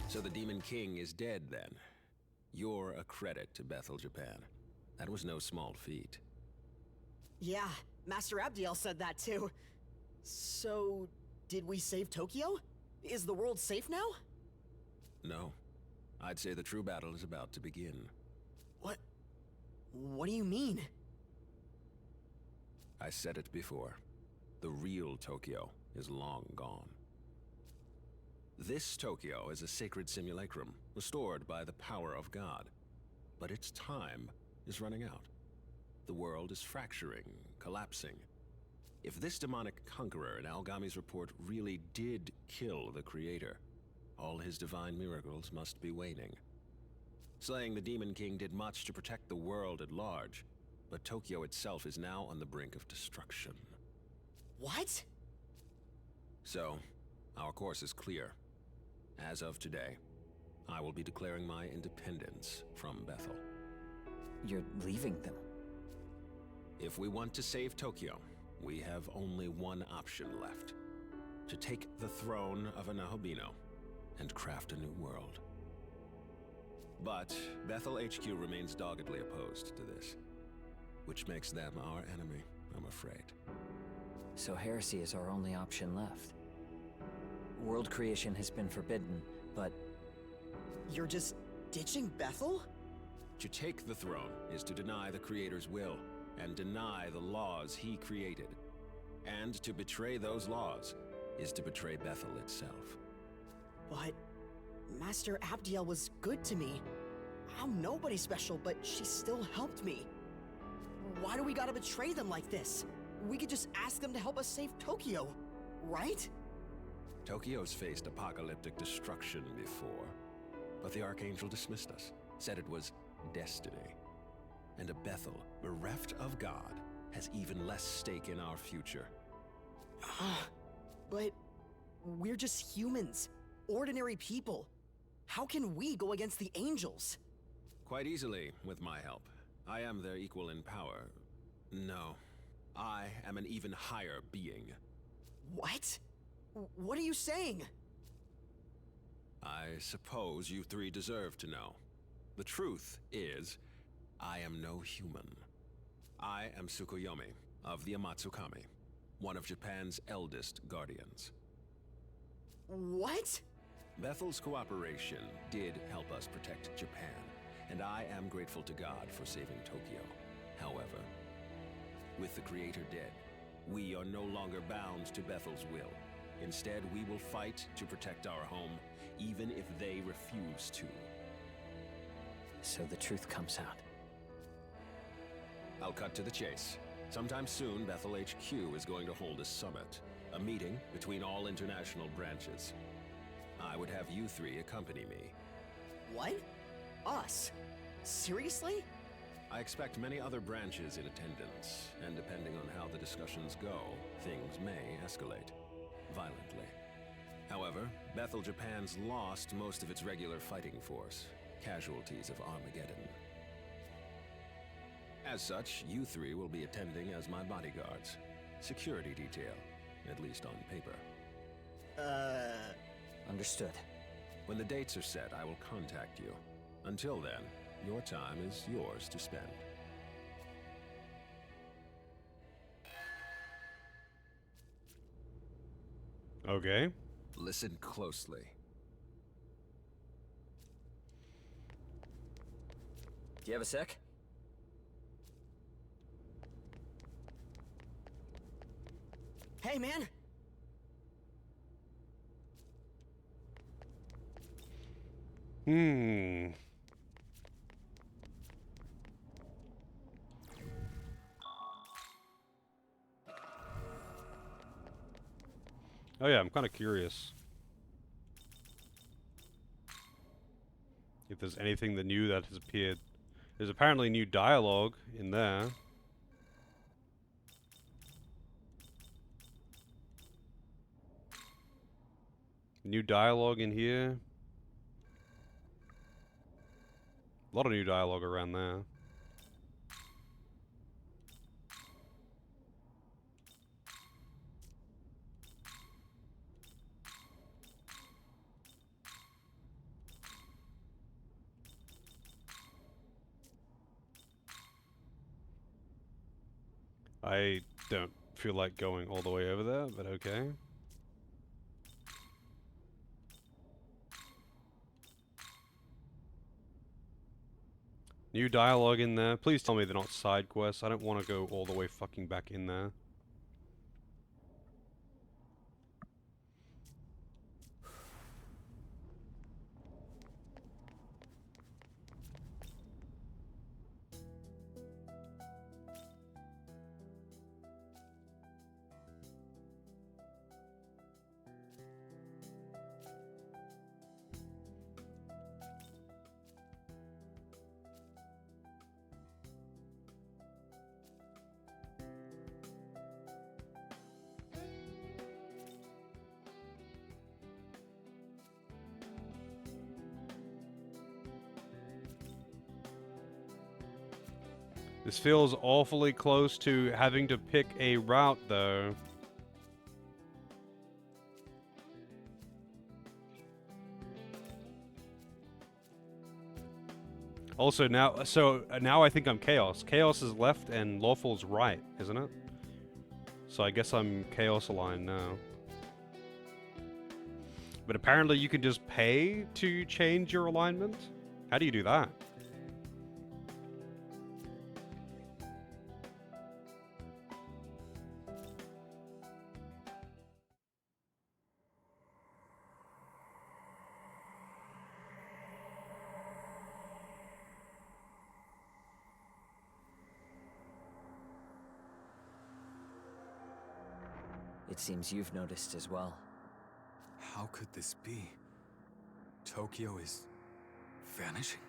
So the Demon King is dead, then. You're a credit to Bethel, Japan. That was no small feat. Yeah, Master Abdiel said that too. So, did we save Tokyo? Is the world safe now? No. I'd say the true battle is about to begin. What do you mean? I said it before. The real Tokyo is long gone. This Tokyo is a sacred simulacrum, restored by the power of God. But its time is running out. The world is fracturing, collapsing. If this demonic conqueror in Algami's report really did kill the Creator, all his divine miracles must be waning. Slaying the Demon King did much to protect the world at large, but Tokyo itself is now on the brink of destruction. What? So, our course is clear. As of today, I will be declaring my independence from Bethel. You're leaving them? If we want to save Tokyo, we have only one option left. To take the throne of Anahobino and craft a new world. But Bethel HQ remains doggedly opposed to this, which makes them our enemy, I'm afraid. So heresy is our only option left. World creation has been forbidden, but... You're just ditching Bethel? To take the throne is to deny the Creator's will, and deny the laws he created. And to betray those laws is to betray Bethel itself. But Master Abdiel was good to me. I'm nobody special, but she still helped me. Why do we gotta betray them like this? We could just ask them to help us save Tokyo, right? Tokyo's faced apocalyptic destruction before, but the Archangel dismissed us, said it was destiny. And a Bethel, bereft of God, has even less stake in our future. But we're just humans, ordinary people. How can we go against the angels? Quite easily, with my help. I am their equal in power. No, I am an even higher being. What? What are you saying? I suppose you three deserve to know. The truth is, I am no human. I am Tsukuyomi of the Amatsukami, one of Japan's eldest guardians. What? Bethel's cooperation did help us protect Japan, and I am grateful to God for saving Tokyo. However, with the Creator dead, we are no longer bound to Bethel's will. Instead, we will fight to protect our home, even if they refuse to. So the truth comes out. I'll cut to the chase. Sometime soon, Bethel HQ is going to hold a summit. A meeting between all international branches. I would have you three accompany me. What? Us? Seriously? I expect many other branches in attendance, and depending on how the discussions go, things may escalate. Violently. However, Bethel Japan's lost most of its regular fighting force. Casualties of Armageddon. As such, you three will be attending as my bodyguards. Security detail, at least on paper. Understood. When the dates are set, I will contact you. Until then, your time is yours to spend. Okay. Listen closely. Do you have a sec? Hey, man! Oh yeah, I'm kind of curious if there's anything that new that has appeared. There's apparently new dialogue in there. New dialogue in here. A lot of new dialogue around there. I don't feel like going all the way over there, but okay. New dialogue in there. Please tell me they're not side quests. I don't want to go all the way fucking back in there. This feels awfully close to having to pick a route, though. Also, now I think I'm Chaos. Chaos is left and Lawful's right, isn't it? So I guess I'm Chaos aligned now. But apparently you can just pay to change your alignment? How do you do that? It seems you've noticed as well. How could this be? Tokyo is vanishing?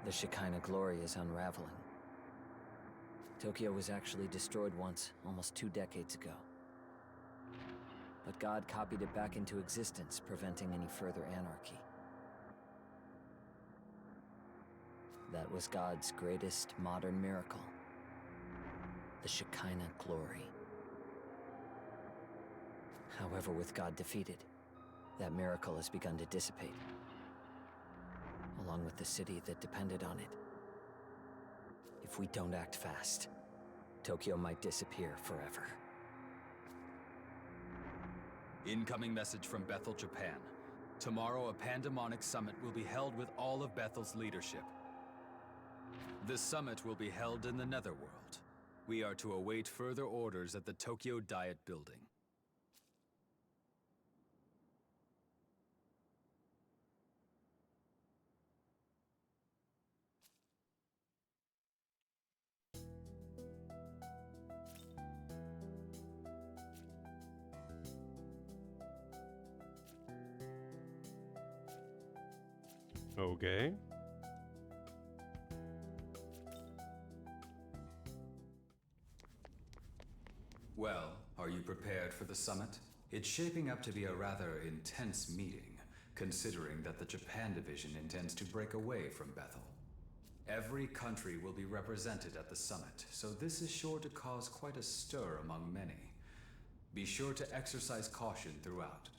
The Shekinah glory is unraveling. Tokyo was actually destroyed once, almost 2 decades ago. But God copied it back into existence, preventing any further anarchy. That was God's greatest modern miracle. The Shekinah glory. However, with God defeated, that miracle has begun to dissipate, along with the city that depended on it. If we don't act fast, Tokyo might disappear forever. Incoming message from Bethel, Japan. Tomorrow, a pandemonic summit will be held with all of Bethel's leadership. This summit will be held in the Netherworld. We are to await further orders at the Tokyo Diet Building. Okay. Well, are you prepared for the summit? It's shaping up to be a rather intense meeting, considering that the Japan division intends to break away from Bethel. Every country will be represented at the summit, so this is sure to cause quite a stir among many. Be sure to exercise caution throughout.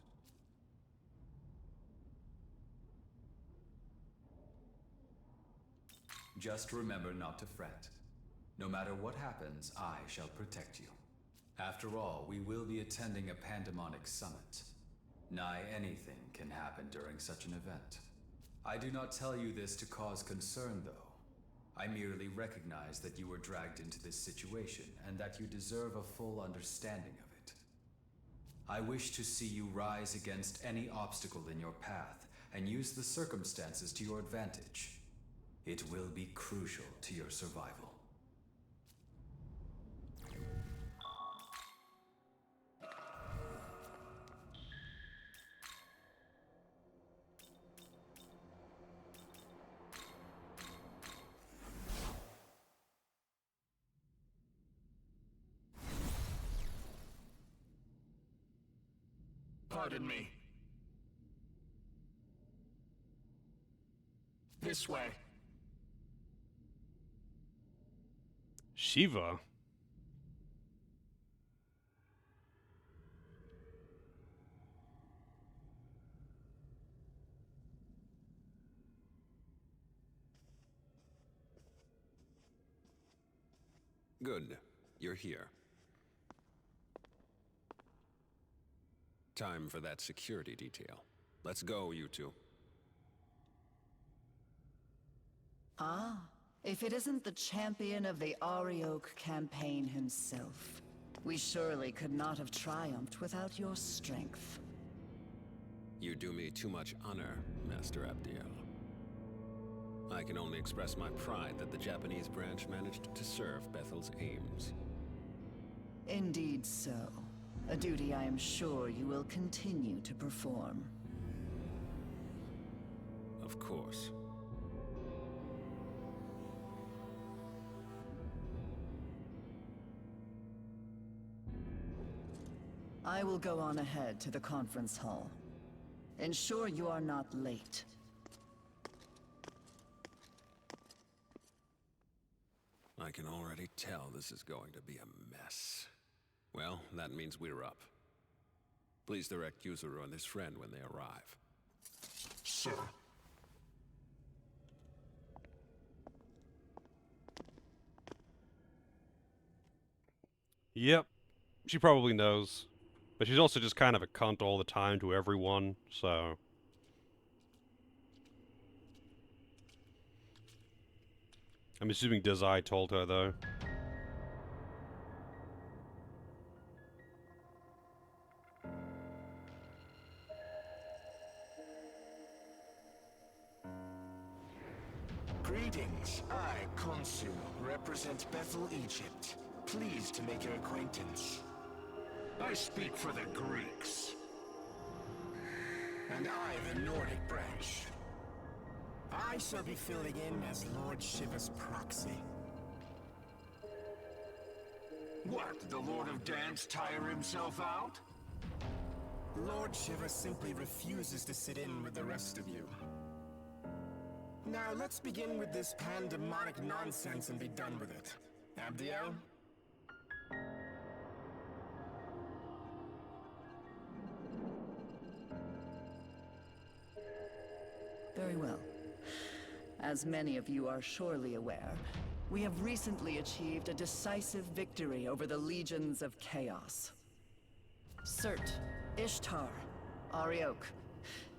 Just remember not to fret. No matter what happens, I shall protect you. After all, we will be attending a pandemonic summit. Nigh anything can happen during such an event. I do not tell you this to cause concern, though. I merely recognize that you were dragged into this situation and that you deserve a full understanding of it. I wish to see you rise against any obstacle in your path and use the circumstances to your advantage. It will be crucial to your survival. Pardon me. This way. Shiva? Good. You're here. Time for that security detail. Let's go, you two. Ah, if it isn't the champion of the Arioke campaign himself. We surely could not have triumphed without your strength. You do me too much honor, Master Abdiel. I can only express my pride that the Japanese branch managed to serve Bethel's aims. Indeed so. A duty I am sure you will continue to perform. Of course. I will go on ahead to the conference hall. Ensure you are not late. I can already tell this is going to be a mess. Well, that means we're up. Please direct Yuzuru and his friend when they arrive. Sir. Yep. She probably knows. But she's also just kind of a cunt all the time to everyone, so... I'm assuming Dazai told her, though. Greetings. I, Konsu, represent Bethel, Egypt. Pleased to make your acquaintance. I speak for the Greeks. And I, the Nordic branch. I shall be filling in as Lord Shiva's proxy. What, the Lord of Dance tire himself out? Lord Shiva simply refuses to sit in with the rest of you. Now let's begin with this pandemonic nonsense and be done with it. Abdiel? Very well. As many of you are surely aware, we have recently achieved a decisive victory over the legions of chaos. Surt, Ishtar, Arioke.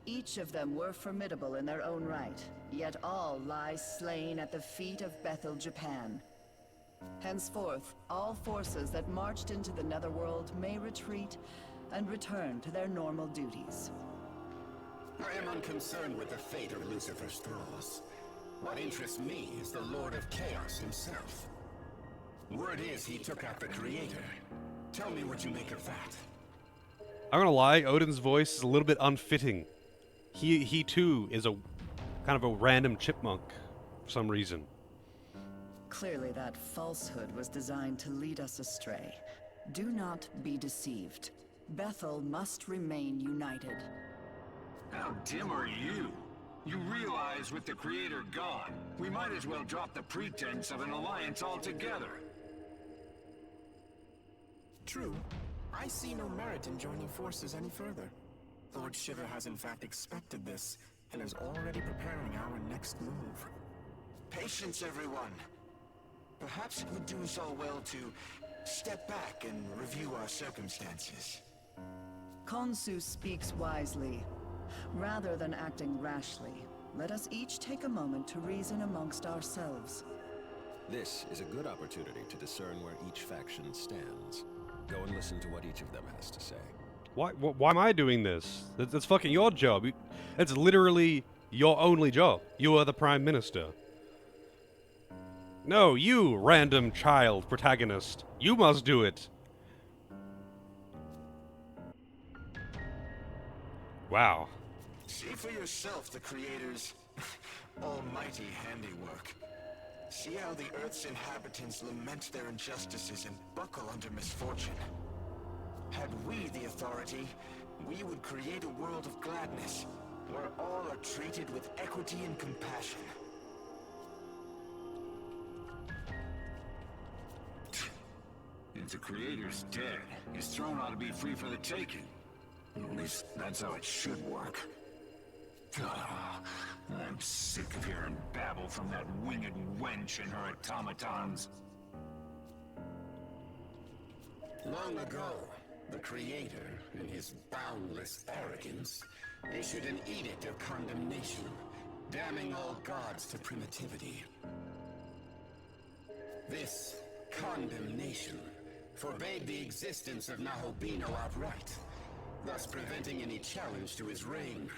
Each of them were formidable in their own right, yet all lie slain at the feet of Bethel, Japan. Henceforth, all forces that marched into the Netherworld may retreat and return to their normal duties. I am unconcerned with the fate of Lucifer's thralls. What interests me is the Lord of Chaos himself. Word is he took out the Creator. Tell me what you make of that. I'm gonna lie, Odin's voice is a little bit unfitting. He too is a kind of a random chipmunk for some reason. Clearly that falsehood was designed to lead us astray. Do not be deceived. Bethel must remain united. How dim are you? You realize with the Creator gone, we might as well drop the pretense of an alliance altogether. True. I see no merit in joining forces any further. Lord Shiva has in fact expected this, and is already preparing our next move. Patience, everyone. Perhaps it would do us all well to step back and review our circumstances. Khonsu speaks wisely. Rather than acting rashly, let us each take a moment to reason amongst ourselves. This is a good opportunity to discern where each faction stands. Go and listen to what each of them has to say. Why am I doing this? That's fucking your job. It's literally your only job. You are the Prime Minister. No, you, random child protagonist. You must do it. Wow. See for yourself the Creator's almighty handiwork. See how the Earth's inhabitants lament their injustices and buckle under misfortune. Had we the authority, we would create a world of gladness, where all are treated with equity and compassion. If the Creator's dead, his throne ought to be free for the taking. At least that's how it should work. I'm sick of hearing babble from that winged wench and her automatons. Long ago, the Creator, in his boundless arrogance, issued an edict of condemnation, damning all gods to primitivity. This condemnation forbade the existence of Nahobino outright, thus preventing any challenge to his reign.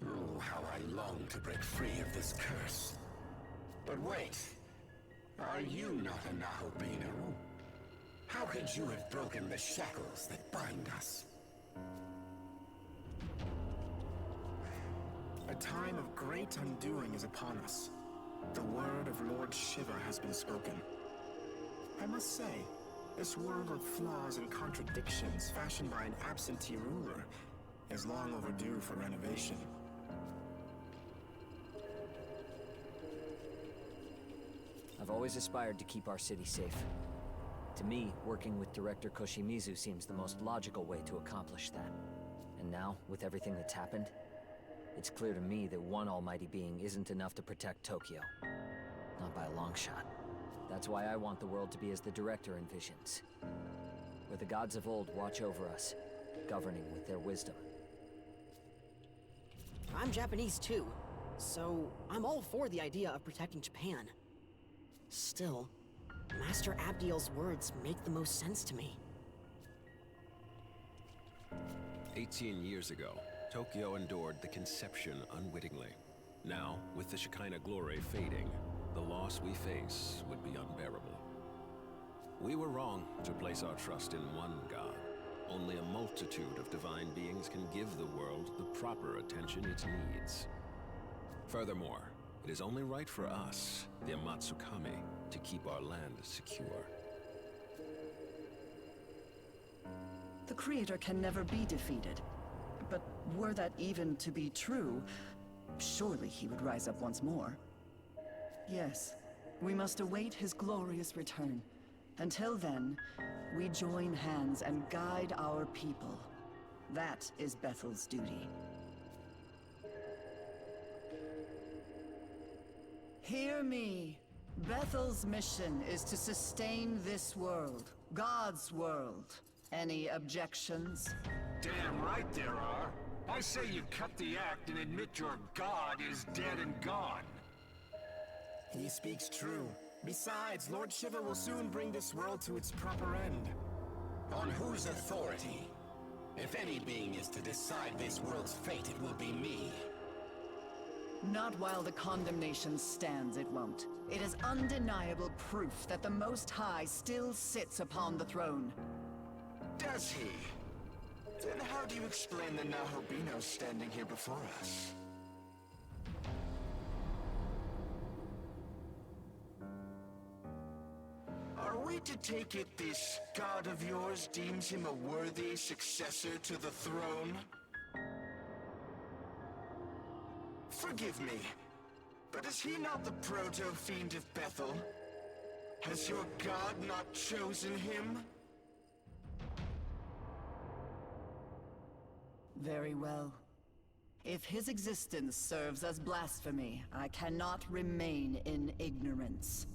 Oh, how I long to break free of this curse. But wait, are you not a Nahobino? How could you have broken the shackles that bind us? A time of great undoing is upon us. The word of Lord Shiva has been spoken. I must say, this world of flaws and contradictions fashioned by an absentee ruler is long overdue for renovation. I've always aspired to keep our city safe. To me, working with Director Koshimizu seems the most logical way to accomplish that. And now, with everything that's happened, it's clear to me that one almighty being isn't enough to protect Tokyo. Not by a long shot. That's why I want the world to be as the Director envisions. Where the gods of old watch over us, governing with their wisdom. I'm Japanese too, so I'm all for the idea of protecting Japan. Still, Master Abdiel's words make the most sense to me. 18 years ago, Tokyo endured the conception unwittingly. Now, with the Shekinah glory fading, the loss we face would be unbearable. We were wrong to place our trust in one God. Only a multitude of divine beings can give the world the proper attention it needs. Furthermore, it is only right for us, the Amatsukami, to keep our land secure. The Creator can never be defeated. But were that even to be true, surely he would rise up once more. Yes, we must await his glorious return. Until then, we join hands and guide our people. That is Bethel's duty. Hear me. Bethel's mission is to sustain this world, God's world. Any objections? Damn right there are. I say you cut the act and admit your god is dead and gone. He speaks true. Besides, Lord Shiva will soon bring this world to its proper end. On whose authority? If any being is to decide this world's fate, it will be me. Not while the condemnation stands, it won't. It is undeniable proof that the Most High still sits upon the throne. Does he? Then how do you explain the Nahobino standing here before us? Are we to take it this god of yours deems him a worthy successor to the throne? Forgive me, but is he not the proto-fiend of Bethel? Has your god not chosen him? Very well. If his existence serves as blasphemy, I cannot remain in ignorance.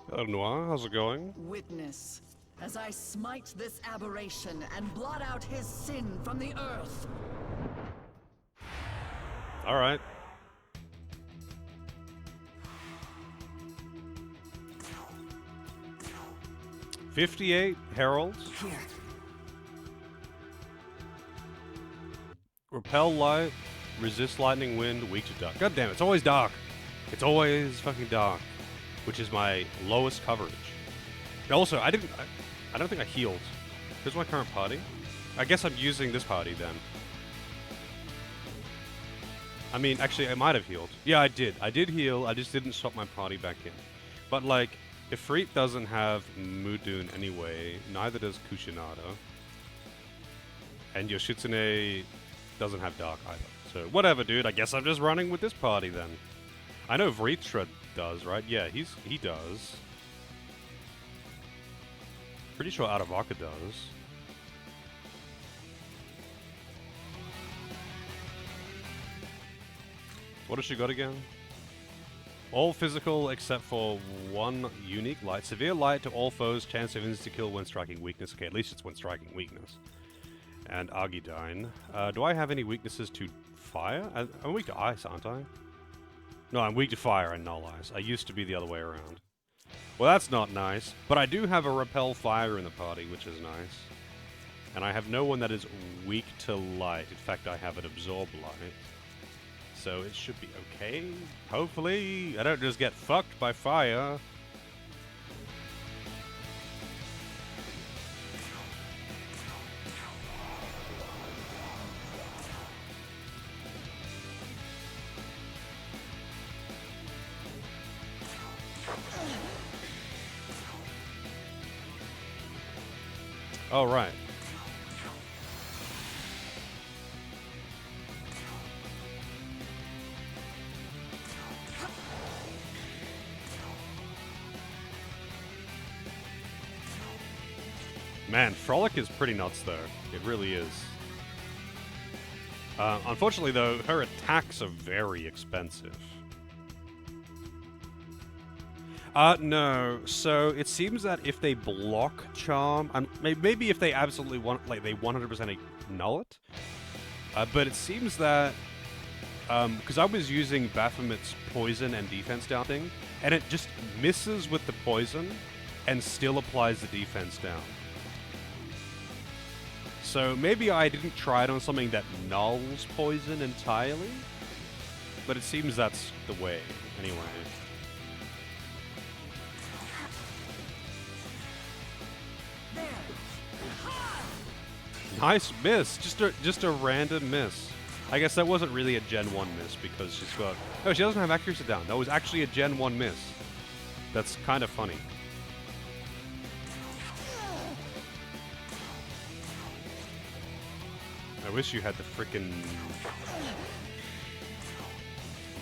Hello, Noir. How's it going? Witness, as I smite this aberration and blot out his sin from the earth. All right. $58 heralds. Repel light, resist lightning wind, weak to dark. God damn it, it's always dark. It's always fucking dark. Which is my lowest coverage. Also, I don't think I healed. Here's my current party. I guess I'm using this party then. I mean, actually, I might have healed. Yeah, I did. I did heal. I just didn't swap my party back in. But, like, Ifrit doesn't have Mudun anyway. Neither does Kushinada. And Yoshitsune doesn't have Dark either. So, whatever, dude. I guess I'm just running with this party then. I know Vritra does, right? Yeah, he does. Pretty sure Adavaka does. What does she got again? All physical except for one unique light. Severe light to all foes. Chance of insta-kill when striking weakness. Okay, at least it's when striking weakness. And Argidine. Do I have any weaknesses to fire? I'm weak to ice, aren't I? No, I'm weak to fire and null ice. I used to be the other way around. Well, that's not nice. But I do have a repel fire in the party, which is nice. And I have no one that is weak to light. In fact, I have an absorb light. So it should be okay. Hopefully, I don't just get fucked by fire. Oh, right. Man, Frolic is pretty nuts, though. It really is. Unfortunately, though, her attacks are very expensive. No. So it seems that if they block Charm, and maybe if they absolutely want, like, they 100% null it. But it seems that, because I was using Baphomet's poison and defense down thing, and it just misses with the poison and still applies the defense down. So maybe I didn't try it on something that nulls poison entirely, but it seems that's the way, anyway. Nice miss, just a random miss. I guess that wasn't really a Gen 1 miss because she's got... Oh, she doesn't have accuracy down. That was actually a Gen 1 miss. That's kind of funny. I wish you had the frickin'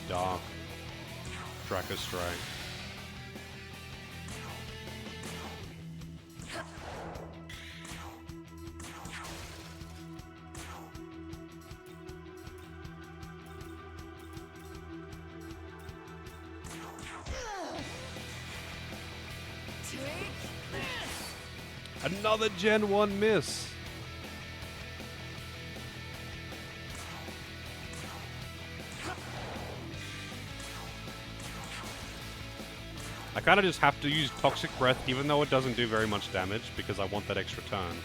Dark Tracker Strike. Another Gen 1 miss. I kind of just have to use Toxic Breath even though it doesn't do very much damage because I want that extra turn.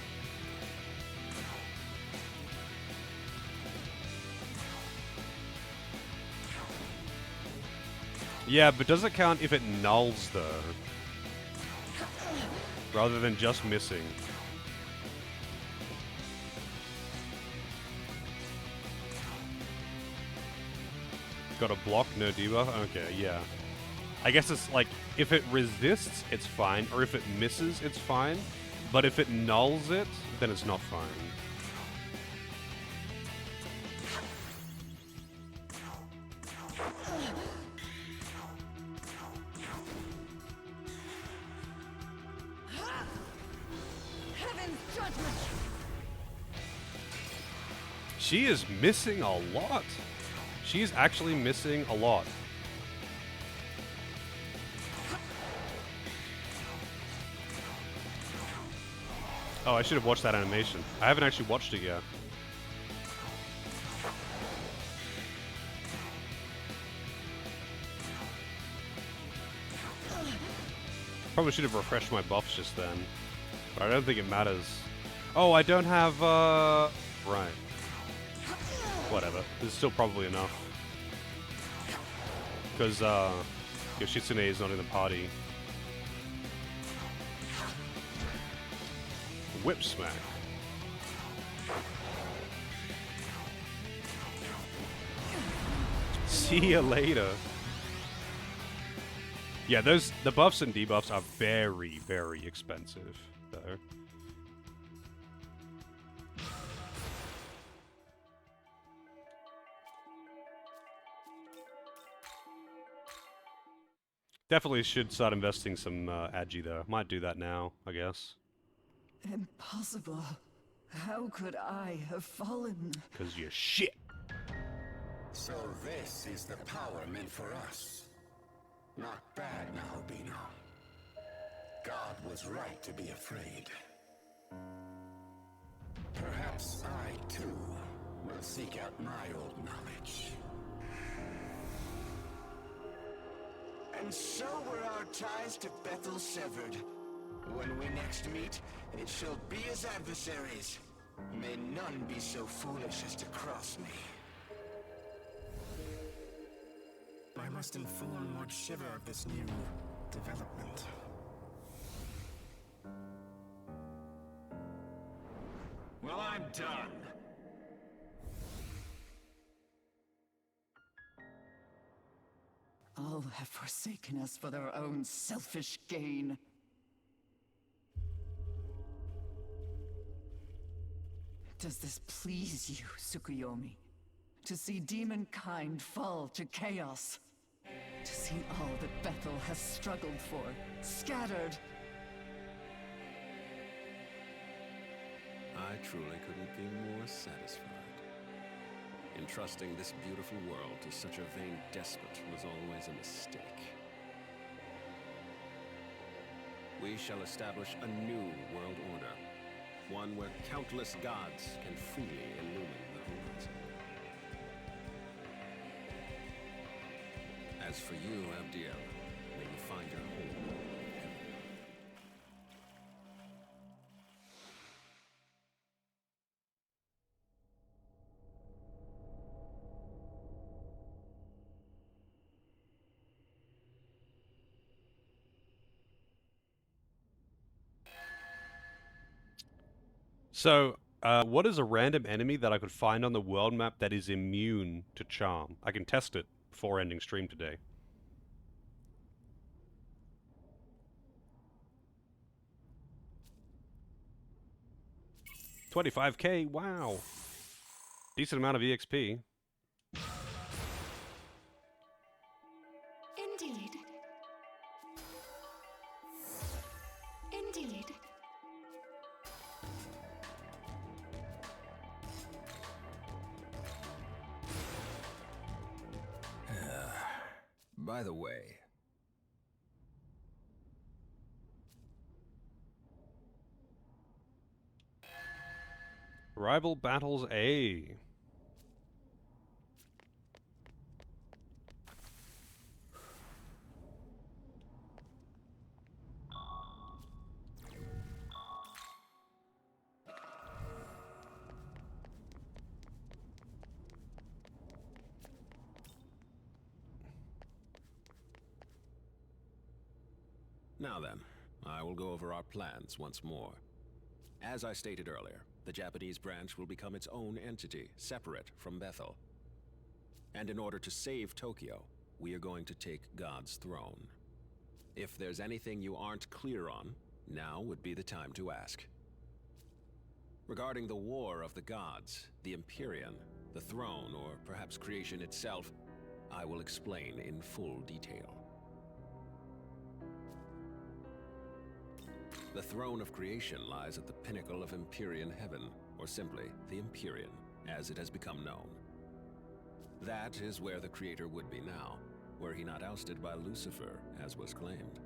Yeah, but does it count if it nulls though? Rather than just missing. Got a block, no debuff? Okay, yeah. I guess it's like, if it resists, it's fine, or if it misses, it's fine, but if it nulls it, then it's not fine. Heaven's judgment! She is missing a lot. She's actually missing a lot. Oh, I should have watched that animation. I haven't actually watched it yet. Probably should have refreshed my buffs just then. But I don't think it matters. Oh, I don't have, right. Whatever. This is still probably enough. Because, Yoshitsune is not in the party. Whip smack. See you later. Yeah, the buffs and debuffs are very, very expensive, though. Definitely should start investing some agi though. Might do that now, I guess. Impossible. How could I have fallen? Because you're shit. So this is the power meant for us. Not bad, Nahobino. God was right to be afraid. Perhaps I, too, will seek out my old knowledge. And so were our ties to Bethel severed. When we next meet, it shall be as adversaries. May none be so foolish as to cross me. I must inform Lord Shiva of this new development. Well, I'm done. All have forsaken us for their own selfish gain. Does this please you, Tsukuyomi? To see demonkind fall to chaos? To see all that Bethel has struggled for, scattered? I truly couldn't be more satisfied. Entrusting this beautiful world to such a vain despot was always a mistake. We shall establish a new world order. One where countless gods can freely illumine the horizon. As for you, Abdiel, may you find your home in heaven. So, what is a random enemy that I could find on the world map that is immune to charm? I can test it before ending stream today. $25K, wow. Decent amount of EXP. Indeed. Indeed. By the way, Rival Battles A. Now then, I will go over our plans once more. As I stated earlier, the Japanese branch will become its own entity, separate from Bethel. And in order to save Tokyo, we are going to take God's throne. If there's anything you aren't clear on, now would be the time to ask. Regarding the War of the Gods, the Empyrean, the throne, or perhaps creation itself, I will explain in full detail. The throne of creation lies at the pinnacle of Empyrean heaven, or simply the Empyrean, as it has become known. That is where the Creator would be now, were he not ousted by Lucifer, as was claimed.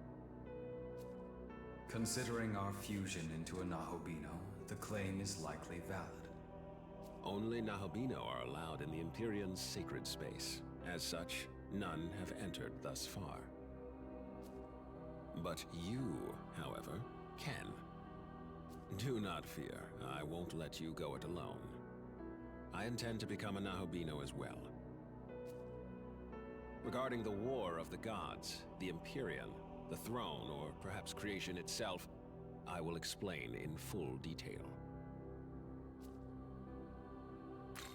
Considering our fusion into a Nahobino, the claim is likely valid. Only Nahobino are allowed in the Empyrean's sacred space. As such, none have entered thus far. But you, however, can. Do not fear, I won't let you go it alone. I intend to become a Nahobino as well. Regarding the War of the Gods, the Empyrean, the throne, or perhaps creation itself, I will explain in full detail.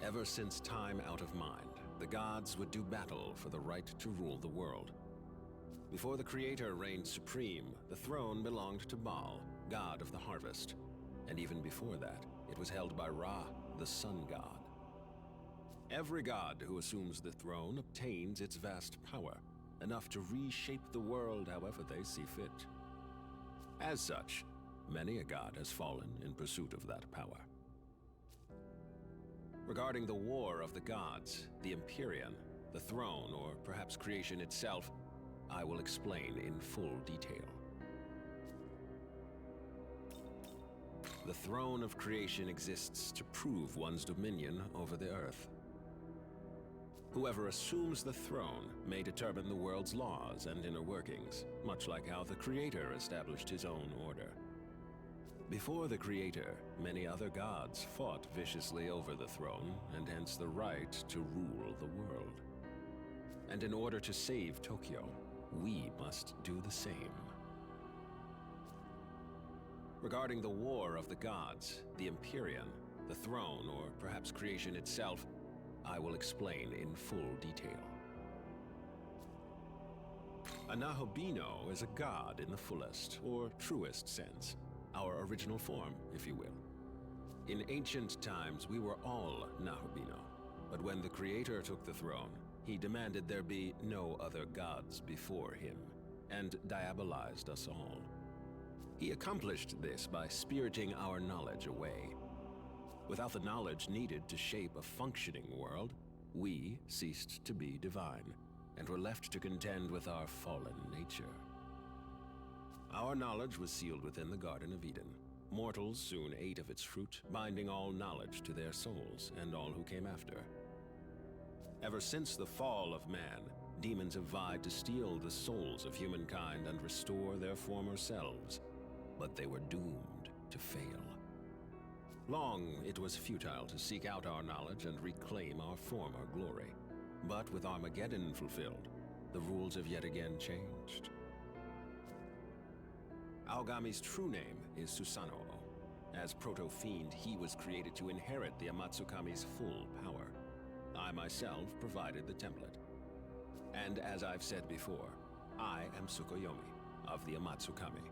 Ever since time out of mind, the gods would do battle for the right to rule the world. Before the Creator reigned supreme, the throne belonged to Baal, god of the harvest. And even before that, it was held by Ra, the sun god. Every god who assumes the throne obtains its vast power, enough to reshape the world however they see fit. As such, many a god has fallen in pursuit of that power. Regarding the War of the Gods, the Empyrean, the throne, or perhaps creation itself, I will explain in full detail. The throne of creation exists to prove one's dominion over the earth. Whoever assumes the throne may determine the world's laws and inner workings, much like how the Creator established his own order. Before the Creator, many other gods fought viciously over the throne, and hence the right to rule the world. And in order to save Tokyo, we must do the same. Regarding the War of the Gods, the Empyrean, the throne, or perhaps creation itself, I will explain in full detail. A Nahobino is a god in the fullest, or truest sense, our original form, if you will. In ancient times, we were all Nahobino, but when the Creator took the throne, he demanded there be no other gods before him, and diabolized us all. He accomplished this by spiriting our knowledge away. Without the knowledge needed to shape a functioning world, we ceased to be divine, and were left to contend with our fallen nature. Our knowledge was sealed within the Garden of Eden. Mortals soon ate of its fruit, binding all knowledge to their souls, and all who came after. Ever since the fall of man, demons have vied to steal the souls of humankind and restore their former selves, but they were doomed to fail. Long it was futile to seek out our knowledge and reclaim our former glory. But with Armageddon fulfilled, the rules have yet again changed. Aogami's true name is Susanoo. As Proto-Fiend, he was created to inherit the Amatsukami's full power. I myself provided the template. And as I've said before, I am Tsukuyomi of the Amatsukami.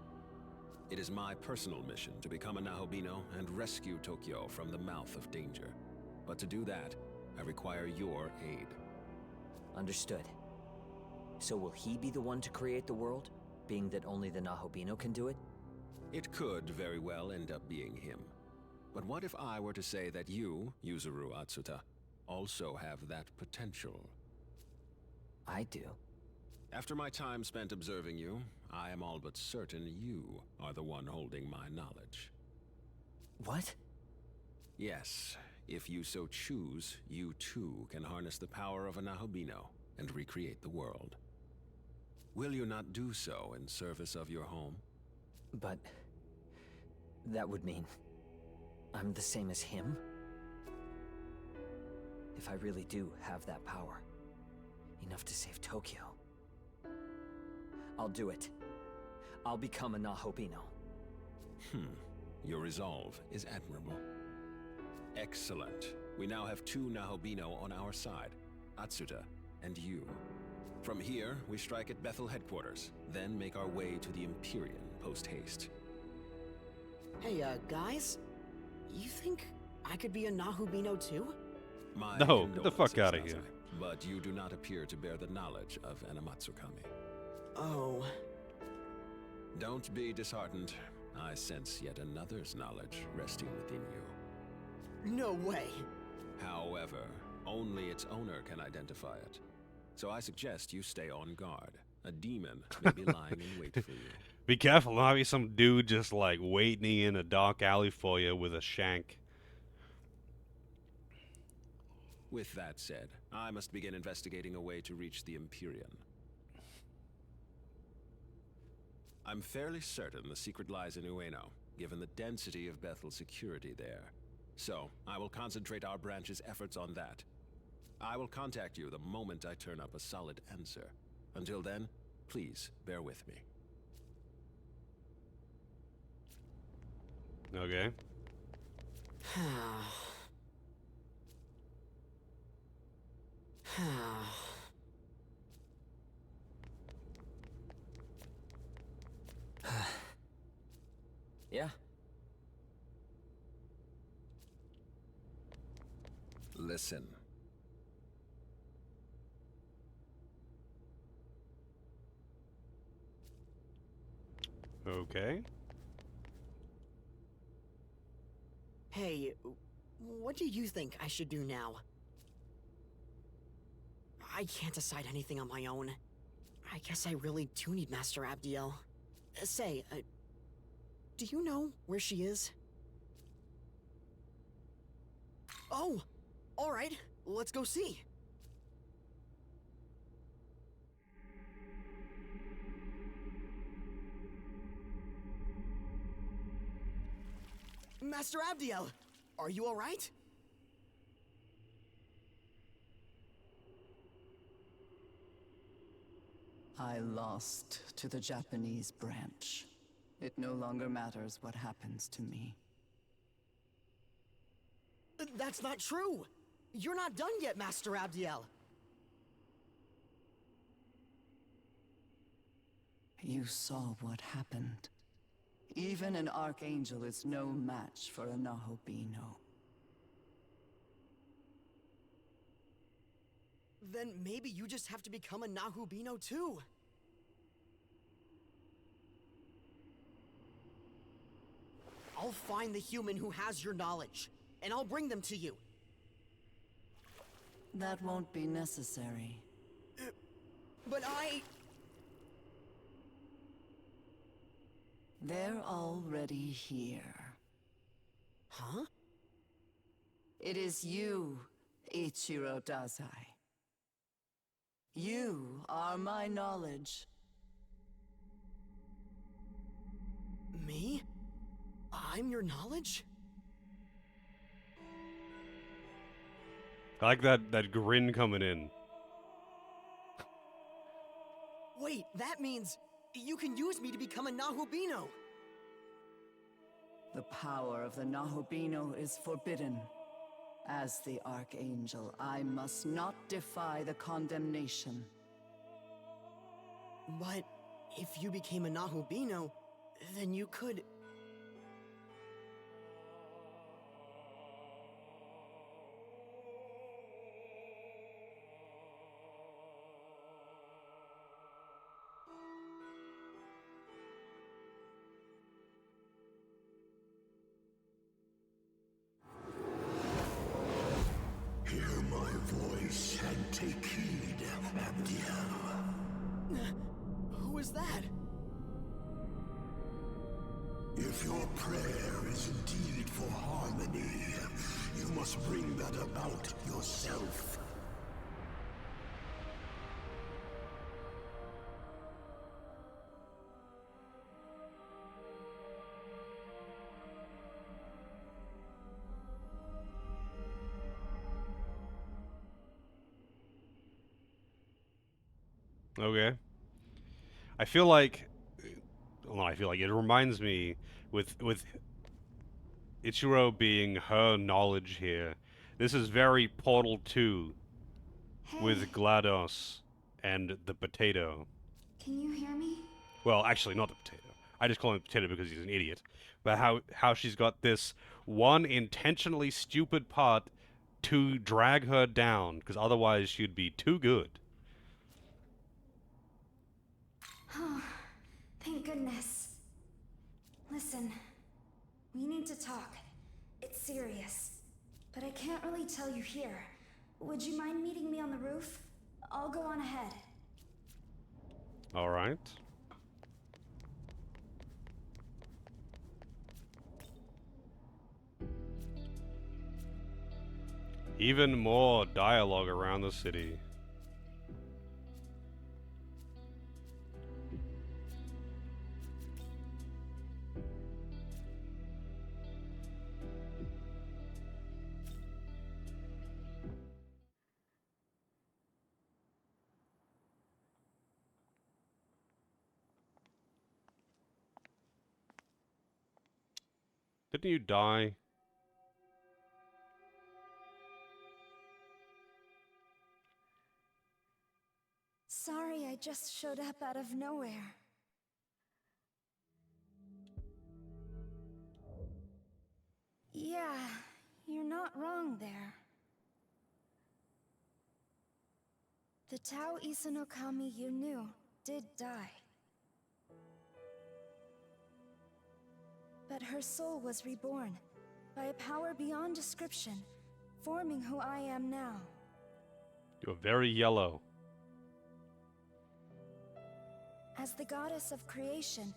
It is my personal mission to become a Nahobino and rescue Tokyo from the mouth of danger. But to do that, I require your aid. Understood. So will he be the one to create the world, being that only the Nahobino can do it? It could very well end up being him. But what if I were to say that you, Yuzuru Atsuta, also have that potential? I do. After my time spent observing you, I am all but certain you are the one holding my knowledge. What? Yes, if you so choose, you too can harness the power of a Nahobino and recreate the world. Will you not do so in service of your home? But that would mean I'm the same as him? If I really do have that power, enough to save Tokyo, I'll do it. I'll become a Nahobino. Your resolve is admirable. Excellent. We now have 2 Nahobino on our side, Atsuta and you. From here, we strike at Bethel headquarters, then make our way to the Empyrean post-haste. Hey, guys? You think I could be a Nahobino too? No, get the fuck out of here. But you do not appear to bear the knowledge of an Amatsukami. Oh. Don't be disheartened. I sense yet another's knowledge resting within you. No way. However, only its owner can identify it. So I suggest you stay on guard. A demon may be lying in wait for you. Be careful, there might be some dude just like waiting in a dark alley for you with a shank. With that said, I must begin investigating a way to reach the Empyrean. I'm fairly certain the secret lies in Ueno, given the density of Bethel's security there. So, I will concentrate our branch's efforts on that. I will contact you the moment I turn up a solid answer. Until then, please bear with me. Okay. Yeah? Listen. Okay. Hey, what do you think I should do now? I can't decide anything on my own. I guess I really do need Master Abdiel. Say, do you know where she is? Oh, alright, let's go see. Master Abdiel, are you alright? I lost to the Japanese branch. It no longer matters what happens to me. That's not true! You're not done yet, Master Abdiel! You saw what happened. Even an Archangel is no match for a Nahobino. Then maybe you just have to become a Nahobino too. I'll find the human who has your knowledge, and I'll bring them to you. That won't be necessary. But They're already here. Huh? It is you, Ichiro Dazai. You are my knowledge. Me? I'm your knowledge? I like that grin coming in. Wait, that means you can use me to become a Nahobino! The power of the Nahobino is forbidden. As the Archangel, I must not defy the condemnation. But if you became a Nahobino, then you could... Hear my voice and take heed, Abdiel. Who is that? If your prayer is indeed for harmony, You must bring that about yourself. Okay. I feel like, well, I feel like it reminds me with Ichiro being her knowledge here. This is very Portal 2 with GLaDOS and the potato. Can you hear me? Well, actually, not the potato. I just call him potato because he's an idiot. But how she's got this one intentionally stupid part to drag her down, because otherwise she'd be too good. Oh, thank goodness. Listen, we need to talk. It's serious. But I can't really tell you here. Would you mind meeting me on the roof? I'll go on ahead. Alright. Even more dialogue around the city. Didn't you die? Sorry, I just showed up out of nowhere. Yeah, you're not wrong there. The Tao Isanokami you knew did die. But her soul was reborn by a power beyond description, forming who I am now. You're very yellow. As the goddess of creation,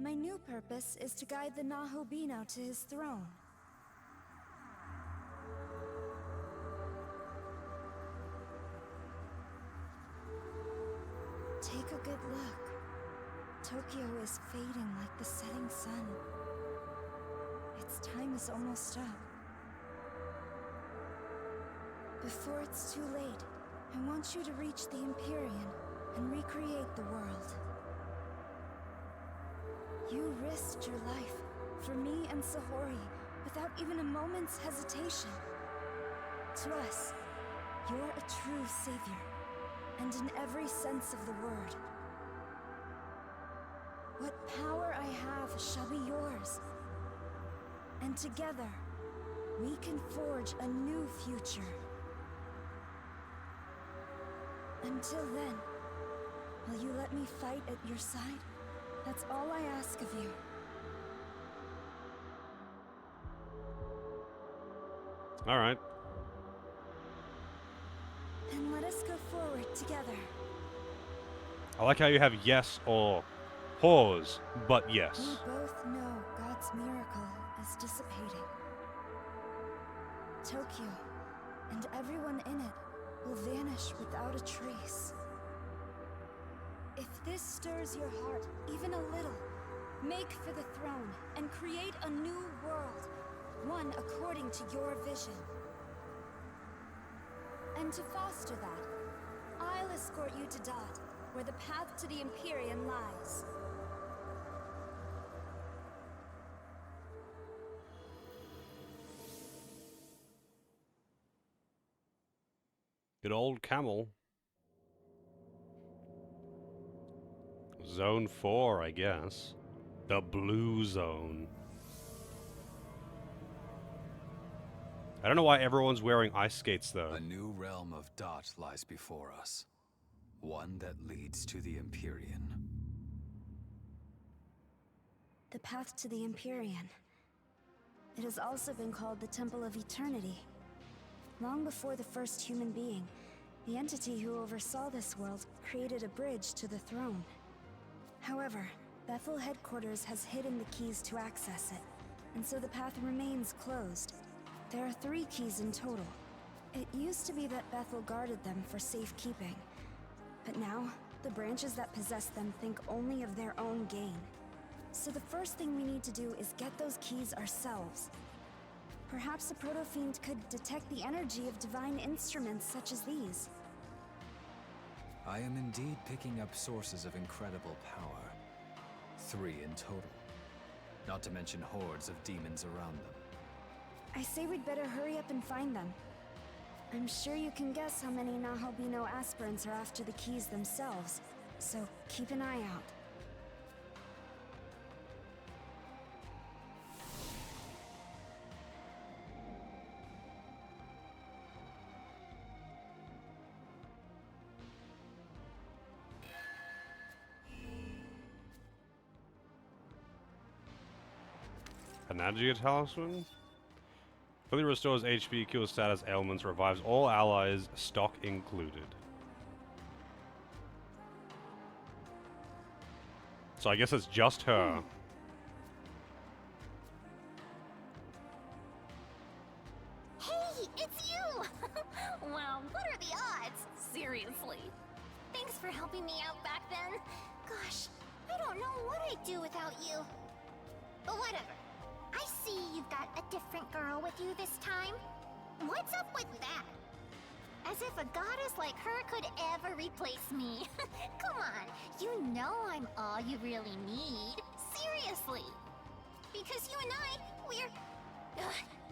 my new purpose is to guide the Nahobino to his throne. Take a good look. Tokyo is fading like the setting sun. Its time is almost up. Before it's too late, I want you to reach the Empyrean and recreate the world. You risked your life for me and Sahori without even a moment's hesitation. To us, you're a true savior, and in every sense of the word. What power I have shall be yours. And together, we can forge a new future. Until then, will you let me fight at your side? That's all I ask of you. All right. Then let us go forward together. I like how you have yes or pause, but yes. We both know God's miracle is dissipating. Tokyo and everyone in it will vanish without a trace. If this stirs your heart even a little, make for the throne and create a new world, one according to your vision. And to foster that, I'll escort you to Dot, where the path to the Empyrean lies. Good old camel. Zone 4, I guess. The blue zone. I don't know why everyone's wearing ice skates, though. A new realm of Dot lies before us. One that leads to the Empyrean. The path to the Empyrean. It has also been called the Temple of Eternity. Long before the first human being, the entity who oversaw this world created a bridge to the throne. However, Bethel headquarters has hidden the keys to access it, and so the path remains closed. There are 3 keys in total. It used to be that Bethel guarded them for safekeeping. But now, the branches that possess them think only of their own gain. So the first thing we need to do is get those keys ourselves. Perhaps a proto-fiend could detect the energy of divine instruments such as these. I am indeed picking up sources of incredible power. 3 in total. Not to mention hordes of demons around them. I say we'd better hurry up and find them. I'm sure you can guess how many Nahalbino aspirants are after the keys themselves, so keep an eye out. Panagia Talisman? Fully restores HP, cures status ailments, revives all allies, stock included. So I guess it's just her. Hey, it's you! Wow, what are the odds? Seriously. Thanks for helping me out back then. Gosh, I don't know what I'd do without you. But whatever. I see you've got a different girl with you this time. What's up with that? As if a goddess like her could ever replace me. Come on, you know I'm all you really need. Seriously. Because you and I, we're...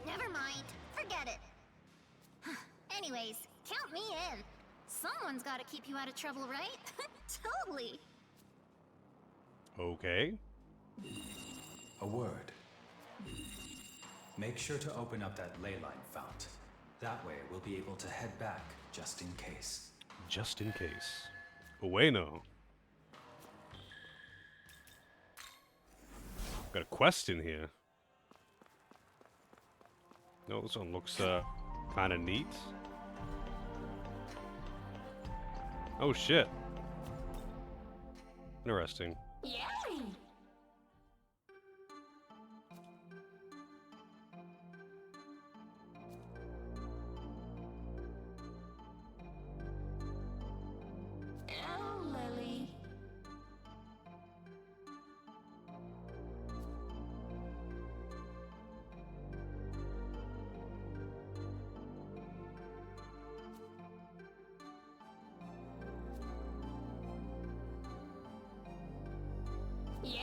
never mind. Forget it. Anyways, count me in. Someone's gotta keep you out of trouble, right? Totally. Okay. A word. Make sure to open up that ley line fount. That way we'll be able to head back, just in case. Just in case. Bueno. Got a quest in here. No, this one looks kind of neat. Oh shit. Interesting. Yay! Yay!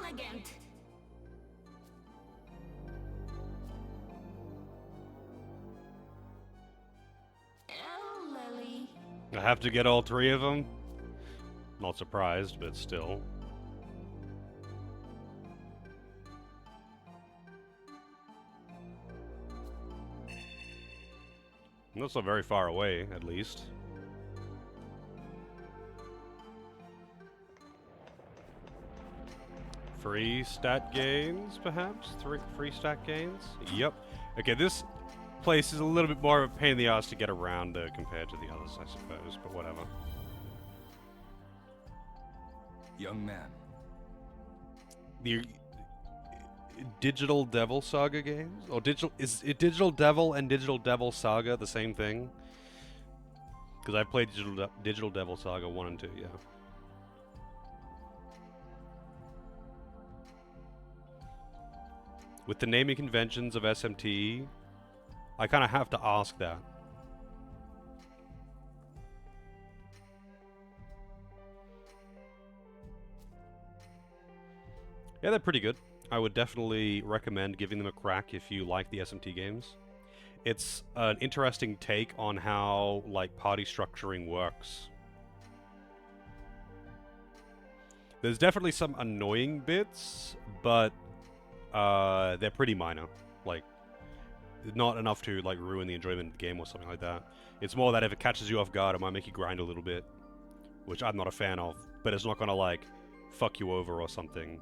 Elegant! Lily. I have to get all 3 of them? Not surprised, but still. That's not very far away, at least. Free stat gains, perhaps? 3 free stat gains? Yep. Okay, this place is a little bit more of a pain in the ass to get around compared to the others, I suppose, but whatever. Young man. The Digital Devil Saga games? Or is it Digital Devil and Digital Devil Saga the same thing? Because I played Digital Devil Saga 1 and 2, yeah. With the naming conventions of SMT, I kind of have to ask that. Yeah, they're pretty good. I would definitely recommend giving them a crack if you like the SMT games. It's an interesting take on how, like, party structuring works. There's definitely some annoying bits, but they're pretty minor. Like, not enough to, like, ruin the enjoyment of the game or something like that. It's more that if it catches you off guard, it might make you grind a little bit, which I'm not a fan of, but it's not gonna, like, fuck you over or something.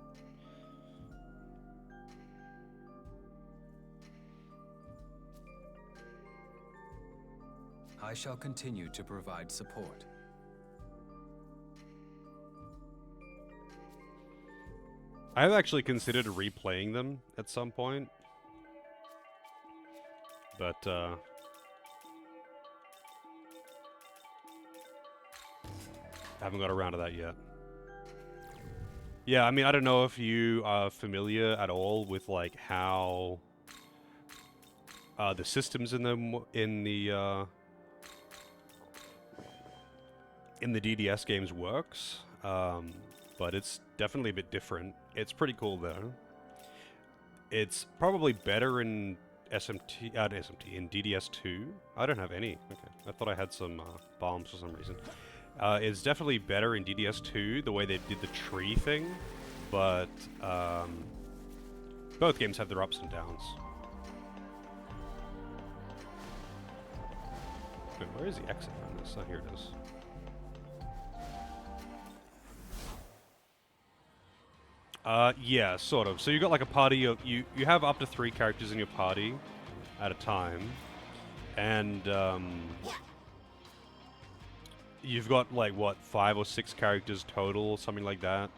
I shall continue to provide support. I have actually considered replaying them at some point, but haven't got around to that yet. Yeah, I mean, I don't know if you are familiar at all with like how the systems in the DDS games works, but it's definitely a bit different. It's pretty cool though. It's probably better in in DDS2. I don't have any. Okay, I thought I had some bombs for some reason. It's definitely better in DDS2, the way they did the tree thing, but both games have their ups and downs. Wait, where is the exit from this? Oh, here it is. Yeah, sort of. So you got like a party of you have up to 3 characters in your party at a time, and you've got like what 5 or 6 characters total, something like that,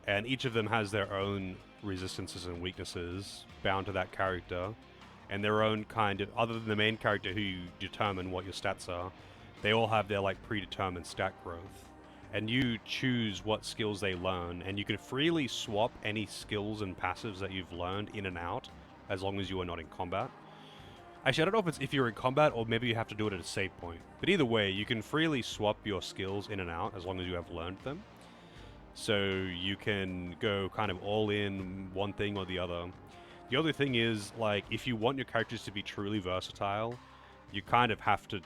and each of them has their own resistances and weaknesses bound to that character, and their own kind of, other than the main character who you determine what your stats are, they all have their like predetermined stat growth. And you choose what skills they learn, and you can freely swap any skills and passives that you've learned in and out, as long as you are not in combat. Actually, I don't know if it's if you're in combat, or maybe you have to do it at a save point. But either way, you can freely swap your skills in and out, as long as you have learned them. So you can go kind of all in one thing or the other. The other thing is, like, if you want your characters to be truly versatile, you kind of have to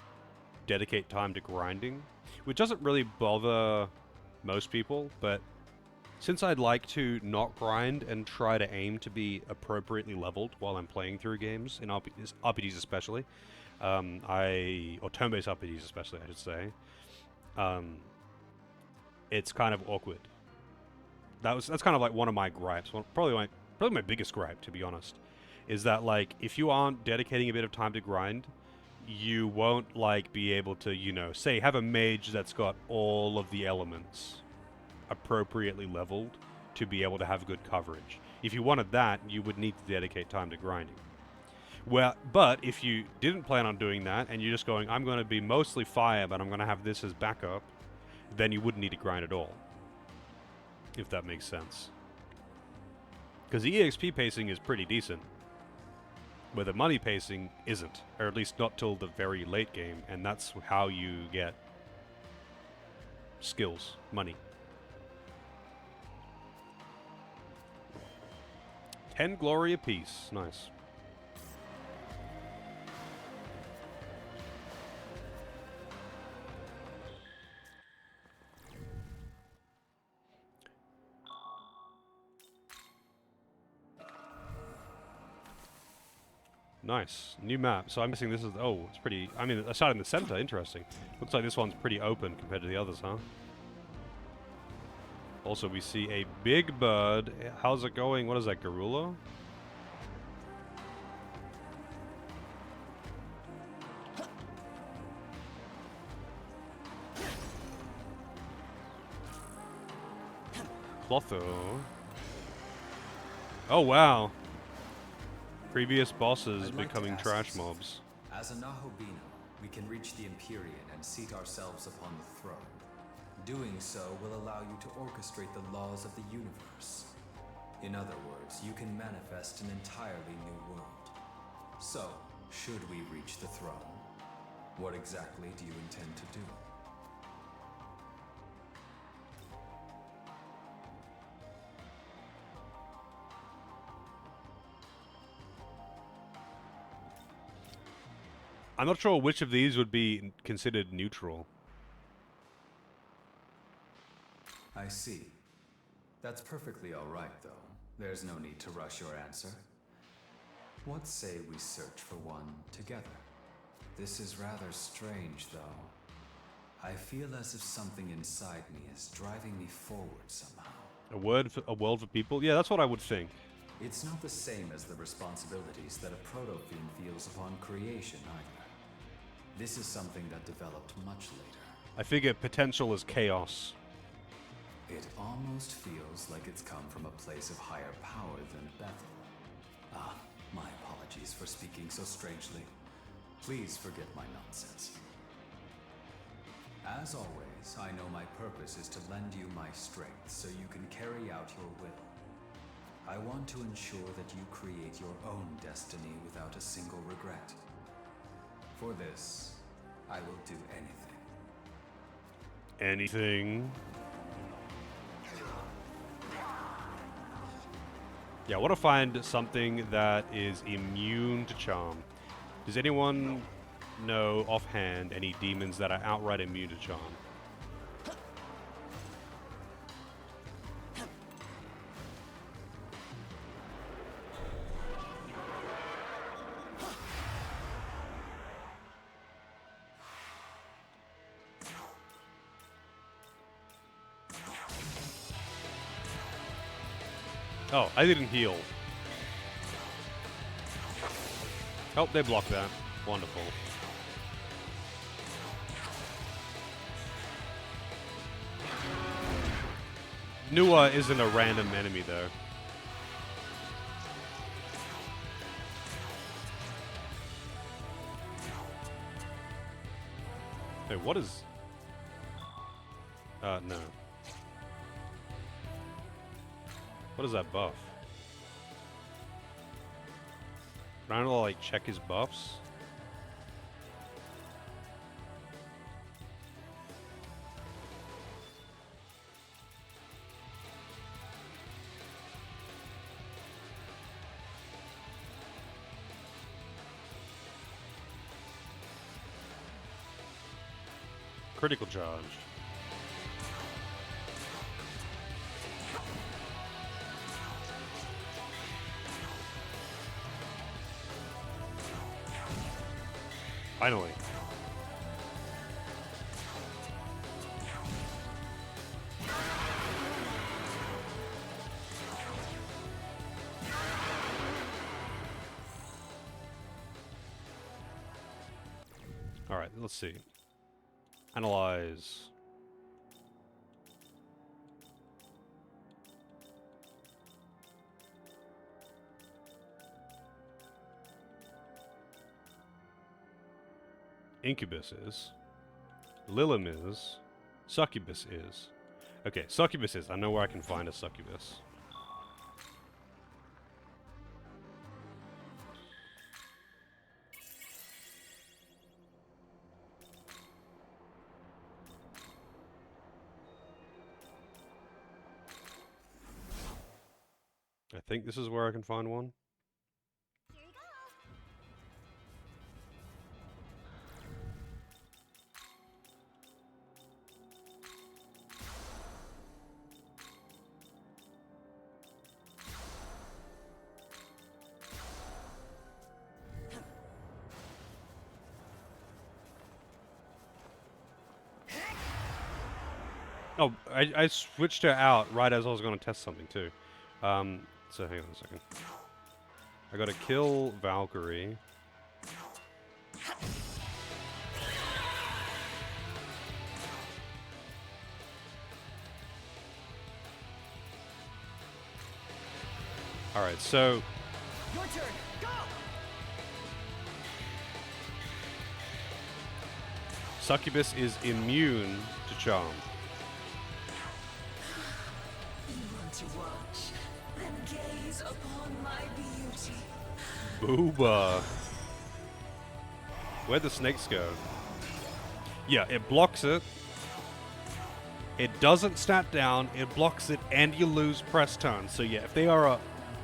dedicate time to grinding, which doesn't really bother most people, but since I'd like to not grind and try to aim to be appropriately leveled while I'm playing through games, in RPGs especially, or turn-based RPGs especially, I should say, it's kind of awkward. That's kind of like one of my gripes, probably my biggest gripe, to be honest, is that like if you aren't dedicating a bit of time to grind, you won't like be able to, you know, say have a mage that's got all of the elements appropriately leveled to be able to have good coverage. If you wanted that, you would need to dedicate time to grinding. Well, but if you didn't plan on doing that and you're just going, I'm going to be mostly fire, but I'm going to have this as backup, then you wouldn't need to grind at all. If that makes sense. Because the EXP pacing is pretty decent, where the money pacing isn't, or at least not till the very late game, and that's how you get skills, money. 10 glory apiece. Nice. Nice. New map. So I'm guessing this is... Oh, it's pretty... I mean, I started in the center. Interesting. Looks like this one's pretty open compared to the others, huh? Also, we see a big bird. How's it going? What is that, Garula? Clotho. Oh, wow. Previous bosses becoming trash mobs. As a Nahobino, we can reach the Empyrean and seat ourselves upon the throne. Doing so will allow you to orchestrate the laws of the universe. In other words, you can manifest an entirely new world. So, should we reach the throne, what exactly do you intend to do? I'm not sure which of these would be considered neutral. I see. That's perfectly all right, though. There's no need to rush your answer. What say we search for one together? This is rather strange, though. I feel as if something inside me is driving me forward somehow. A world for people? Yeah, that's what I would think. It's not the same as the responsibilities that a proto-fiend feels upon creation, either. This is something that developed much later. I figure potential is chaos. It almost feels like it's come from a place of higher power than Bethel. Ah, my apologies for speaking so strangely. Please forget my nonsense. As always, I know my purpose is to lend you my strength so you can carry out your will. I want to ensure that you create your own destiny without a single regret. For this, I will do anything. Anything? Yeah, I want to find something that is immune to charm. Does anyone know offhand any demons that are outright immune to charm? Oh, I didn't heal. Oh, they blocked that. Wonderful. Nua isn't a random enemy, though. Hey, what is... no. What is that buff? Trying to, like, check his buffs? Critical charge. Finally. All right, let's see. Analyze. Incubus is. Lilim is. Succubus is. Okay, Succubus is. I know where I can find a Succubus. I think this is where I can find one. Oh, I switched her out right as I was going to test something too. So hang on a second. I got to kill Valkyrie. All right, so Your turn. Go. Succubus is immune to charm. You want to watch? Then gaze upon my beauty. Booba. Where'd the snakes go? Yeah, it blocks it. It doesn't stat down, it blocks it, and you lose press turn. So yeah, if they are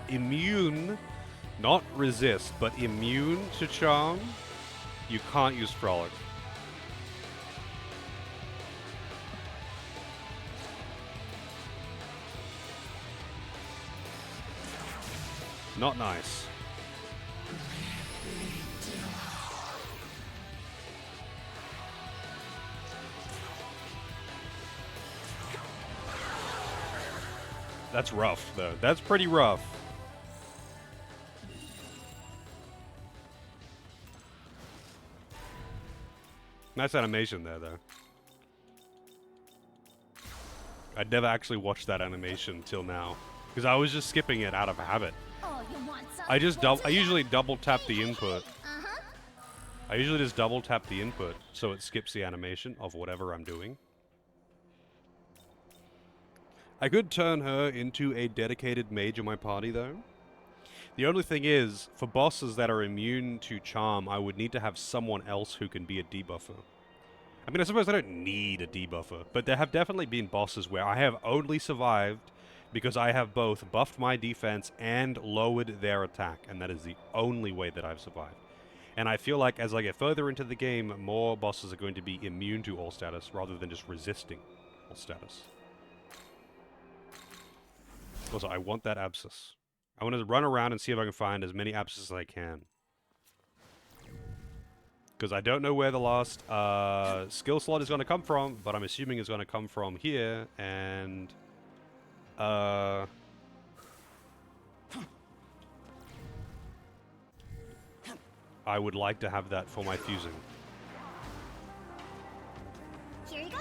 immune, not resist, but immune to charm, you can't use Frolic. Not nice. That's rough, though. That's pretty rough. Nice animation there, though. I'd never actually watched that animation till now. Because I was just skipping it out of habit. Oh, you want some? I usually double tap the input. I usually just double tap the input so it skips the animation of whatever I'm doing. I could turn her into a dedicated mage in my party though. The only thing is, for bosses that are immune to charm, I would need to have someone else who can be a debuffer. I mean, I suppose I don't need a debuffer, but there have definitely been bosses where I have only survived because I have both buffed my defense and lowered their attack, and that is the only way that I've survived. And I feel like as I get further into the game, more bosses are going to be immune to all status rather than just resisting all status. Also, I want that abscess. I want to run around and see if I can find as many abscesses as I can. Because I don't know where the last skill slot is going to come from, but I'm assuming it's going to come from here, and... I would like to have that for my fusing. Here you go.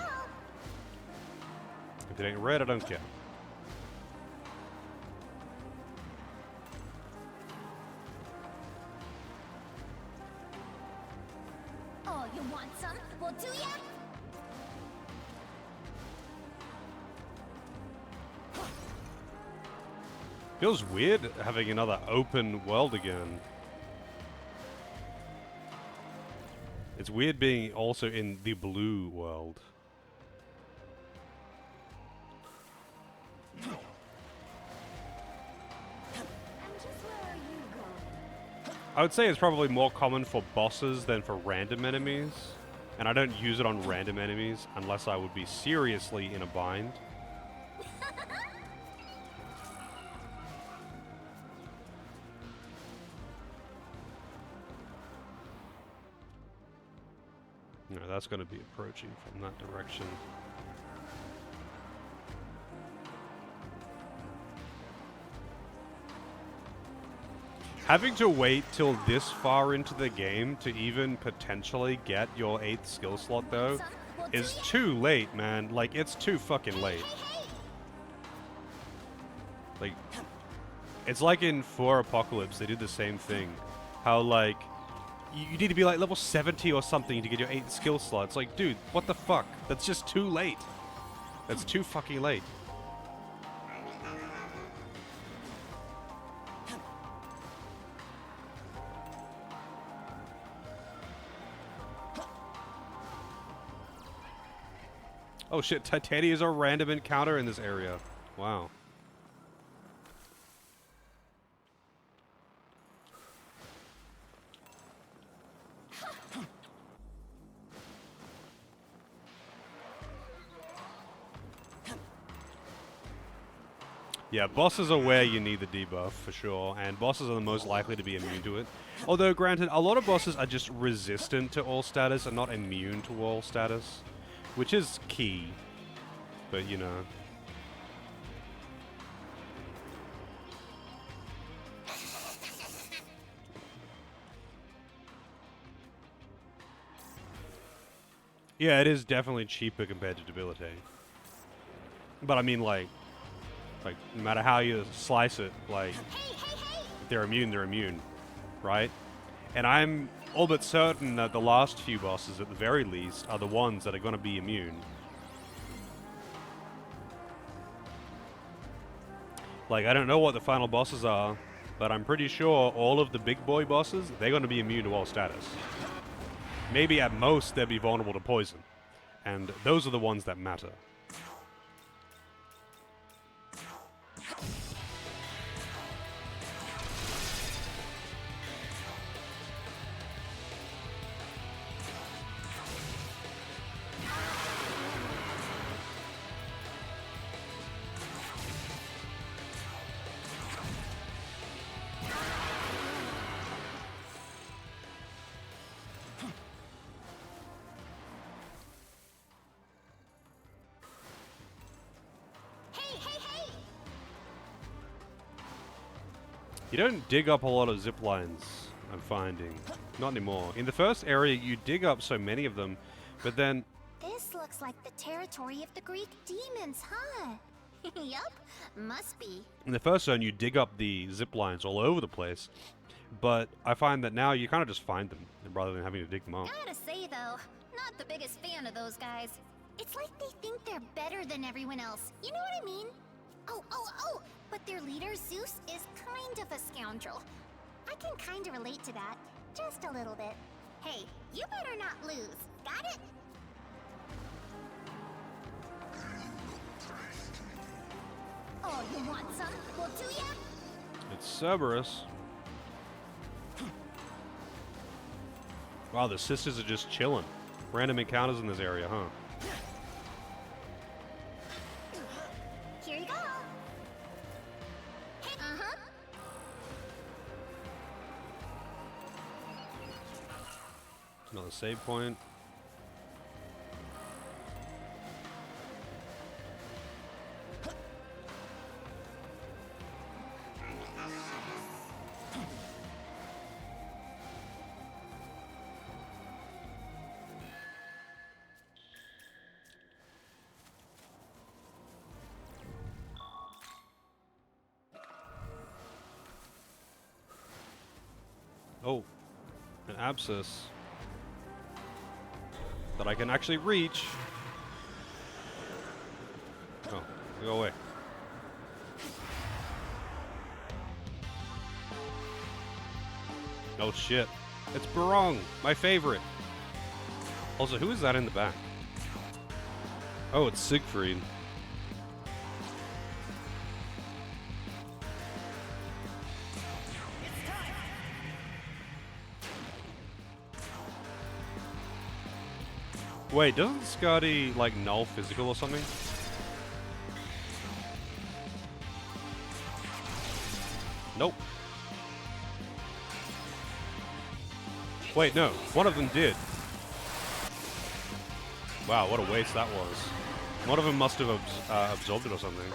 If it ain't red, I don't care. Oh, you want some? Well, do ya? Feels weird having another open world again. It's weird being also in the blue world. I would say it's probably more common for bosses than for random enemies. And I don't use it on random enemies unless I would be seriously in a bind. No, that's going to be approaching from that direction. Having to wait till this far into the game to even potentially get your 8th skill slot, though, is too late, man. Like, it's too fucking late. Like, it's like in 4 Apocalypse, they did the same thing. How, like, you need to be like level 70 or something to get your 8th skill slot. It's like, dude, what the fuck? That's just too late. That's too fucking late. Oh shit, Titania is a random encounter in this area. Wow. Yeah, bosses are where you need the debuff, for sure, and bosses are the most likely to be immune to it. Although, granted, a lot of bosses are just resistant to all status and not immune to all status, which is key, but you know. Yeah, it is definitely cheaper compared to debilitate. But I mean, like, no matter how you slice it, like, if they're immune, right? And I'm all but certain that the last few bosses, at the very least, are the ones that are going to be immune. Like, I don't know what the final bosses are, but I'm pretty sure all of the big boy bosses, they're going to be immune to all status. Maybe at most they'll be vulnerable to poison. And those are the ones that matter. You don't dig up a lot of zip lines, I'm finding. Not anymore. In the first area, you dig up so many of them, but then looks like the territory of the Greek demons, huh? Yup, must be. In the first zone, you dig up the zip lines all over the place, but I find that now you kind of just find them rather than having to dig them up. Gotta say though, not the biggest fan of those guys. It's like they think they're better than everyone else. You know what I mean? Oh, but their leader, Zeus, is kind of a scoundrel. I can kind of relate to that, just a little bit. Hey, you better not lose, got it? Oh, you want some? Well, do ya? It's Cerberus. Wow, the sisters are just chilling. Random encounters in this area, huh? Here you go. Uh-huh. Another save point. Oh, an abscess that I can actually reach. Oh, go away. Oh shit, it's Barong, my favorite. Also, who is that in the back? Oh, it's Siegfried. Wait, doesn't Scotty, like, null physical or something? Nope. Wait, no. One of them did. Wow, what a waste that was. One of them must have absorbed it or something.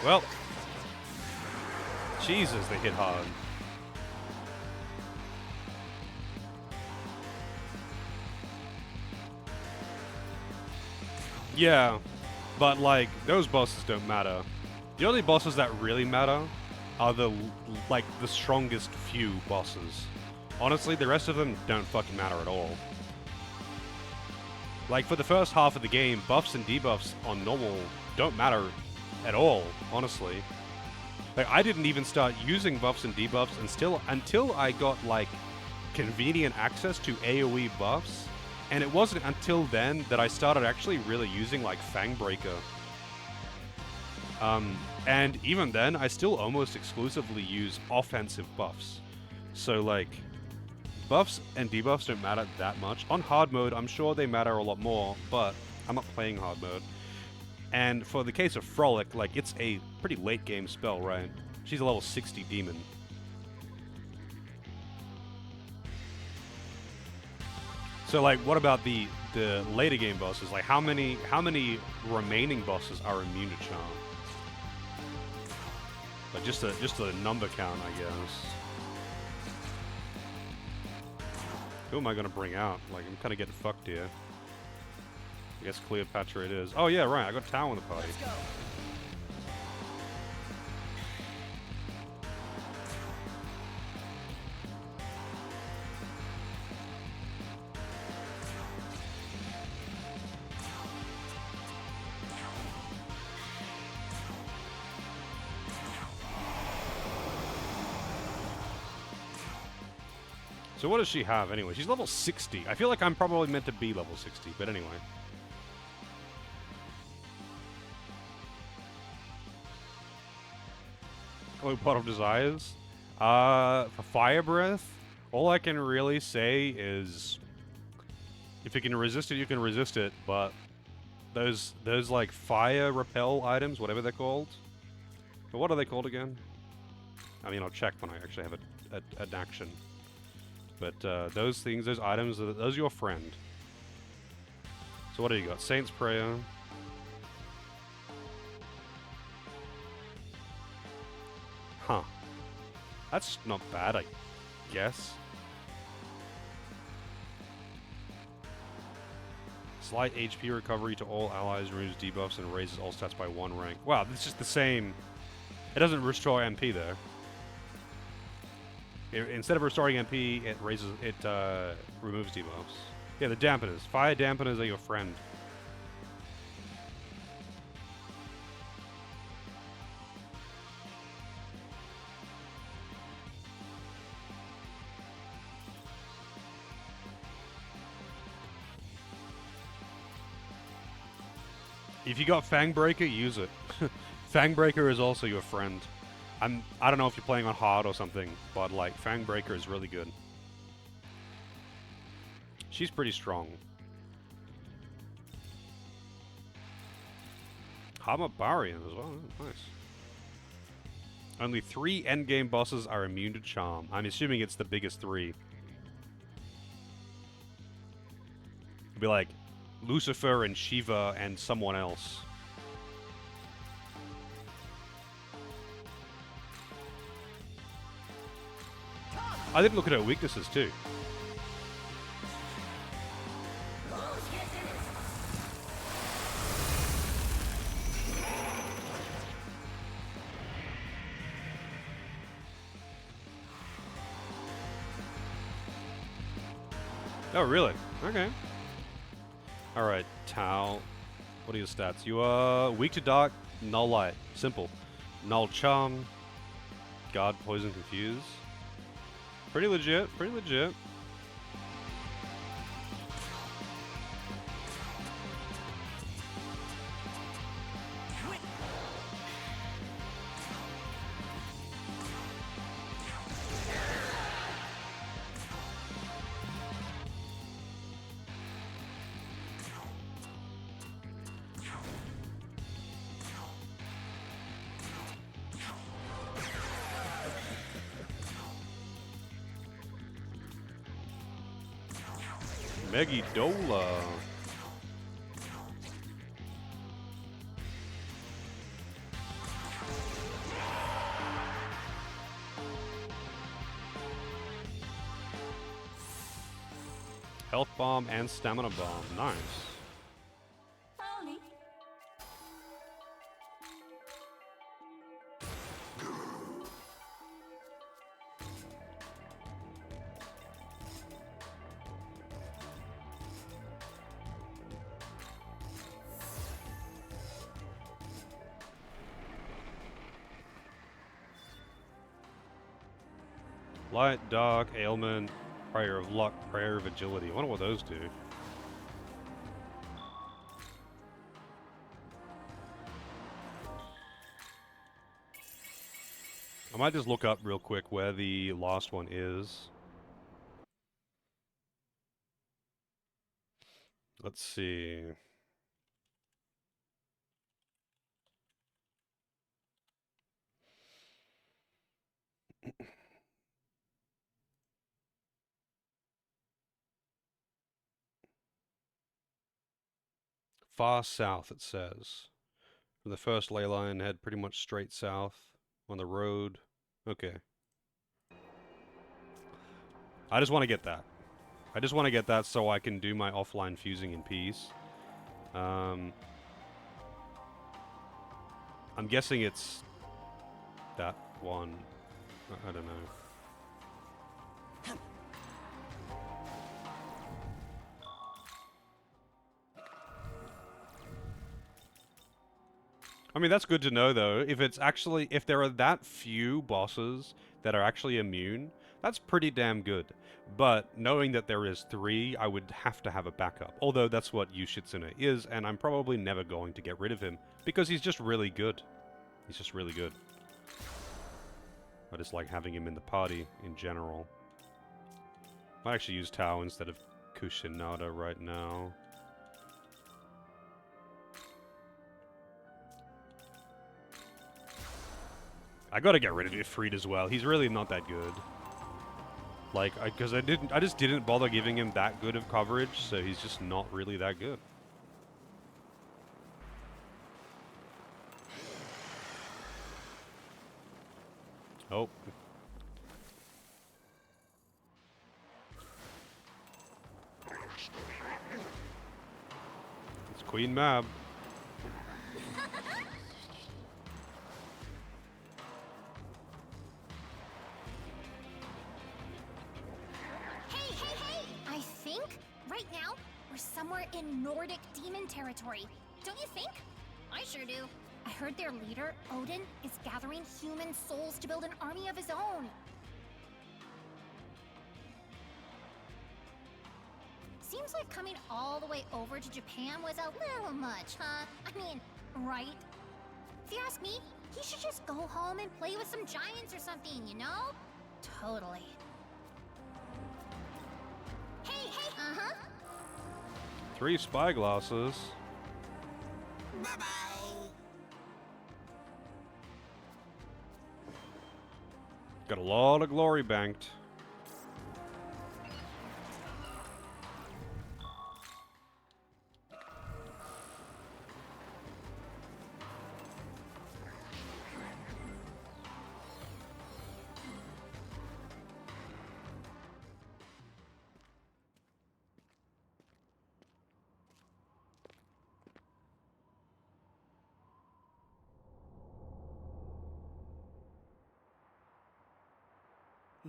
Well, Jesus, they hit hard. Yeah, but like, those bosses don't matter. The only bosses that really matter are the strongest few bosses. Honestly, the rest of them don't fucking matter at all. Like, for the first half of the game, buffs and debuffs on normal don't matter at all, honestly. Like, I didn't even start using buffs and debuffs until I got, like, convenient access to AoE buffs, and it wasn't until then that I started actually really using, like, Fangbreaker. And even then, I still almost exclusively use offensive buffs. So, like, buffs and debuffs don't matter that much. On hard mode, I'm sure they matter a lot more, but I'm not playing hard mode. And for the case of Frolic, like, it's a pretty late game spell, right? She's a level 60 demon. So, like, what about the later game bosses? Like, how many remaining bosses are immune to charm? Like, just a number count, I guess. Who am I gonna bring out? Like, I'm kind of getting fucked here. I guess Cleopatra it is. Oh yeah, right. I got Tao in the party. Let's go. So what does she have anyway? She's level 60. I feel like I'm probably meant to be level 60, but anyway. Oh, Pot of Desires. For Fire Breath, all I can really say is, if you can resist it, you can resist it. But those like fire repel items, whatever they're called. But what are they called again? I mean, I'll check when I actually have an action. But those things, those items, those are your friend. So what do you got? Saint's Prayer. Huh. That's not bad, I guess. Slight HP recovery to all allies, removes debuffs, and raises all stats by 1 rank. Wow, it's just the same. It doesn't restore MP though. Instead of restoring MP, it removes debuffs. Yeah, the dampeners. Fire dampeners are your friend. If you got Fangbreaker, use it. Fangbreaker is also your friend. I don't know if you're playing on hard or something, but like Fangbreaker is really good. She's pretty strong. Hamabarian as well. Oh, nice. Only 3 endgame bosses are immune to charm. I'm assuming it's the biggest 3. It'd be like Lucifer and Shiva and someone else. I didn't look at her weaknesses too. Oh, really? Okay. Alright, Tao. What are your stats? You are weak to dark, null light. Simple. Null charm. Guard, poison, confuse. Pretty legit, pretty legit. Megidola. Health bomb and stamina bomb. Nice. Light, dark, ailment, prayer of luck, prayer of agility. I wonder what those do. I might just look up real quick where the last one is. Let's see. Far south, it says. From the first ley line, head pretty much straight south on the road. Okay. I just want to get that. I just want to get that so I can do my offline fusing in peace. I'm guessing it's that one. I don't know. I mean, that's good to know, though. If there are that few bosses that are actually immune, that's pretty damn good. But knowing that there is 3, I would have to have a backup. Although that's what Yushitsune is, and I'm probably never going to get rid of him, because he's just really good. He's just really good. I just like having him in the party in general. I actually use Tao instead of Kushinada right now. I gotta get rid of Ifrit as well. He's really not that good. Like, because I just didn't bother giving him that good of coverage, so he's just not really that good. Oh. It's Queen Mab. I think, right now, we're somewhere in Nordic demon territory. Don't you think? I sure do. I heard their leader, Odin, is gathering human souls to build an army of his own. Seems like coming all the way over to Japan was a little much, huh? I mean, right? If you ask me, he should just go home and play with some giants or something, you know? Totally. Hey! Uh-huh. 3 spyglasses. Bye-bye! Got a lot of glory banked.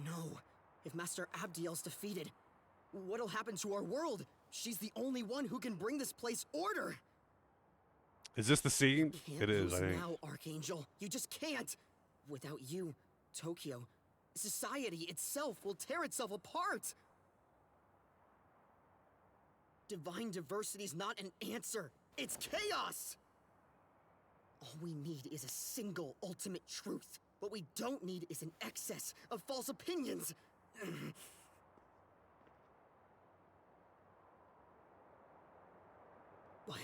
No. If Master Abdiel's defeated, what'll happen to our world? She's the only one who can bring this place order. Is this the scene? Can't It is, I lose think. now, Archangel. You just can't. Without you, Tokyo, society itself will tear itself apart. Divine diversity's not an answer. It's chaos. All we need is a single ultimate truth. What we don't need is an excess of false opinions. But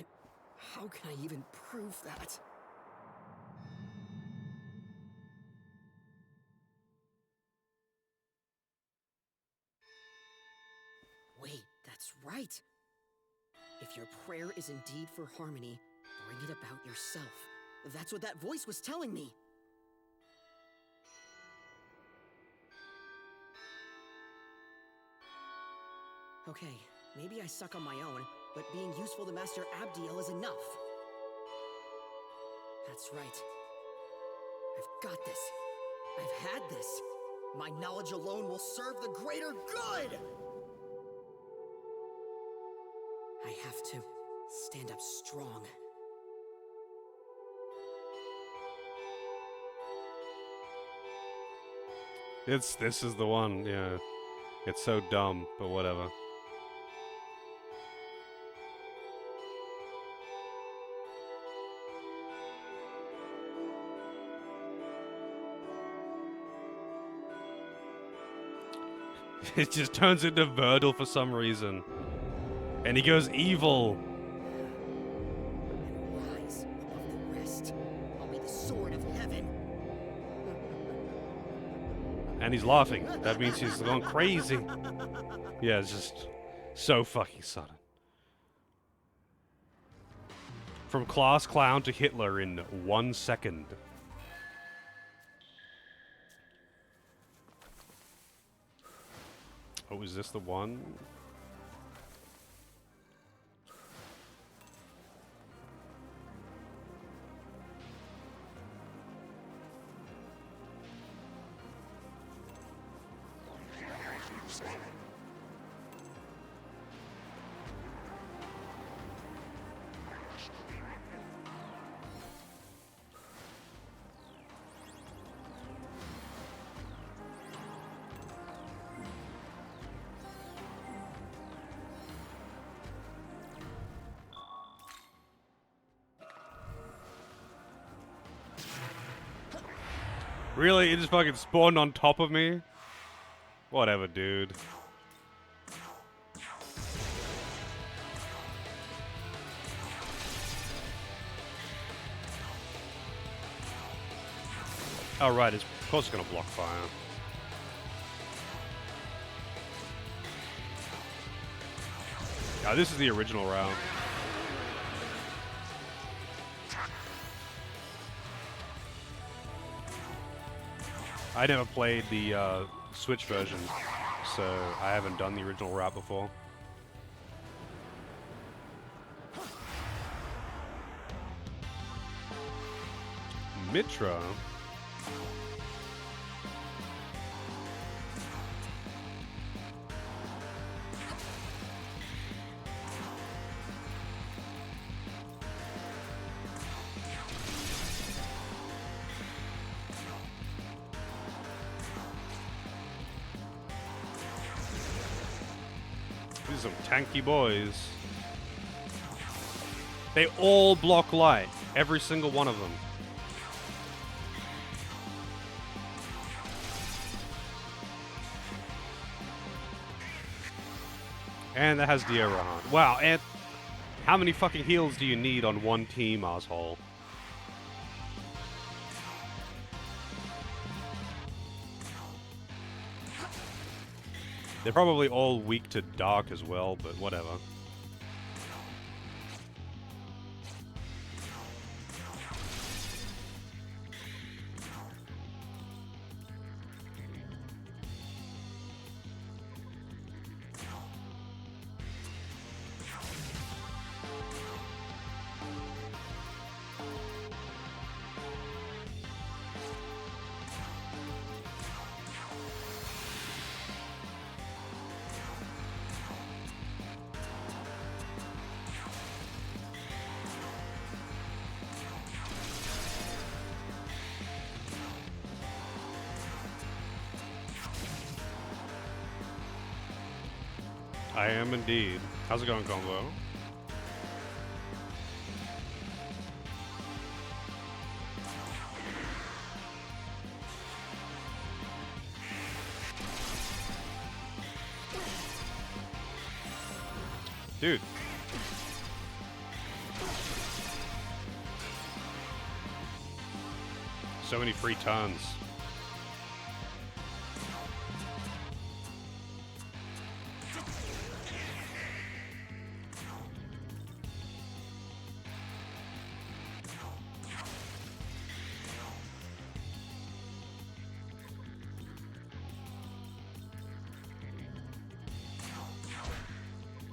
how can I even prove that? Wait, that's right. If your prayer is indeed for harmony, bring it about yourself. That's what that voice was telling me. Okay, maybe I suck on my own, but being useful to Master Abdiel is enough. That's right. I've got this. I've had this. My knowledge alone will serve the greater good! I have to stand up strong. This is the one, yeah. It's so dumb, but whatever. It just turns into Verdal for some reason. And he goes evil. Rise above the rest. I'll be the sword of heaven. And he's laughing. That means he's going crazy. Yeah, it's just so fucking sudden. From class clown to Hitler in 1 second. Oh, is this the one? Really? It just fucking spawned on top of me? Whatever, dude. Oh, right. Of course it's gonna block fire. This is the original route. I never played the Switch version, so I haven't done the original route before. Mitra? These are some tanky boys. They all block light. Every single one of them. And that has Diorahan. Wow, and how many fucking heals do you need on one team, asshole? They're probably all weak to dark as well, but whatever. I am indeed. How's it going, Combo? Dude. So many free turns.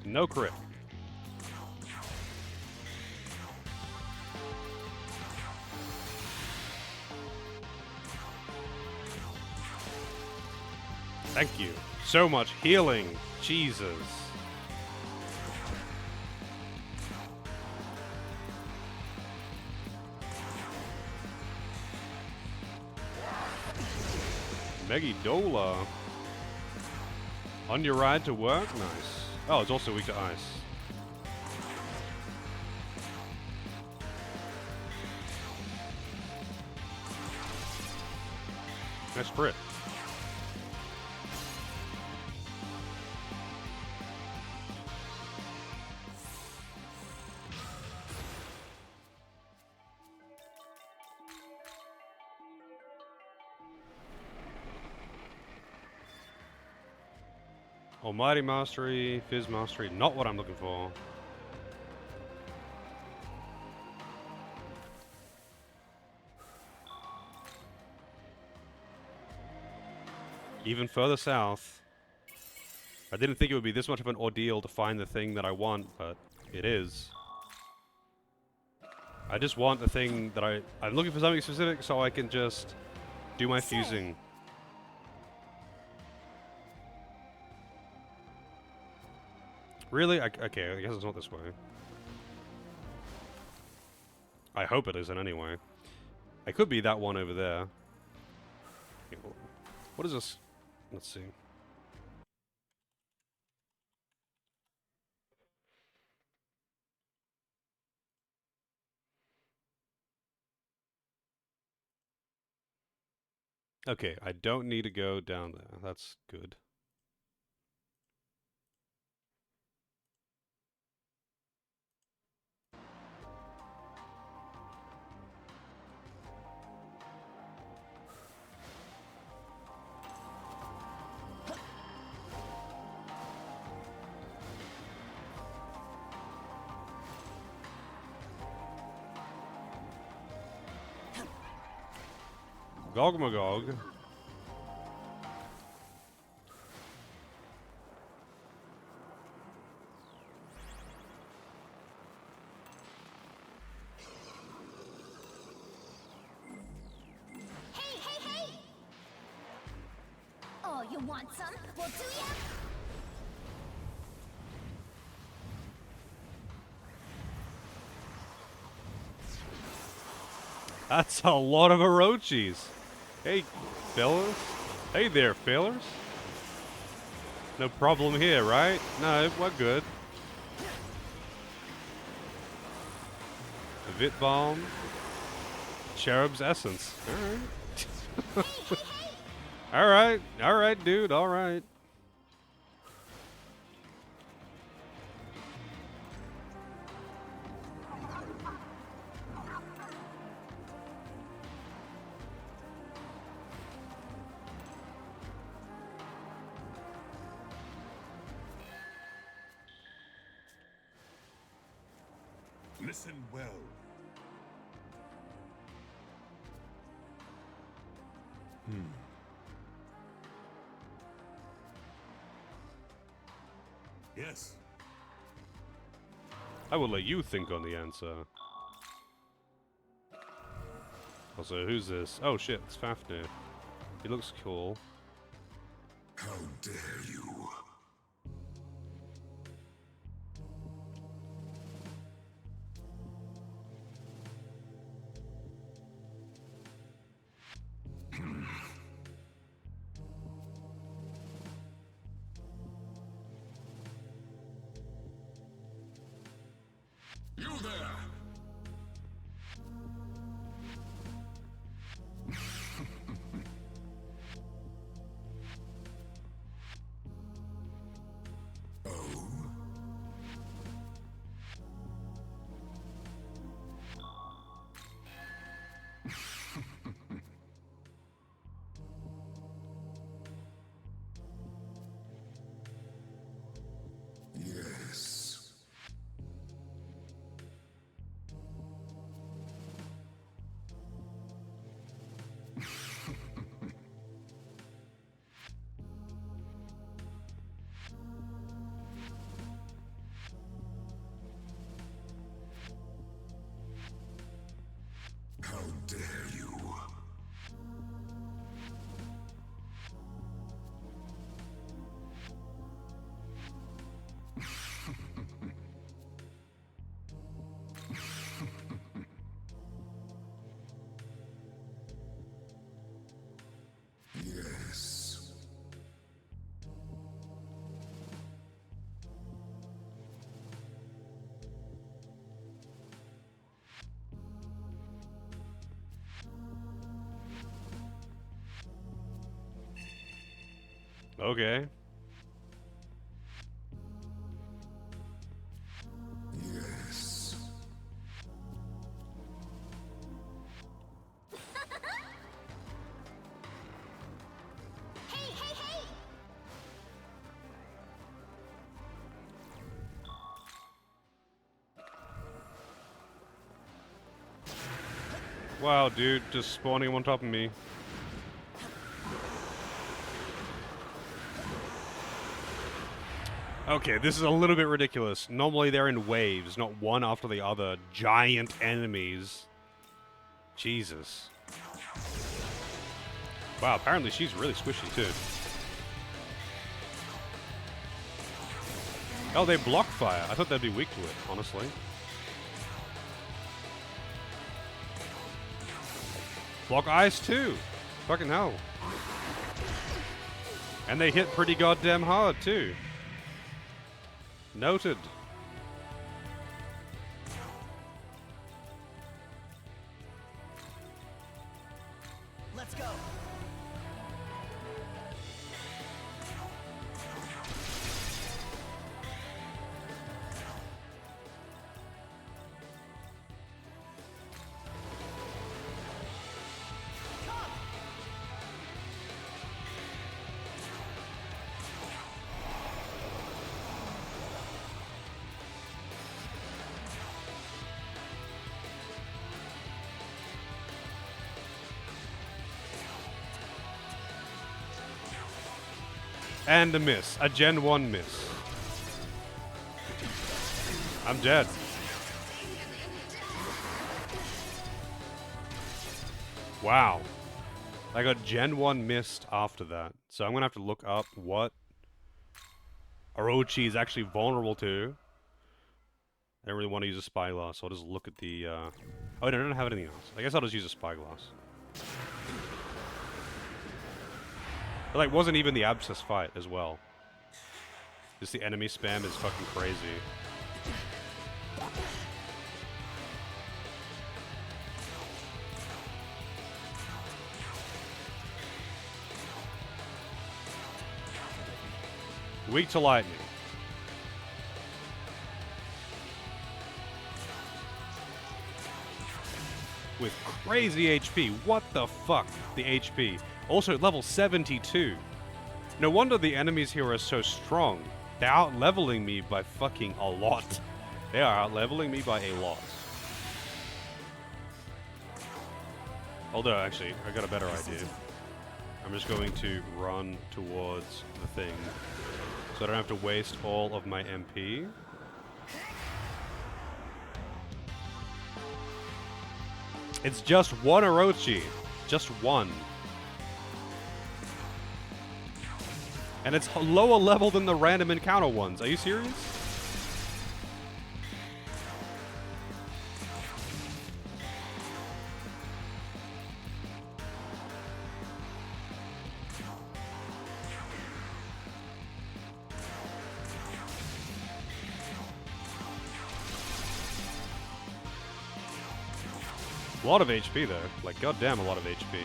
No crit. Thank you. So much healing. Jesus. Megidola. On your ride to work? Nice. Oh, it's also weak to ice. Nice crit. Almighty Mastery, Fizz Mastery, not what I'm looking for. Even further south. I didn't think it would be this much of an ordeal to find the thing that I want, but it is. I just want the thing that I'm looking for something specific so I can just do my fusing. Really? Okay, I guess it's not this way. I hope it isn't anyway. It could be that one over there. Okay, well, what is this? Let's see. Okay, I don't need to go down there. That's good. Gog Magog. Hey, hey, hey! Oh, you want some? Well, do ya? That's a lot of Orochis. Hey, fellas. Hey there, fellas. No problem here, right? No, we're good. A Vit Balm. Cherub's Essence. Alright. Alright. Alright, dude. Alright. Listen well. Yes. I will let you think on the answer. Also, who's this? Oh shit, it's Fafnir. He looks cool. How dare you? You there! Oh? Yes. How dare you? Yes. Okay. Yes. Hey, hey, hey! Wow, dude, just spawning him on top of me. Okay, this is a little bit ridiculous. Normally they're in waves, not one after the other. Giant enemies. Jesus. Wow, apparently she's really squishy too. Oh, they block fire. I thought they'd be weak to it, honestly. Block ice too. Fucking hell. And they hit pretty goddamn hard too. Noted. Let's go. And a miss. A Gen 1 miss. I'm dead. Wow. I got Gen 1 missed after that. So I'm gonna have to look up what Orochi is actually vulnerable to. I don't really want to use a spyglass, so I'll just look at the, Oh, I don't have anything else. I guess I'll just use a spyglass. But, like, wasn't even the Abscess fight as well. Just the enemy spam is fucking crazy. Weak to lightning. With crazy HP. What the fuck? The HP. Also, level 72. No wonder the enemies here are so strong. They're out-leveling me by fucking a lot. They are out-leveling me by a lot. Although, actually, I got a better idea. I'm just going to run towards the thing, so I don't have to waste all of my MP. It's just one Orochi. Just one. And it's lower level than the random encounter ones. Are you serious? A lot of HP though. Like, goddamn, a lot of HP.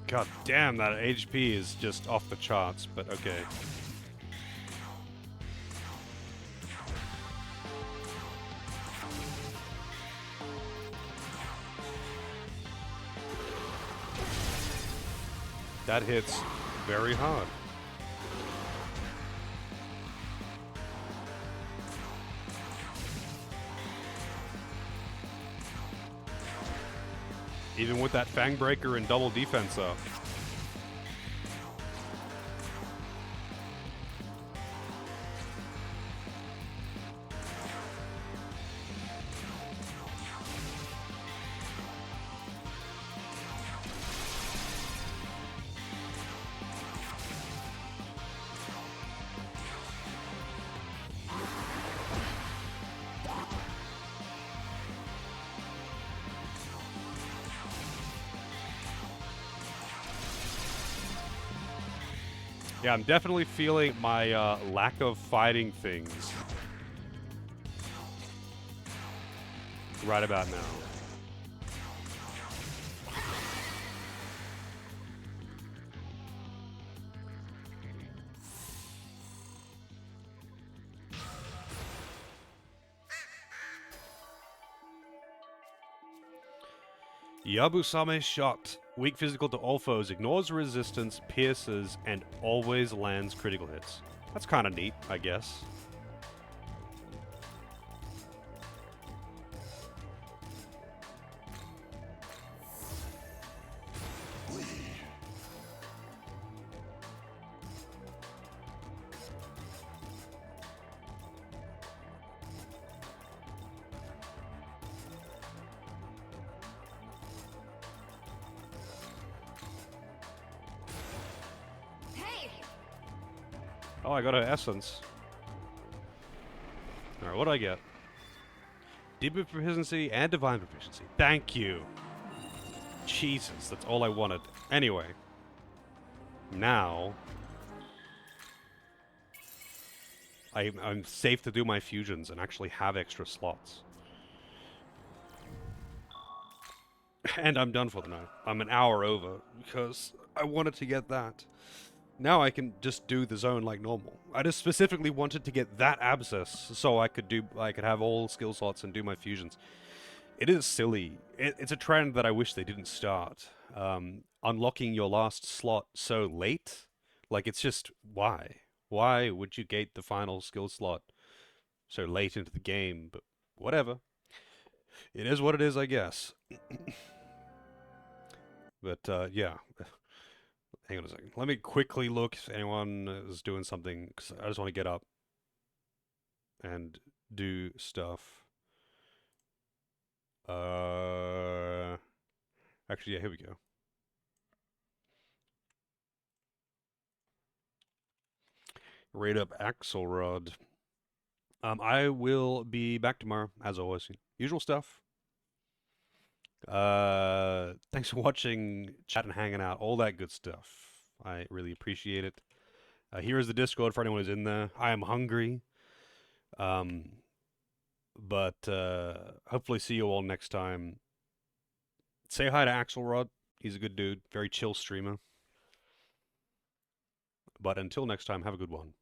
God damn, that HP is just off the charts, but okay. That hits very hard. Even with that Fang Breaker and double defense up. Yeah, I'm definitely feeling my lack of fighting things right about now. Yabusame shot. Weak physical to all foes, ignores resistance, pierces, and always lands critical hits. That's kind of neat, I guess. Oh, I got an essence. Alright, what do I get? Demon proficiency and divine proficiency. Thank you. Jesus, that's all I wanted. Anyway. Now. I'm safe to do my fusions and actually have extra slots. And I'm done for the night. I'm an hour over because I wanted to get that. now I can just do the zone like normal. I just specifically wanted to get that abscess so I could have all skill slots and do my fusions. It is silly. It's a trend that I wish they didn't start. Unlocking your last slot so late, like it's just why? Why would you gate the final skill slot so late into the game? But whatever. It is what it is, I guess. But yeah. Hang on a second. Let me quickly look if anyone is doing something, because I just want to get up and do stuff. Actually, yeah, here we go. Rate up Axelrod. I will be back tomorrow, as always. Usual stuff. Thanks for watching, chat and hanging out, all that good stuff. I really appreciate it. Here is the Discord for anyone who's in there. I am hungry. But hopefully see you all next time. Say hi to Axelrod. He's a good dude. Very chill streamer. But until next time, have a good one.